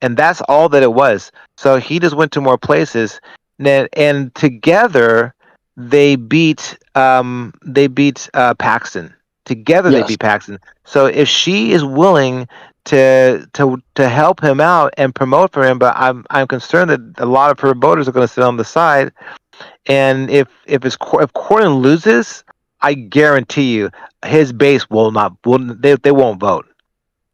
And that's all that it was. So he just went to more places, and together they beat Paxton. Together they beat Paxton. So if she is willing to help him out and promote for him, but I'm concerned that a lot of her voters are going to sit on the side. And if Cornyn loses, I guarantee you his base they won't vote.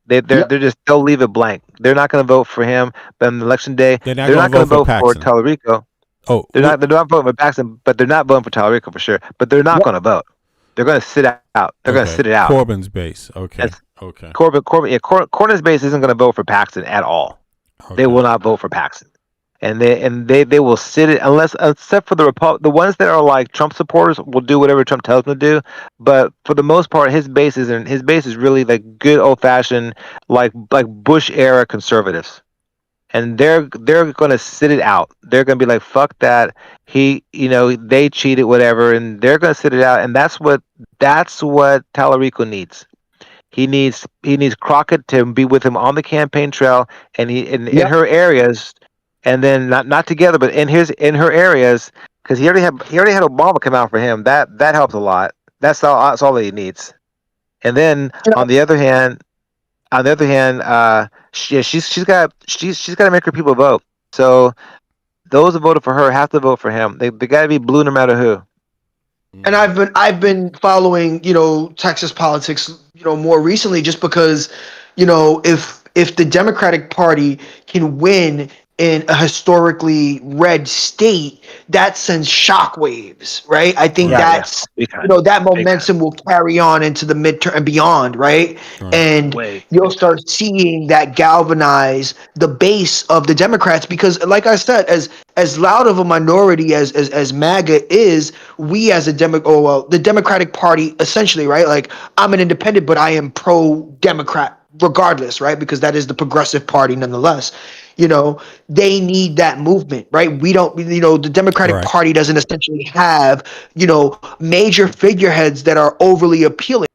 They'll leave it blank. They're not going to vote for him. But on election day, they're not going to vote for Tallarico. Oh, they're not voting for Paxton, but they're not voting for Tallarico for sure. But they're not going to vote. They're going to sit out. They're going to sit it out. Corbyn's base. Okay. Corbyn's base isn't going to vote for Paxton at all. Okay. They will not vote for Paxton, and they will sit it except for the ones that are like Trump supporters will do whatever Trump tells them to do. But for the most part, his base is really like good old fashioned like Bush era conservatives. And they're going to sit it out. They're going to be like, fuck that. They cheated, whatever, and they're going to sit it out. And that's what Tallarico needs. He needs Crockett to be with him on the campaign trail, and in her areas, and then not together, but in her areas, because he already had Obama come out for him. That helps a lot. That's all that he needs. And then on the other hand, she's got to make her people vote. So those who voted for her have to vote for him. They got to be blue no matter who. And I've been following Texas politics more recently, just because if the Democratic Party can win in a historically red state, that sends shockwaves, right? I think that momentum will carry on into the midterm and beyond, right? And you'll start seeing that galvanize the base of the Democrats, because, like I said, as loud of a minority as MAGA is, we as the Democratic Party, essentially, right? Like, I'm an independent, but I am pro-Democrat regardless, right? Because that is the progressive party nonetheless. you know, they need that movement, right? We don't, you know, the Democratic Right. Party doesn't essentially have, you know, major figureheads that are overly appealing.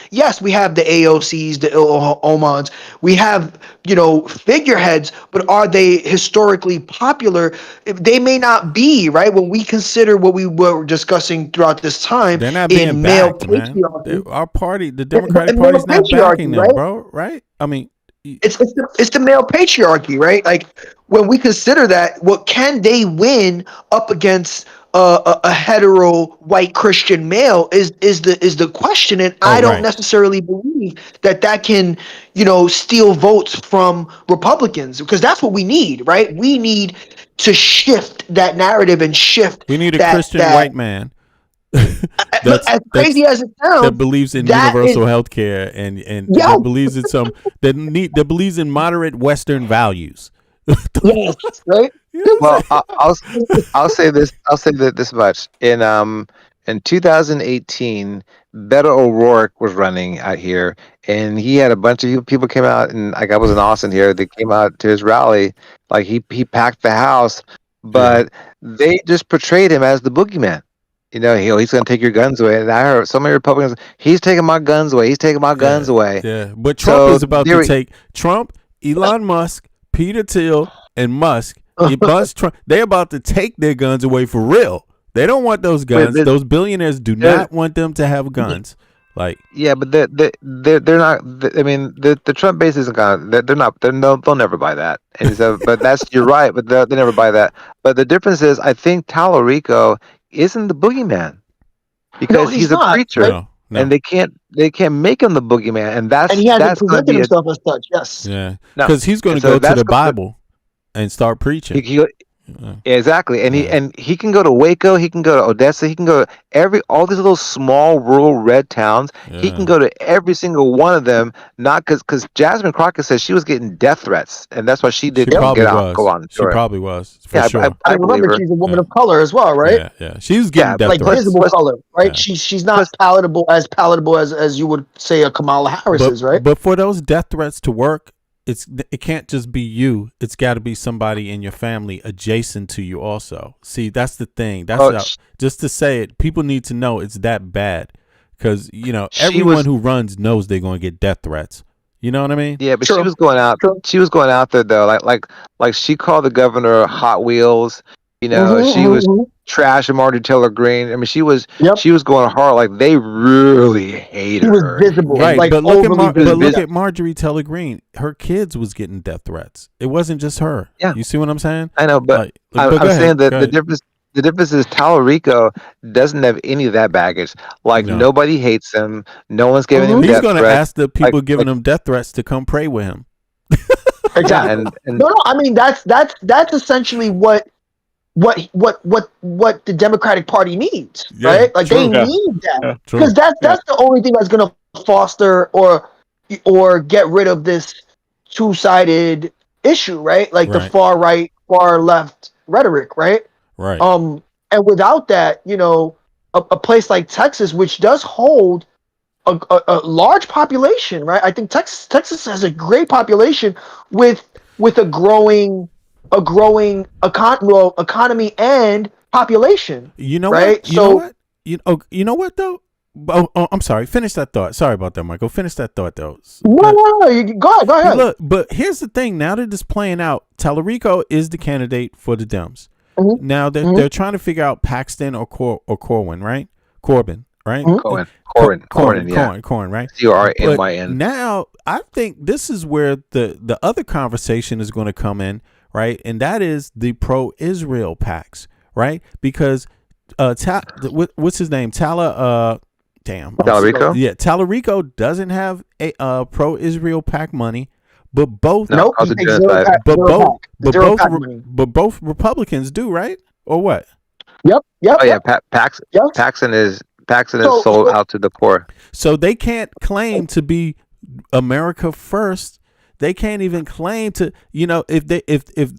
Yes, we have the AOCs, the Omans. We have, you know, figureheads, but are they historically popular? They may not be, right? When we consider what we were discussing throughout this time They're not being in male backed, man. patriarchy, Our party, the but Democratic in male Party's not backing patriarchy, them, right? bro. Right? I mean, It's the male patriarchy, right? Like when we consider that, what can they win up against a hetero white Christian male is the question, and I don't right. necessarily believe that that can, you know, steal votes from Republicans, because that's what we need, right? We need to shift that narrative and shift We need a that Christian white man look, as that's crazy as it that sounds, believes in that is universal health care and yeah, that believes in that believes in moderate Western values. yes, right. Well, I'll say this. I'll say that this much. In 2018, Beto O'Rourke was running out here, and he had a bunch of people came out, and like I was in Austin here. They came out to his rally. Like he packed the house, but they just portrayed him as the boogeyman. You know, he's going to take your guns away. And I heard so many Republicans, he's taking my guns away. He's taking my guns away. Yeah, but Trump So is about to take Trump, Elon Musk, Peter Thiel, and Musk. They're about to take their guns away for real. They don't want those guns. Those billionaires do not want them to have guns. Like, yeah, but they're not. I mean, the Trump base isn't gonna. They're not. They'll never buy that. And so, but you're right. But they never buy that. But the difference is, I think Tallarico isn't the boogeyman because he's a not, preacher, right? No. and they can't make him the boogeyman, and And he hasn't that's going to presented be himself as such. Yes. yeah, no. because he's going to go to the Bible and start preaching. Exactly, and he can go to Waco, he can go to Odessa, he can go to all these little small rural red towns. He can go to every single one of them. Not because Jasmine Crockett says she was getting death threats, and that's why she didn't go on the She tour. probably was. For sure. I remember she's a woman of color as well, right? Yeah. She was getting death like threats. visible color, right? She's not palatable as you would say a Kamala Harris is, right? But for those death threats to work, it can't just be you. It's got to be somebody in your family adjacent to you also. See, that's the thing. That's just to say it. People need to know it's that bad because everyone who runs knows they're going to get death threats. You know what I mean? Yeah, but she was going out. She was going out there though, like she called the governor Hot Wheels. She was trashing Marjorie Taylor Greene. I mean, she was going hard. Like they really hated her. Visible, right? Like, but look at Marjorie Taylor Greene. Her kids was getting death threats. It wasn't just her. Yeah, you see what I'm saying? I know, but I'm saying that the difference is Tallarico doesn't have any of that baggage. Like nobody hates him. No one's giving him. He's going to ask the people giving him death threats to come pray with him. Exactly. No. I mean that's essentially what the Democratic Party needs, right? Like they need that because that's the only thing that's going to foster or get rid of this two-sided issue, right? Like the far right, far left rhetoric, right? Right. And without that, a place like Texas, which does hold a large population, right? I think Texas has a great population with a growing economy and population. You know right? What? You know what though? Oh, I'm sorry. Finish that thought. Sorry about that, Michael. Finish that thought though. No. Go ahead. Look, but here's the thing. Now that it's playing out, Tallarico is the candidate for the Dems. Mm-hmm. Now they're trying to figure out Paxton or Corwin, right? Corbin, right? Mm-hmm. Corbin, yeah. Corbin, right? Cornyn. Now I think this is where the other conversation is going to come in, right? And that is the pro-Israel PACs, right? Because what's his name? Tallarico? Yeah, Tallarico doesn't have a pro-Israel PAC money, but both both Republicans do, right? Or what? Yep. Oh yeah, Paxton is sold out to the poor. So they can't claim to be America first. They can't even claim to, if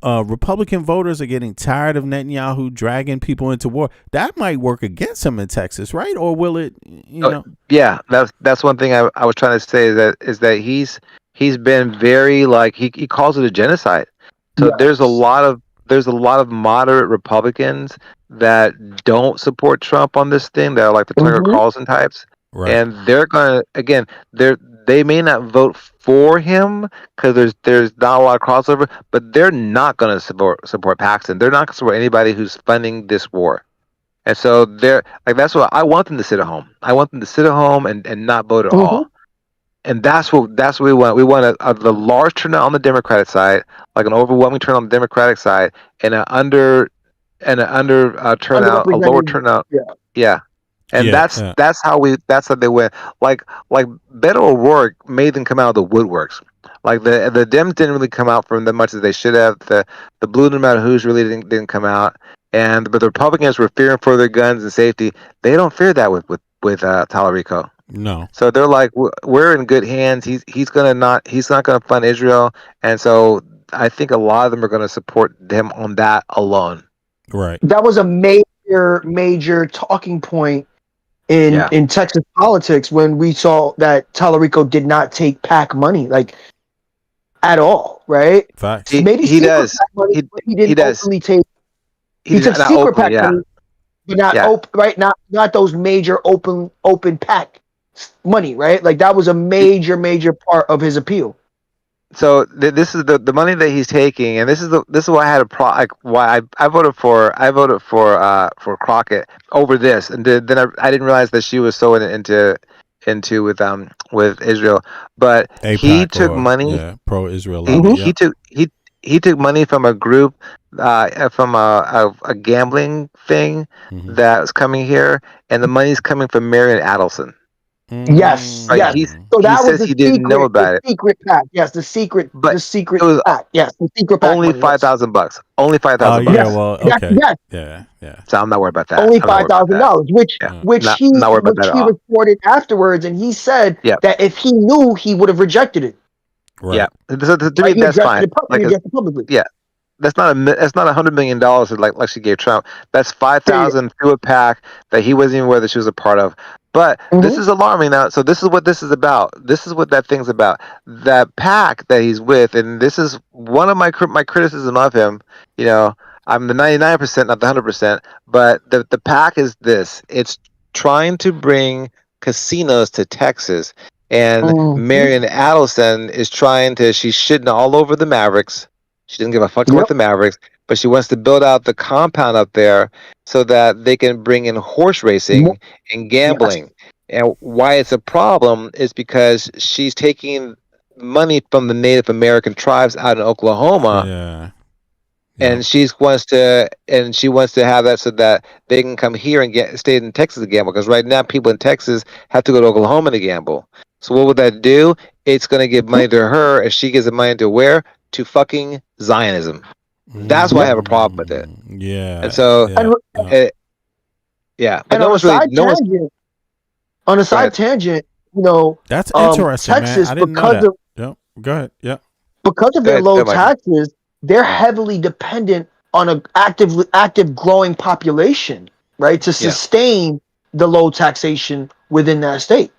Republican voters are getting tired of Netanyahu dragging people into war, that might work against them in Texas, right? Or will it, Yeah, that's one thing I was trying to say is that he's been very like he calls it a genocide. So there's a lot of moderate Republicans that don't support Trump on this thing. That are like the Tucker Carlson types, and they're gonna they may not vote for him because there's not a lot of crossover, but they're not gonna support Paxton. They're not gonna support anybody who's funding this war. And so they're like, that's what I want them to sit at home. I want them to sit at home and not vote at all. And that's what we want. We want the large turnout on the Democratic side, like an overwhelming turnout on the Democratic side, and an under turnout, a lower turnout. Yeah. And that's how they win. Like Beto O'Rourke made them come out of the woodworks. Like the Dems didn't really come out from them much as they should have. The blue no matter who's really didn't come out. But the Republicans were fearing for their guns and safety. They don't fear that with Tallarico. No. So they're like, we're in good hands. He's not gonna fund Israel, and so I think a lot of them are gonna support him on that alone. Right. That was a major talking point in Texas politics when we saw that Tallarico did not take PAC money at all. Right. Facts. Maybe he does. PAC money, but he didn't openly take. He took secret PAC money, but not open. Right. Not those major open PAC money, right? Like that was a major part of his appeal. So this is the money that he's taking, and this is why I had why I voted for Crockett over this, and then I didn't realize that she was so into with Israel, but he took money pro-Israel. He took money from a group from a gambling thing that was coming here, and the money's coming from Marion Adelson. Yes, right. yes. So that was the didn't know about it. Secret PAC. Yes, the secret PAC. Yes, the secret PAC. Only $5,000. Only $5,000. Oh yeah, well, okay. Yes. Yeah. So I'm not worried about that. Only $5,000, which he reported afterwards, and he said that if he knew, he would have rejected it. Right. Yeah. So to me, that's fine. Publicly. Yeah. That's not $100 million like she gave Trump. That's $5,000 through a PAC that he wasn't even aware that she was a part of. But this is alarming now. So this is what this is about. This is what that thing's about. That PAC that he's with, and this is one of my criticism of him. You know, I'm the 99%, not the 100%. But the PAC is this. It's trying to bring casinos to Texas, and Marion Adelson is she's shitting all over the Mavericks. She doesn't give a fuck about the Mavericks, but she wants to build out the compound up there so that they can bring in horse racing and gambling. And why it's a problem is because she's taking money from the Native American tribes out in Oklahoma. And she wants to have that so that they can come here and stay in Texas to gamble. Because right now, people in Texas have to go to Oklahoma to gamble. So what would that do? It's going to give money to her, and she gives the money to where? To fucking Zionism. That's why I have a problem with it. Yeah. And so, And but on a side tangent, you know, that's interesting, Texas, man. I didn't know that. Go ahead. Yeah. Because of their low taxes, they're heavily dependent on an active growing population, right, to sustain the low taxation within that state.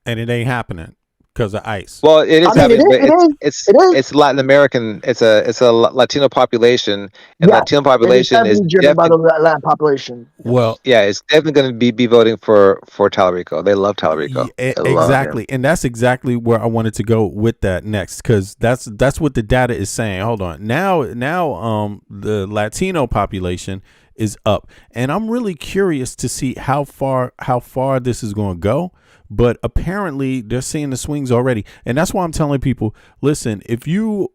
And it ain't happening because of ICE. Well, it is happening, but it's Latin American. It's a Latino population, and Latino population is driven by the Latin population. Well, it's definitely going to be voting for Tallarico. They love Tallarico. Exactly, and that's exactly where I wanted to go with that next, because that's what the data is saying. Hold on, now, the Latino population is up, and I'm really curious to see how far this is going to go. But apparently they're seeing the swings already. And that's why I'm telling people, listen, if you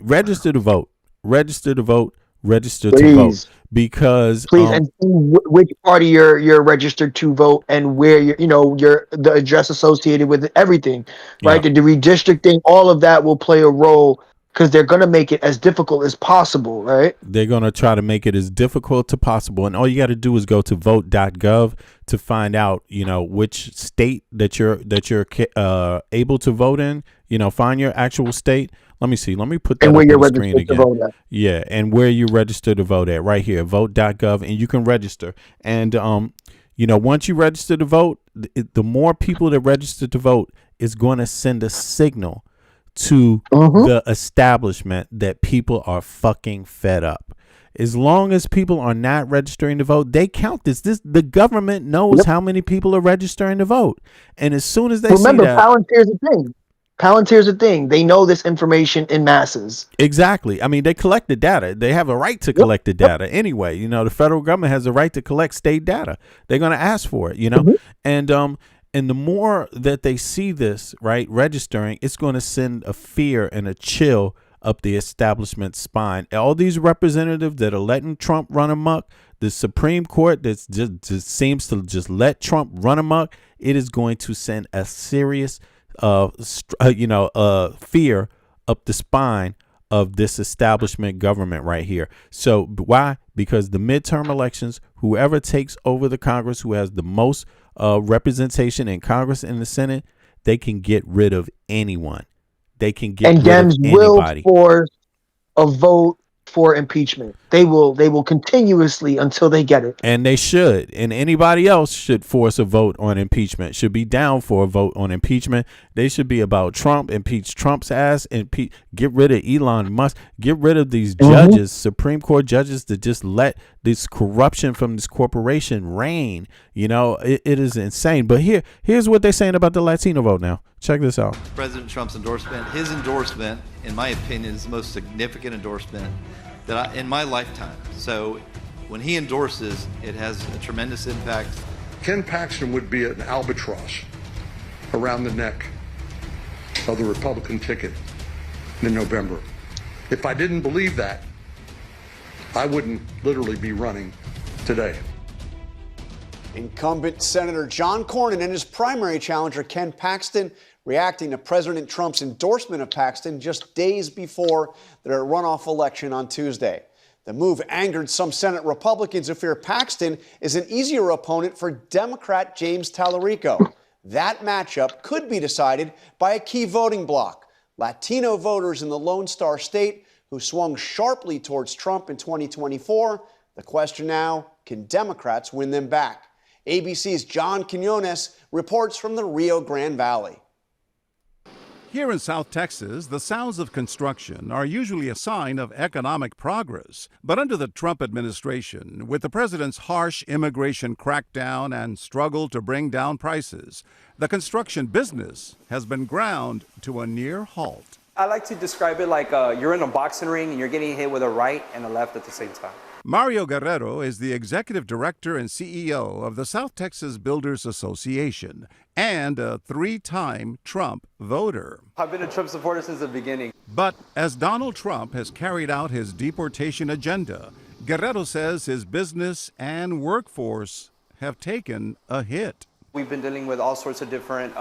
register to vote, because please, and which party you're registered to vote, and where the address associated with everything, right? The redistricting, all of that will play a role, because they're going to make it as difficult as possible, right? They're going to try to make it as difficult as possible. And all you got to do is go to vote.gov to find out, which state that you're able to vote in. Find your actual state. Let me see. Let me put that up on the screen again. Yeah, and where you register to vote at, right here, vote.gov, and you can register. And once you register to vote, the more people that register to vote, is going to send a signal to the establishment that people are fucking fed up. As long as people are not registering to vote, they count this. The government knows how many people are registering to vote. And as soon as they remember, see that, Palantir's a thing. Palantir's a thing. They know this information in masses. Exactly. I mean, they collect the data. They have a right to collect the data anyway. You know, the federal government has a right to collect state data. They're going to ask for it, you know. And the more that they see this, right, registering, it's going to send a fear and a chill up the establishment spine. All these representatives that are letting Trump run amok, the Supreme Court that just seems to just let Trump run amok, it is going to send a serious fear up the spine of this establishment government right here. So why? Because the midterm elections, whoever takes over the Congress, who has the most representation in Congress and the Senate, they can get rid of anyone. They can get rid of anybody. Will force a vote for impeachment. They will continuously until they get it. And they should. And anybody else should force a vote on impeachment, should be down for a vote on impeachment. They should be about Trump, impeach Trump's ass, get rid of Elon Musk, get rid of these judges, Supreme Court judges, that just let this corruption from this corporation reign. You know, it is insane. But here's what they're saying about the Latino vote now. Check this out. President Trump's endorsement, his endorsement, in my opinion, is the most significant endorsement in my lifetime. So when he endorses, it has a tremendous impact. Ken Paxton would be an albatross around the neck of the Republican ticket in November. If I didn't believe that, I wouldn't literally be running today. Incumbent Senator John Cornyn and his primary challenger Ken Paxton reacting to President Trump's endorsement of Paxton just days before their runoff election on Tuesday. The move angered some Senate Republicans who fear Paxton is an easier opponent for Democrat James Tallarico. That matchup could be decided by a key voting bloc. Latino voters in the Lone Star State who swung sharply towards Trump in 2024. The question now, can Democrats win them back? ABC's John Quinones reports from the Rio Grande Valley. Here in South Texas, the sounds of construction are usually a sign of economic progress. But under the Trump administration, with the president's harsh immigration crackdown and struggle to bring down prices, the construction business has been ground to a near halt. I like to describe it like you're in a boxing ring and you're getting hit with a right and a left at the same time. Mario Guerrero is the executive director and CEO of the South Texas Builders Association and a three-time Trump voter. I've been a Trump supporter since the beginning. But as Donald Trump has carried out his deportation agenda, Guerrero says his business and workforce have taken a hit. We've been dealing with all sorts of different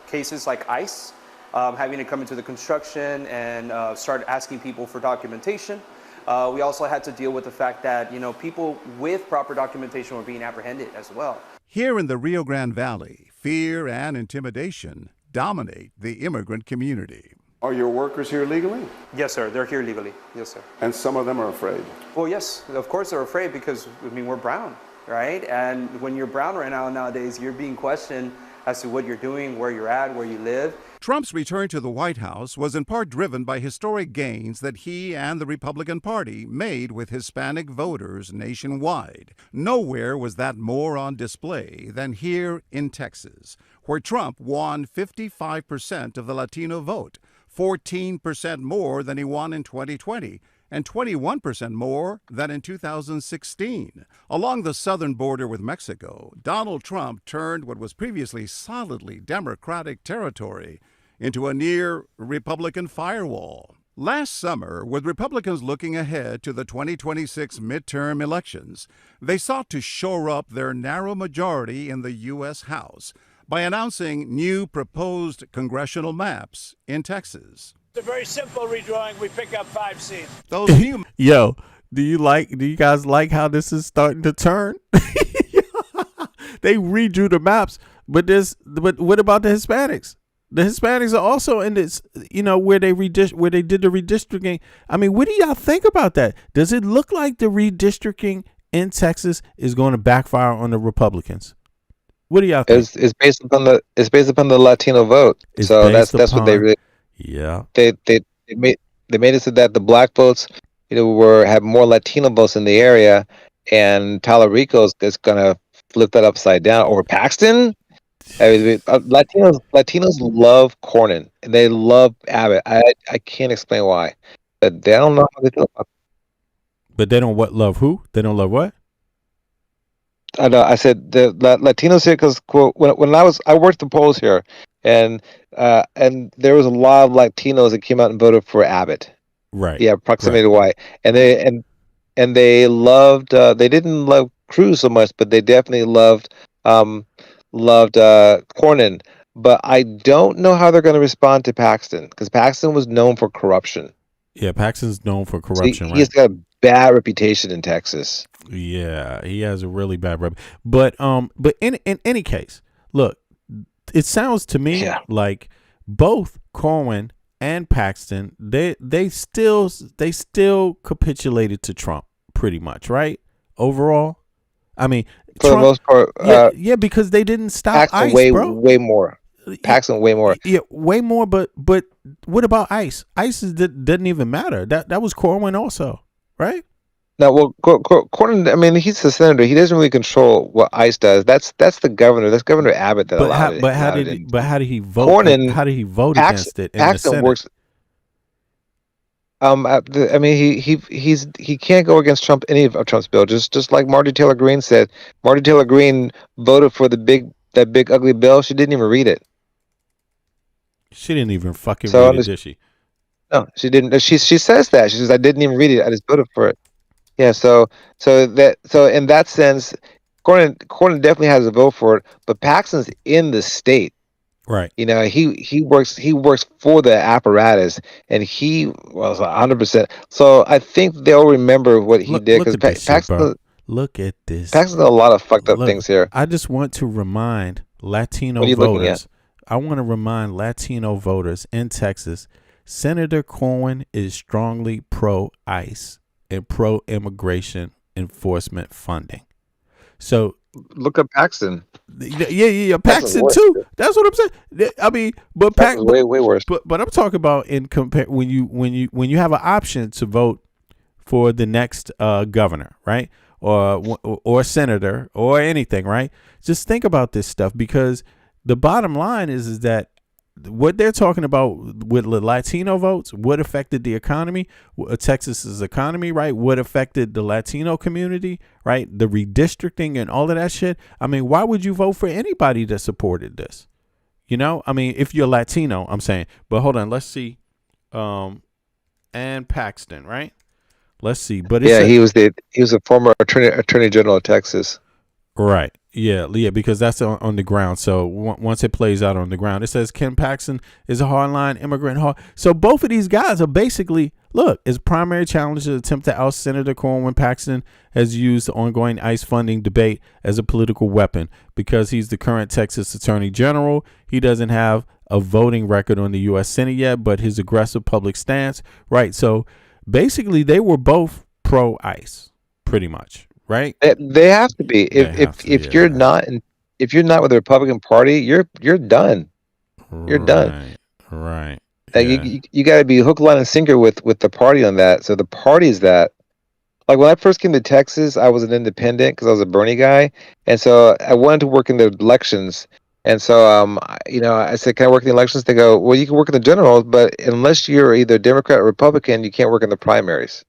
cases like ICE, having to come into the construction and start asking people for documentation. We also had to deal with the fact that, people with proper documentation were being apprehended as well. Here in the Rio Grande Valley, fear and intimidation dominate the immigrant community. Are your workers here legally? Yes, sir. They're here legally. Yes, sir. And some of them are afraid? Well, yes. Of course they're afraid because, we're brown, right? And when you're brown right now nowadays, you're being questioned as to what you're doing, where you're at, where you live. Trump's return to the White House was in part driven by historic gains that he and the Republican Party made with Hispanic voters nationwide. Nowhere was that more on display than here in Texas, where Trump won 55% of the Latino vote, 14% more than he won in 2020, and 21% more than in 2016. Along the southern border with Mexico, Donald Trump turned what was previously solidly Democratic territory into a near Republican firewall. Last summer, with Republicans looking ahead to the 2026 midterm elections, they sought to shore up their narrow majority in the U.S. House by announcing new proposed congressional maps in Texas. It's a very simple redrawing. We pick up 5 seats. Those new Yo, do you guys like how this is starting to turn? They redrew the maps, but what about the Hispanics? The Hispanics are also in this, where they did the redistricting. I mean, what do y'all think about that? Does it look like the redistricting in Texas is going to backfire on the Republicans? What do y'all think? It's based upon the Latino vote. It's So based that's what they upon. really Yeah. they made it so that the black votes, have more Latino votes in the area, and Talarico is gonna flip that upside down. Or Paxton. I mean, Latinos love Cornyn and they love Abbott. I can't explain why, but they don't know how they feel about. But they don't love who? They don't love what? I know. I said the Latinos here because when I worked the polls here, and there was a lot of Latinos that came out and voted for Abbott. Right. Yeah, proximity to white, and they loved. They didn't love Cruz so much, but they definitely loved Cornyn. But I don't know how they're going to respond to Paxton because Paxton was known for corruption. Yeah, Paxton's known for So corruption, he's right? got a bad reputation in Texas. Yeah, he has a really bad rep. But in any case, look, it sounds to me like both Corwin and Paxton, they still capitulated to Trump pretty much, right? Overall, I mean, For Trump, the most part, yeah, because they didn't stop Paxton ICE, bro. way more. Paxton way more. Yeah, way more. But what about ICE? ICE didn't even matter. That was Corwin also, right? No, well, Cornyn. I mean, he's the senator. He doesn't really control what ICE does. That's the governor. That's Governor Abbott that allowed it. How did he vote? Cornyn, how did he vote against it in the Paxton Senate? works. I mean, he can't go against Trump any of Trump's bill. Just like Marjorie Taylor Greene said. Marjorie Taylor Greene voted for that big ugly bill. She didn't even read it. She didn't even fucking read it, did she? No, she didn't. She says that. She says, I didn't even read it. I just voted for it. Yeah, so in that sense, Cornyn definitely has a vote for it, but Paxton's in the state. Right. He works for the apparatus, and he was 100%. So I think they'll remember what he did because Paxton. Look at this. Paxton's done a lot of fucked up things here. I just want to remind Latino What are you looking voters. at? I want to remind Latino voters in Texas, Senator Corwin is strongly pro-ICE and pro-immigration enforcement funding. So look at Paxton. Yeah, Paxton too. That's what I'm saying. I mean, but Paxton's way worse. But I'm talking about when you have an option to vote for the next governor, right, or senator or anything, right? Just think about this stuff because the bottom line is that what they're talking about with the Latino votes, what affected the economy, Texas's economy, right? What affected the Latino community, right? The redistricting and all of that shit. I mean, why would you vote for anybody that supported this? I mean, if you're Latino, I'm saying. But hold on, let's see. And Paxton, right? Let's see. But he was a former attorney general of Texas. Right. Yeah, because that's on the ground. So once it plays out on the ground, it says Ken Paxton is a hardline immigrant. So both of these guys are basically, look, his primary challenge to attempt to oust Senator Corwin. Paxton has used the ongoing ICE funding debate as a political weapon because he's the current Texas Attorney General. He doesn't have a voting record on the U.S. Senate yet, but his aggressive public stance, right? So basically, they were both pro-ICE, pretty much. Right, they have to be. If you're not with the Republican Party, you're done. You're done. Right. You got to be hook, line, and sinker with the party on that. So the party's that. Like when I first came to Texas, I was an independent because I was a Bernie guy, and so I wanted to work in the elections. And so I said, "Can I work in the elections?" They go, "Well, you can work in the generals, but unless you're either Democrat or Republican, you can't work in the primaries."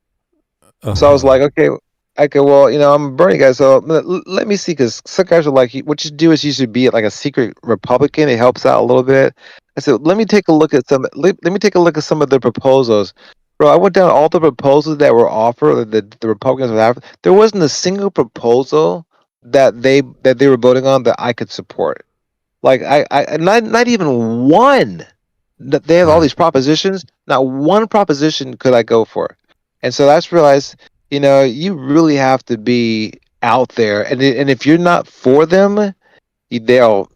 So I was like, okay. Well, I'm a Bernie guy, so let me see, because some guys are like, what you do is you should be like a secret Republican. It helps out a little bit. I said, let me take a look at some. Let me take a look at some of the proposals, bro. I went down all the proposals that were offered that the Republicans would have. There wasn't a single proposal that they were voting on that I could support. Like I not even one. They have all these propositions. Not one proposition could I go for, and so that's realized. You really have to be out there, and if you're not for them, they'll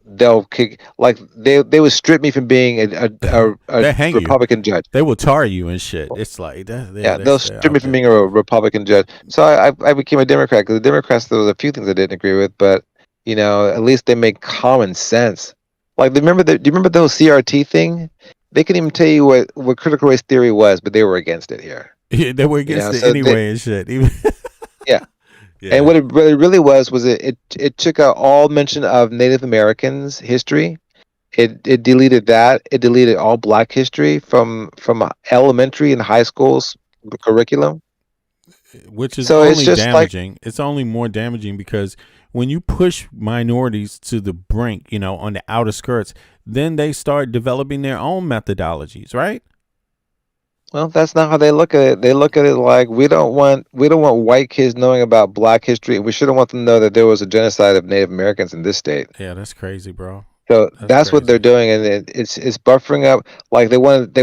kick. Like they would strip me from being a Republican judge. They will tar you and shit. It's like that. They'll strip me from being a Republican judge. So I became a Democrat because the Democrats, there was a few things I didn't agree with, but at least they make common sense. Like, do you remember the whole CRT thing? They couldn't even tell you what critical race theory was, but they were against it here. Yeah, they were against it So anyway and shit. Even yeah. yeah. And what it really was it took out all mention of Native Americans history. It deleted that. It deleted all Black history from elementary and high schools curriculum. Which is So it's only just damaging. It's only more damaging because when you push minorities to the brink, on the outer skirts, then they start developing their own methodologies, right? Well, that's not how they look at it. They look at it like we don't want white kids knowing about Black history. We shouldn't want them to know that there was a genocide of Native Americans in this state. Yeah, that's crazy, bro. So that's what they're doing, and it's buffering up. Like they want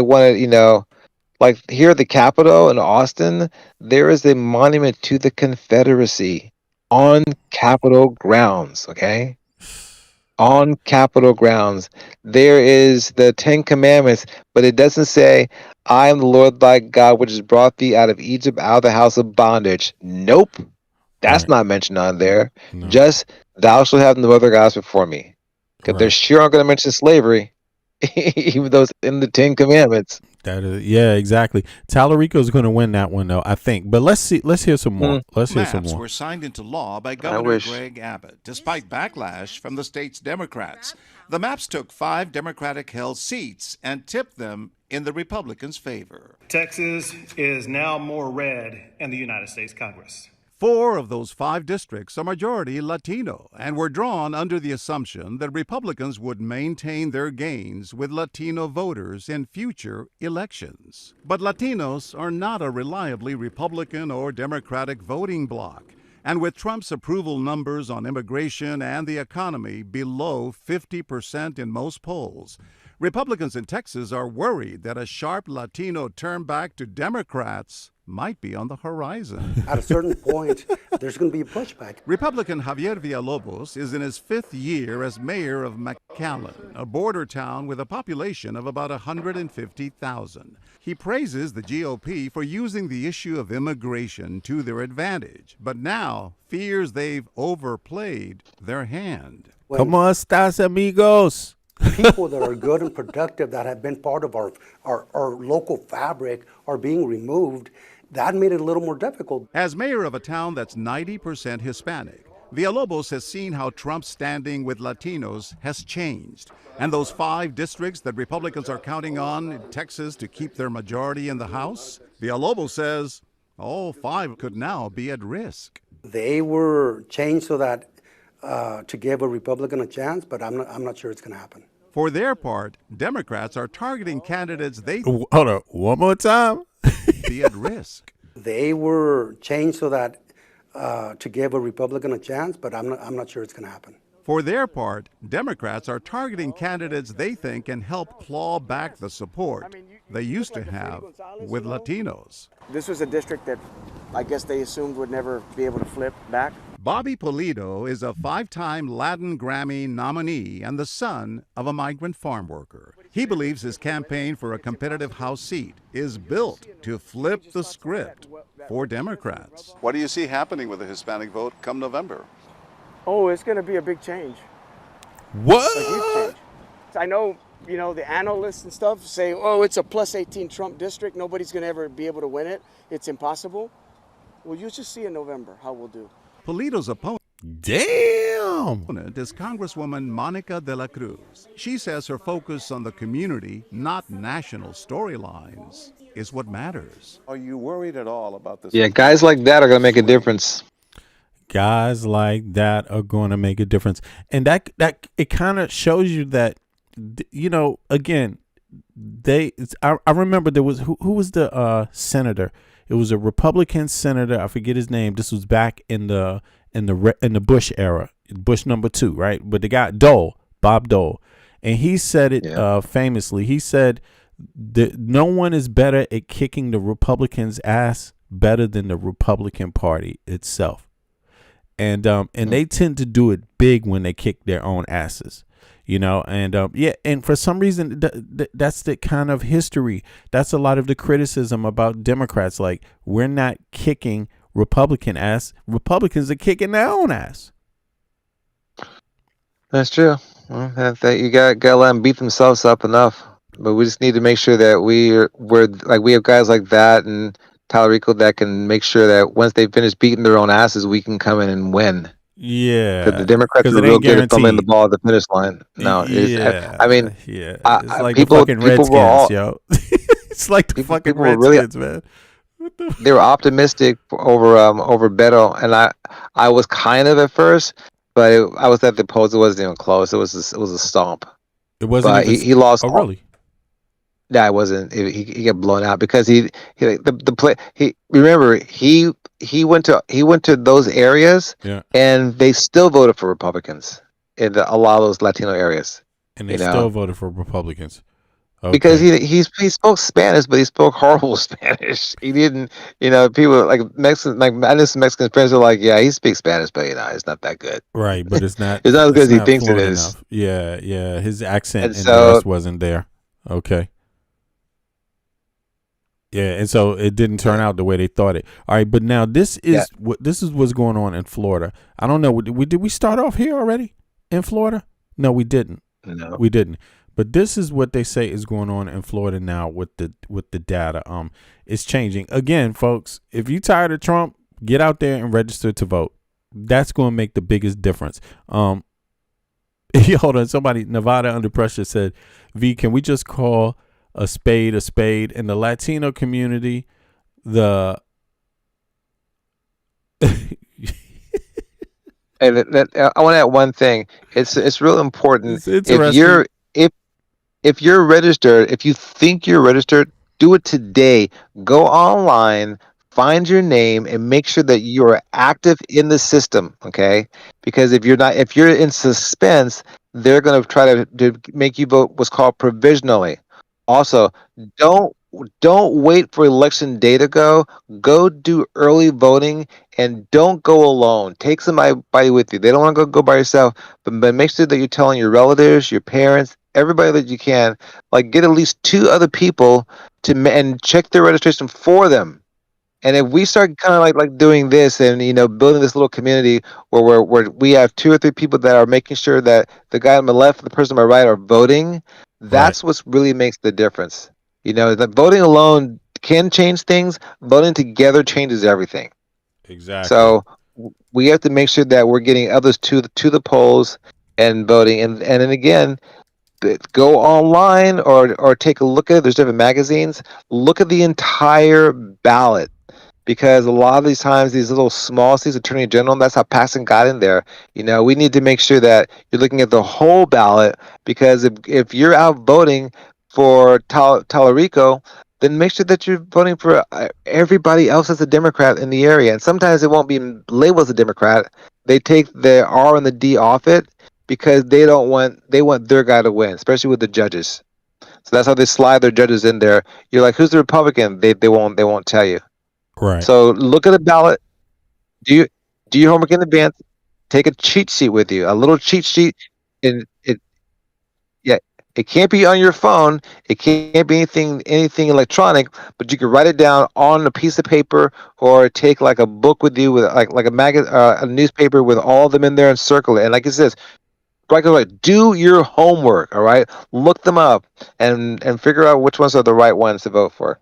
like here at the Capitol in Austin, there is a monument to the Confederacy on Capitol grounds. Okay, on Capitol grounds, there is the Ten Commandments, but it doesn't say, "I am the Lord thy God, which has brought thee out of Egypt, out of the house of bondage." Nope, that's not mentioned on there. No. Just thou shalt have no other gods before me. Because they're sure aren't going to mention slavery, even though it's in the Ten Commandments. That is, yeah, exactly. Tallarico's going to win that one, though, I think. But let's hear some more. Let's hear some Maps more. were signed into law by Governor Greg Abbott, despite backlash from the state's Democrats. The maps took 5 Democratic-held seats and tipped them in the Republicans' favor. Texas is now more red in the United States Congress. 4 of those 5 districts are majority Latino and were drawn under the assumption that Republicans would maintain their gains with Latino voters in future elections. But Latinos are not a reliably Republican or Democratic voting bloc. And with Trump's approval numbers on immigration and the economy below 50% in most polls, Republicans in Texas are worried that a sharp Latino turn back to Democrats might be on the horizon. At a certain point, there's going to be a pushback. Republican Javier Villalobos is in his 5th year as mayor of McAllen, a border town with a population of about 150,000. He praises the GOP for using the issue of immigration to their advantage, but now fears they've overplayed their hand. ¿Cómo estás, amigos? People that are good and productive that have been part of our local fabric are being removed. That made it a little more difficult. As mayor of a town that's 90% Hispanic, Villalobos has seen how Trump's standing with Latinos has changed. And those 5 districts that Republicans are counting on in Texas to keep their majority in the House, Villalobos says all 5 could now be at risk. They were changed so that to give a Republican a chance, but I'm not sure it's going to happen. For their part, Democrats are targeting candidates they hold on one more time. be at risk. They were changed so that to give a Republican a chance, but I'm not sure it's going to happen. For their part, Democrats are targeting candidates they think can help claw back the support they used to have with Latinos. This was a district that I guess they assumed would never be able to flip back. Bobby Pulido is a 5-time Latin Grammy nominee and the son of a migrant farm worker. He believes his campaign for a competitive House seat is built to flip the script for Democrats. What do you see happening with the Hispanic vote come November? Oh, it's going to be a big change. What? A huge change. I know, the analysts and stuff say, oh, it's a plus 18 Trump district. Nobody's going to ever be able to win it. It's impossible. Well, you just see in November how we'll do. Pulido's opponent is Congresswoman Monica de la Cruz. She says her focus on the community, not national storylines, is what matters. Are you worried at all about this? Yeah, guys like that are going to make a difference. Guys like that are going to make a difference. And that it kind of shows you that, again, I remember there was, who was the senator? It was a Republican senator. I forget his name. This was back in the Bush era, Bush number 2, right? But the guy Bob Dole, and he said it famously. He said that no one is better at kicking the Republicans' ass better than the Republican Party itself. And they tend to do it big when they kick their own asses, and for some reason that's the kind of history. That's a lot of the criticism about Democrats. Like, we're not kicking Republican ass. Republicans are kicking their own ass. That's true. Well, that you gotta let them beat themselves up enough. But we just need to make sure that we have guys like that and Tallarico that can make sure that once they finish beating their own asses, we can come in and win. Because Yeah, the Democrats because are it real ain't good at fumbling the guaranteed. ball at the finish line. No, it's. I mean, Yeah. It's like the people fucking were Redskins, all yo. It's like the fucking people were really Redskins, man. they were optimistic over Beto, and I was kind of at first, but I was at the polls. It wasn't even close. It was a stomp. It wasn't But even. he lost. Oh, really? Yeah, it wasn't. He got blown out because he like, the play. He remember he went to those areas, Yeah. and they still voted for Republicans in a lot of those Latino areas. And they You still know, voted for Republicans. because Okay. he spoke Spanish, but he spoke horrible Spanish. He didn't. People like Mexicans, like I know some Mexican friends are like, yeah, he speaks Spanish, but it's not that good. Right, but it's not. It's not as good It's as he not thinks it fluent is. enough. Yeah, yeah. His accent And and the so rest wasn't there. Okay. Yeah, and so it didn't turn out the way they thought it. All right, but now this yeah, is what's going on in Florida. I don't know. Did we start off here already in Florida? No, we didn't. no. We didn't. But this is what they say is going on in Florida now with the data. It's changing again, folks. If you tired of Trump, get out there and register to vote. That's going to make the biggest difference. Hold on. Somebody, Nevada Under Pressure said, V, can we just call a spade in the Latino community? The And I want to add one thing. It's real important. it's interesting. If you're registered, if you think you're registered, do it today. Go online, find your name, and make sure that you are active in the system. Okay, because if you're in suspense, they're going to try to make you vote what's called provisionally. Also, don't don't wait for election day to go. Go do early voting and don't go alone. Take somebody with you. They don't want to go by yourself, but make sure that you're telling your relatives, your parents, everybody that you can. Like get at least two other people and check their registration for them. And if we start kind of like doing this and building this little community where we have two or three people that are making sure that the guy on my left and the person on my right are voting, Right. that's what really makes the difference. That voting alone can change things. Voting together changes everything. Exactly. So we have to make sure that we're getting others to the polls and voting. And then again, go online or take a look at it. There's different magazines. Look at the entire ballot. Because a lot of these times, these little small seats, attorney general, that's how Paxton got in there. We need to make sure that you're looking at the whole ballot. Because if you're out voting for Tallarico, then make sure that you're voting for everybody else that's a Democrat in the area. And sometimes it won't be labeled as a Democrat. They take the R and the D off it because they want their guy to win, especially with the judges. So that's how they slide their judges in there. You're like, who's the Republican? They won't tell you. Right. So look at the ballot. Do your homework in advance. Take a cheat sheet with you, a little cheat sheet, and it can't be on your phone. It can't be anything electronic, but you can write it down on a piece of paper or take like a book with you with like a newspaper with all of them in there and circle it. And like it says, do your homework. All right, look them up and figure out which ones are the right ones to vote for.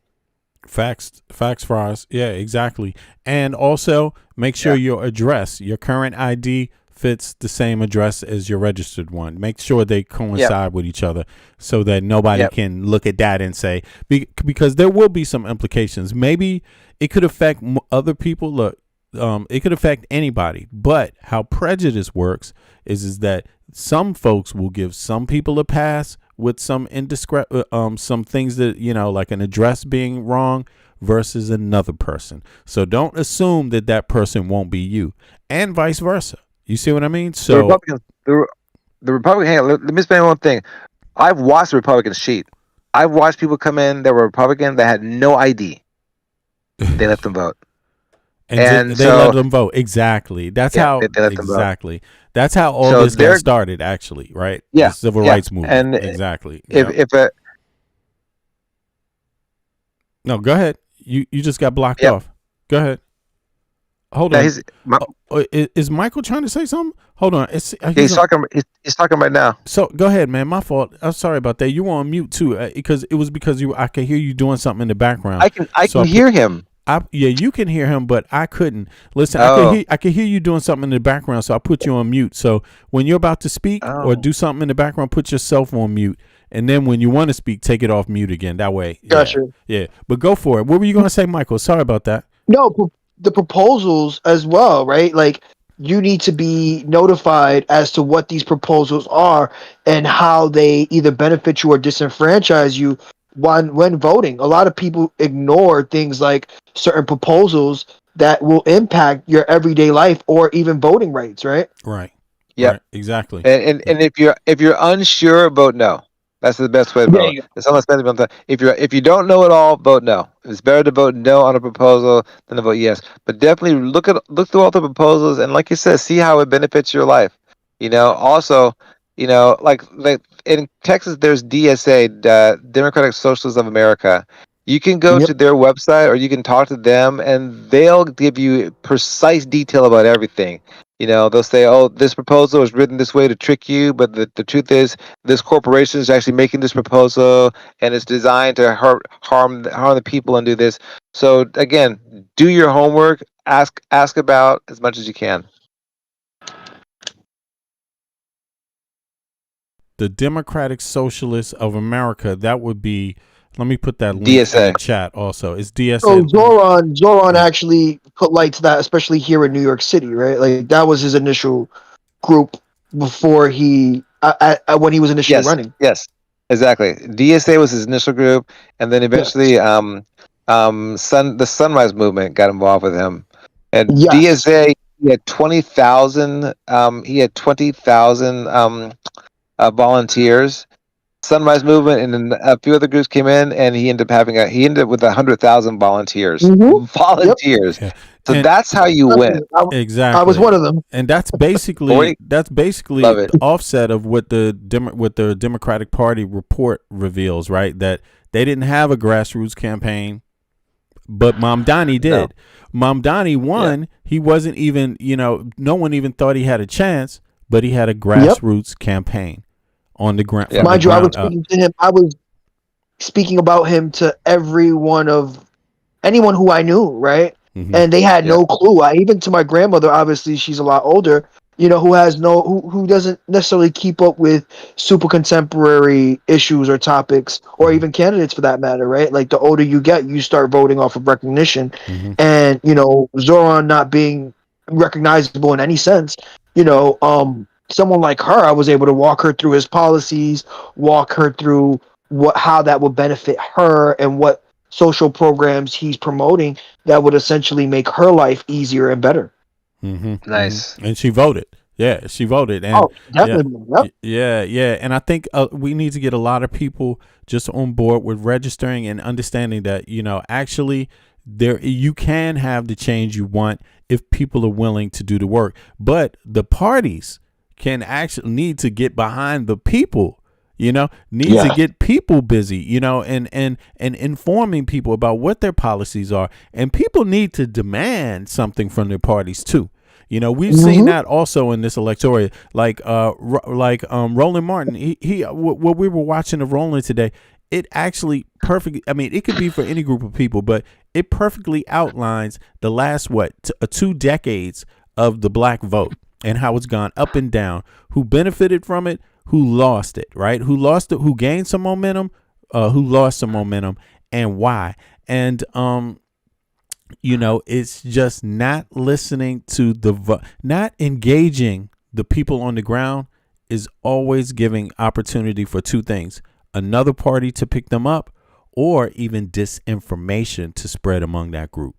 Facts for us. Yeah, exactly. And also make sure your address, your current ID fits the same address as your registered one. Make sure they coincide with each other so that nobody can look at that and say, because there will be some implications. Maybe it could affect other people. Look, it could affect anybody, but how prejudice works is that some folks will give some people a pass with some some things that, like an address being wrong versus another person. So don't assume that person won't be you, and vice versa. You see what I mean? So the Republican. Hang on, let me explain one thing. I've watched the Republican sheet. I've watched people come in that were Republican that had no ID. They let them vote. And they let them vote. Exactly. That's how. Exactly. That's how all this got started. Actually, right? Yeah. The civil rights movement. And exactly. No, go ahead. You just got blocked off. Go ahead. Hold Yeah, on. my, Is Michael trying to say something? Hold on. he's talking. He's talking right now. So go ahead, man. My fault. I'm sorry about that. You were on mute too, because I could hear you doing something in the background. I can hear him. Yeah, you can hear him, but I couldn't. Listen, Oh. I could hear you doing something in the background, so I put you on mute. So when you're about to speak or do something in the background, put yourself on mute, and then when you want to speak, take it off mute again. That way, Gotcha. Yeah. But go for it. What were you going to say, Michael? Sorry about that. No, the proposals as well, right? Like you need to be notified as to what these proposals are and how they either benefit you or disenfranchise you when voting. A lot of people ignore things like certain proposals that will impact your everyday life or even voting rights, right? Right. Yep. Right. Exactly. And if you're unsure, vote no. That's the best way to vote. It's almost better than if you don't know it all, vote no. It's better to vote no on a proposal than to vote yes. But definitely look through all the proposals and, like you said, see how it benefits your life. Also, like in Texas, there's DSA, Democratic Socialists of America. You can go to their website or you can talk to them, and they'll give you precise detail about everything. They'll say, oh, this proposal is written this way to trick you, but the truth is this corporation is actually making this proposal, and it's designed to harm the people and do this. So again, do your homework, ask about as much as you can. The Democratic Socialists of America, that would be, let me put that link DSA. in the chat also. It's DSA. So Zoran actually put light to that, especially here in New York City, right? Like that was his initial group before he when he was initially running. Yes, exactly. DSA was his initial group, and then eventually, the Sunrise Movement got involved with him. And DSA, he had 20,000. He had 20,000 volunteers. Sunrise Movement and then a few other groups came in, and he ended up with 100,000 volunteers. Volunteers. Yeah. So And that's how you win. Exactly. I was one of them. And that's basically the offset of what the Democratic Party report reveals, right? That they didn't have a grassroots campaign, but Mamdani did. No. Mamdani won. Yeah. He wasn't even, no one even thought he had a chance, but he had a grassroots campaign on the ground. Mind you, I was speaking to him. I was speaking about him to anyone who I knew, right? Mm-hmm. And they had no clue. Even to my grandmother, obviously she's a lot older, who doesn't necessarily keep up with super contemporary issues or topics or even candidates for that matter, right? Like the older you get, you start voting off of recognition. Mm-hmm. And, Zoran not being recognizable in any sense, someone like her, I was able to walk her through his policies, walk her through how that would benefit her and what social programs he's promoting that would essentially make her life easier and better. Mm-hmm. Nice. And she voted. Yeah, she voted. And definitely. Yeah. And I think we need to get a lot of people just on board with registering and understanding that, actually you can have the change you want if people are willing to do the work. But the parties can actually need to get behind the people, to get people busy, and informing people about what their policies are. And people need to demand something from their parties too. We've seen that also in this electoral, like Roland Martin, he what we were watching of Roland today, it actually it could be for any group of people, but it perfectly outlines the last 2 decades of the black vote and how it's gone up and down, who benefited from it, who lost it, right? Who lost it, who gained some momentum, who lost some momentum, and why. And, it's just not listening to not engaging the people on the ground is always giving opportunity for 2 things: another party to pick them up, or even disinformation to spread among that group.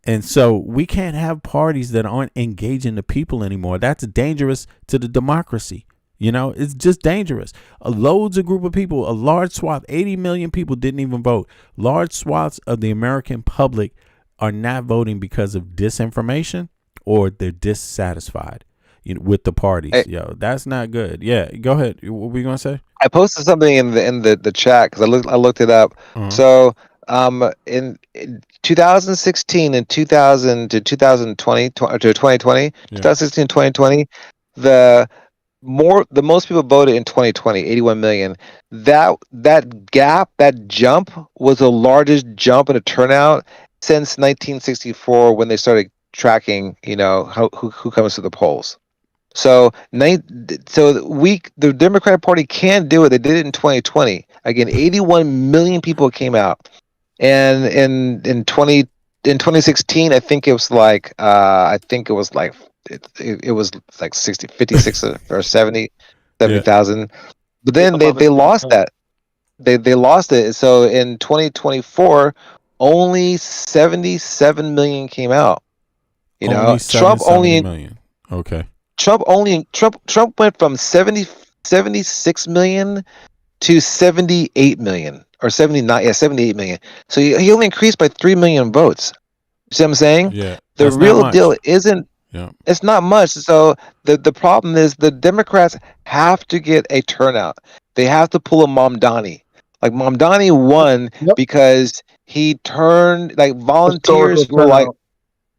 And so we can't have parties that aren't engaging the people anymore. That's dangerous to the democracy. It's just dangerous. Loads of group of people, a large swath, 80 million people didn't even vote. Large swaths of the American public are not voting because of disinformation or they're dissatisfied with the parties. That's not good. Yeah, go ahead. What were you going to say? I posted something in the chat because I looked it up. Uh-huh. So In 2016 and 2000 to 2020 to 2020, 2016 2020, the most people voted in 2020, 81 million. That gap, that jump was the largest jump in a turnout since 1964 when they started tracking, who comes to the polls. So, the Democratic Party can do it. They did it in 2020. Again, 81 million people came out, and in 2016, I think it was like it was like 56 or 70,000. But then they lost that. They lost it. So in 2024, only 77 million came out. Only Trump 70 million. Okay. Trump went from 76 million to 78 million or 79, 78 million. So he only increased by 3 million votes. You see what I'm saying? Yeah. The That's not real much. deal isn't, Yeah. it's not much. So the problem is the Democrats have to get a turnout. They have to pull a Mamdani. Like Mamdani won because he turned, like volunteers Historical were like, turnout.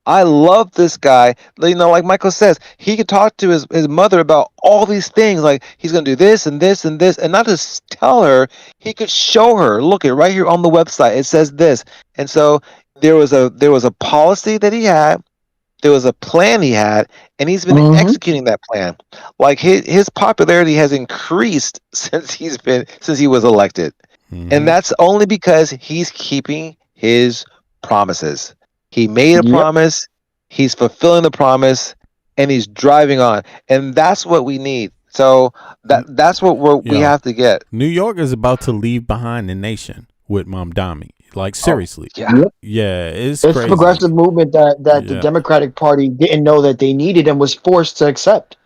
I love this guy. Like Michael says, he could talk to his mother about all these things. Like he's going to do this and this and this, and not just tell her. He could show her. Look, it right here on the website. It says this, and so there was a policy that he had. There was a plan he had, and he's been executing that plan. Like his popularity has increased since he was elected, and that's only because he's keeping his promises. He made a promise, he's fulfilling the promise, and he's driving on. And that's what we need. So that's what we have to get. New York is about to leave behind the nation with Mamdani. Like seriously. Yeah, it's It's crazy. a progressive movement that the Democratic Party didn't know that they needed and was forced to accept.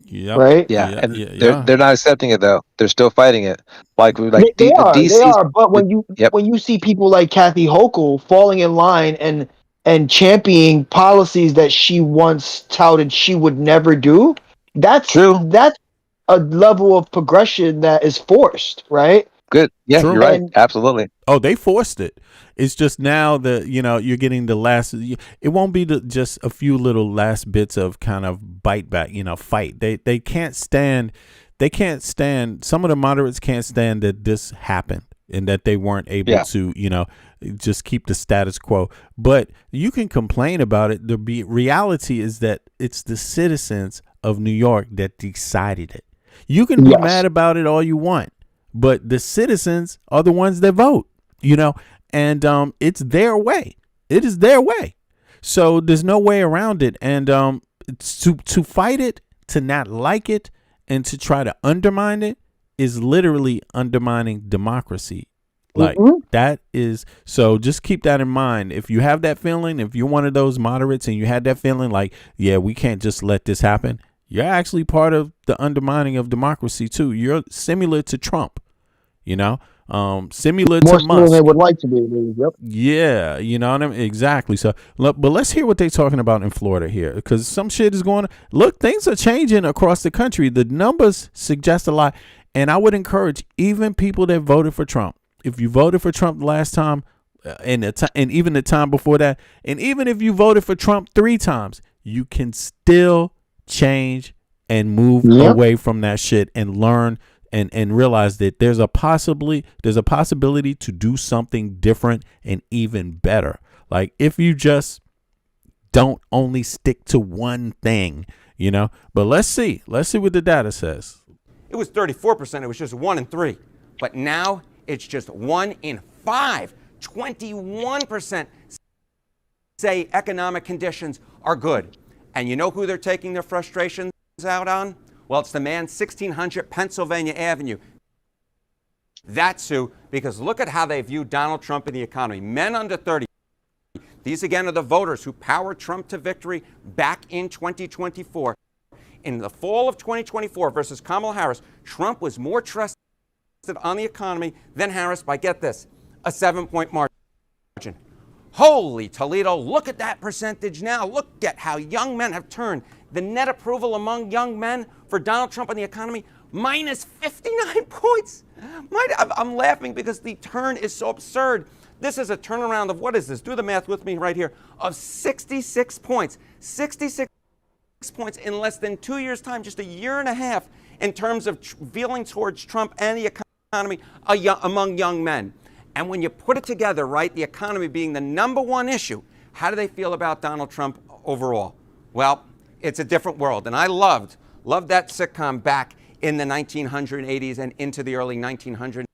Yep. Right? They're not accepting it though. They're still fighting it. Like They the are. They DC's, are. But when you see people like Kathy Hochul falling in line and championing policies that she once touted she would never do, that's a level of progression that is forced, right? Good. Yeah, True. you're right. Absolutely. Oh, they forced it. It's just now that you're getting the last. It won't be just a few little last bits of kind of bite back, fight. They can't stand. They can't stand. Some of the moderates can't stand that this happened and that they weren't able to, just keep the status quo. But you can complain about it. The reality is that it's the citizens of New York that decided it. You can be mad about it all you want, but the citizens are the ones that vote, and it's their way. It is their way. So there's no way around it. And to fight it, to not like it, and to try to undermine it is literally undermining democracy. Like that is, so just keep that in mind. If you have that feeling, if you're one of those moderates and you had that feeling like, yeah, we can't just let this happen, you're actually part of the undermining of democracy too. You're similar to Trump, similar More to so Musk. than they would like to be. Yep. Yeah, you know what I mean? Exactly. So, but let's hear what they're talking about in Florida here, because some shit is going on. Look, things are changing across the country. The numbers suggest a lot. And I would encourage even people that voted for Trump, if you voted for Trump the last time and even the time before that, and even if you voted for Trump 3 times, you can still change and move away from that shit and learn and realize that there's a possibility to do something different and even better. Like if you just don't only stick to one thing, but let's see what the data says. It was 34%. It was just 1 in 3. But now it's just 1 in 5. 21% say economic conditions are good. And you know who they're taking their frustrations out on? Well, it's the man 1600 Pennsylvania Avenue. That's who, because look at how they view Donald Trump and the economy. Men under 30. These, again, are the voters who powered Trump to victory back in 2024. In the fall of 2024 versus Kamala Harris, Trump was more trusted on the economy than Harris by, get this, a 7-point margin. Holy Toledo, look at that percentage now. Look at how young men have turned. The net approval among young men for Donald Trump and the economy, minus 59 points. I'm laughing because the turn is so absurd. This is a turnaround of, what is this? Do the math with me right here, of 66 points. 66 points in less than 2 years' time, just a year and a half, in terms of feeling towards Trump and the economy among young men. And when you put it together, right, the economy being the #1 issue, how do they feel about Donald Trump overall? Well, it's a different world. And I loved that sitcom back in the 1980s and into the early 1900s.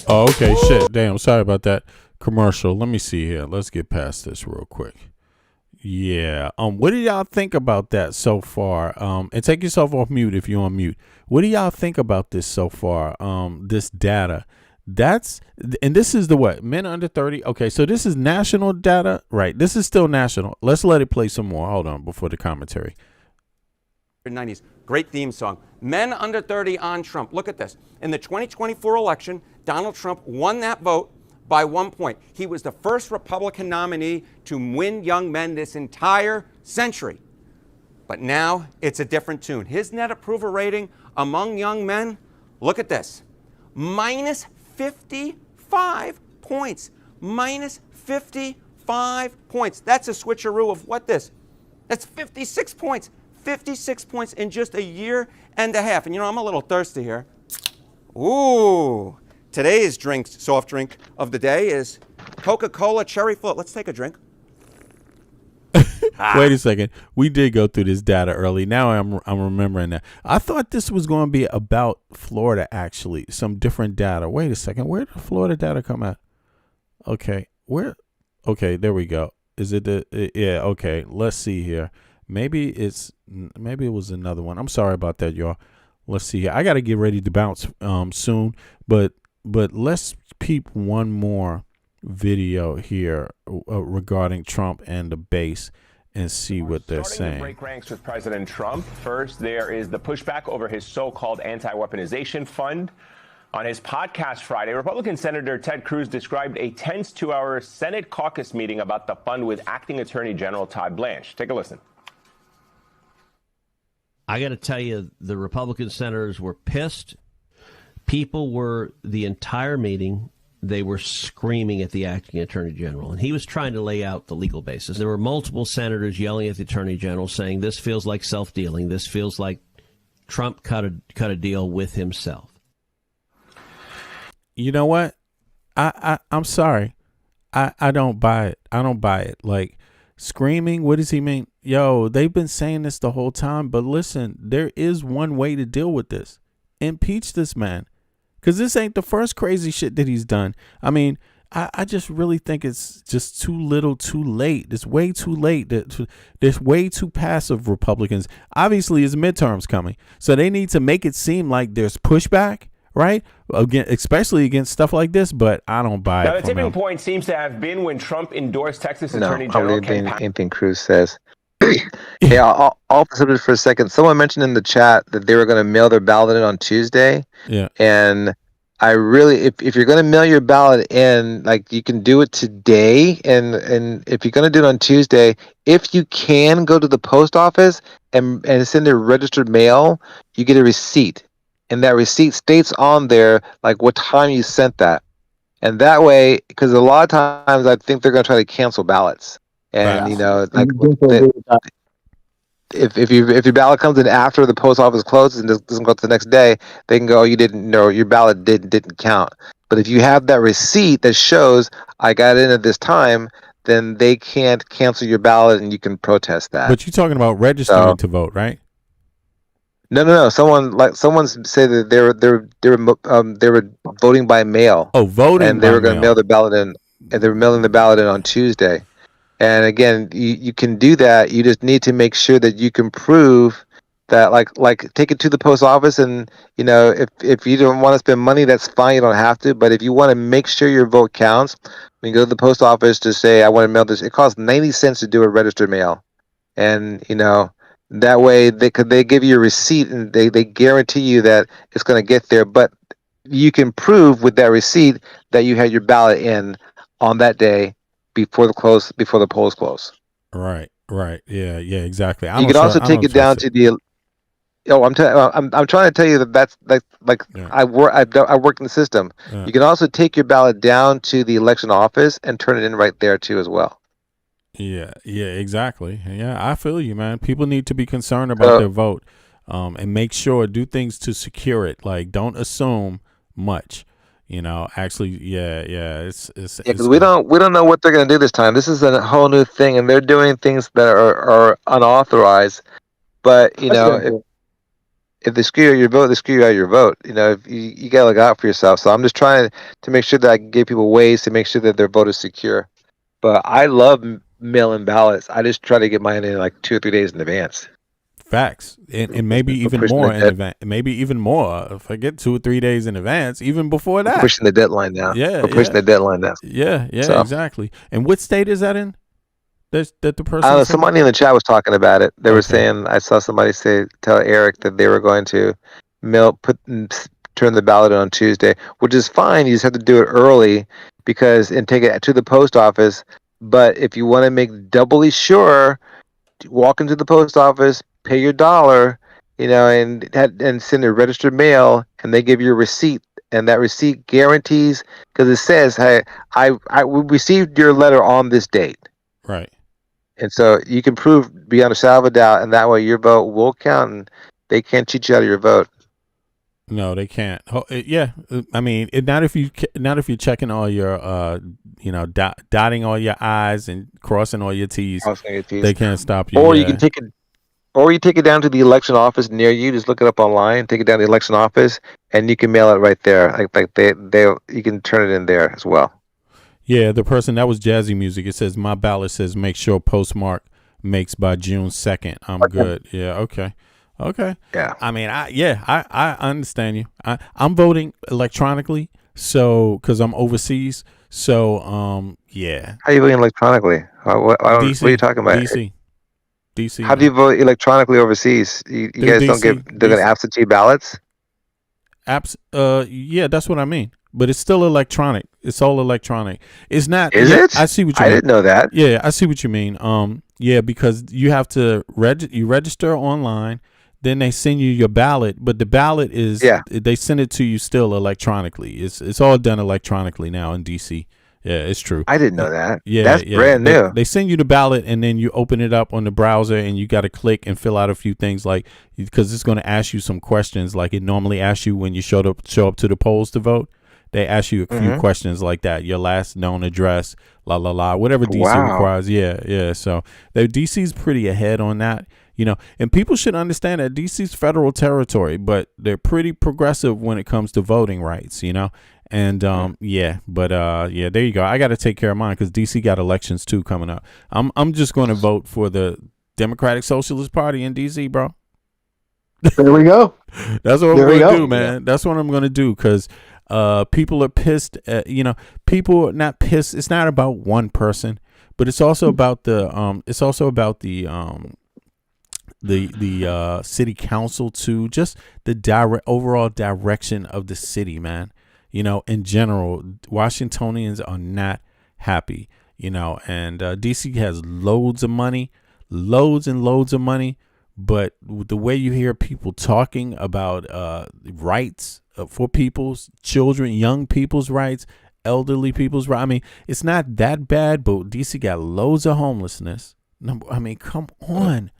Oh, okay, shit. Damn, sorry about that commercial. Let me see here. Let's get past this real quick. Yeah. What do y'all think about that so far? And take yourself off mute if you're on mute. What do y'all think about this so far? This data. And this is the what? Men under 30. Okay, so this is national data, right? This is still national. Let's let it play some more. Hold on before the commentary. 90s. Great theme song. Men under 30 on Trump. Look at this. In the 2024 election, Donald Trump won that vote by 1 point. He was the first Republican nominee to win young men this entire century. But now it's a different tune. His net approval rating among young men, look at this, minus 55 points. Minus 55 points. That's a switcheroo of what this? That's 56 points. 56 points in just a year and a half. And you know, I'm a little thirsty here. Ooh. Today's soft drink of the day is Coca-Cola Cherry Float. Let's take a drink. Wait a second. We did go through this data early. Now I'm remembering that. I thought this was going to be about Florida, actually. Some different data. Wait a second. Where did Florida data come at? Okay. Where? Okay, there we go. Is it yeah, okay. Let's see here. Maybe it was another one. I'm sorry about that, y'all. Let's see here. I got to get ready to bounce soon, but let's peep one more video here regarding Trump and the base and see what they're saying. To break ranks with President Trump. First, there is the pushback over his so-called anti-weaponization fund. On his podcast Friday, Republican Senator Ted Cruz described a tense 2-hour Senate caucus meeting about the fund with Acting Attorney General Todd Blanche. Take a listen. I got to tell you, the Republican senators were pissed. People were, the entire meeting, they were screaming at the acting attorney general, and he was trying to lay out the legal basis. There were multiple senators yelling at the attorney general, saying this feels like self-dealing. This feels like Trump cut a deal with himself. You know what? I'm sorry. I don't buy it. I don't buy it. Like, screaming, what does he mean? Yo, they've been saying this the whole time, but listen, there is one way to deal with this. Impeach this man. Because this ain't the first crazy shit that he's done. I mean, I just really think it's just too little too late. It's way too late. There's way too passive Republicans. Obviously, it's midterms coming. So they need to make it seem like there's pushback, right? Again, especially against stuff like this, but I don't buy Now, it. the tipping point seems to have been when Trump endorsed Texas No, Attorney I General believe Ken anything Cruz says. Hey, I'll put it for a second. Someone mentioned in the chat that they were going to mail their ballot in on Tuesday. Yeah. And I really, if you're going to mail your ballot in, like, you can do it today. And if you're going to do it on Tuesday, if you can go to the post office and send a registered mail, you get a receipt. And that receipt states on there, like, what time you sent that. And that way, because a lot of times I think they're going to try to cancel ballots. And, Right. you know, like, if your ballot comes in after the post office closes and doesn't go to the next day, they can go, oh, you didn't know, your ballot didn't count. But if you have that receipt that shows I got in at this time, then they can't cancel your ballot and you can protest that. But you're talking about registering to vote, right? No. Someone said that they were voting by mail. Oh, voting and they by were going to mail. mail the ballot in, and they were mailing the ballot in on Tuesday. And again, you can do that. You just need to make sure that you can prove that, like take it to the post office, and you know, if you don't want to spend money, that's fine. You don't have to. But if you want to make sure your vote counts, when you go to the post office to say I want to mail this, it costs 90 cents to do a registered mail, and you know. That way, they give you a receipt and they guarantee you that it's going to get there. But you can prove with that receipt that you had your ballot in on that day before the polls close. Right. Yeah, exactly. You can also take it down to the I'm trying to tell you that's like Yeah. I work in the system. Yeah. You can also take your ballot down to the election office and turn it in right there too as well. Yeah, exactly. Yeah, I feel you, man. People need to be concerned about their vote, and make sure do things to secure it. Like, don't assume much. Actually, it's Because we don't know what they're going to do this time. This is a whole new thing, and they're doing things that are unauthorized. But if they screw out your vote, they screw out your vote. If you got to look out for yourself. So I'm just trying to make sure that I can give people ways to make sure that their vote is secure. But I love mail-in ballots. I just try to get mine in like 2 or 3 days in advance. Facts, and maybe even more in advance. Maybe even more if I get 2 or 3 days in advance, even before that. We're pushing the deadline now. Yeah, we're pushing the deadline now. Yeah, So, exactly. And what state is that in? That the person. I don't know, somebody in the chat was talking about it. They were saying, I saw somebody tell Eric that they were going to turn the ballot on Tuesday, which is fine. You just have to do it early and take it to the post office. But if you want to make doubly sure, walk into the post office, pay your $1, and send a registered mail, and they give you a receipt, and that receipt guarantees, because it says, "Hey, I received your letter on this date." Right. And so you can prove beyond a shadow of a doubt, and that way your vote will count, and they can't cheat you out of your vote. No, they can't. Yeah, I mean, not if you're checking all your, dotting all your I's and crossing all your T's. They can't stop you. Or you can take it down to the election office near you. Just look it up online. Take it down to the election office, and you can mail it right there. You can turn it in there as well. Yeah, the person that was jazzy music. It says my ballot says make sure postmark makes by June 2nd. I'm good. Yeah. Okay. Yeah. I mean, I understand you. I'm voting electronically, so because I'm overseas. So yeah. How are you voting electronically? What are you talking about? DC. How do you vote electronically overseas? You guys don't get absentee ballots? Yeah, that's what I mean. But it's still electronic. It's all electronic. It's not. Is it? I see what you mean. I didn't know that. Yeah, I see what you mean. Yeah, because you have to register online, then they send you your ballot, but the ballot is they send it to you still electronically. It's all done electronically now in DC. Yeah, it's true. I didn't know that. Yeah, that's brand new. They send you the ballot, and then you open it up on the browser, and you got to click and fill out a few things, like because it's going to ask you some questions, like it normally asks you when you show up to the polls to vote. They ask you a few questions like that, your last known address, whatever DC requires. Yeah. So DC's pretty ahead on that, and people should understand that DC's federal territory, but they're pretty progressive when it comes to voting rights, and there you go. I got to take care of mine because DC got elections too coming up. I'm just going to vote for the Democratic Socialist Party in DC, bro. There we go. That's what I'm going to do, man. That's what I'm going to do because people are pissed at, people are not pissed. It's not about one person, but it's also about the city council too, just the overall direction of the city, man. In general, Washingtonians are not happy, and DC has loads and loads of money, but the way you hear people talking about rights for people's children, young people's rights, elderly people's rights, I mean, it's not that bad, but DC got loads of homelessness. I mean, come on.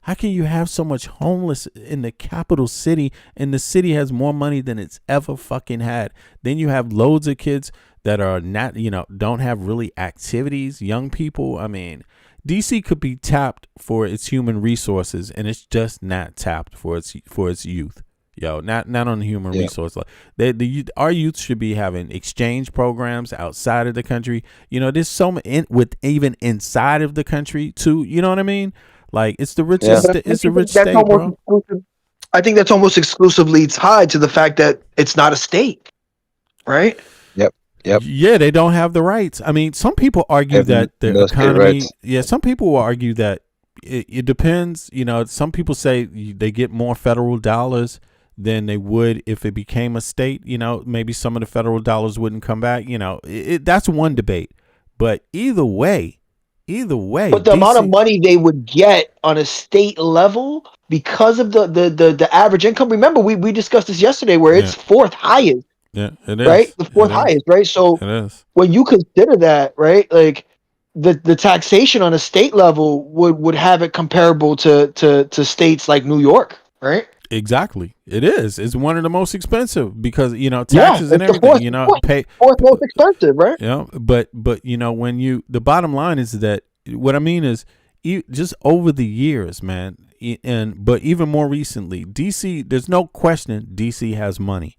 How can you have so much homeless in the capital city, and the city has more money than it's ever fucking had? Then you have loads of kids that are not, don't have really activities, young people. I mean, DC could be tapped for its human resources, and it's just not tapped for its youth. Not on the human resource. Our youth should be having exchange programs outside of the country. There's so many even inside of the country too. You know what I mean? Like it's the richest. It's the rich state, bro. I think that's almost exclusively tied to the fact that it's not a state, right? Yep. Yeah, they don't have the rights. I mean, some people argue that the economy. Yeah, some people will argue that it depends. Some people say they get more federal dollars than they would if it became a state. Maybe some of the federal dollars wouldn't come back. That's one debate. But either way, Either way, but the amount of money they would get on a state level because of the average income. Remember, we discussed this yesterday, where it's fourth highest. Yeah, it is. Right, the fourth highest. Right, so it is. When you consider that, right, like the taxation on a state level would have it comparable to states like New York, right? Exactly, it is. It's one of the most expensive because taxes and everything. Fourth most expensive, right? Yeah, but when the bottom line is that what I mean is just over the years, man, but even more recently, DC. There's no question DC has money.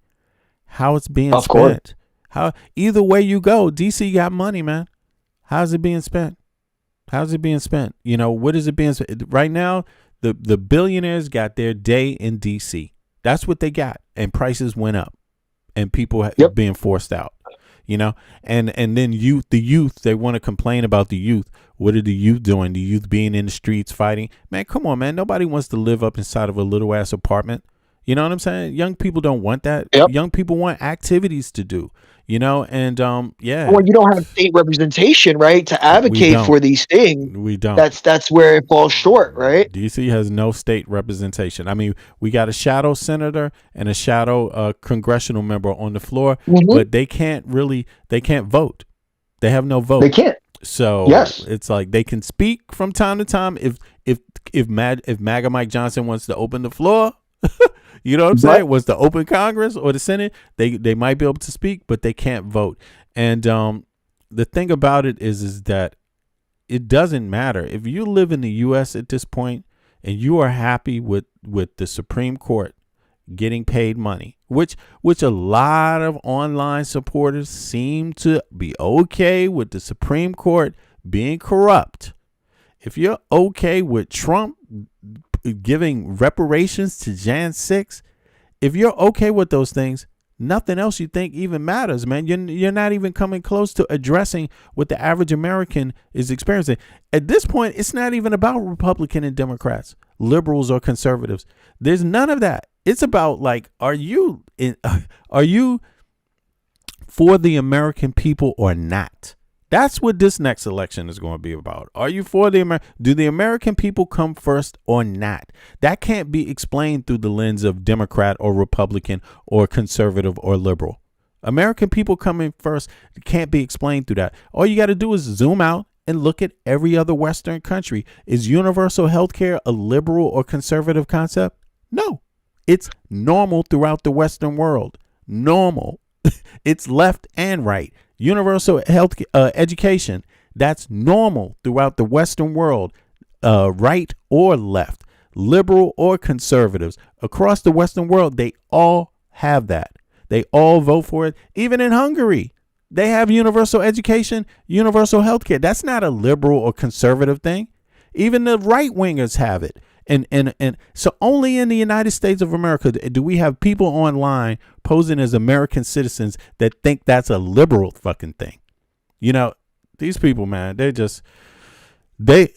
How it's being spent. Course. How either way you go, DC got money, man. How's it being spent? How's it being spent? What is it being spent? Right now, the billionaires got their day in DC. That's what they got. And prices went up. And people being forced out. And then the youth, they want to complain about the youth. What are the youth doing? The youth being in the streets fighting. Man, come on, man. Nobody wants to live up inside of a little ass apartment. You know what I'm saying? Young people don't want that. Young people want activities to do, and when you don't have state representation, right, to advocate for these things, we don't. That's where it falls short, right? DC has no state representation. I mean, we got a shadow senator and a shadow congressional member on the floor, but they can't vote. They have no vote. They can't. So it's like they can speak from time to time if MAGA Mike Johnson wants to open the floor. You know what I'm saying? Was the open Congress or the Senate, they might be able to speak, but they can't vote. And the thing about it is that it doesn't matter. If you live in the U.S. at this point and you are happy with the Supreme Court getting paid money, which a lot of online supporters seem to be okay with the Supreme Court being corrupt. If you're okay with Trump giving reparations to Jan 6, if you're okay with those things, nothing else you think even matters, man. You're not even coming close to addressing what the average American is experiencing. At this point, it's not even about Republican and Democrats, liberals or conservatives. There's none of that. It's about like, are you for the American people or not? That's what this next election is going to be about. Are you for do the American people come first or not? That can't be explained through the lens of Democrat or Republican or conservative or liberal. American people coming first can't be explained through that. All you got to do is zoom out and look at every other Western country. Is universal health care a liberal or conservative concept? No. It's normal throughout the Western world. Normal. It's left and right. Universal health education, that's normal throughout the Western world, right or left, liberal or conservatives. Across the Western world, they all have that. They all vote for it. Even in Hungary, they have universal education, universal health care. That's not a liberal or conservative thing. Even the right wingers have it. And so only in the United States of America do we have people online posing as American citizens that think that's a liberal fucking thing. These people, man,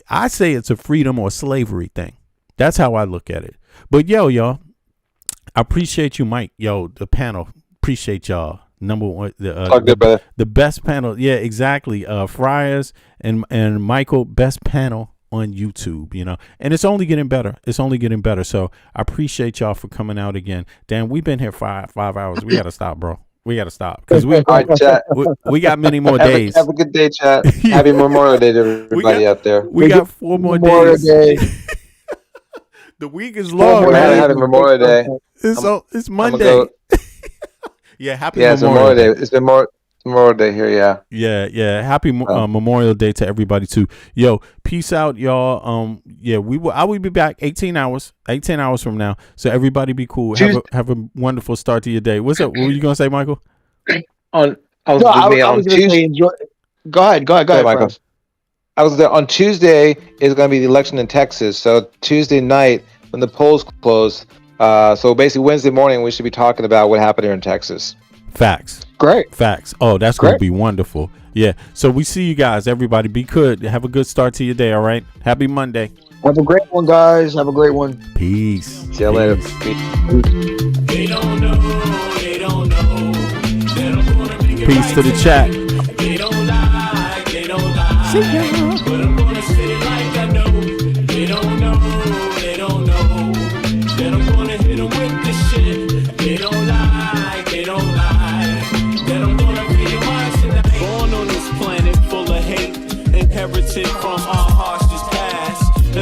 I say it's a freedom or slavery thing. That's how I look at it. But y'all, I appreciate you, Mike. Yo, the panel, appreciate y'all. Number one, the best panel. Yeah, exactly. Friars and Michael, best panel on YouTube, and it's only getting better. So I appreciate y'all for coming out again. Dan, we've been here 5 hours. We got to stop, bro. We got to stop because we got many more days. Have a good day, chat. Happy Memorial Day to everybody out there. We got 4 more days. The week is long, man. Happy Memorial Day. It's Monday. Yeah, happy Memorial Day. It's been Memorial Day here, yeah. Yeah. Happy Memorial Day to everybody too. Yo, peace out, y'all. I will be back 18 hours from now. So everybody be cool. Have a wonderful start to your day. What's up? What were you gonna say, Michael? I was gonna say enjoy. Go ahead, Michael. I was there on Tuesday. Is going to be the election in Texas. So Tuesday night when the polls close. So basically Wednesday morning we should be talking about what happened here in Texas. Facts. Great. Facts. Oh, that's going to be wonderful. Yeah. So we see you guys. Everybody be good. Have a good start to your day. All right. Happy Monday. Have a great one, guys. Have a great one. Peace. See you later. They don't know. They don't know. Peace to the chat. They don't lie. See ya.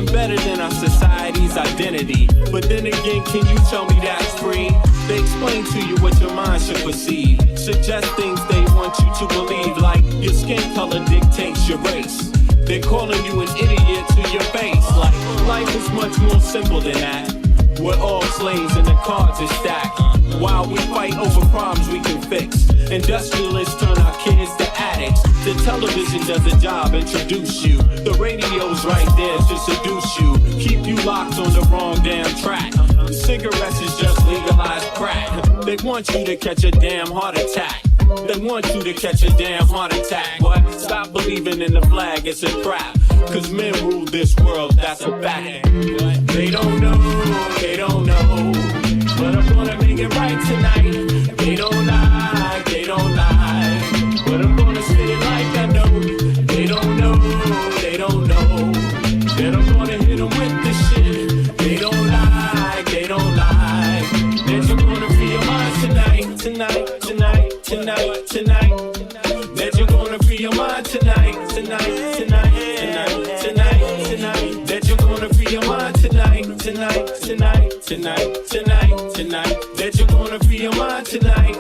and better than our society's identity. But then again, can you tell me that's free? They explain to you what your mind should perceive, suggest things they want you to believe, like your skin color dictates your race. They're calling you an idiot to your face, like life is much more simple than that. We're all slaves and the cards are stacked, while we fight over problems we can fix. Industrialists turn our kids to addicts. The television does a job, introduce you. The radio's right there to seduce you, keep you locked on the wrong damn track. Cigarettes is just legalized crack. They want you to catch a damn heart attack. They want you to catch a damn heart attack. But stop believing in the flag, it's a trap. Cause men rule this world, that's a fact. They don't know, but I'm gonna make it right tonight. They don't lie, but I'm gonna say it like I know. They don't know, that I'm gonna hit them with this shit. They don't lie, that you're gonna free your mind tonight. That you're gonna free your mind tonight. That you're gonna free your mind tonight. That you're gonna free your mind tonight.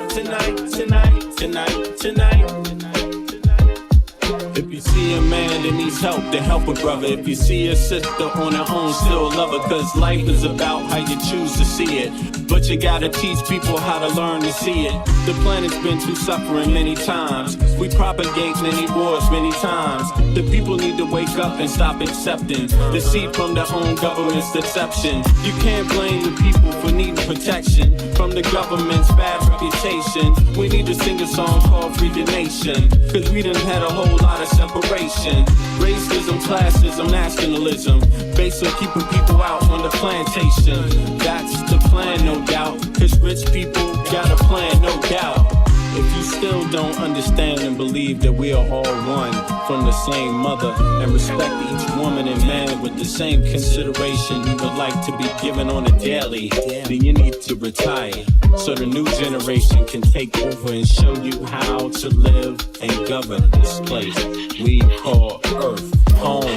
If you see a man that needs help, then help a brother. If you see a sister on her own, still love her. Cause life is about how you choose to see it. But you gotta teach people how to learn to see it. The planet's been through suffering many times. We propagate many wars many times. The people need to wake up and stop accepting deceit from their own government's deception. You can't blame the people for needing protection from the government's bad reputation. We need to sing a song called Free the Nation. Cause we done had a whole lot of separation. Racism, classism, nationalism, based on keeping people out on the plantation. That's the plan, no doubt. Cause rich people got a plan, no doubt. If you still don't understand and believe that we are all one from the same mother, and respect each woman and man with the same consideration you would like to be given on a daily, then you need to retire so the new generation can take over and show you how to live and govern this place we call Earth home.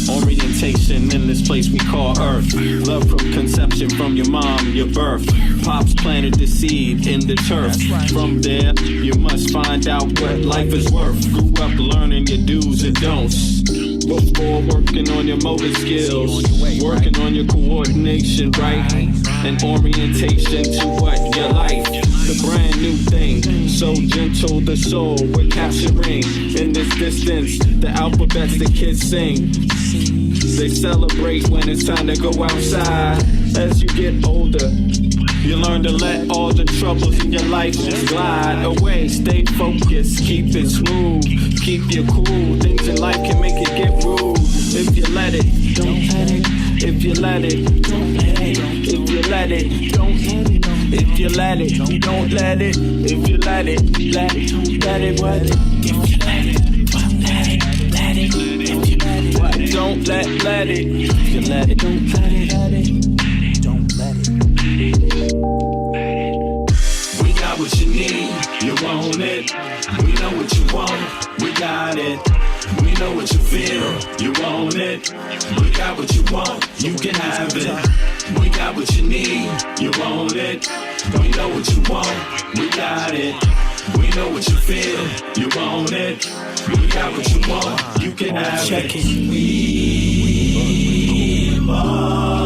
Orientation in this place we call Earth. Love from conception, from your mom, your birth. Pops planted the seed in the turf. From there, you must find out what life is worth. Grew up learning your do's and don'ts before working on your motor skills, working on your coordination, right? And orientation to what you like. the brand new thing. So gentle, the soul we're capturing. In this distance, the alphabets the kids sing. They celebrate when it's time to go outside. As you get older, you learn to let all the troubles in your life just glide away. Stay focused, keep it smooth, keep you cool. Things in life can make it get rude. If you let it, don't let it. If you let it, don't let it. If you let it, don't let it. If you let it, don't let it. If you let it, let it, let it, what? If you let it, don't let it, let it. If you let it, what? Don't let it. If you let it, don't let it, let it. Don't let it. We got what you need, you want it. We know what you want, we got it. We know what you feel, you want it. We got what you want, you can have it. We got what you need, you want it. We know what you want, we got it. We know what you feel, you want it. We got what you want, you can have it. We are